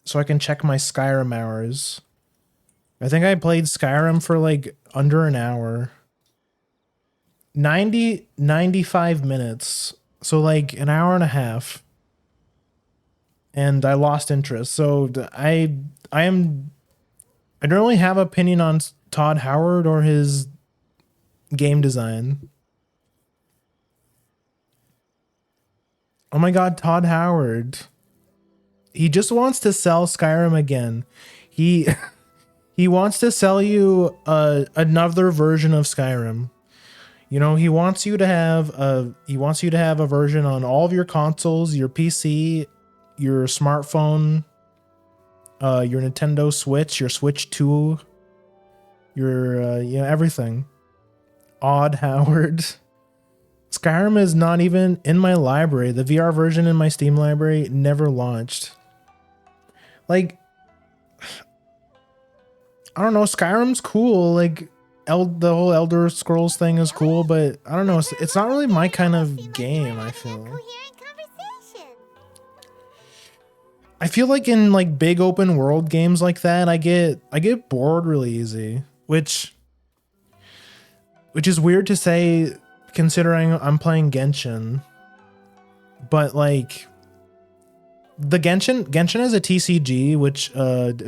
So I can check my Skyrim hours. I think I played Skyrim for like under an hour. 95 minutes. So like an hour and a half. And I lost interest. So I don't really have an opinion on Todd Howard or his game design. Oh my god, Todd Howard. He just wants to sell Skyrim again. He wants to sell you another version of Skyrim. You know, he wants you to have a version on all of your consoles, your PC, your smartphone, your Nintendo Switch, your Switch 2, your everything. Odd Howard. Skyrim is not even in my library. The VR version in my Steam library never launched. Like, I don't know, Skyrim's cool. Like the whole Elder Scrolls thing is cool, but I don't know, it's not really my kind of game, I feel. I feel like in like big open world games like that, I get bored really easy, which is weird to say considering I'm playing Genshin. But like the Genshin is a TCG, which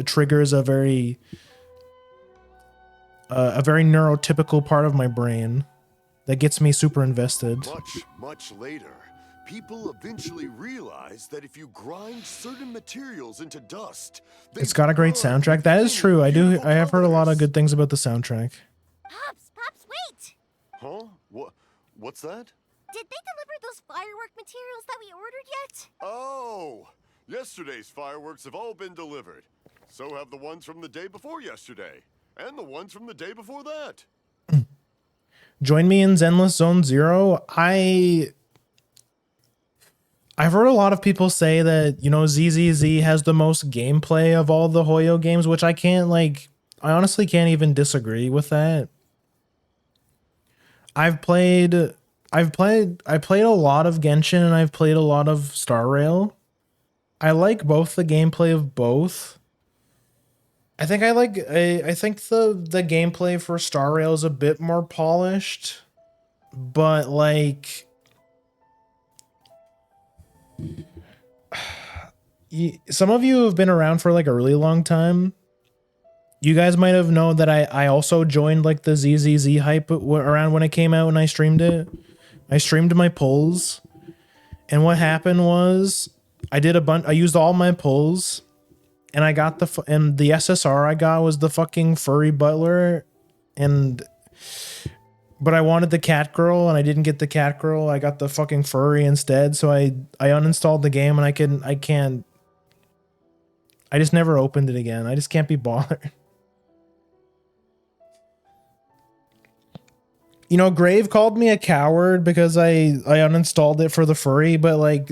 triggers a very neurotypical part of my brain that gets me super invested. Much later, people eventually realized that if you grind certain materials into dust, It's got a great soundtrack. That is true. I have heard a lot of good things about the soundtrack. Pops, wait! Huh? What's that? Did they deliver those firework materials that we ordered yet? Oh! Yesterday's fireworks have all been delivered. So have the ones from the day before yesterday. And the ones from the day before that. Join me in Zenless Zone Zero. I've heard a lot of people say that, you know, ZZZ has the most gameplay of all the Hoyo games, which I honestly can't even disagree with that. I played a lot of Genshin and I've played a lot of Star Rail. I like both the gameplay of both. I think the gameplay for Star Rail is a bit more polished, but like some of you have been around for like a really long time. You guys might have known that I also joined like the ZZZ hype around when it came out and I streamed it. I streamed my pulls, and what happened was I used all my pulls, and I got the SSR I got was the fucking furry butler, but I wanted the cat girl and I didn't get the cat girl. I got the fucking furry instead, so I uninstalled the game and I just never opened it again. I just can't be bothered. You know, Grave called me a coward because I uninstalled it for the furry, but like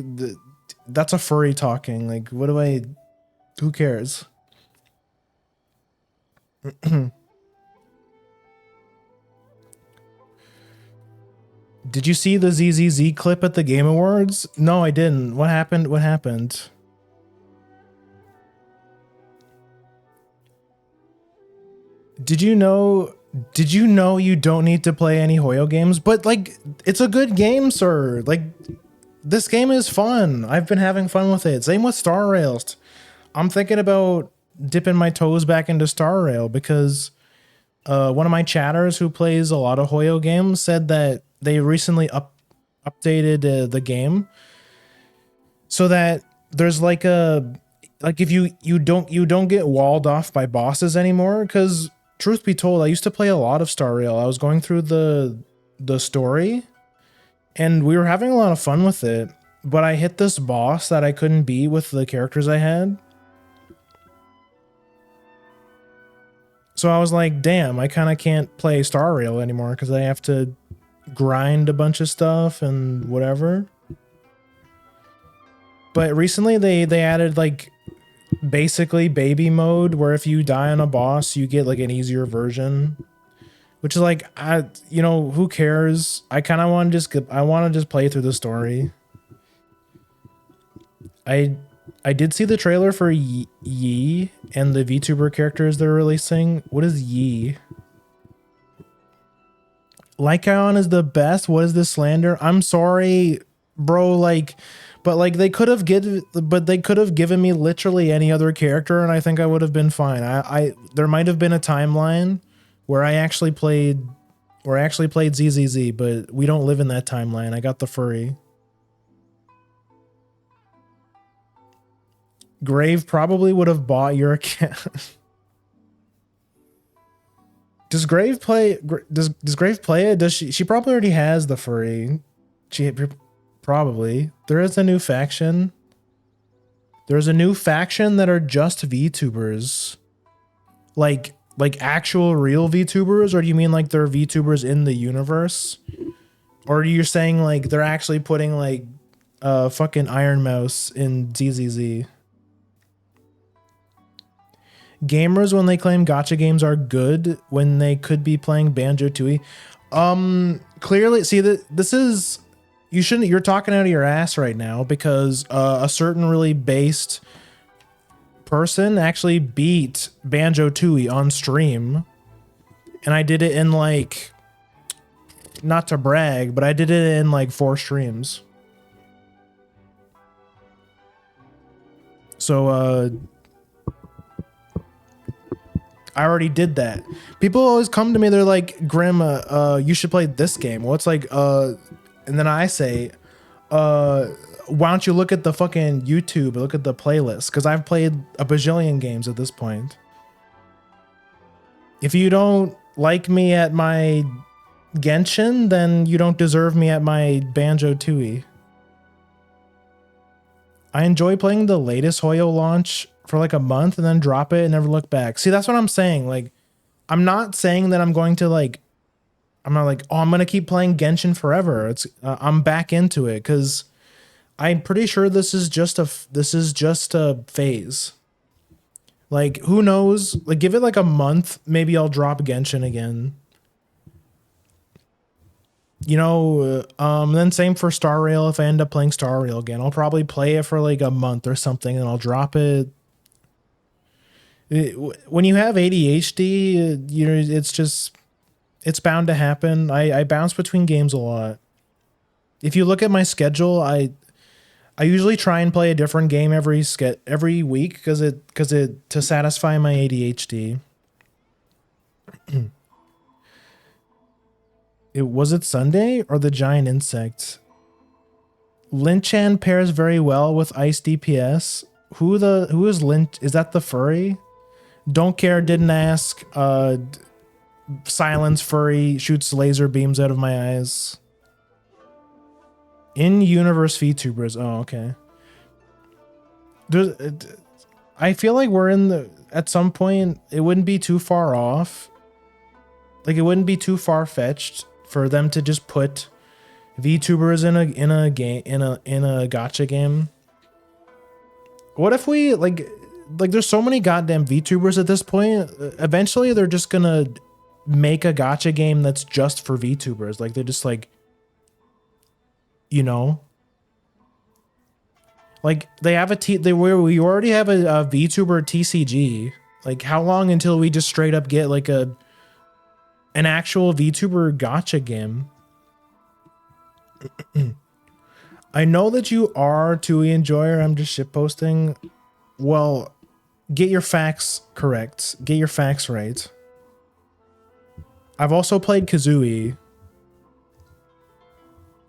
that's a furry talking. Like, who cares? Did you see the ZZZ clip at the Game Awards? No, I didn't. What happened? What happened? Did you know you don't need to play any Hoyo games? But like, it's a good game, sir. Like, this game is fun. I've been having fun with it. Same with Star Rails. I'm thinking about dipping my toes back into Star Rail because one of my chatters who plays a lot of Hoyo games said that they recently updated the game so that there's like if you don't get walled off by bosses anymore. Because truth be told, I used to play a lot of Star Rail. I was going through the story and we were having a lot of fun with it, but I hit this boss that I couldn't beat with the characters I had. So I was like, damn, I kind of can't play Star Rail anymore because I have to grind a bunch of stuff and whatever. But recently they added like basically baby mode where if you die on a boss, you get like an easier version, which is like, who cares? I kind of want to just play through the story. I did see the trailer for Yi and the VTuber characters they're releasing. What is Yi? Lycaon is the best. What is this slander? I'm sorry, bro. But they could have given me literally any other character, and I think I would have been fine. There might have been a timeline where I actually played ZZZ, but we don't live in that timeline. I got the furry. Grave probably would have bought your account. Does Grave play? Does Grave play it? Does she? She probably already has the furry. She probably. There is a new faction. There's a new faction that are just VTubers, like actual real VTubers, or do you mean like they're VTubers in the universe, or are you saying like they're actually putting like fucking Iron Mouse in ZZZ? gamers when they claim gacha games are good when they could be playing Banjo-Tooie. Clearly, see that this is you're talking out of your ass right now because a certain really based person actually beat Banjo-Tooie on stream, and I did it in like, not to brag, but I did it in like 4 streams. So I already did that. People always come to me, they're like, Grim, you should play this game. Well, it's like, and then I say, why don't you look at the fucking YouTube, look at the playlist? Because I've played a bajillion games at this point. If you don't like me at my Genshin, then you don't deserve me at my Banjo-Tooie. I enjoy playing the latest Hoyo launch for like a month and then drop it and never look back. See, that's what I'm saying. Like, I'm not saying that I'm going to like, I'm not like, oh, I'm going to keep playing Genshin forever. It's I'm back into it because I'm pretty sure this is just a phase. Like, who knows? Like, give it like a month, maybe I'll drop Genshin again. You know, then same for Star Rail. If I end up playing Star Rail again, I'll probably play it for like a month or something and I'll drop it. When you have ADHD, you know, it's bound to happen. I bounce between games a lot. If you look at my schedule, I usually try and play a different game every week because it to satisfy my ADHD. Was it Sunday or the giant insect? Linchan pairs very well with Ice DPS. Who is Lynch? Is that the furry? Don't care, didn't ask. Silence furry shoots laser beams out of my eyes. In universe VTubers. Oh, okay. I feel like we're at some point it wouldn't be too far off. Like, it wouldn't be too far fetched for them to just put VTubers in a game in a gacha game. What if we like there's so many goddamn VTubers at this point. Eventually they're just gonna make a gacha game that's just for VTubers. Like, they're just like, you know, like we already have a VTuber TCG. Like, how long until we just straight up get like an actual VTuber gacha game? I know that you are Tooie enjoyer. I'm just shitposting. Well, get your facts correct. Get your facts right. I've also played Kazooie.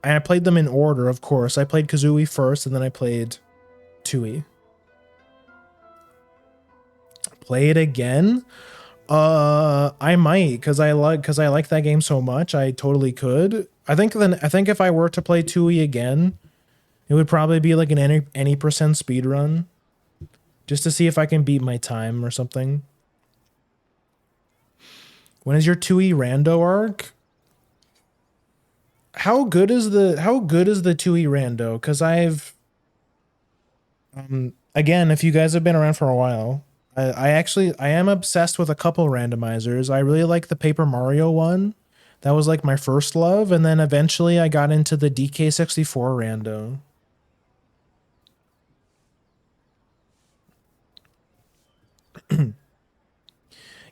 And I played them in order, of course. I played Kazooie first, and then I played Tooie. Play it again? I might, because I like that game so much. I totally could. I think if I were to play Tooie again, it would probably be like an any percent speed run, just to see if I can beat my time or something. When is your Tooie rando arc? How good is the Tooie rando? Because I've again, if you guys have been around for a while, I am obsessed with a couple randomizers. I really like the Paper Mario one. That was like my first love, and then eventually I got into the DK64 rando.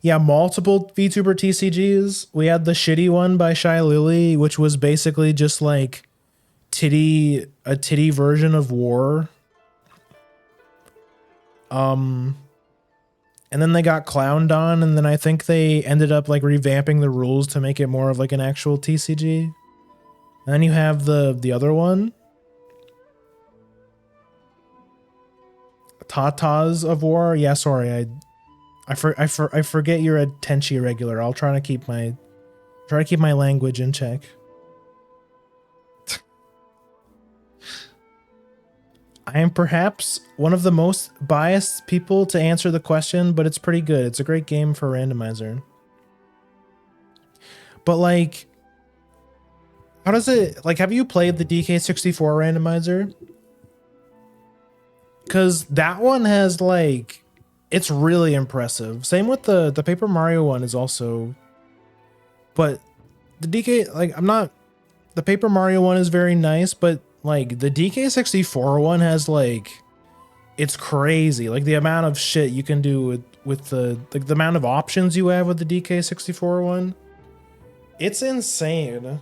Yeah, multiple VTuber TCGs. We had the shitty one by Shy Lily, which was basically just like a titty version of War. And then they got clowned on, and then I think they ended up like revamping the rules to make it more of like an actual TCG. And then you have the other one, Tatas of War. Yeah, sorry, I forget you're a Tenchi regular. I'll try to keep my language in check. I am perhaps one of the most biased people to answer the question, but it's pretty good. It's a great game for a randomizer. But like, how does it, like, have you played the DK64 randomizer? Because that one has like It's really impressive. Same with the Paper Mario one is also, but the DK, like, I'm not, the Paper Mario one is very nice, but like the DK64 one has like, it's crazy. Like the amount of shit you can do with the amount of options you have with the DK64 one. It's insane.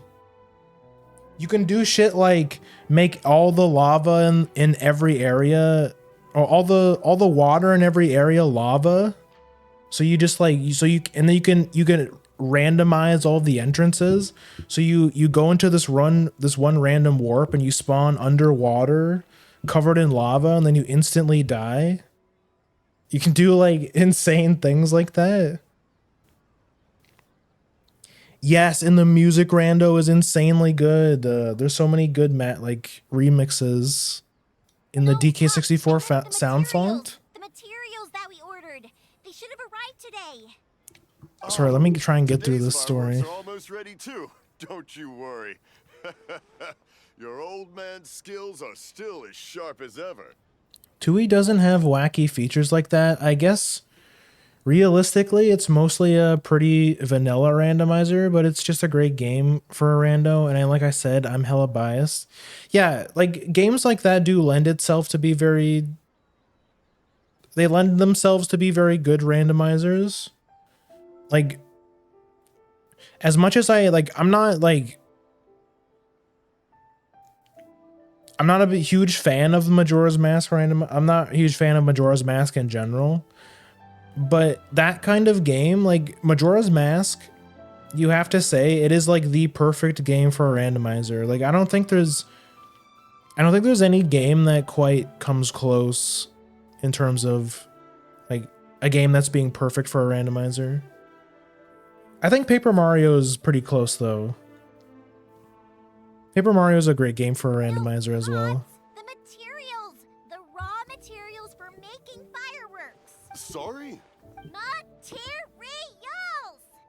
You can do shit like make all the lava in every area, or all the water in every area lava. So you just like, and then you can randomize all the entrances. So you go into this one random warp and you spawn underwater covered in lava and then you instantly die. You can do like insane things like that. Yes, and the music rando is insanely good. There's so many good like remixes in the DK64 sound font. The materials that we ordered. They should have arrived today. Sorry, let me try and get through this Today's story. fireworks are almost ready too. Don't you worry. Your old man's skills are still as sharp as ever. TUI doesn't have wacky features like that. I guess realistically, it's mostly a pretty vanilla randomizer, but it's just a great game for a rando. And like I said, I'm hella biased. Yeah, like games like that do lend itself to be very, they lend themselves to be very good randomizers. Like, as much as I'm not a huge fan of Majora's Mask random. I'm not a huge fan of Majora's Mask in general. But that kind of game, like Majora's Mask, you have to say it is like the perfect game for a randomizer. Like I don't think there's any game that quite comes close in terms of like a game that's being perfect for a randomizer. I think Paper Mario is pretty close though. Paper Mario is a great game for a randomizer as well. The materials. The raw materials for making fireworks. Sorry? Materials!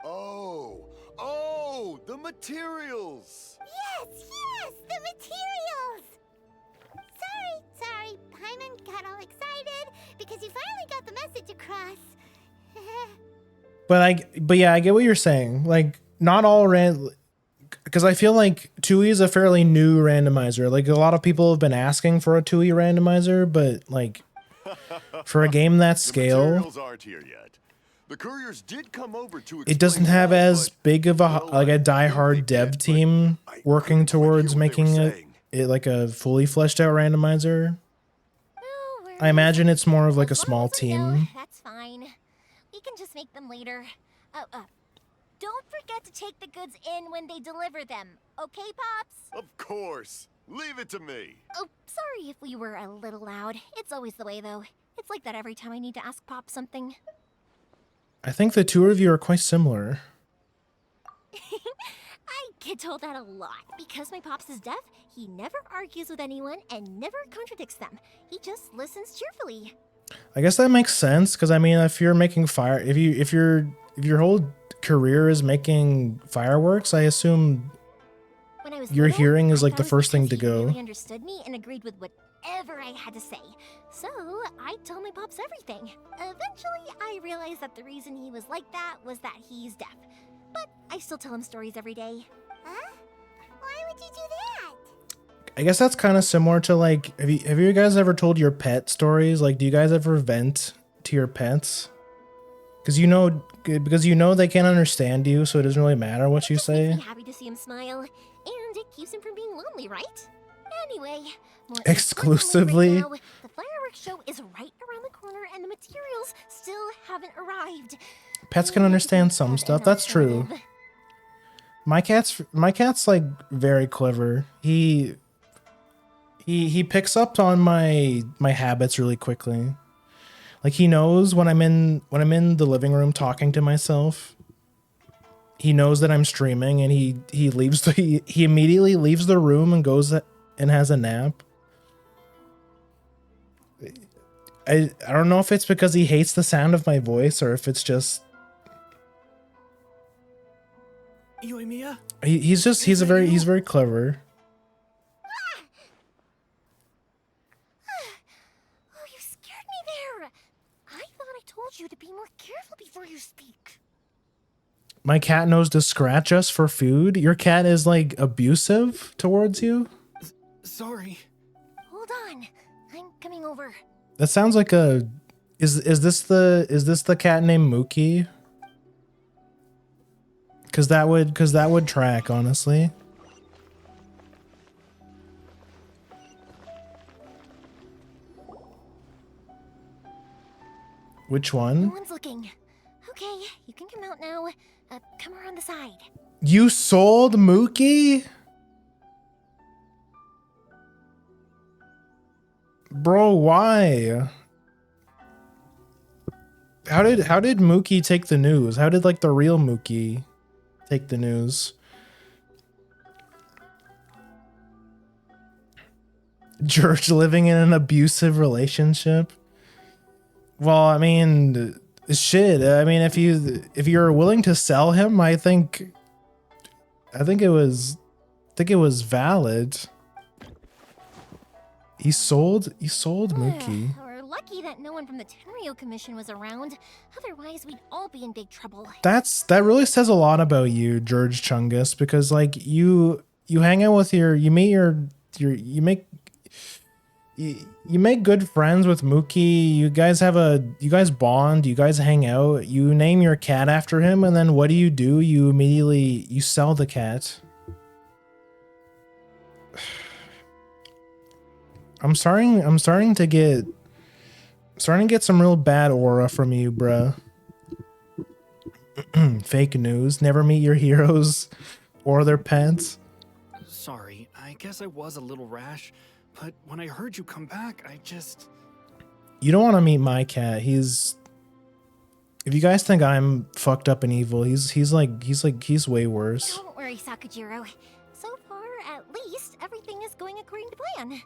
Oh, the materials. Yes, the materials! Sorry, Paimon got all excited because you finally got the message across. But yeah, I get what you're saying. Like not all because I feel like TUI is a fairly new randomizer. Like a lot of people have been asking for a TUI randomizer, but like for a game that scale, materials aren't here yet. The couriers did come over to it doesn't have as big of a diehard dev team working towards making it like a fully fleshed out randomizer. I imagine it's more of like a small team. That's fine. We can just make them later. Don't forget to take the goods in when they deliver them. Okay, Pops? Of course. Leave it to me. Oh, sorry if we were a little loud. It's always the way, though. It's like that every time I need to ask Pop something. I think the two of you are quite similar. I get told that a lot. Because my Pops is deaf, he never argues with anyone and never contradicts them. He just listens cheerfully. I guess that makes sense because I mean, if you're making if your whole career is making fireworks, I assume your hearing is like the first thing to go. He really understood me and agreed with whatever I had to say. So I told my Pops everything. Eventually, I realized that the reason he was like that was that he's deaf. But I still tell him stories every day. Huh? Why would you do that? I guess that's kind of similar to like, have you guys ever told your pet stories? Like, do you guys ever vent to your pets? Because you know they can't understand you, so it doesn't really matter what you say. Makes me happy to see him smile, and it keeps him from being lonely, right? Anyway, more exclusively. right now, the fireworks show is right around the corner, and the materials still haven't arrived. Pets can understand some stuff. That's true. My cat's like very clever. He picks up on my habits really quickly. Like he knows when I'm in the living room talking to myself. He knows that I'm streaming, and he immediately leaves the room and goes and has a nap. I don't know if it's because he hates the sound of my voice or if it's just Yoimiya? He's very clever. Oh, you scared me there. I thought I careful before you speak. My cat knows to scratch us for food? Your cat is like abusive towards you? Sorry. Hold on. I'm coming over. That sounds like a is this the cat named Mookie? Cause that would track, honestly. Which No one? one's looking. Okay, you can come out now. Come around the side. You sold Mookie? Bro, why? How did Mookie take the news? How did like the real Mookie take the news? George living in an abusive relationship? Well, I mean, shit. I mean, if you're willing to sell him, I think it was valid. You sold Mookie. We're lucky that no one from the Tenryo Commission was around. Otherwise, we'd all be in big trouble. That really says a lot about you, George Chungus, because like you hang out with you make good friends with Mookie. You guys bond, you guys hang out, you name your cat after him, and then what do? You immediately sell the cat. I'm starting to get some real bad aura from you, bruh. Fake news. Never meet your heroes or their pets. Sorry, I guess I was a little rash, but when I heard you come back, You don't want to meet my cat. If you guys think I'm fucked up and evil, he's way worse. Don't worry, Sakajiro. So far, at least, everything is going according to plan.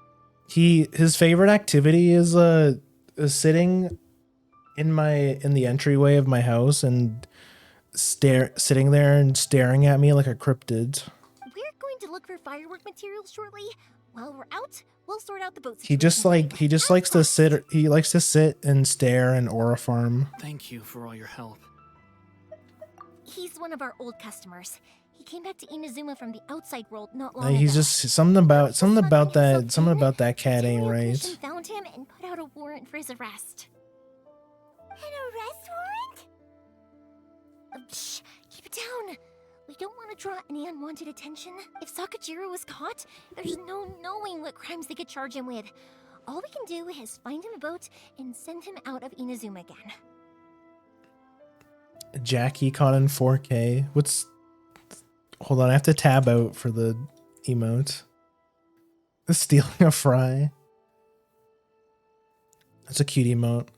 His favorite activity is sitting in the entryway of my house and sitting there and staring at me like a cryptid. We're going to look for firework materials shortly. While we're out, we'll sort out the boat He just likes to sit and stare and aura farm. Thank you for all your help. He's one of our old customers. He came back to Inazuma from the outside world not long He's ago. just something about that cat ain't Tenryo right. Commission found him and put out a warrant for his arrest. An arrest warrant? Shh, keep it down. We don't want to draw any unwanted attention. If Sakajiro is caught, there's no knowing what crimes they could charge him with. All we can do is find him a boat and send him out of Inazuma again. Jackie caught in 4K. Hold on, I have to tab out for the emote. Stealing a fry. That's a cute emote.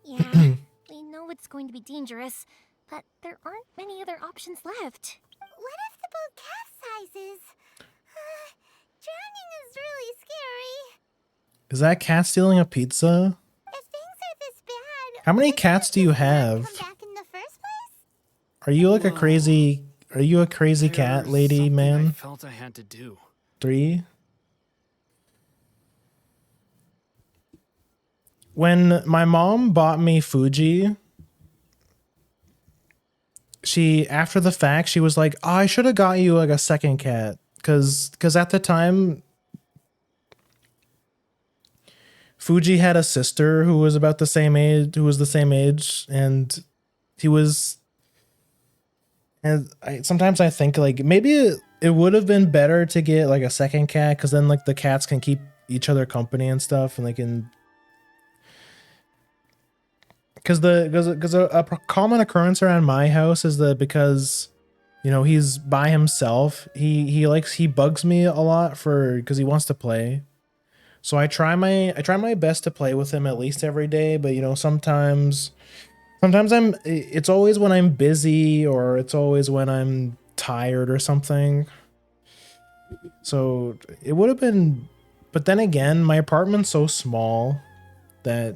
Yeah, we know it's going to be dangerous, but there aren't many other options left. What if the boat capsizes? Drowning is really scary. Is that cat stealing a pizza? If things are this bad, How many cats do you have? come back in the first place? Are you like a crazy cat lady, I man? felt I had to do. 3? When my mom bought me Fuji, after the fact, she was like, oh, I should have got you like a second cat. Cause at the time, Fuji had a sister who was about the same age, and sometimes I think like maybe it would have been better to get like a second cat, because then like the cats can keep each other company and stuff, and they can. Because a common occurrence around my house is that because, you know, he's by himself, he bugs me a lot because he wants to play. So I try my best to play with him at least every day, but you know, sometimes it's always when I'm busy, or it's always when I'm tired or something. So it would have been, but then again, my apartment's so small that,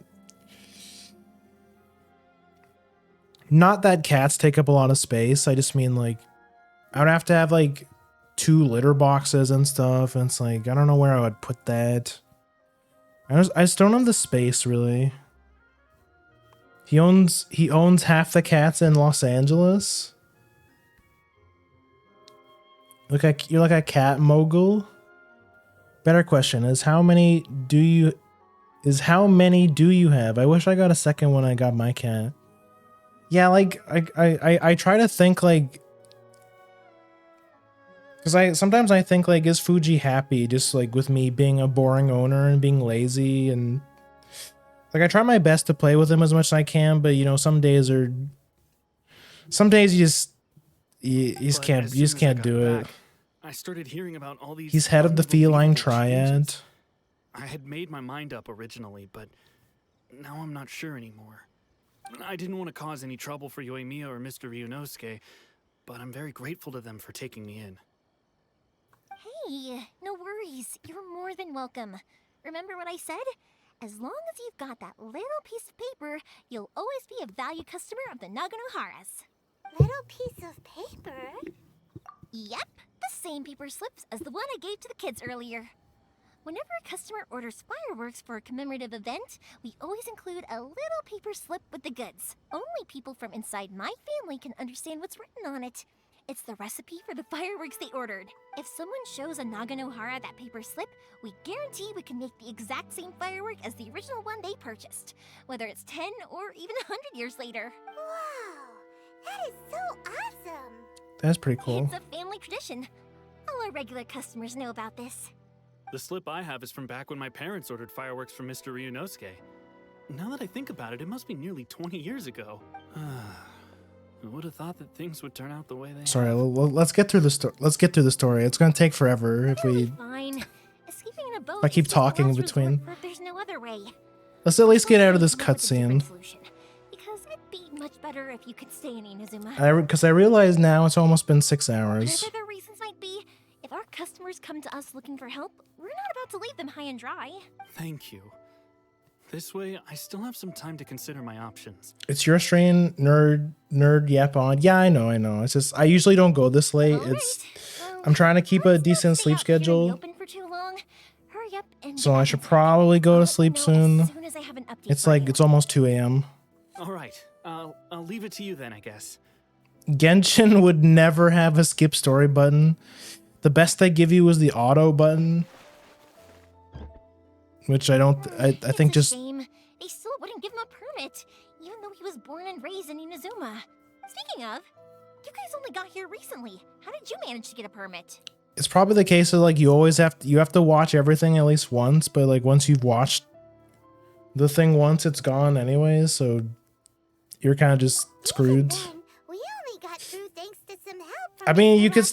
not that cats take up a lot of space, I just mean like I would have to have like 2 litter boxes and stuff, and it's like I don't know where I would put that. I just don't have the space really. He owns half the cats in Los Angeles. You're like a cat mogul. Better question is how many do you have? I wish I got a second when I got my cat. Yeah, like I try to think like, because sometimes I think like, is Fuji happy just like with me being a boring owner and being lazy, and like I try my best to play with him as much as I can, but you know, some days you just can't do it. I started hearing about all these. He's head of the feline triad. Changes. I had made my mind up originally, but now I'm not sure anymore. I didn't want to cause any trouble for Yoimiya or Mr. Ryunosuke, but I'm very grateful to them for taking me in. Hey, no worries. You're more than welcome. Remember what I said? As long as you've got that little piece of paper, you'll always be a valued customer of the Naganohara's. Little piece of paper? Yep, the same paper slips as the one I gave to the kids earlier. Whenever a customer orders fireworks for a commemorative event, we always include a little paper slip with the goods. Only people from inside my family can understand what's written on it. It's the recipe for the fireworks they ordered. If someone shows a Naganohara that paper slip, we guarantee we can make the exact same firework as the original one they purchased, whether it's 10 or even 100 years later. Wow, that is so awesome. That's pretty cool. It's a family tradition. All our regular customers know about this. The slip I have is from back when my parents ordered fireworks from Mr. Ryunosuke. Now that I think about it, it must be nearly 20 years ago. I would have thought that things would turn out the way they Sorry, have. let's get through the story. It's gonna take forever if we. Fine. Escaping in a boat If I keep is just talking in last between. resort, but there's no other way. Let's at least get out of this cutscene. Because it'd be much better if you could stay in Inazuma. Because I realize now it's almost been 6 hours. Whatever the reasons might be, if our customers come to us looking for help, we're not about to leave them high and dry. Thank you. This way, I still have some time to consider my options. It's your strain, nerd yap on. Yeah, I know. It's just I usually don't go this late. I'm trying to keep a decent sleep schedule. So I should probably go to sleep soon. It's almost 2 a.m. All right, I'll leave it to you then, I guess. Genshin would never have a skip story button. The best they give you is the auto button. Which I think It's a just shame. They still wouldn't give him a permit, even though he was born and raised in Inazuma. Speaking of, you guys only got here recently. How did you manage to get a permit? it's probably the case of like you have to watch everything at least once, but like once you've watched the thing once, it's gone anyways, so you're kind of just screwed. We only got through thanks to some help from I mean, you could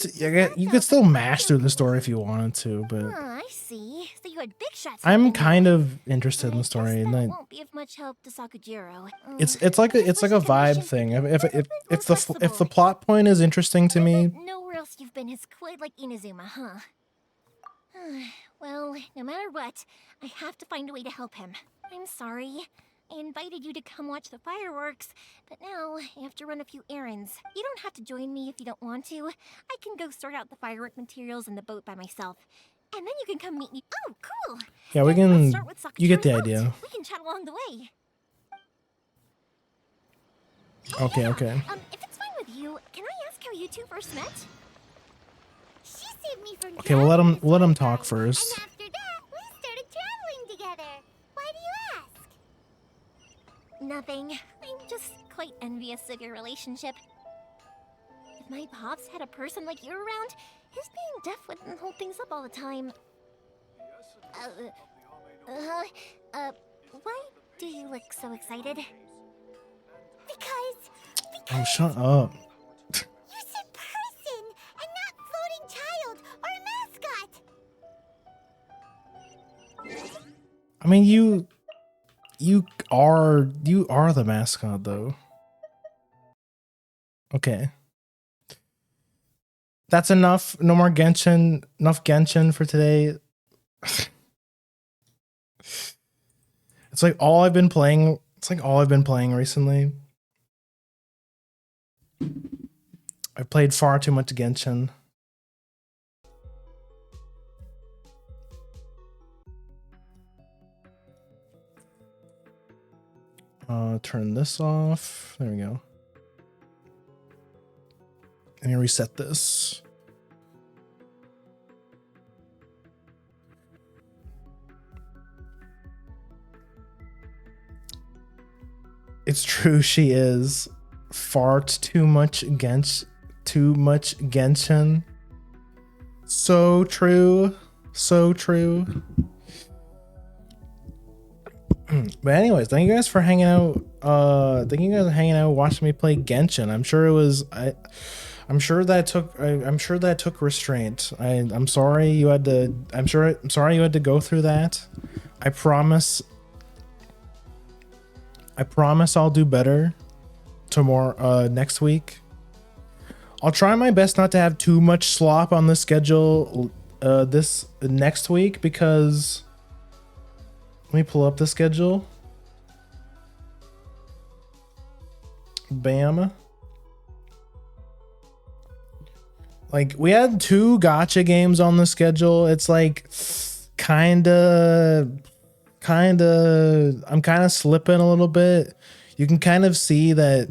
still mash through the story if you wanted to, but I see. So you had big shots. I'm kind of interested in the story, and won't be of much help to Sakujiro. it's like a vibe thing. If the plot point is interesting to me, Nowhere else you've been is quite like Inazuma, huh? Well, no matter what, I have to find a way to help him. I'm sorry. I invited you to come watch the fireworks, but now I have to run a few errands. You don't have to join me if you don't want to. I can go sort out the firework materials in the boat by myself. And then you can come meet me. Oh, cool! yeah, we Then let's can. start with You get the Sakuchiro's boat. idea. We can chat along the way. Okay. If it's fine with you, can I ask how you two first met? She saved me from Okay, we'll let him talk first. and after that, we started traveling together. Why do you ask? Nothing. I'm just quite envious of your relationship. If my pops had a person like you around, his being deaf wouldn't hold things up all the time. Why do you look so excited? Because Oh, shut up. you said person and not floating child or mascot. I mean, you are the mascot though. Okay. That's enough. No more Genshin. Enough Genshin for today. It's like all I've been playing. It's like all I've been playing recently. I've played far too much Genshin. Turn this off. There we go. Let me reset this. It's true, she is. Farts too much Genshin. So true. So true. But anyways, thank you guys for hanging out. Thank you guys for hanging out, watching me play Genshin. I'm sure it was I'm sure that took restraint. I'm sorry you had to I'm sorry you had to go through that. I promise I'll do better tomorrow next week. I'll try my best not to have too much slop on the schedule this next week, because let me pull up the schedule. Bam. Like, we had 2 gacha games on the schedule. It's like kinda I'm kind of slipping a little bit. You can kind of see that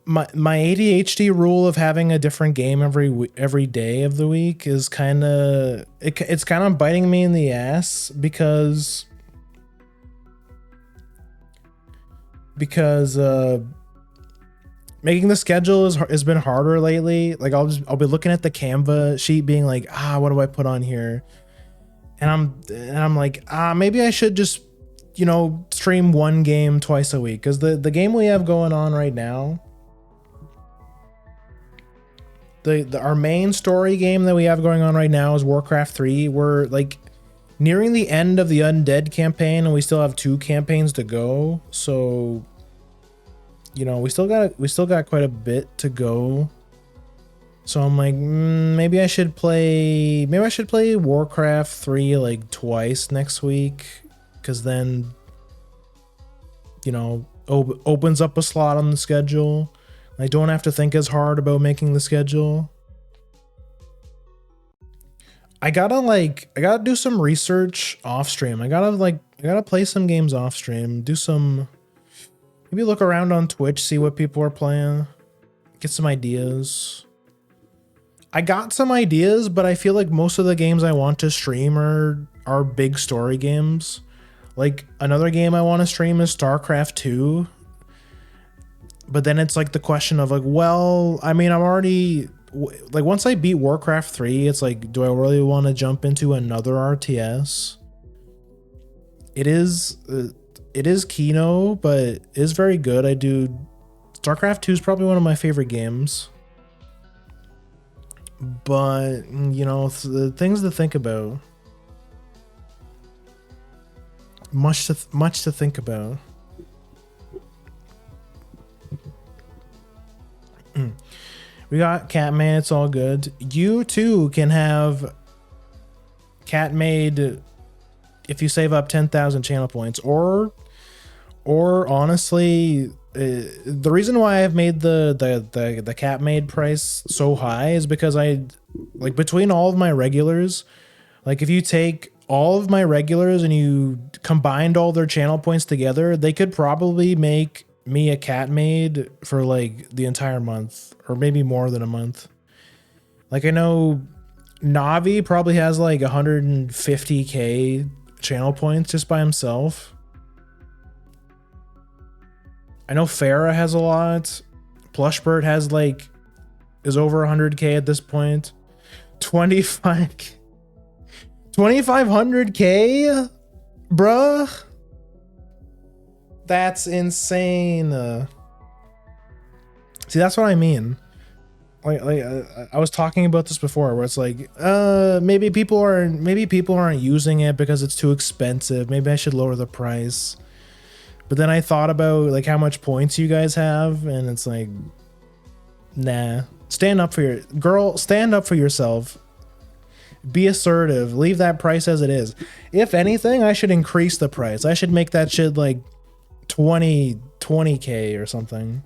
my ADHD rule of having a different game every day of the week is it's kind of biting me in the ass, because making the schedule has been harder lately. Like, I'll be looking at the Canva sheet being like, what do I put on here? And I'm like, maybe I should just, stream one game twice a week, because the game we have going on right now, our main story game that we have going on right now is Warcraft 3. We're like nearing the end of the Undead campaign, and we still have 2 campaigns to go. So, we still got quite a bit to go. So I'm like, maybe I should play Warcraft 3 like twice next week, because then, opens up a slot on the schedule. I don't have to think as hard about making the schedule. I gotta do some research off stream. I gotta play some games off stream. Maybe look around on Twitch, see what people are playing, get some ideas. I got some ideas, but I feel like most of the games I want to stream are big story games. Like, another game I want to stream is StarCraft 2. But then it's like the question of like, well, I mean, I'm already like, once I beat Warcraft 3, it's like, do I really want to jump into another RTS? It is Kino, but it is very good. StarCraft 2 is probably one of my favorite games. But, the things to think about. Much to think about. We got Catman, it's all good. You too can have Catmade if you save up 10,000 channel points, or honestly, the reason why I've made the Catmade price so high is because between all of my regulars, like, if you take all of my regulars and you combined all their channel points together, they could probably make me a Catmade for like the entire month, or maybe more than a month. Like, I know Navi probably has like 150k channel points just by himself. I know Farah has a lot. Plushbird is over 100k at this point. 2500k, bruh. That's insane. See, that's what I mean. I was talking about this before, where it's like, maybe people aren't using it because it's too expensive. Maybe I should lower the price. But then I thought about like how much points you guys have, and it's like, nah. Stand up for yourself. Be assertive. Leave that price as it is. If anything, I should increase the price. I should make that shit like 20k or something,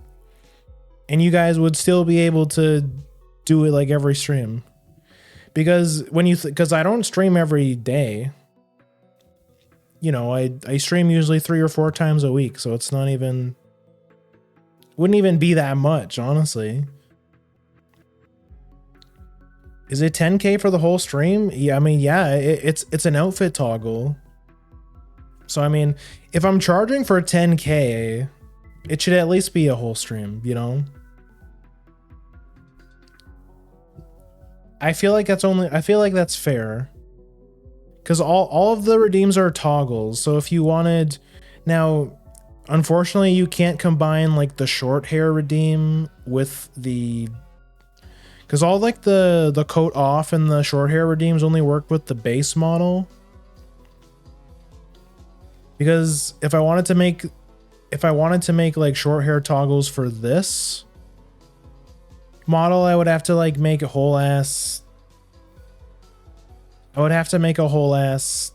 and you guys would still be able to do it like every stream, because because I don't stream every day. you know, I stream usually 3 or 4 times a week, so it's not even, wouldn't even be that much, honestly. Is it 10K for the whole stream? Yeah, I mean, yeah, it's an outfit toggle. So I mean, if I'm charging for 10K, it should at least be a whole stream, you know? I feel like that's fair. Because all of the redeems are toggles. So if you wanted, now, unfortunately, you can't combine like the short hair redeem with the, because all like the coat off and the short hair redeems only work with the base model. Because if I wanted to make like short hair toggles for this model, I would have to like make a whole ass. I would have to make a whole ass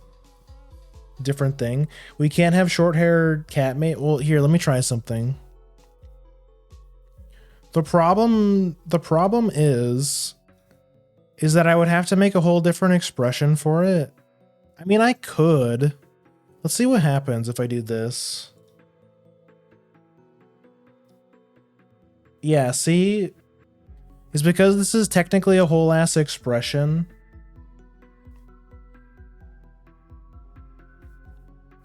different thing. We can't have short hair catmate. Well, here, let me try something. The problem is that I would have to make a whole different expression for it. I mean, I could. Let's see what happens if I do this. Yeah, see? It's because this is technically a whole ass expression.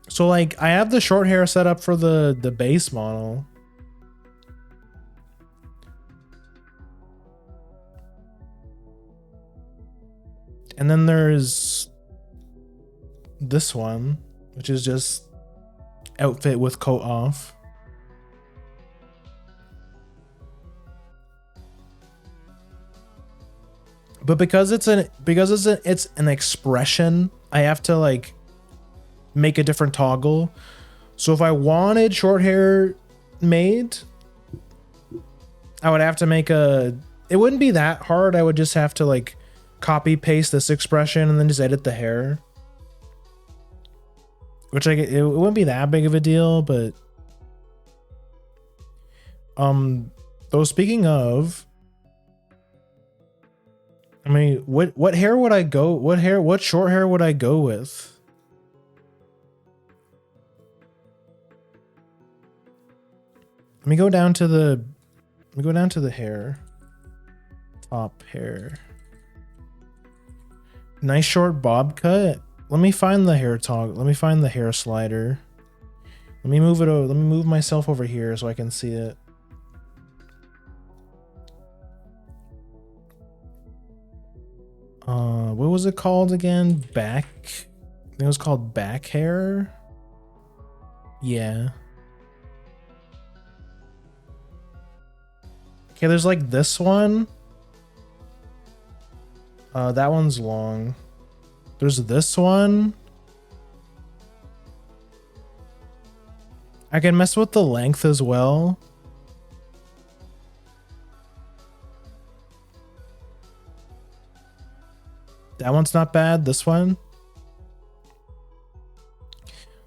So like I have the short hair set up for the base model. And then there's this one, which is just outfit with coat off. But because it's an expression, I have to like make a different toggle. So if I wanted short hair made, I would have to make a, it wouldn't be that hard. I would just have to like copy paste this expression and then just edit the hair. Which it wouldn't be that big of a deal, but though speaking of, I mean, what hair would I go? What short hair would I go with? Let me go down to the hair. Top hair. Nice short bob cut. Let me find the hair toggle. Let me find the hair slider. Let me move it over. Let me move myself over here so I can see it. What was it called again? Back? I think it was called back hair. Yeah. Okay, there's like this one. That one's long. There's this one. I can mess with the length as well. That one's not bad. This one.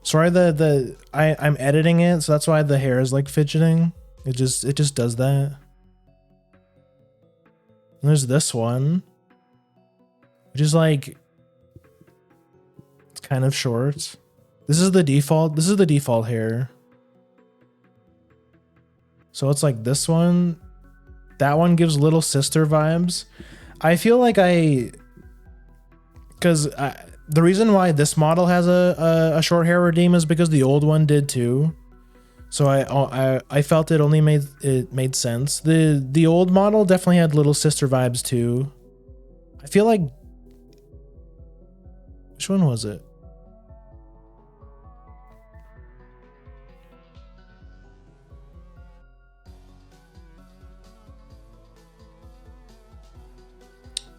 Sorry, I'm editing it, so that's why the hair is like fidgeting. It just does that. And there's this one, which is like, it's kind of short. This is the default hair. So it's like this one. That one gives little sister vibes. I feel like because the reason why this model has a short hair redeem is because the old one did too. So I felt it only made sense. The old model definitely had little sister vibes too. I feel like, which one was it?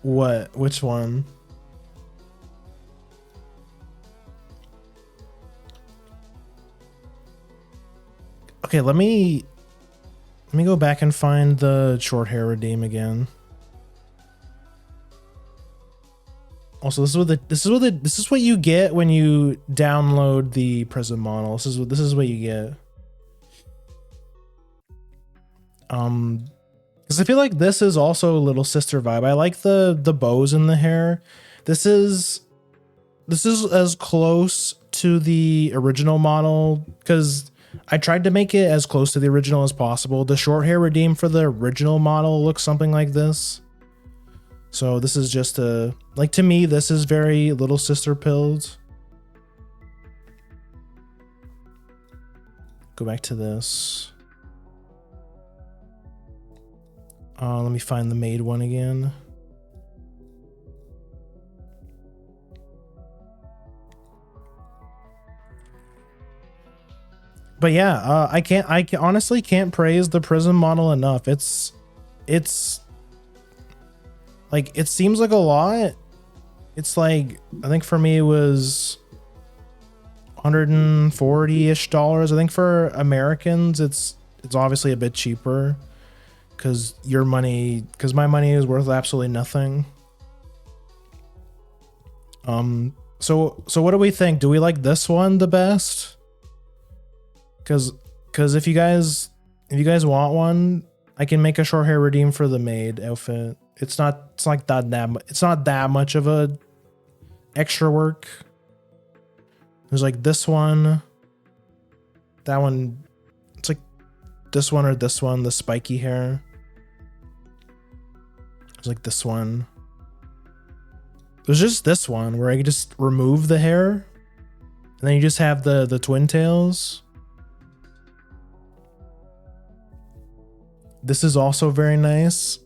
What? Which one? Okay, let me go back and find the short hair redeem again. Also, this is what you get when you download the Prism model. This is what you get. Because I feel like this is also a little sister vibe. I like the bows in the hair. This is as close to the original model because I tried to make it as close to the original as possible. The short hair redeem for the original model looks something like this. So this is just a, like, to me, this is very Little Sister pilled. Go back to this. Let me find the maid one again. But yeah, I honestly can't praise the Prism model enough. It's like, it seems like a lot. It's like, I think for me it was $140-ish. I think for Americans it's obviously a bit cheaper because my money is worth absolutely nothing. So what do we think? Do we like this one the best? Because if you guys want one, I can make a short hair redeem for the maid outfit. It's not that much of a extra work. There's like this one, that one. It's like this one or this one, the spiky hair. There's like this one. There's just this one where I can just remove the hair, and then you just have the twin tails. This is also very nice.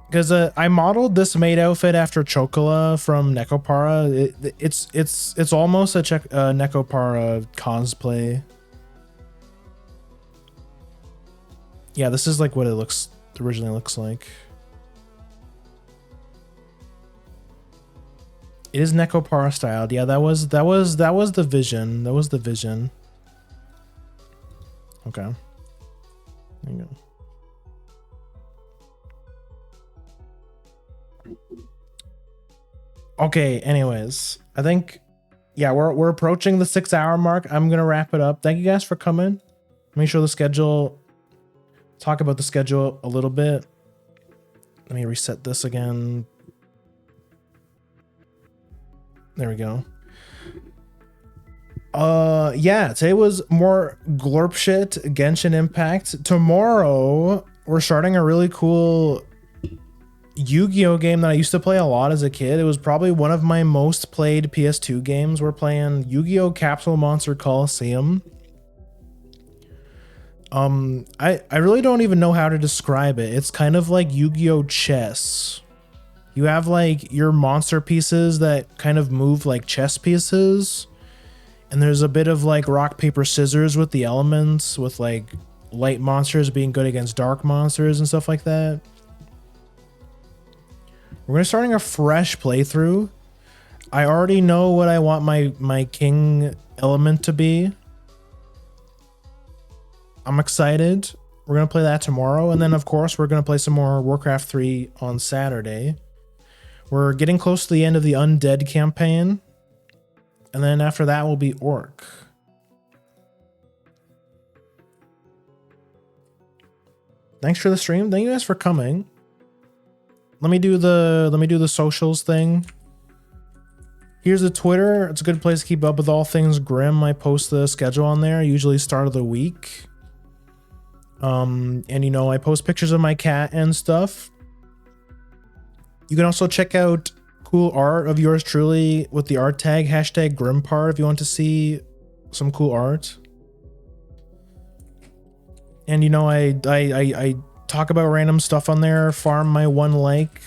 Because I modeled this maid outfit after Chocola from Nekopara. It's almost a Nekopara cosplay. Yeah, this is like what it originally looks like. It is Nekopara styled. Yeah, that was the vision. That was the vision. Okay. There you go. Okay, anyways, I think, yeah, we're approaching the 6-hour mark. I'm gonna wrap it up. Thank you guys for coming. Let me show the schedule. Talk about the schedule a little bit. Let me reset this again. There we go. Yeah, today was more glorp shit, Genshin Impact. Tomorrow, we're starting a really cool Yu-Gi-Oh game that I used to play a lot as a kid. It was probably one of my most played PS2 games. We're playing Yu-Gi-Oh! Capsule Monster Coliseum. I really don't even know how to describe it. It's kind of like Yu-Gi-Oh! Chess. You have like your monster pieces that kind of move like chess pieces. And there's a bit of like rock, paper, scissors with the elements, with like light monsters being good against dark monsters and stuff like that. We're gonna starting a fresh playthrough. I already know what I want my king element to be. I'm excited. We're gonna play that tomorrow, and then of course we're gonna play some more Warcraft 3 on Saturday. We're getting close to the end of the Undead campaign, and then after that will be Orc. Thanks for the stream. Thank you guys for coming. Let me do the socials thing. Here's the Twitter. It's a good place to keep up with all things Grim. I post the schedule on there, usually start of the week. And you know, I post pictures of my cat and stuff. You can also check out cool art of yours truly with the art tag #Grimpar if you want to see some cool art. And you know, I talk about random stuff on there, farm my 1 like.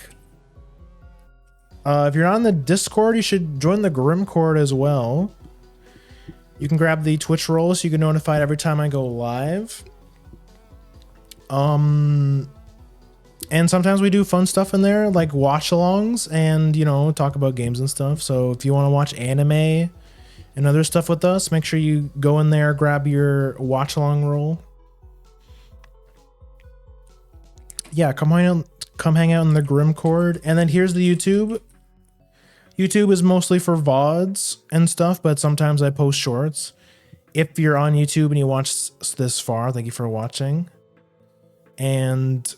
If you're not on the Discord, you should join the Grimcord as well. You can grab the Twitch roll so you get notified every time I go live. And sometimes we do fun stuff in there, like watch-alongs and, you know, talk about games and stuff. So if you want to watch anime and other stuff with us, make sure you go in there, grab your watch-along roll. Yeah, come hang out in the Grimcord. And then here's the YouTube. YouTube is mostly for VODs and stuff, but sometimes I post shorts. If you're on YouTube and you watch this far, thank you for watching. And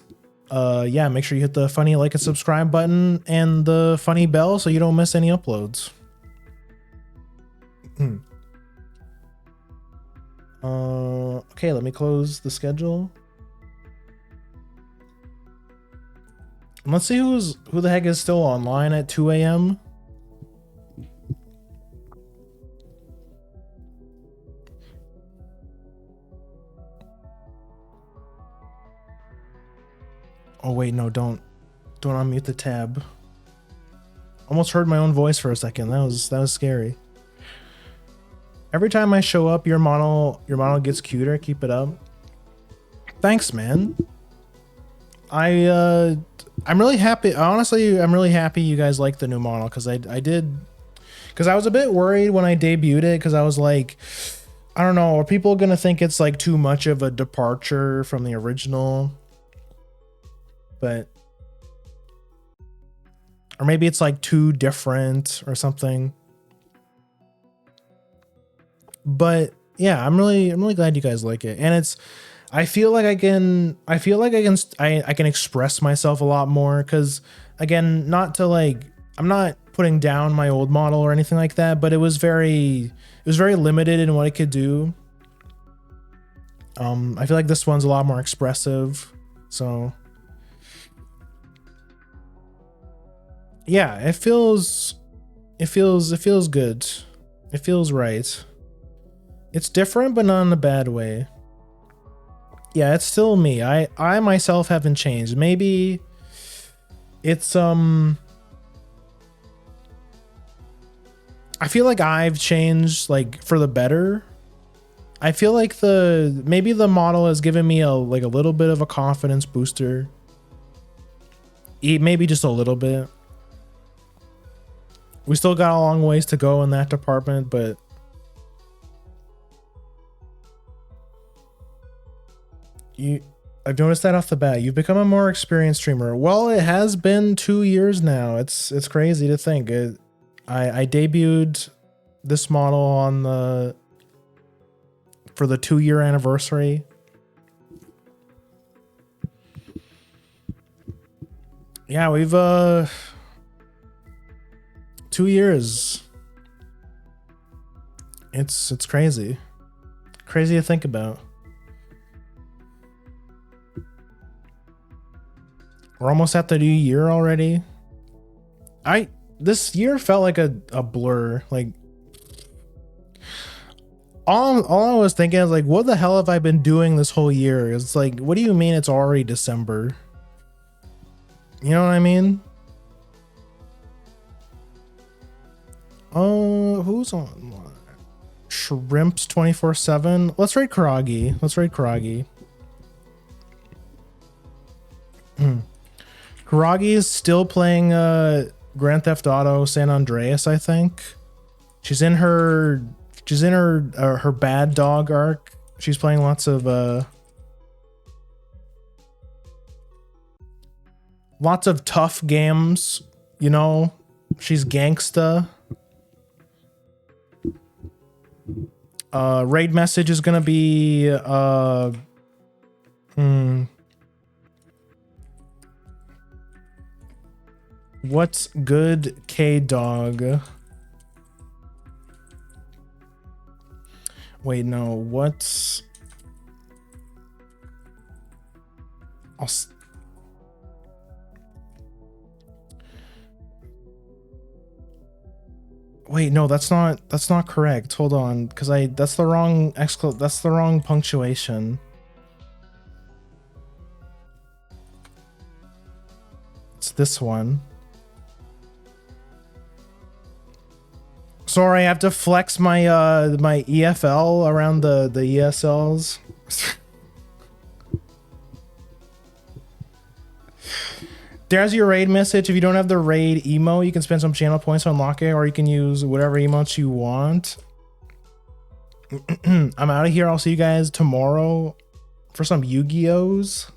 Yeah, make sure you hit the funny like and subscribe button and the funny bell so you don't miss any uploads. Okay, let me close the schedule. And let's see who the heck is still online at 2 a.m. Oh wait, no, don't unmute the tab. Almost heard my own voice for a second. That was scary. Every time I show up, your model gets cuter. Keep it up. Thanks, man. I'm really happy. Honestly, I'm really happy you guys like the new model because I was a bit worried when I debuted it because I was like, I don't know, are people gonna think it's like too much of a departure from the original? But or maybe it's like too different or something. But yeah, I'm really glad you guys like it. And I feel like I can express myself a lot more cuz again, not to like I'm not putting down my old model or anything like that, but it was very limited in what it could do. I feel like this one's a lot more expressive. So yeah, it feels good. It feels right. It's different, but not in a bad way. Yeah, it's still me. I myself haven't changed. Maybe it's I feel like I've changed like for the better. I feel like maybe the model has given me a little bit of a confidence booster. Maybe just a little bit. We still got a long ways to go in that department, but I've noticed that off the bat. You've become a more experienced streamer. Well, it has been 2 years now. It's crazy to think. I debuted this model for the 2-year anniversary. Yeah, we've 2 years. It's crazy. Crazy to think about. We're almost at the new year already. This year felt like a blur. Like all I was thinking is like, what the hell have I been doing this whole year? It's like, what do you mean it's already December? You know what I mean? Who's on? Shrimps 24/7. Let's raid Karagi. Karagi is still playing Grand Theft Auto San Andreas, I think. She's in her bad dog arc. She's playing lots of tough games, you know. She's gangsta. Raid message is gonna be what's good, K-Dog? Wait, no, what's... Wait, no, that's not correct. Hold on, because that's the wrong punctuation. It's this one. Sorry, I have to flex my my EFL around the ESLs. There's your raid message. If you don't have the raid emo, you can spend some channel points to unlock it, or you can use whatever emotes you want. I'm out of here. I'll see you guys tomorrow for some Yu-Gi-Ohs.